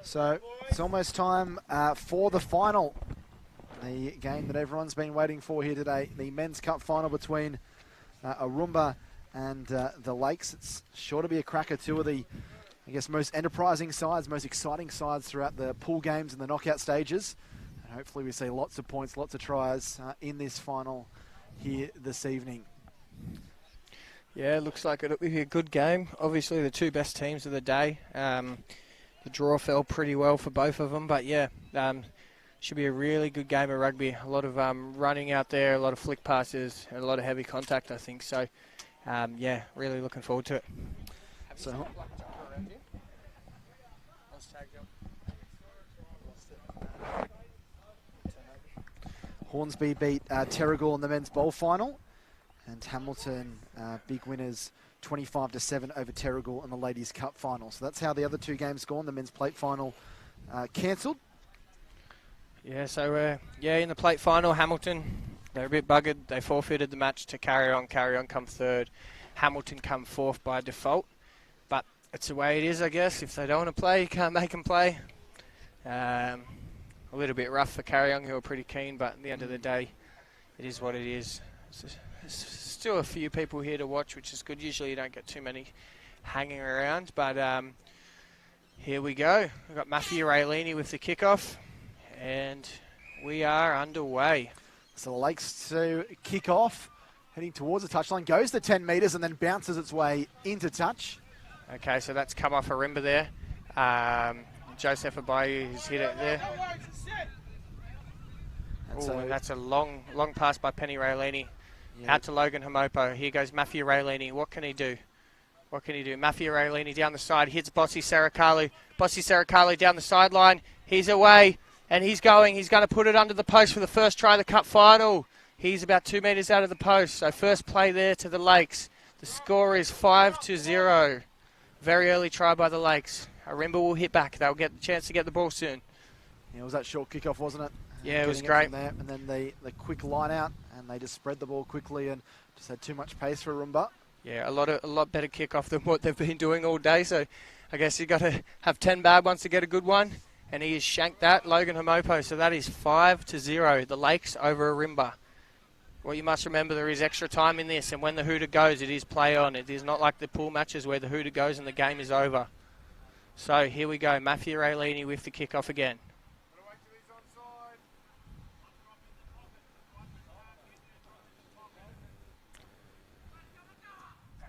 So it's almost time for the final. The game that everyone's been waiting for here today, the Men's Cup final between Arumba and the Lakes. It's sure to be a cracker. Two of the, I guess, most enterprising sides, most exciting sides throughout the pool games and the knockout stages. And hopefully we see lots of points, lots of tries in this final here this evening. Yeah, looks like it'll be a good game. Obviously, the two best teams of the day. The draw fell pretty well for both of them, but yeah, should be a really good game of rugby. A lot of running out there, a lot of flick passes, and a lot of heavy contact, I think. So, yeah, really looking forward to it. So, Hornsby beat Terle in the men's bowl final, and Hamilton big winners 25-7 over Terle in the ladies' cup final. So that's how the other two games gone. The men's plate final cancelled. Yeah, so in the plate final, Hamilton, they're a bit buggered. They forfeited the match to Carong. Carong come third. Hamilton come fourth by default. But it's the way it is, I guess. If they don't want to play, you can't make them play. A little bit rough for Carong, who are pretty keen, but at the end of the day, it is what it is. There's still a few people here to watch, which is good. Usually you don't get too many hanging around, but here we go. We've got Matthew Raylini with the kickoff, and we are underway. So the Lakes to kick off, heading towards the touchline, goes the 10 metres and then bounces its way into touch. Okay, so that's come off Arumba there. Joseph Abayu has hit it there. And that's a long pass by Penny Raylini. Yeah. Out to Logan Hamopo. Here goes Matthew Raylini. What can he do? Matthew Raylini down the side. Hits Bossy Sarakalu. Bossy Sarakalu down the sideline. He's away. And he's going to put it under the post for the first try of the cup final. He's about 2 metres out of the post. So first play there to the Lakes. The score is 5-0. Very early try by the Lakes. Arumba will hit back. They'll get the chance to get the ball soon. Yeah, it was that short kickoff, wasn't it? Yeah, it was great. There, and then the quick line out, and they just spread the ball quickly and just had too much pace for Arumba. Yeah, a lot better kickoff than what they've been doing all day. So I guess you've got to have 10 bad ones to get a good one. And he has shanked that, Logan Hamopo. So that is 5-0, the Lakes over Arumba. What you must remember, there is extra time in this, and when the hooter goes, it is play on. It is not like the pool matches where the hooter goes and the game is over. So here we go, Matthew Raylini with the kickoff again.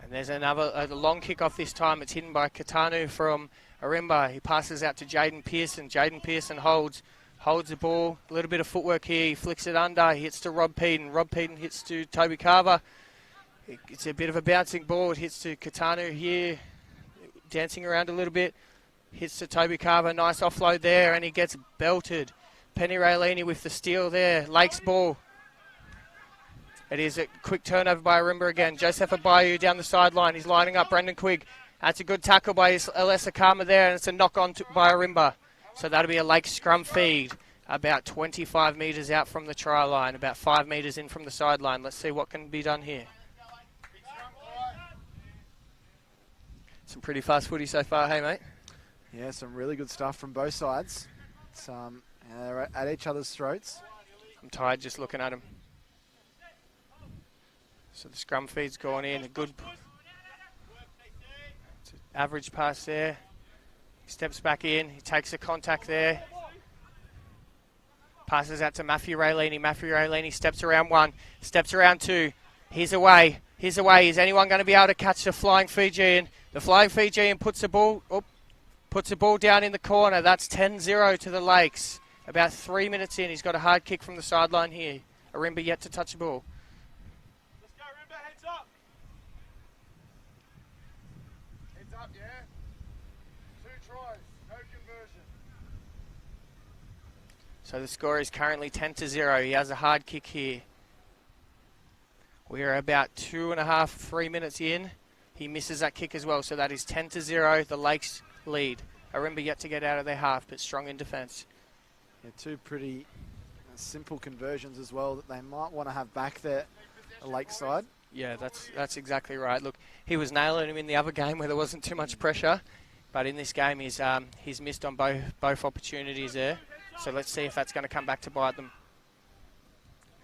And there's another long kickoff this time. It's hidden by Katanu from Arumba. He passes out to Jaden Pearson. Jaden Pearson holds the ball. A little bit of footwork here. He flicks it under. He hits to Rob Peden. Rob Peden hits to Toby Carver. It's a bit of a bouncing ball. It hits to Katanu here. Dancing around a little bit. Hits to Toby Carver. Nice offload there. And he gets belted. Penny Raylini with the steal there. Lakes ball. It is a quick turnover by Arumba again. Joseph Abayu down the sideline. He's lining up Brendan Quigg. That's a good tackle by Alessa Kama there, and it's a knock-on by Arumba. So that'll be a Lake scrum feed about 25 metres out from the try line, about 5 metres in from the sideline. Let's see what can be done here. Some pretty fast footy so far, hey, mate? Yeah, some really good stuff from both sides. It's, they're at each other's throats. I'm tired just looking at them. So the scrum feed's gone in. A good average pass there. He steps back in. He takes a contact there. Passes out to Matthew Raylini. Matthew Raylini steps around one. Steps around two. He's away. Is anyone going to be able to catch the flying Fijian? The flying Fijian puts the ball down in the corner. That's 10-0 to the Lakes. About 3 minutes in. He's got a hard kick from the sideline here. Arumba yet to touch the ball. So the score is currently 10-0. He has a hard kick here. We are about 2.5, 3 minutes in. He misses that kick as well. So that is 10-0. The Lakes lead. Arumba yet to get out of their half, but strong in defence. Yeah, two pretty simple conversions as well that they might want to have back there, the Lakes side. Yeah, that's exactly right. Look, he was nailing him in the other game where there wasn't too much pressure. But in this game, he's missed on both opportunities there. So let's see if that's going to come back to bite them.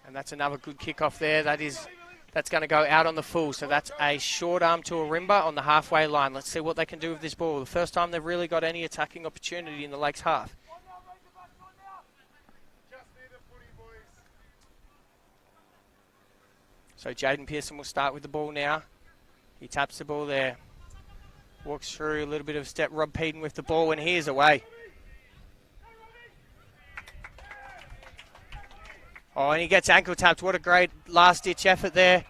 And that's another good kickoff there. That's going to go out on the full. So that's a short arm to Arumba on the halfway line. Let's see what they can do with this ball. The first time they've really got any attacking opportunity in the Lakes half. So Jaden Pearson will start with the ball now. He taps the ball there. Walks through a little bit of step. Rob Peden with the ball, and he is away. Oh, and he gets ankle tapped. What a great last-ditch effort there.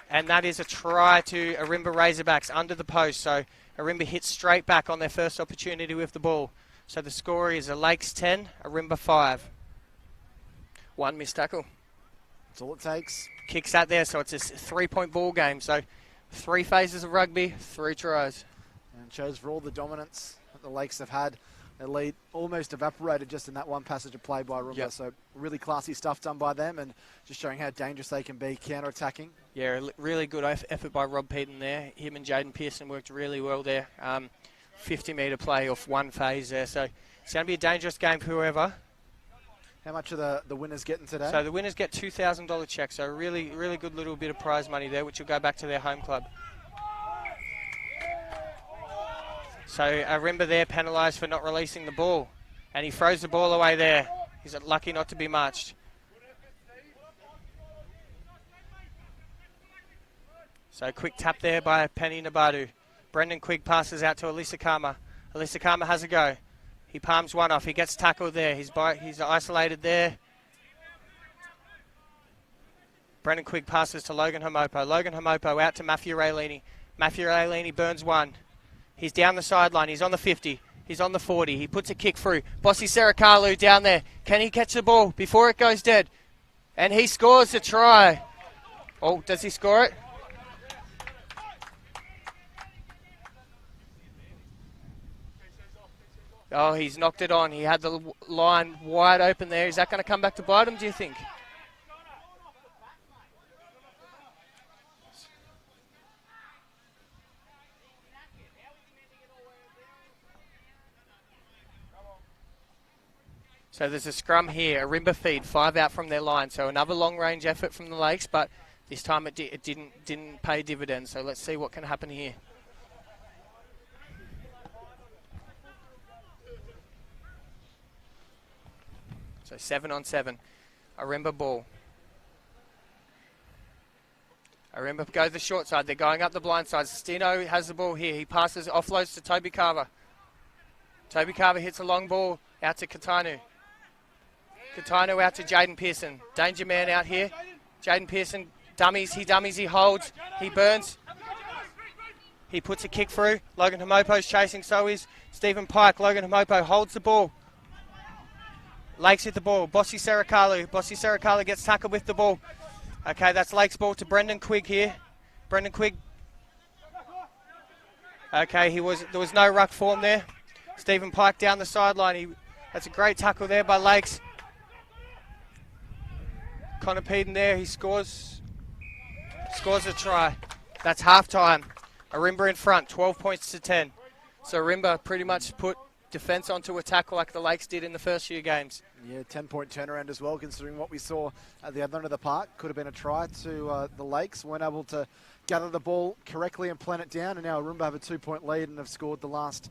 And that is a try to Arumba Razorbacks under the post. So Arumba hits straight back on their first opportunity with the ball. So the score is a Lakes 10, Arumba 5. One missed tackle. That's all it takes. Kicks that there, so it's a 3-point ball game. So 3 phases of rugby, 3 tries. And shows for all the dominance that the Lakes have had. Their lead almost evaporated just in that one passage of play by Arumba. Yep. So really classy stuff done by them and just showing how dangerous they can be counter-attacking. Yeah, really good effort by Rob Peden there. Him and Jaden Pearson worked really well there. 50-metre play off one phase there. So it's going to be a dangerous game for whoever. How much are the winners getting today? So the winners get $2,000 check. So really good little bit of prize money there, which will go back to their home club. So Arumba there penalised for not releasing the ball. And he throws the ball away there. He's lucky not to be marched. So quick tap there by Penny Nabadu. Brendan Quigg passes out to Alyssa Kama. Alyssa Kama has a go. He palms one off. He gets tackled there. He's isolated there. Brendan Quigg passes to Logan Homopo. Logan Homopo out to Matthew Raylini. Matthew Raylini burns one. He's down the sideline. He's on the 50. He's on the 40. He puts a kick through. Bossy Serakalu down there. Can he catch the ball before it goes dead? And he scores the try. Oh, does he score it? Oh, he's knocked it on. He had the line wide open there. Is that going to come back to bite him, do you think? So there's a scrum here, a Arumba feed, 5 out from their line. So another long-range effort from the Lakes, but this time it didn't pay dividends. So let's see what can happen here. So 7 on 7. Arumba ball. Arumba goes the short side. They're going up the blind side. Stino has the ball here. He passes, offloads to Toby Carver. Toby Carver hits a long ball out to Katanu. Katanu out to Jaden Pearson. Danger man out here. Jaden Pearson dummies. He holds. He burns. He puts a kick through. Logan Homopo's chasing, so is Stephen Pike. Logan Homopo holds the ball. Lakes with the ball. Bossy Serakalu. Bossy Serakalu gets tackled with the ball. Okay, that's Lakes ball to Brendan Quigg here. Brendan Quigg. Okay, there was no ruck form there. Stephen Pike down the sideline. That's a great tackle there by Lakes. Connor Peden there. He scores a try. That's half-time. Arumba in front, 12 points to 10. So Arumba pretty much put defence onto a tackle like the Lakes did in the first few games. Yeah, 10-point turnaround as well, considering what we saw at the other end of the park. Could have been a try to the Lakes. Weren't able to gather the ball correctly and plan it down. And now Arumba have a 2-point lead and have scored the last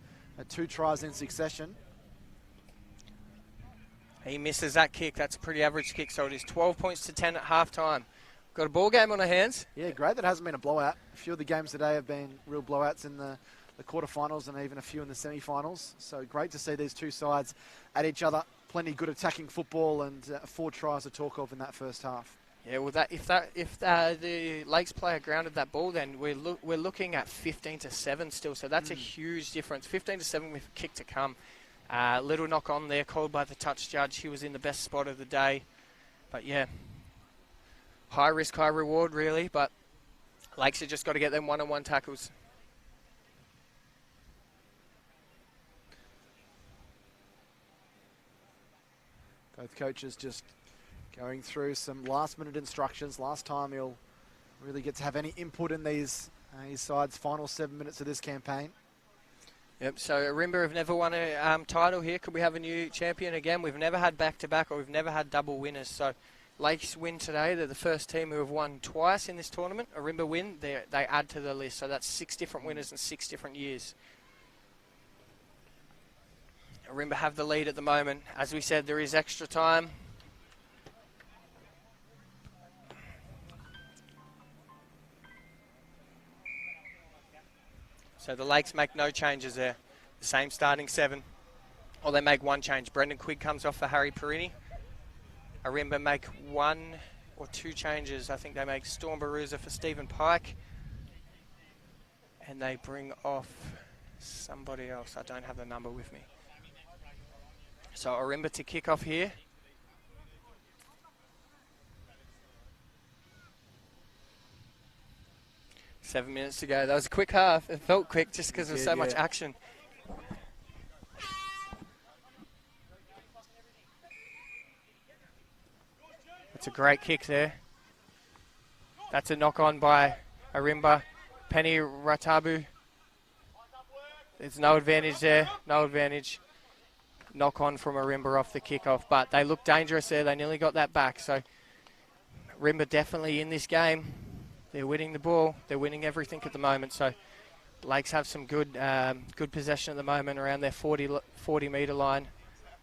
2 tries in succession. He misses that kick. That's a pretty average kick. So it is 12 points to 10 at half-time. Got a ball game on our hands. Yeah, great that it hasn't been a blowout. A few of the games today have been real blowouts in the quarterfinals and even a few in the semi-finals. So great to see these two sides at each other. Plenty good attacking football and 4 tries to talk of in that first half. Yeah, well, if the Lakes player grounded that ball, then we're looking at 15-7 still. So that's a huge difference. 15-7 with a kick to come. Little knock on there, called by the touch judge. He was in the best spot of the day. But yeah, high risk, high reward, really. But Lakes have just got to get them one-on-one tackles. Both coaches just going through some last-minute instructions. Last time he'll really get to have any input in these sides' final 7 minutes of this campaign. Yep, so Arumba have never won a title here. Could we have a new champion again? We've never had back-to-back, or we've never had double winners. So Lakes win today. They're the first team who have won twice in this tournament. Arumba win, they add to the list. So that's 6 different winners in 6 different years. Arumba have the lead at the moment. As we said, there is extra time. So the Lakes make no changes there. The same starting 7. Or they make 1 change. Brendan Quigg comes off for Harry Perini. Arumba make 1 or 2 changes. I think they make Storm Baruza for Stephen Pike. And they bring off somebody else. I don't have the number with me. So Arumba to kick off here. Seven minutes to go. That was a quick half. It felt quick just because there was so much action. That's a great kick there. That's a knock on by Arumba. Penny Ratabu. There's no advantage there. No advantage. Knock on from Arumba off the kickoff. But they look dangerous there. They nearly got that back. So Arumba definitely in this game. They're winning the ball. They're winning everything at the moment. So Lakes have some good possession at the moment around their 40-metre line.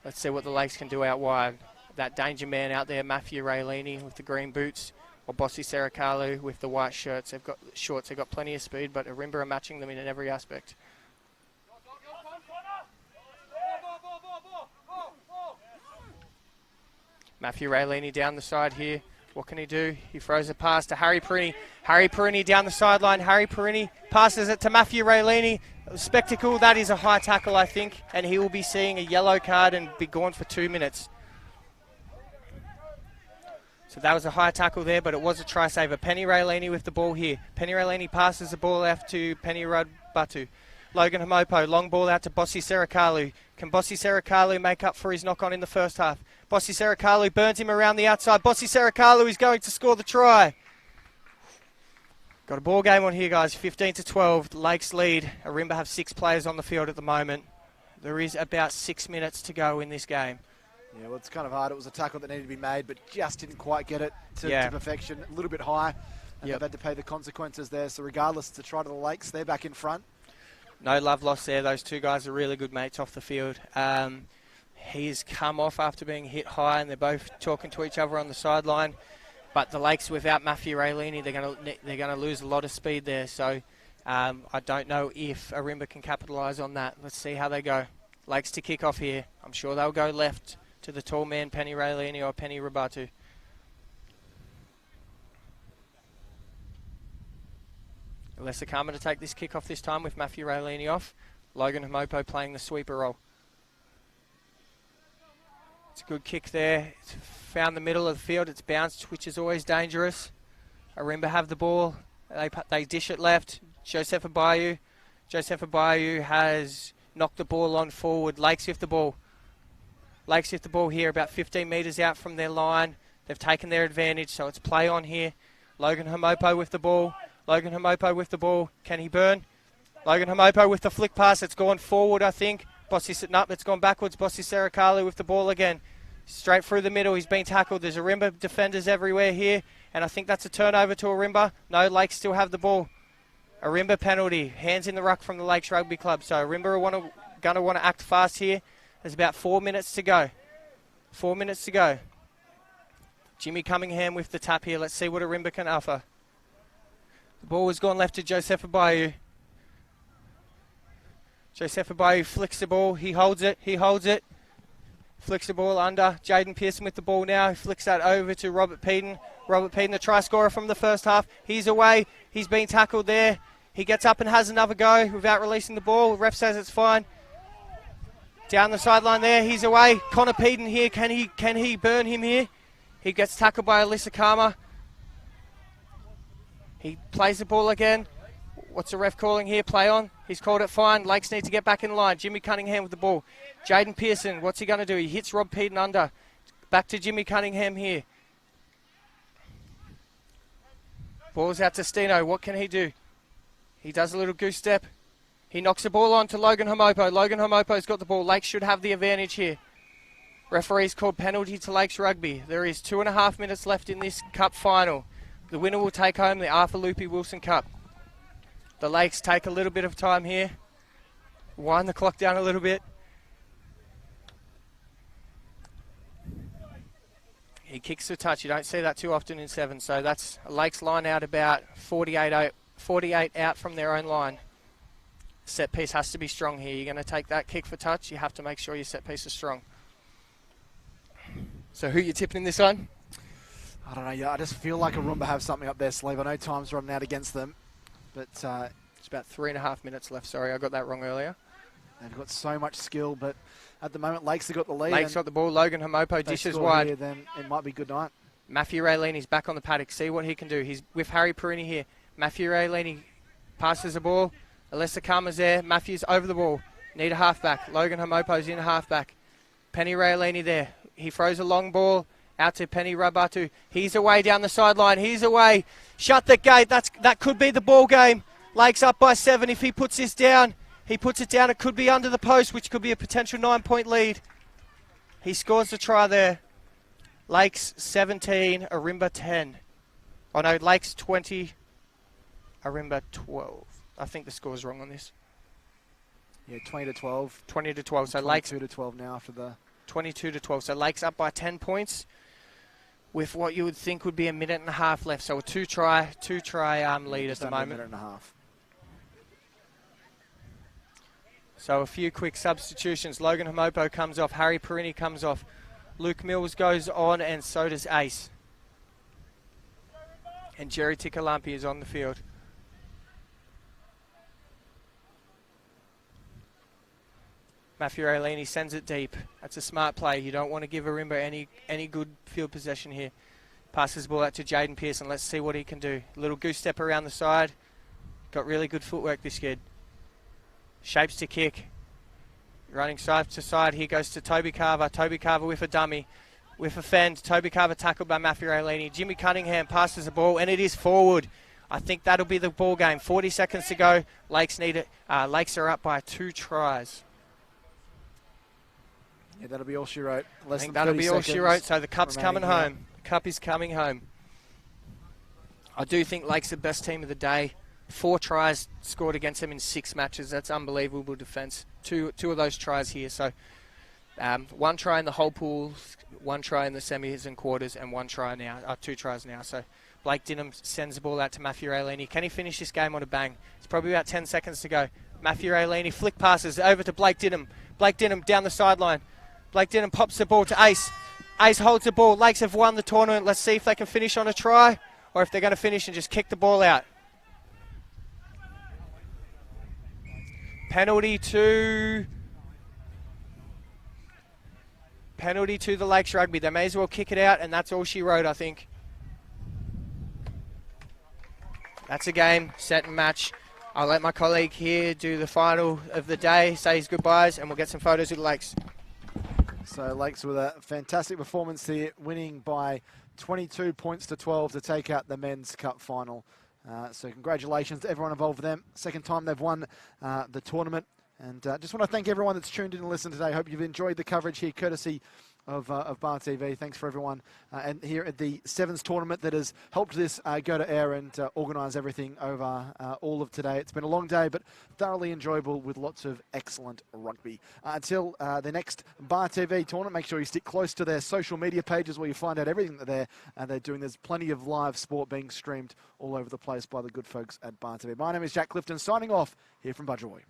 Let's see what the Lakes can do out wide. That danger man out there, Matthew Raylini with the green boots, or Bossy Serakalu with the white shirts. They've got shorts. They've got plenty of speed, but Arumba are matching them in every aspect. Matthew Raylini down the side here. What can he do? He throws a pass to Harry Perini. Harry Perini down the sideline. Harry Perini passes it to Matthew Raylini. Spectacle, that is a high tackle, I think, and he will be seeing a yellow card and be gone for 2 minutes. So that was a high tackle there, but it was a try saver. Penny Raylini with the ball here. Penny Raylini passes the ball out to Penny Radbatu. Logan Hamopo, long ball out to Bossy Serakalu. Can Bossy Serakalu make up for his knock-on in the first half? Bossy Serakalu burns him around the outside. Bossy Serakalu is going to score the try. Got a ball game on here, guys. 15-12. Lakes lead. Arumba have 6 players on the field at the moment. There is about 6 minutes to go in this game. Yeah, well, it's kind of hard. It was a tackle that needed to be made, but just didn't quite get it to perfection. A little bit high, and they've had to pay the consequences there. So regardless, to try to the Lakes, they're back in front. No love lost there. Those 2 guys are really good mates off the field. He's come off after being hit high, and they're both talking to each other on the sideline. But the Lakes, without Matthew Raylini, they're going to lose a lot of speed there. So I don't know if Arumba can capitalise on that. Let's see how they go. Lakes to kick off here. I'm sure they'll go left to the tall man, Penny Raylini or Penny Rabatu. Alessa Karma to take this kick off this time with Matthew Raylini off. Logan Hamopo playing the sweeper role. It's a good kick there. It's found the middle of the field. It's bounced, which is always dangerous. Arumba have the ball. They dish it left. Joseph Abayu. Joseph Abayu has knocked the ball on forward. Lakes with the ball. Lakes with the ball here, about 15 metres out from their line. They've taken their advantage, so it's play on here. Logan Hamopo with the ball. Logan Hamopo with the ball. Can he burn? Logan Hamopo with the flick pass. It's gone forward, I think. Bossy sitting up. It's gone backwards. Bossy Serakalu with the ball again. Straight through the middle. He's been tackled. There's Arumba defenders everywhere here, and I think that's a turnover to Arumba. No, Lakes still have the ball. Arumba penalty. Hands in the ruck from the Lakes Rugby Club. So Arumba are going to want to act fast here. There's about 4 minutes to go. 4 minutes to go. Jimmy Cunningham with the tap here. Let's see what Arumba can offer. The ball has gone left to Joseph Abayu. Joseph Abayu flicks the ball. He holds it. He holds it. Flicks the ball under. Jaden Pearson with the ball now. He flicks that over to Robert Peden. Robert Peden, the try scorer from the first half. He's away. He's been tackled there. He gets up and has another go without releasing the ball. Ref says it's fine. Down the sideline there, he's away. Connor Peden here, can he burn him here? He gets tackled by Alessa Karma. He plays the ball again. What's the ref calling here? Play on. He's called it fine. Lakes need to get back in line. Jimmy Cunningham with the ball. Jaden Pearson, what's he going to do? He hits Rob Peden under. Back to Jimmy Cunningham here. Ball's out to Steno. What can he do? He does a little goose step. He knocks the ball on to Logan Homopo. Logan Homopo's got the ball. Lakes should have the advantage here. Referee's called penalty to Lakes Rugby. There is 2.5 minutes left in this cup final. The winner will take home the Arthur Loopy Wilson Cup. The Lakes take a little bit of time here. Wind the clock down a little bit. He kicks the touch. You don't see that too often in 7. So that's Lakes line out about 48 out from their own line. Set piece has to be strong here. You're going to take that kick for touch. You have to make sure your set piece is strong. So who are you tipping in this one? I don't know. Yeah, I just feel like Arumba have something up their sleeve. I know time's running out against them, but it's about 3.5 minutes left. Sorry, I got that wrong earlier. They've got so much skill, but at the moment, Lakes have got the lead. Lakes got the ball. Logan Homopo dishes wide. Here, then it might be good night. Matthew Raylini's back on the paddock. See what he can do. He's with Harry Perini here. Matthew Raylini passes the ball. Alessa Kama's there. Matthew's over the ball. Need a halfback. Logan Homopo's in a halfback. Penny Raylini there. He throws a long ball out to Penny Rabatu. He's away down the sideline. He's away. Shut the gate. That could be the ball game. Lakes up by 7 if he puts this down. He puts it down. It could be under the post, which could be a potential 9-point lead. He scores the try there. Lakes 17, Arumba 10. Oh no, Lakes 20, Arumba 12. I think the score's wrong on this. Yeah, 20-12. 20-12. So Lakes 22-12 now after the 22-12. So Lakes up by 10 points with what you would think would be a minute and a half left. So a two try lead at the moment. A minute and a half. So a few quick substitutions. Logan Homopo comes off. Harry Perini comes off. Luke Mills goes on, and so does Ace. And Jerry Tikalampi is on the field. Matthew Raylini sends it deep. That's a smart play. You don't want to give Arumba any good field possession here. Passes the ball out to Jaden Pearson. Let's see what he can do. Little goose step around the side. Got really good footwork, this kid. Shapes to kick. Running side to side. Here goes to Toby Carver. Toby Carver with a dummy. With a fend. Toby Carver tackled by Matthew Raylini. Jimmy Cunningham passes the ball, and it is forward. I think that'll be the ball game. 40 seconds to go. Lakes need it. Lakes are up by 2 tries. Yeah, that'll be all she wrote. I think that'll be all she wrote. So the cup's coming home. Cup is coming home. I do think Lakes are the best team of the day. 4 tries scored against them in 6 matches. That's unbelievable defence. Two of those tries here. So 1 try in the whole pool, 1 try in the semis and quarters, and 1 try now. 2 tries now. So Blake Dinham sends the ball out to Matthew Raylini. Can he finish this game on a bang? It's probably about 10 seconds to go. Matthew Raylini flick passes over to Blake Dinham. Blake Dinham down the sideline. Blake Dinham pops the ball to Ace. Ace holds the ball. Lakes have won the tournament. Let's see if they can finish on a try, or if they're going to finish and just kick the ball out. Penalty to the Lakes Rugby. They may as well kick it out, and that's all she wrote, I think. That's a game, set and match. I'll let my colleague here do the final of the day, say his goodbyes, and we'll get some photos of the Lakes. So Lakes with a fantastic performance here, winning by 22 points to 12 to take out the men's cup final. So congratulations to everyone involved with them. Second time they've won the tournament. And just want to thank everyone that's tuned in and listened today. Hope you've enjoyed the coverage here, courtesy of Bar TV. Thanks for everyone and here at the Sevens tournament that has helped this go to air and organise everything over all of today. It's been a long day, but thoroughly enjoyable with lots of excellent rugby. Until the next Bar TV tournament, make sure you stick close to their social media pages where you find out everything that they're doing. There's plenty of live sport being streamed all over the place by the good folks at Bar TV. My name is Jack Clifton, signing off here from Budgeroy.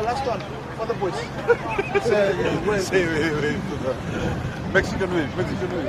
last one. For the boys. Sí, Mexican win, Mexican win.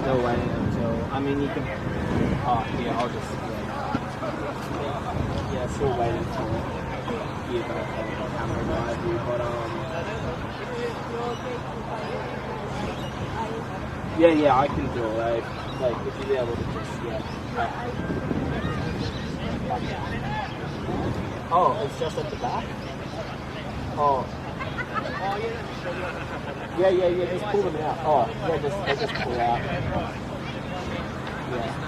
Still waiting until. I mean, you can. Oh, yeah, I'll just. Yeah, still waiting until you guys have the camera behind you, but yeah, I can do it. Like if you're able to just Oh, it's just at the back. Oh. Yeah, just pull them out. Oh, they just pull out. Yeah.